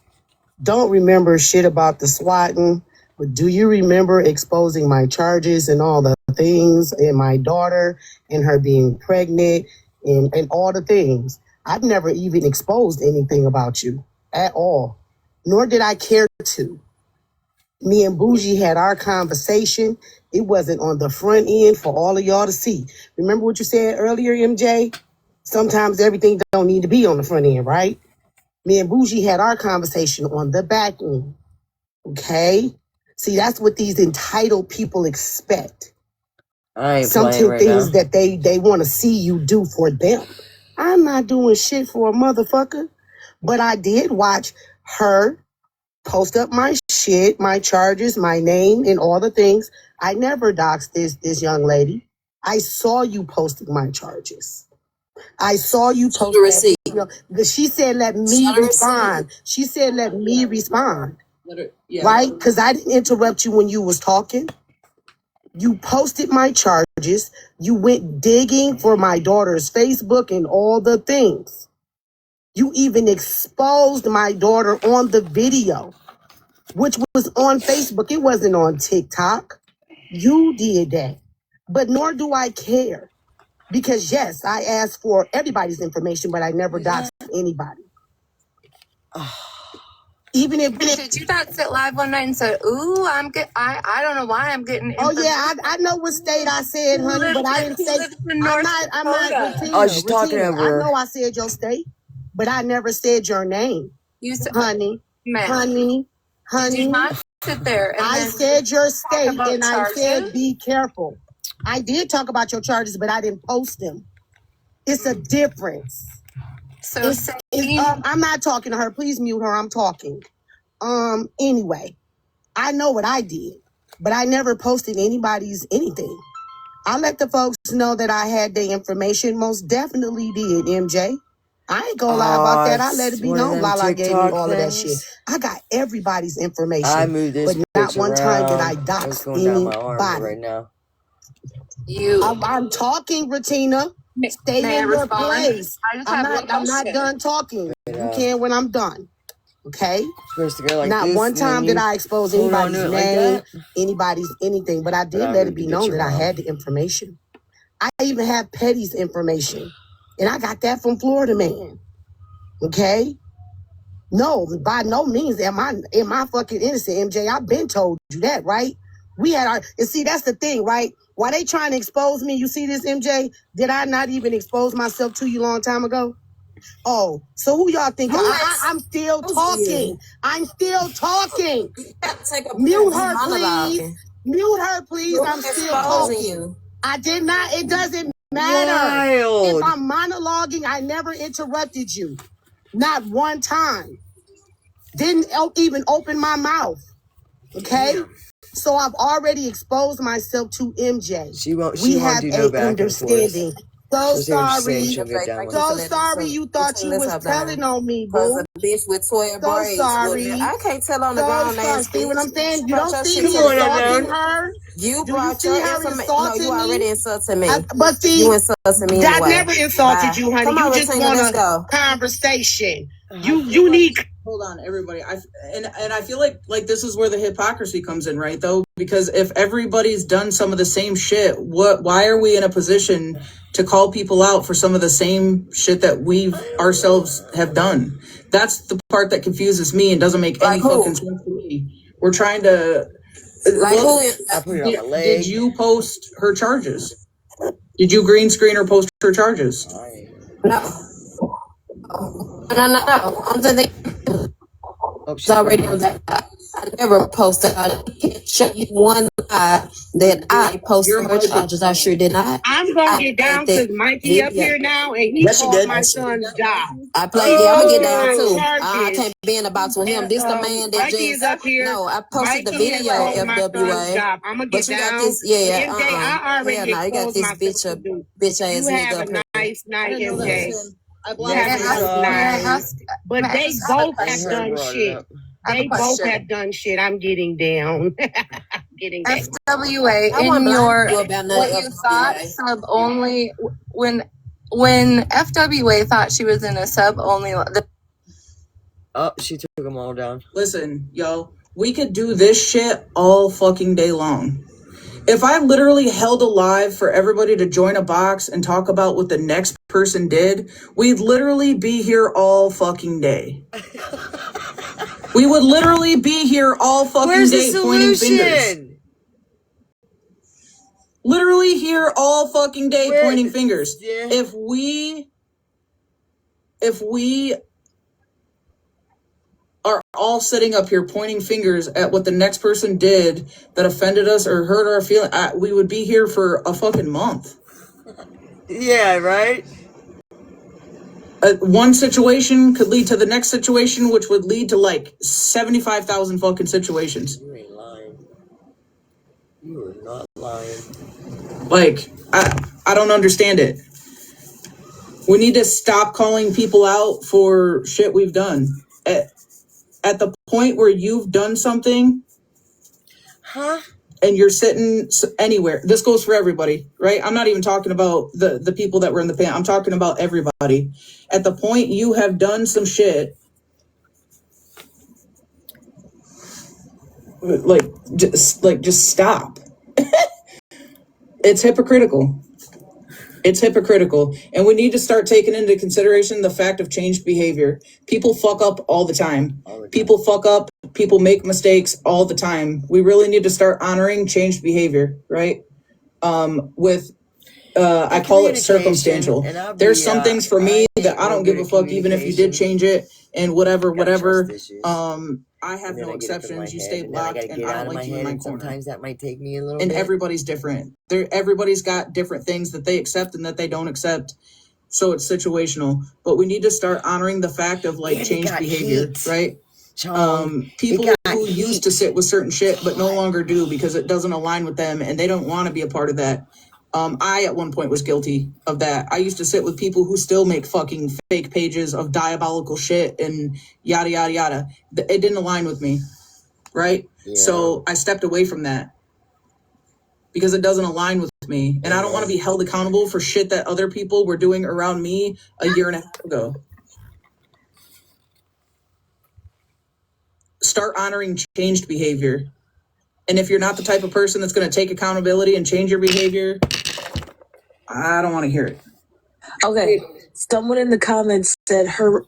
Don't remember shit about the swatting, but do you remember exposing my charges and all the things and my daughter and her being pregnant and all the things? I've never even exposed anything about you at all, nor did I care to. Me and Bougie had our conversation. It wasn't on the front end for all of y'all to see. Remember what you said earlier, MJ? Sometimes everything don't need to be on the front end, right? Me and Bougie had our conversation on the back end. Okay? See, that's what these entitled people expect. Something right things now. That they want to see you do for them. I'm not doing shit for a motherfucker. But I did watch her post up my shit, my charges, my name, and all the things. I never doxed this young lady. I saw you posting my charges. I saw you post the receipt. She said, let me respond. She said, let me respond. Right? Because I didn't interrupt you when you was talking. You posted my charges. You went digging for my daughter's Facebook and all the things. You even exposed my daughter on the video, which was on Facebook. It wasn't on TikTok. You did that. But nor do I care. Because yes, I asked for everybody's information, but I never doxed anybody. Even if Did you not sit live one night and said, "Ooh, I'm good. I don't know why I'm getting." oh yeah, I know what state I said, honey, but I didn't say. I'm not Oh, she's talking Retina. over I her. know I said your state, but I never said your name, You said, honey, "Ma'am, honey, did you honey. not sit there and I then said your talk state, about and I said charges?" be careful. I did talk about your charges, but I didn't post them. It's a difference. So I'm not talking to her. Please mute her. I'm talking. Anyway, I know what I did, but I never posted anybody's anything. I let the folks know that I had their information. Most definitely did, MJ. I ain't gonna lie about that. I let it be one of known them Lala gave me TikTok all of that things. shit. I got everybody's information. I moved this but not bitch one time did I around. dox It's going down my arm anybody. right now. I'm talking, Retina. Stay May I in your respond? place. I just have one I'm not question. done talking. But, You can when I'm done. Okay? supposed to go like Not this, one and then time did you I expose hold on anybody's to it like name, that. anybody's anything, but I But did I let it moved be the known bitch that I around. had the information. I even have Petty's information. And I got that from Florida Man. Okay? No, by no means am I fucking innocent, MJ. I've been told you that, right? We had our and see that's the thing, right? Why they trying to expose me? You see this, MJ? Did I not even expose myself to you a long time ago? Oh, so who y'all think? I'm still talking. I'm still talking. Mute her, please. Mute her, please. I'm still talking. I did not. It doesn't matter. If Wild. I'm monologuing, I never interrupted you. Not one time. Didn't even open my mouth. Okay? Damn. So I've already exposed myself to MJ. She won't We do have no a back and understanding. forth. So She'll say what she's saying. sorry. She'll get down with So it. sorry you thought you was telling on me, boo. Bitch with 12 So braids. sorry. I can't tell on the So grown sorry. ass See what I'm bitch. saying? You don't see Come me on, insulting unknown. her? You Do you brought see your her information. No, insulting you me? already insulted me. But see, You insulted me that anyway. never insulted Bye. you, honey. Come You on, just Retina, want let's a go. conversation. I You feel like, need. hold on, everybody. And I feel like this is where the hypocrisy comes in, right? Though, because if everybody's done some of the same shit, why are we in a position to call people out for some of the same shit that we've ourselves have done? That's the part that confuses me and doesn't make any fucking sense to me. We're trying to. Like Well, who? I put it on my did leg. you post her charges? Did you green screen or post her charges? No. No. I'm saying Oh, it's already on that. I never posted. I can't show you one lie that I posted her charges. I sure did not. I'm gonna I get played down that because Mikey up video. here now, and he Yes, she called did. my son's job. I played. He Yeah, I'm gonna get posted down my too. I charges. can't be in a box with him. And This the man that Mikey is just up here. no. I posted the Mikey has video. called my son's FWA. job. I'm gonna But get you got down. this. But Yeah. MJ, I Hell already no. You got exposed this myself to do. bitch You ass have nigga a up here. nice night, MJ. You Next have a is nice night. But May I they ask a both have question? done brought it shit. up. I have a They both question. have done shit. I'm getting down. Getting down. FWA I in wasn't blind your to you about what none you of thought FWA. sub only when FWA thought she was in a sub only. Oh, she took them all down. Listen, yo, we could do this shit all fucking day long. If I literally held a live for everybody to join a box and talk about what the next person did, we'd literally be here all fucking day. We would literally be here all fucking Where's the day pointing fingers. solution? Literally here all fucking day Where- pointing fingers. Yeah. If we are all sitting up here pointing fingers at what the next person did that offended us or hurt our feelings, we would be here for a fucking month. Yeah, right? One situation could lead to the next situation, which would lead to like 75,000 fucking situations. You ain't lying. You are not lying. Like, I don't understand it. We need to stop calling people out for shit we've done. At the point where you've done something, Huh? and you're sitting anywhere, this goes for everybody, right? I'm not even talking about the people that were in the pan. I'm talking about everybody. At the point you have done some shit, just stop. It's hypocritical. It's hypocritical. And we need to start taking into consideration the fact of changed behavior. People fuck up all the time. People fuck up. People make mistakes all the time. We really need to start honoring changed behavior, right? I call it circumstantial. There's some things for me that I don't give a fuck, even if you did change it and whatever. I have no exceptions. You stay blocked, and I don't like you in my corner. Sometimes that might take me a little and bit. Everybody's different. Everybody's got different things that they accept and that they don't accept. So it's situational. But we need to start honoring the fact of changed behavior, right? People who used to sit with certain shit but no longer do because it doesn't align with them and they don't want to be a part of that. I at one point was guilty of that. I used to sit with people who still make fucking fake pages of diabolical shit and yada yada yada. It didn't align with me, right? Yeah. So I stepped away from that because it doesn't align with me, and I don't want to be held accountable for shit that other people were doing around me a year and a half ago. Start honoring changed behavior. And if you're not the type of person that's going to take accountability and change your behavior, I don't want to hear it. Okay, someone in the comments said her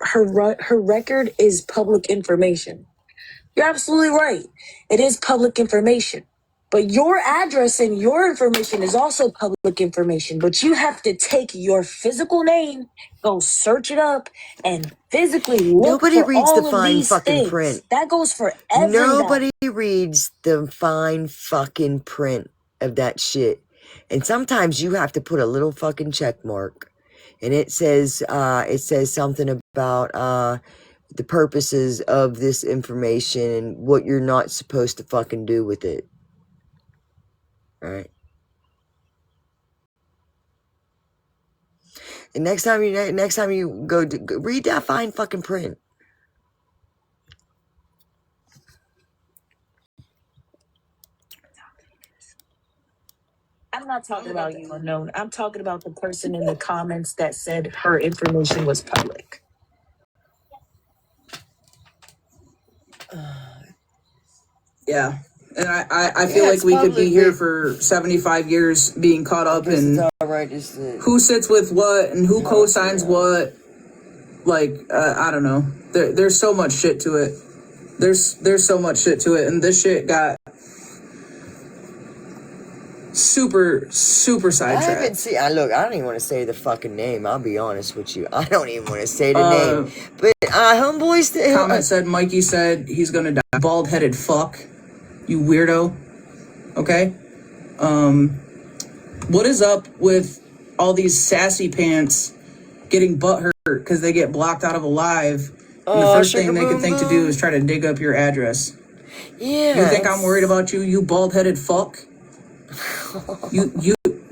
record is public information. You're absolutely right. It is public information. But your address and your information is also public information. But you have to take your physical name, go search it up, and physically look Nobody for reads all the of fine these fucking things. print. That goes for everybody. Nobody reads the fine fucking print of that shit. And sometimes you have to put a little fucking check mark. And it says something about the purposes of this information and what you're not supposed to fucking do with it. Right? And next time you go read that fine fucking print. I'm not talking about you, unknown. I'm talking about the person in the comments that said her information was public. Yeah. And I feel like we could be here for 75 years being caught up in who sits with what and who co-signs what. I don't know. There's so much shit to it. There's so much shit to it. And this shit got super sidetracked. Look, I don't even want to say the fucking name. I'll be honest with you. I don't even want to say the name. But homeboys, comment said Mikey said he's gonna die. Bald-headed fuck, you weirdo. Okay. What is up with all these sassy pants getting butthurt because they get blocked out of a live? And the first thing they could think to do is try to dig up your address. Yeah. You think I'm worried about you, you bald-headed fuck?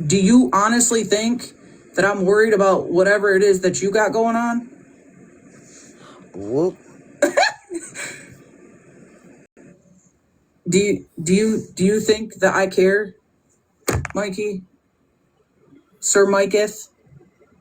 Do you honestly think that I'm worried about whatever it is that you got going on? Whoop. Do you think that I care, Mikey? Sir Miketh?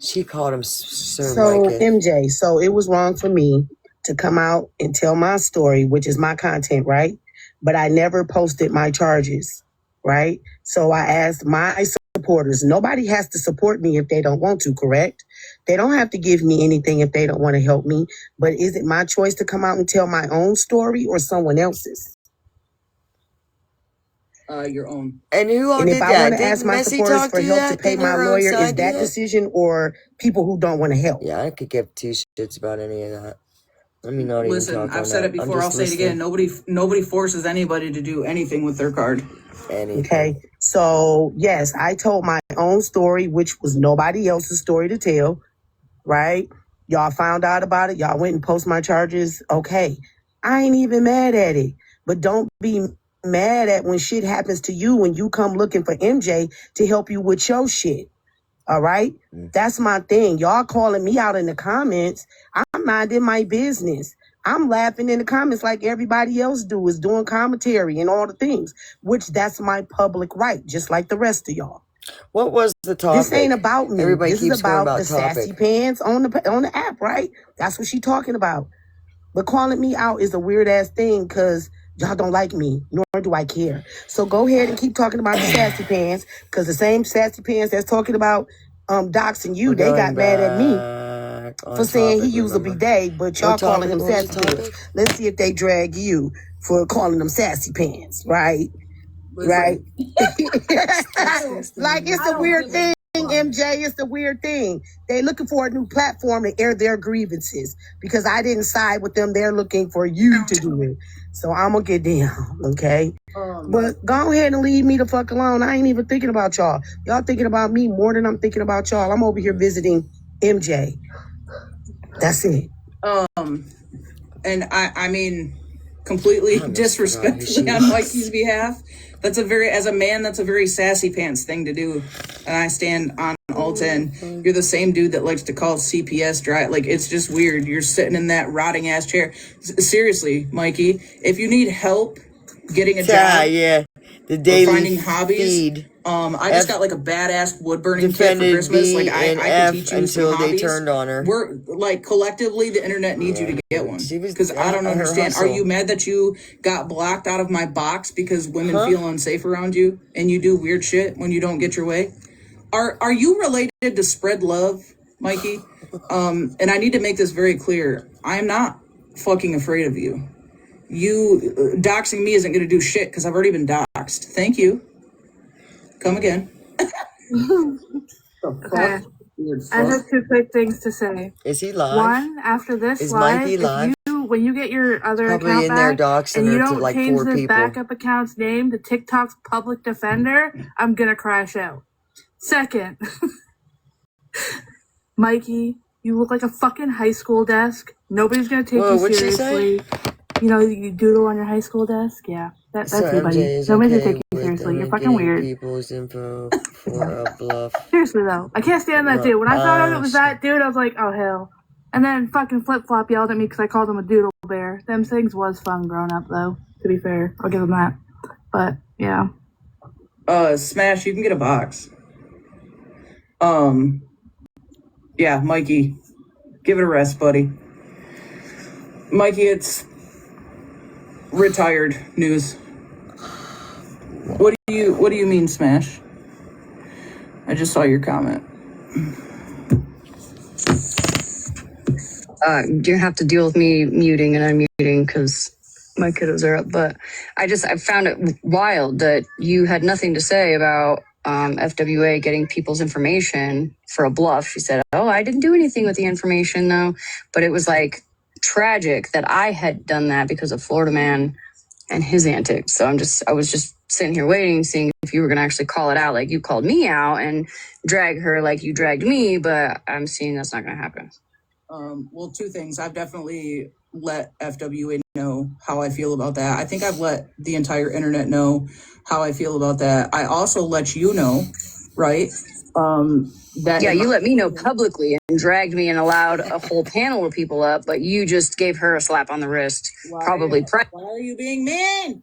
She called him Sir So Miketh. MJ, so it was wrong for me to come out and tell my story, which is my content, right? But I never posted my charges, right? So I asked my supporters. Nobody has to support me if they don't want to, correct? They don't have to give me anything if they don't want to help me. But is it my choice to come out and tell my own story or someone else's? Your own. And who all and did if that? I want to Didn't ask my Messi supporters talk for to help that? to pay Didn't my her own lawyer, is side that do that? decision or people who don't want to help? Yeah, I could give two shits about any of that. Let me not Listen, even talk I've said it before, I'll say it again. Nobody forces anybody to do anything with their card. Anything. Okay, so yes, I told my own story, which was nobody else's story to tell, right? Y'all found out about it. Y'all went and posted my charges. Okay, I ain't even mad at it. But don't be mad at when shit happens to you when you come looking for MJ to help you with your shit. All right? That's my thing. Y'all calling me out in the comments. I'm minding my business. I'm laughing in the comments like everybody else do, is doing commentary and all the things, which that's my public right, just like the rest of y'all. What was the topic? This ain't about me. Everybody this keeps is about going the topic. sassy pants on the app, right? That's what she talking about. But calling me out is a weird ass thing because y'all don't like me, nor do I care. So go ahead and keep talking about the sassy pants, because the same sassy pants that's talking about doxing you, they got mad at me for saying he used a bidet, but y'all calling him sassy pants. Let's see if they drag you for calling them sassy pants, right? Right? Like, it's a weird thing, MJ. It's a weird thing. They looking for a new platform to air their grievances because I didn't side with them. They're looking for you to do it. So I'm going to get down, okay? But go ahead and leave me the fuck alone. I ain't even thinking about y'all. Y'all thinking about me more than I'm thinking about y'all. I'm over here visiting MJ. That's it. And I mean, completely disrespectfully on Mikey's behalf. That's as a man, that's a very sassy pants thing to do. And I stand on all 10. You're the same dude that likes to call CPS dry. Like, it's just weird. You're sitting in that rotting ass chair. Seriously, Mikey, if you need help getting a job, the daily finding hobbies. Feed. I just got like a badass wood burning kit for Christmas. Like I can teach you until some they hobbies. Turned on her. We're like collectively, the internet needs you to get one because I don't understand. Are you mad that you got blocked out of my box because women feel unsafe around you and you do weird shit when you don't get your way? Are you related to Spread Love, Mikey? And I need to make this very clear. I am not fucking afraid of you. You doxing me isn't going to do shit because I've already been doxed. Thank you. Come again. Okay. I have two quick things to say. Is he live? One, after this Is live, Mikey live? when you get your other Probably account in there back and you don't like change 4 this people. backup account's name to TikTok's public defender, I'm gonna crash out. Second, Mikey, you look like a fucking high school desk. Nobody's gonna take you seriously. You know, you doodle on your high school desk? Yeah. That's you, buddy. Nobody's gonna take you seriously. You're fucking weird. People's info for a bluff. Seriously though, I can't stand that dude. When I found out it was that dude, I was like, oh hell. And then fucking Flip Flop yelled at me because I called him a doodle bear. Them things was fun growing up though, to be fair. I'll give him that. But yeah. Smash, you can get a box. Yeah, Mikey, give it a rest, buddy. Mikey, it's retired news. What do you mean, Smash? I just saw your comment. You have to deal with me muting and unmuting because my kiddos are up. But I found it wild that you had nothing to say about FWA getting people's information for a bluff. She said, "Oh, I didn't do anything with the information though," but it was like tragic that I had done that because of Florida Man and his antics. So I was just sitting here waiting, seeing if you were going to actually call it out like you called me out and drag her like you dragged me, but I'm seeing that's not going to happen. Well, 2 things. I've definitely let FWA know how I feel about that. I think I've let the entire internet know how I feel about that. I also let you know, right? You let me know publicly and dragged me and allowed a whole panel of people up, but you just gave her a slap on the wrist. Why are you being mean?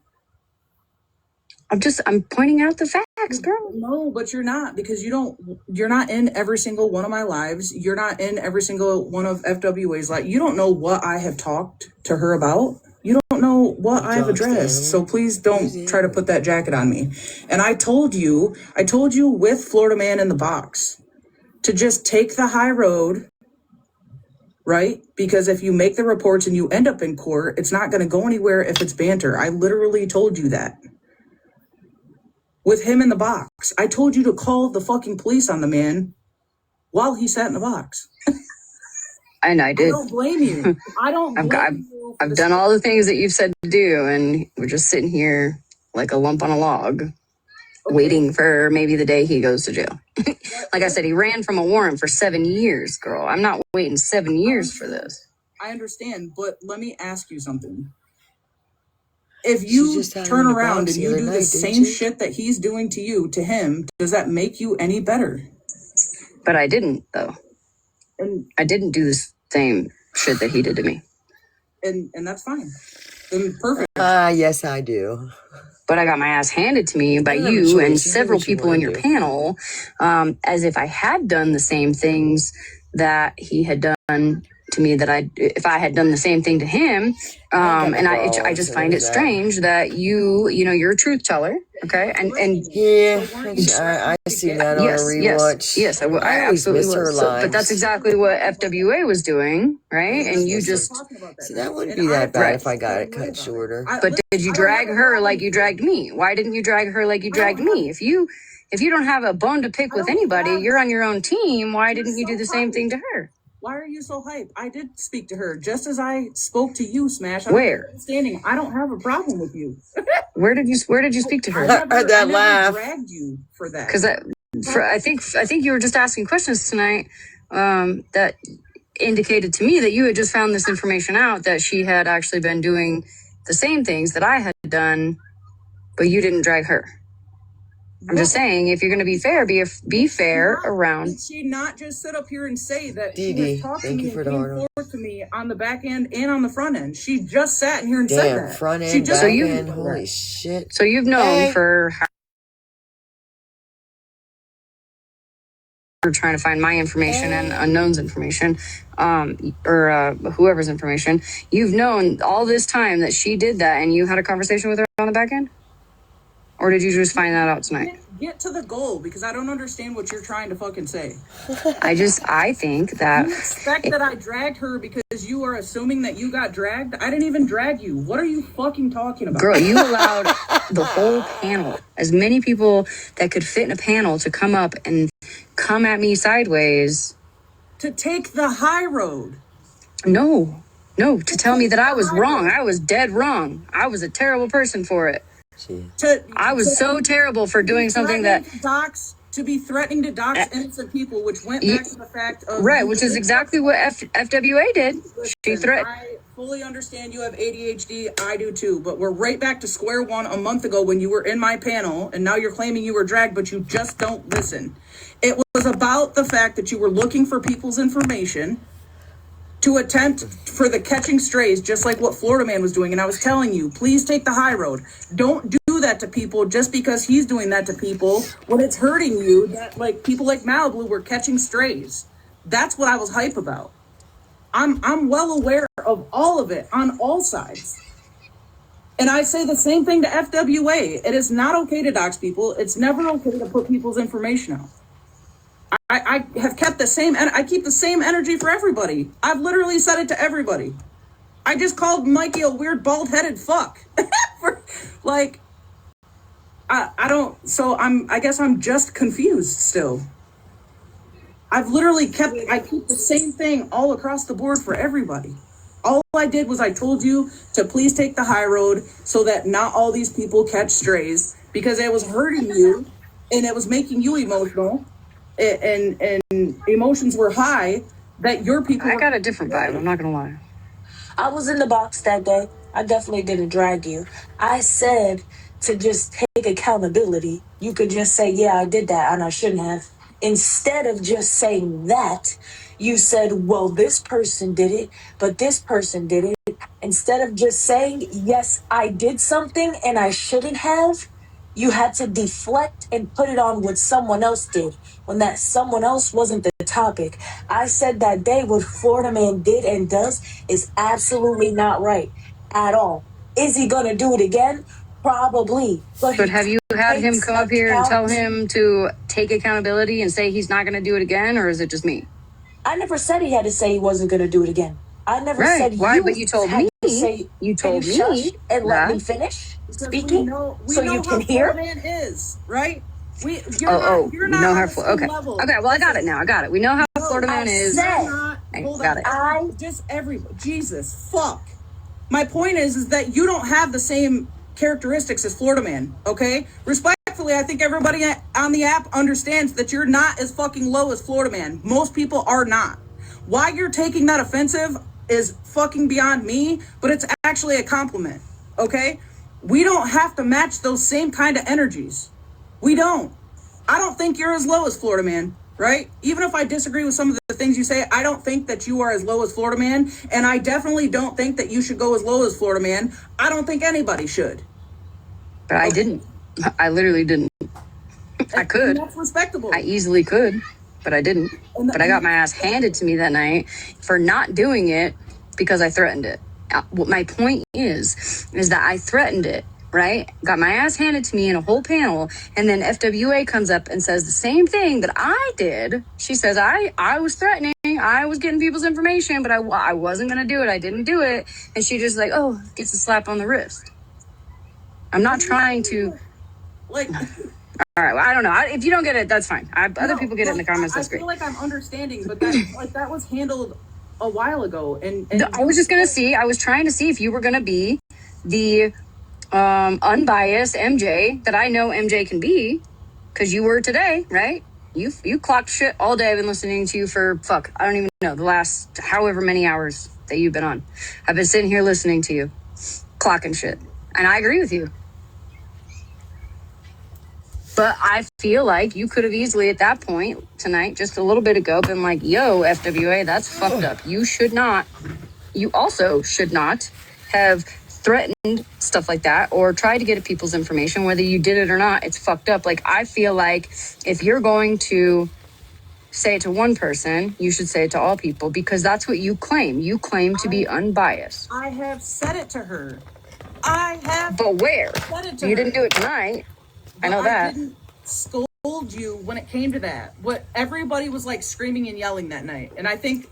I'm pointing out the facts, girl. No, but you're not, because you're not in every single one of my lives. You're not in every single one of FWA's lives. You don't know what I have talked to her about. You don't know what I've addressed. So please don't try to put that jacket on me. And I told you with Florida Man in the box to just take the high road, right? Because if you make the reports and you end up in court, it's not going to go anywhere if it's banter. I literally told you that. With him in the box. I told you to call the fucking police on the man while he sat in the box. And I did. I don't blame you. I've done all the things that you've said to do, and we're just sitting here like a lump on a log, waiting for maybe the day he goes to jail. Like I said, he ran from a warrant for 7 years, girl. I'm not waiting 7 years for this. I understand, but let me ask you something. If you turn around and you do the same shit that he's doing to you, to him, does that make you any better? But I didn't, though. And I didn't do the same shit that he did to me. And that's fine. Then perfect. Yes, I do. But I got my ass handed to me by you and several people in your panel, as if I had done the same things that he had done to me that if I had done the same thing to him, I just find it strange that you're a truth teller, okay, and yeah, I see that on a rewatch. yes, I always absolutely miss her was. lives. But that's exactly what FWA was doing, right? And you just see that wouldn't be that bad if I got it cut shorter. But did you drag her like you dragged me? Why didn't you drag her like you dragged me? If you don't have a bone to pick with anybody, you're on your own team. Why didn't you do the same thing to her? Why are you so hyped? I did speak to her just as I spoke to you, Smash. Where? Standing. I don't have a problem with you. Where did you speak to her? I never dragged you for that. Because I think you were just asking questions tonight that indicated to me that you had just found this information out, that she had actually been doing the same things that I had done, but you didn't drag her. I'm just saying, if you're going to be fair, be fair around. Did she not just sit up here and say that she was talking to me and came forward to me on the back end and on the front end? She just sat in here and said that. Front end, back end, holy shit. So you've known for trying to find my information and unknown's information, or whoever's information. You've known all this time that she did that, and you had a conversation with her on the back end? Or did you just find that out tonight? Get to the goal, because I don't understand what you're trying to fucking say. I think that... You expect that I dragged her because you are assuming that you got dragged? I didn't even drag you. What are you fucking talking about? Girl, you allowed the whole panel, as many people that could fit in a panel, to come up and come at me sideways. To take the high road. No, to tell me that I was wrong. I was dead wrong. I was a terrible person for it. I was so terrible for doing something that... To be threatening to dox innocent people, which went back to the fact of... Right, which is exactly what FWA did. She threatened... I fully understand you have ADHD. I do too. But we're right back to square one a month ago when you were in my panel, and now you're claiming you were dragged, but you just don't listen. It was about the fact that you were looking for people's information to attempt for the catching strays, just like what Florida Man was doing. And I was telling you, please take the high road. Don't do that to people just because he's doing that to people when it's hurting you. That, like, people like Malibu were catching strays. That's what I was hype about. I'm well aware of all of it on all sides. And I say the same thing to FWA. It is not okay to dox people. It's never okay to put people's information out. I have kept the same, and I keep the same energy for everybody. I've literally said it to everybody. I just called Mikey a weird bald-headed fuck. I guess I'm just confused still. I keep the same thing all across the board for everybody. All I did was I told you to please take the high road so that not all these people catch strays, because it was hurting you and it was making you emotional. And emotions were high that your people... I got a different vibe, I'm not gonna lie. I was in the box that day. I definitely didn't drag you. I said to just take accountability. You could just say, yeah, I did that and I shouldn't have. Instead of just saying that, you said, well, this person did it, but this person did it. Instead of just saying, yes, I did something and I shouldn't have, you had to deflect and put it on what someone else did when that someone else wasn't the topic. I said that day what Florida Man did and does is absolutely not right at all. Is he going to do it again? Probably. But have you had him come up here and tell him to take accountability and say he's not going to do it again, or is it just me? I never said he had to say he wasn't going to do it again. I never said why, but you told me. You told me and let me finish speaking so you can hear. Man is right. You know how. Okay. Well, I got it now. I got it. We know how Florida Man is. Got it. Just everybody. Jesus fuck. My point is that you don't have the same characteristics as Florida Man. Okay. Respectfully, I think everybody on the app understands that you're not as fucking low as Florida Man. Most people are not. Why you're taking that offensive is fucking beyond me, but it's actually a compliment, okay? We don't have to match those same kind of energies. We don't. I don't think you're as low as Florida Man, right? Even if I disagree with some of the things you say, I don't think that you are as low as Florida Man, and I definitely don't think that you should go as low as Florida Man. I don't think anybody should. But I didn't. I literally didn't. I could. That's respectable. I easily could. but I didn't. But I got my ass handed to me that night for not doing it because I threatened it. What my point is that I threatened it, right? Got my ass handed to me in a whole panel, and then FWA comes up and says the same thing that I did. She says, I was threatening, I was getting people's information, but I wasn't going to do it. I didn't do it. And she just like, oh, gets a slap on the wrist. I'm not trying to... Like... All right, well, I don't know. If you don't get it, that's fine. Other people get it in the comments. That's I feel great. like I'm understanding, but that was handled a while ago. And I was just gonna see. I was trying to see if you were gonna be the unbiased MJ that I know MJ can be, because you were today, right? You clocked shit all day. I've been listening to you for I don't even know, the last however many hours that you've been on. I've been sitting here listening to you, clocking shit, and I agree with you. But I feel like you could have easily at that point tonight, just a little bit ago, been like, yo, FWA, that's fucked up. You also should not have threatened stuff like that or tried to get at people's information, whether you did it or not. It's fucked up. Like, I feel like if you're going to say it to one person, you should say it to all people, because that's what you claim. You claim to be unbiased. I have said it to her. I have. But where? Said it to You her. didn't do it tonight. I know that. I didn't scold you when it came to that. What everybody was like screaming and yelling that night. And I think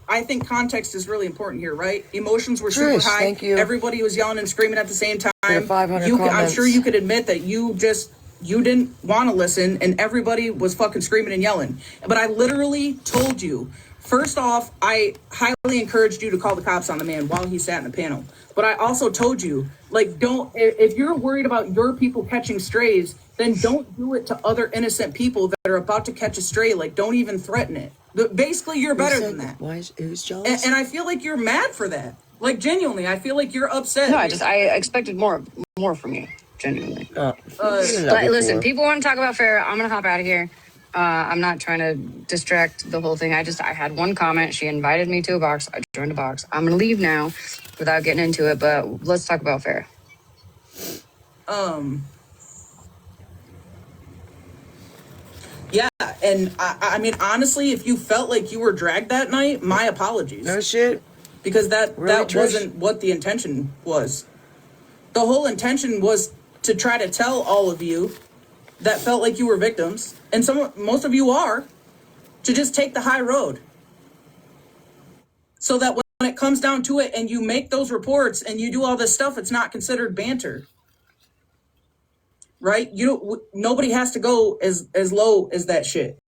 context is really important here, right? Emotions were super high. Thank you. Everybody was yelling and screaming at the same time. 500 I'm sure you could admit that you didn't want to listen, and everybody was fucking screaming and yelling. But I literally told you, first off, I highly encouraged you to call the cops on the man while he sat in the panel. But I also told you, like, if you're worried about your people catching strays, then don't do it to other innocent people that are about to catch a stray. Like, don't even threaten it. Basically, you're better than that. Who's jealous? And I feel like you're mad for that. Like, genuinely, I feel like you're upset. No, I expected more from you, genuinely. But listen, people want to talk about Farrah. I'm gonna hop out of here. I'm not trying to distract the whole thing. I had one comment. She invited me to a box. I joined a box. I'm gonna leave now without getting into it. But let's talk about Farrah. Yeah, and I mean, honestly, if you felt like you were dragged that night, my apologies. No shit. Because that Trish? wasn't what the intention was. The whole intention was to try to tell all of you that felt like you were victims, and most of you are, to just take the high road. So that when it comes down to it and you make those reports and you do all this stuff, it's not considered banter. Right? Nobody has to go as low as that shit.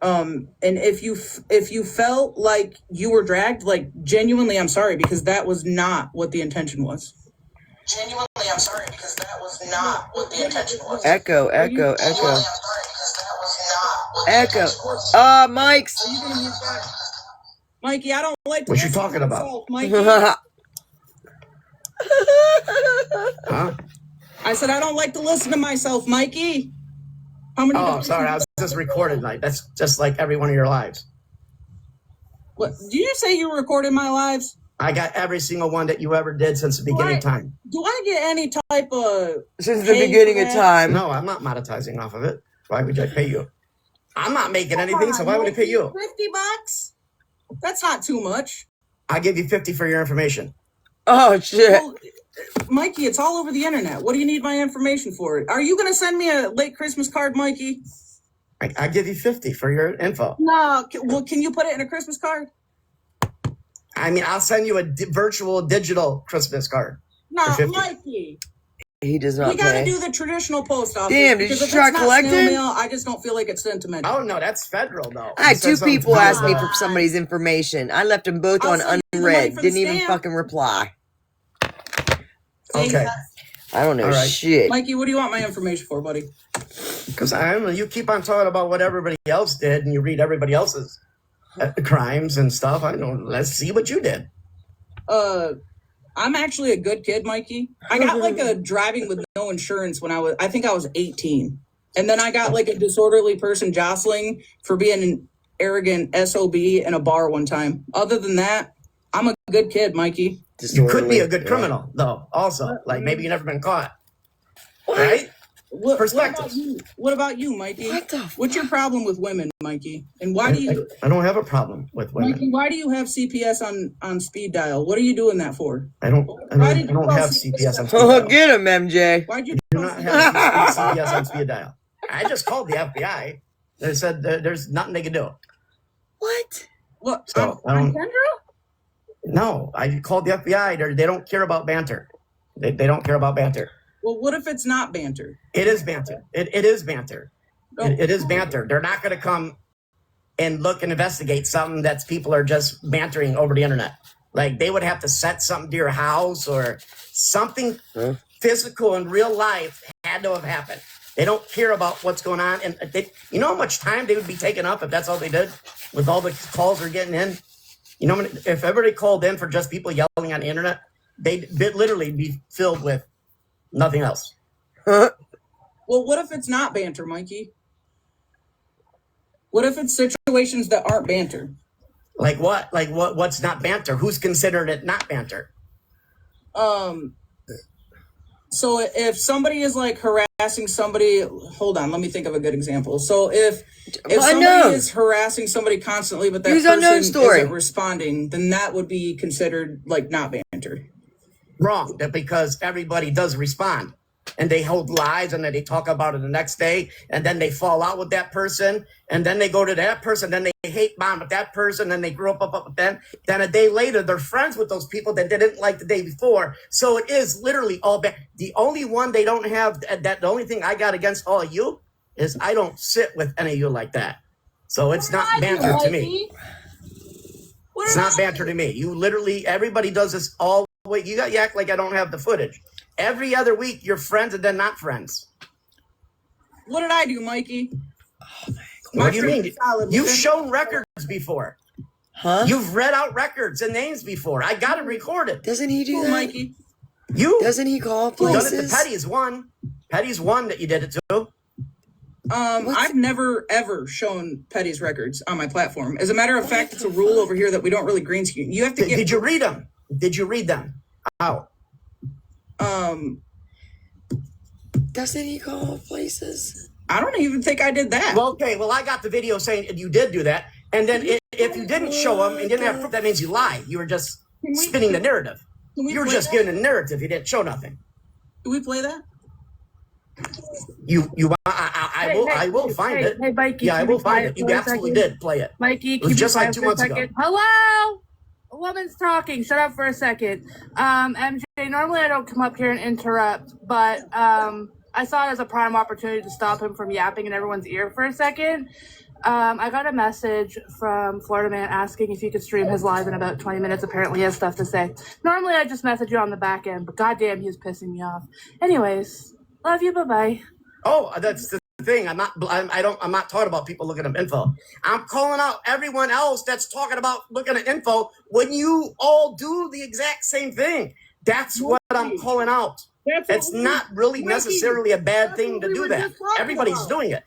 And if you felt like you were dragged, like, genuinely, I'm sorry, because that was not what the intention was. Genuinely, I'm sorry, because that was not what the intention was. Echo. Mike's. Mikey, I don't like to. What you talking about? Myself, Mikey. Huh? I said I don't like to listen to myself, Mikey. How many? Oh, sorry, I was just recorded. Like, that's just like every one of your lives. What? Did you say you recorded my lives? I got every single one that you ever did since the beginning of time. Do I get any type of since the beginning of time? No, I'm not monetizing off of it. Why would I pay you? I'm not making anything, so why would I pay you? $50? That's not too much. I give you 50 for your information. Oh shit. Well, Mikey, it's all over the internet. What do you need my information for? Are you going to send me a late Christmas card, Mikey? I give you 50 for your info. No. Well, can you put it in a Christmas card? I mean, I'll send you a virtual digital Christmas card. No, Mikey. He does not. We got to do the traditional post office. Damn, did you try collecting? I just don't feel like it's sentimental. Oh no, that's federal though. I had two people ask me for somebody's information. I left them both on unread. Didn't even fucking reply. Okay. I don't know shit. Mikey, what do you want my information for, buddy? Because I don't know. You keep on talking about what everybody else did, and you read everybody else's crimes and stuff. I don't. Let's see what you did. I'm actually a good kid, Mikey. I got like a driving with no insurance when I think I was 18. And then I got like a disorderly person jostling for being an arrogant SOB in a bar one time. Other than that, I'm a good kid, Mikey. You could be a good criminal, though, also. Like, maybe you've never been caught. Right? What about you? What about you, Mikey? What's your problem with women, Mikey? And why do you? I don't have a problem with women. Mikey, why do you have CPS on speed dial? What are you doing that for? I don't have CPS on speed dial. Get him, MJ. Why'd you do not have CPS on speed dial? I just called the FBI. They said there's nothing they can do. What? What? So, on Kendra? No, I called the FBI. They don't care about banter. They don't care about banter. Well, what if it's not banter? It is banter. It is banter. Oh. It is banter. They're not going to come and look and investigate something that people are just bantering over the internet. Like they would have to set something to your house or something physical in real life had to have happened. They don't care about what's going on. And you know how much time they would be taking up if that's all they did with all the calls they're getting in? You know, if everybody called in for just people yelling on the internet, they'd literally be filled with nothing else. Well, what if it's not banter, Mikey? What if it's situations that aren't banter? Like what? Like what's not banter? Who's considered it not banter? So if somebody is like harassing somebody, hold on, let me think of a good example. So if somebody is harassing somebody constantly, but that person isn't responding, then that would be considered like not banter. Wrong, because everybody does respond. And they hold lies and then they talk about it the next day. And then they fall out with that person. And then they go to that person. Then they hate bond with that person. Then they grew up with them. Then a day later, they're friends with those people that they didn't like the day before. So it is literally all bad. The only one they don't have, the only thing I got against all of you is I don't sit with any of you like that. So it's not banter to me. It's not banter to me. You literally, everybody does this all the way. You act like I don't have the footage. Every other week, you're friends and then not friends. What did I do, Mikey? Oh what do you mean? You've shown records before. Huh? You've read out records and names before. I got it recorded. Doesn't he do that? Mikey? Doesn't he call places? You've done it to Petty's one. Petty's one that you did it to. I've never, ever shown Petty's records on my platform. As a matter of fact, it's a rule over here that we don't really green screen. You have to get... Did you read them? Did you read them? How? Doesn't he call places? I don't even think I did that. Well, okay. Well, I got the video saying you did do that. And then if you didn't show them and didn't have proof, that means you lied. You were just spinning the narrative. You were just giving a narrative. You didn't show nothing. Do we play that? I will find it. Hey, Mikey. Yeah, I will find it. You absolutely did play it. Mikey, it was just like 2 months ago. Hello? A woman's talking. Shut up for a second. MJ, normally I don't come up here and interrupt, but I saw it as a prime opportunity to stop him from yapping in everyone's ear for a second. I got a message from Florida Man asking if he could stream his live in about 20 minutes. Apparently he has stuff to say. Normally I just message you on the back end, but goddamn, he was pissing me off. Anyways, love you. Bye-bye. Oh, that's the thing. I'm not talking about people looking up info. I'm calling out everyone else that's talking about looking at info when you all do the exact same thing. That's what I'm calling out. It's not really necessarily a bad thing to do that. Everybody's doing it.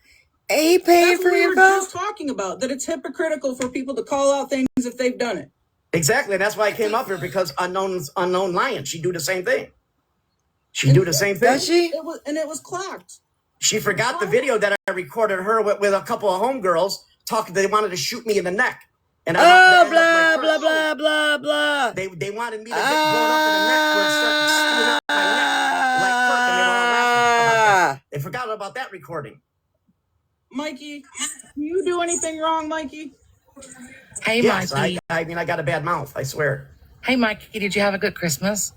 He paid for your phone. Just talking about that it's hypocritical for people to call out things if they've done it. Exactly. And that's why I came up here, because unknown lion. She do the same thing. She do the same thing. Does she? It was clocked. She forgot the video that I recorded her with a couple of homegirls talking. They wanted to shoot me in the neck. And blah, blah, blah, blah, blah. They wanted me to get blown up in the neck where it started screwing up my neck like Kirk, and they were all laughing about that. They forgot about that recording. Mikey, do you do anything wrong, Mikey? Hey, yes, Mikey. I mean, I got a bad mouth, I swear. Hey, Mikey, did you have a good Christmas?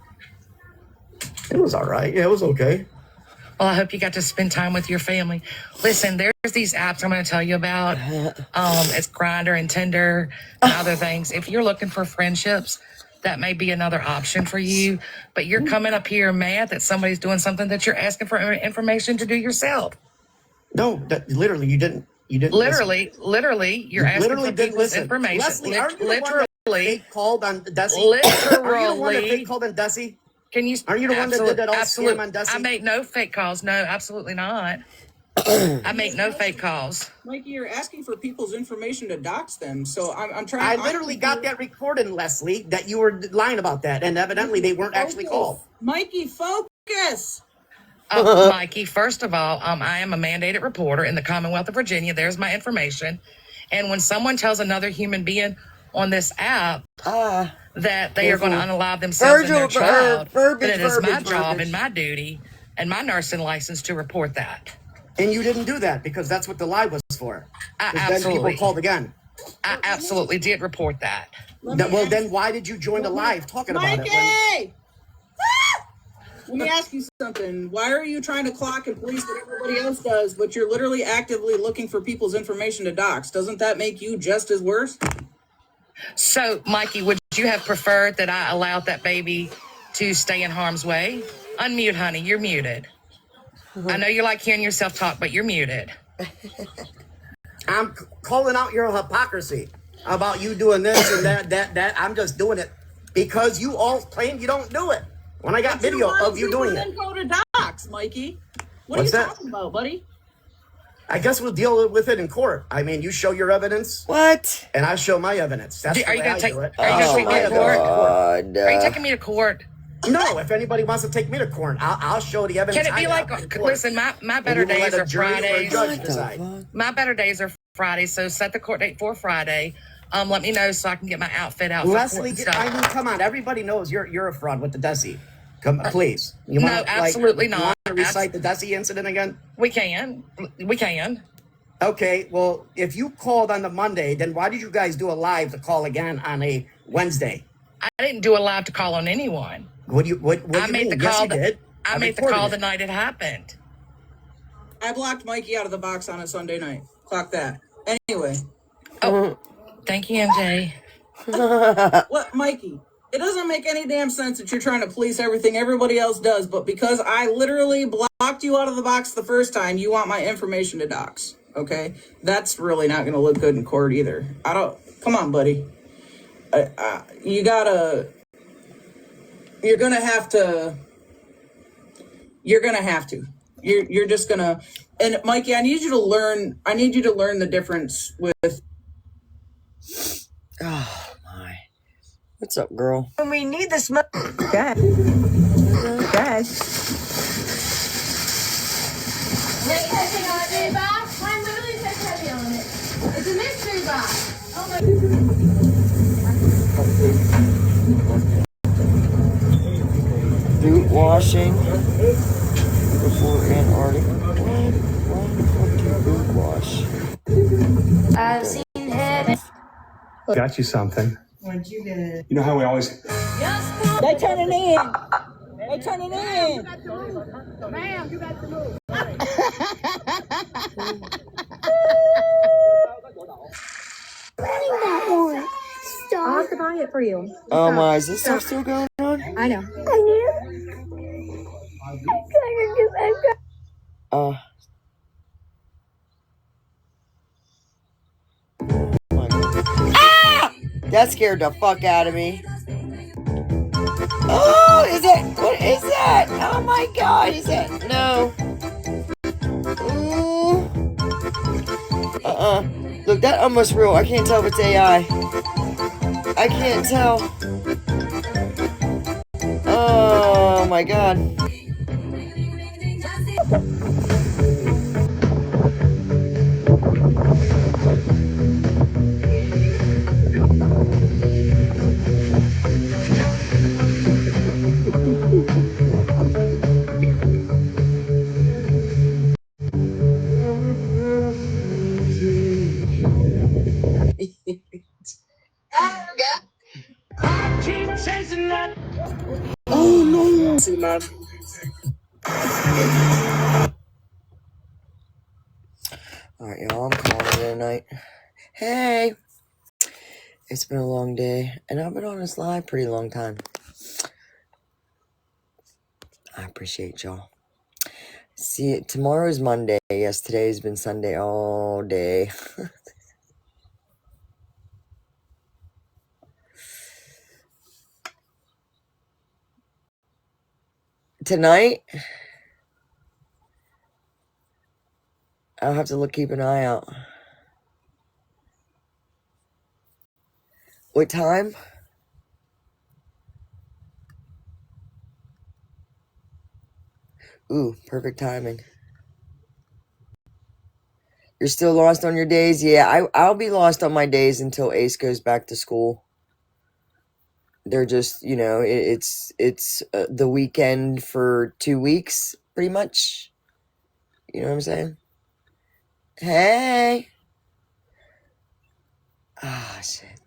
It was all right. Yeah, it was okay. Well, I hope you got to spend time with your family. Listen, there's these apps I'm going to tell you about. It's Grindr and Tinder and other things. If you're looking for friendships, that may be another option for you. But you're coming up here mad that somebody's doing something that you're asking for information to do yourself. No, literally, you didn't. Literally, you're asking for people's information. Leslie, are you the one that they called on Desi? Literally. Are you the one that they called on Desi? Are you the one that did that all scam on Desi? I make no fake calls. No, absolutely not. I make no fake calls. Mikey, you're asking for people's information to dox them. So I'm trying. I literally got that recorded, Leslie, that you were lying about that, and evidently they weren't actually called. Mikey, focus. Mikey, first of all, I am a mandated reporter in the Commonwealth of Virginia. There's my information. And when someone tells another human being on this app that they are going to unalive themselves and their child, then it is my job and my duty and my nursing license to report that. And you didn't do that because that's what the live was for. I Then absolutely people called again. I absolutely did report that. Well, then why did you join the live talking about it? Mikey! Let me ask you something. Why are you trying to clock and police what everybody else does, but you're literally actively looking for people's information to dox? Doesn't that make you just as worse? So, Mikey, would you have preferred that I allowed that baby to stay in harm's way? Unmute, honey. You're muted. I know you like hearing yourself talk, but you're muted. I'm calling out your hypocrisy about you doing this and that. I'm just doing it because you all claim you don't do it. When I got video of you doing it. Then go to docs, Mikey. What's are you that? talking about, buddy? I guess we'll deal with it in court. I mean, you show your evidence. What? And I show my evidence. That's Are you going to take? it. Are you going to take me to court? God. Are you taking me to court? No, if anybody wants to take me to court, I'll show the evidence. Can it be like? Listen, my better days are Fridays. My better days are Fridays. So set the court date for Friday. Let me know so I can get my outfit out. Leslie, I mean, come on. Everybody knows you're a fraud with the Desi. Come, please. You no, absolutely not. You want to recite the Desi incident again? We can. Okay, well, if you called on the Monday, then why did you guys do a live to call again on a Wednesday? I didn't do a live to call on anyone. What do you made mean? the call. Yes, you did. I made the call the night it happened. I blocked Mikey out of the box on a Sunday night. Clock that. Anyway. Oh, thank you, MJ. What, Mikey? It doesn't make any damn sense that you're trying to police everything everybody else does, but because I literally blocked you out of the box the first time, you want my information to dox. Okay? That's really not going to look good in court either. Come on, buddy. You're going to have to. You're just going to. And Mikey, I need you to learn the difference with. Oh, my. What's up, girl? When we need this money. Good. Mine literally says heavy on it. It's a mystery box. Oh my. Boot washing before Antarctic. Why the fuck do you boot wash? I've seen heaven. Got you something. What'd you get? You know how we always. They turning in. They turning in. Ma'am, you got to move. That one. Stop. I'll have to buy it for you. Oh my, is this stuff still going on? I know. That scared the fuck out of me. Oh, is it? What is that? Oh my god, is that? No. Ooh. Look, that almost real. I can't tell if it's AI. I can't tell. Oh my god. Oh no! See, man. Alright, y'all, I'm calling it a night. Hey! It's been a long day, and I've been on this live pretty long time. I appreciate y'all. See, tomorrow's Monday. Yes, today's been Sunday all day. Tonight, I'll have to keep an eye out. What time? Ooh, perfect timing. You're still lost on your days? Yeah, I'll be lost on my days until Ace goes back to school. They're just, it's the weekend for 2 weeks, pretty much. You know what I'm saying? Hey. Ah, shit.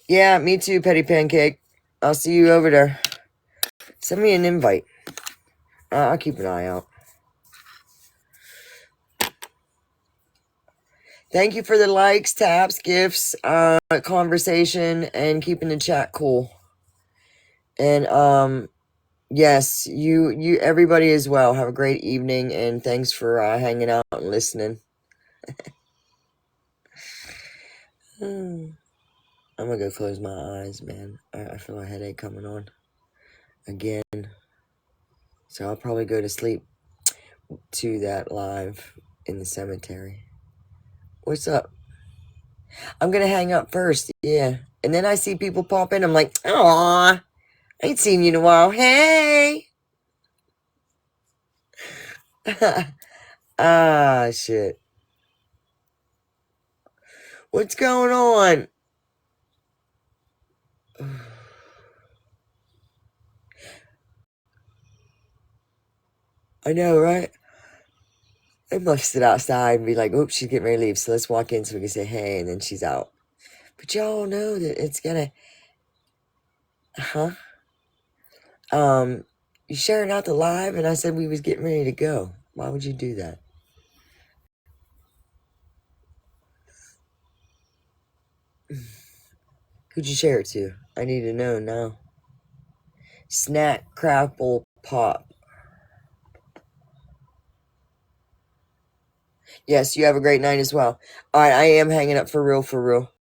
Yeah, me too, Petty Pancake. I'll see you over there. Send me an invite. I'll keep an eye out. Thank you for the likes, taps, gifts, conversation, and keeping the chat cool. And yes, you everybody as well. Have a great evening, and thanks for hanging out and listening. I'm gonna go close my eyes, man. I feel a headache coming on again. So I'll probably go to sleep to that live in the cemetery. What's up? I'm gonna hang up first, yeah. And then I see people pop in. I'm like, aw, I ain't seen you in a while. Hey! Ah, shit. What's going on? I know, right? I must sit outside and be like, oops, she's getting ready to leave. So let's walk in so we can say hey, and then she's out. But y'all know that it's gonna... Huh? You sharing out the live, and I said we was getting ready to go. Why would you do that? Who'd you share it to? I need to know now. Snack, crapple, pop. Yes, you have a great night as well. All right, I am hanging up for real, for real.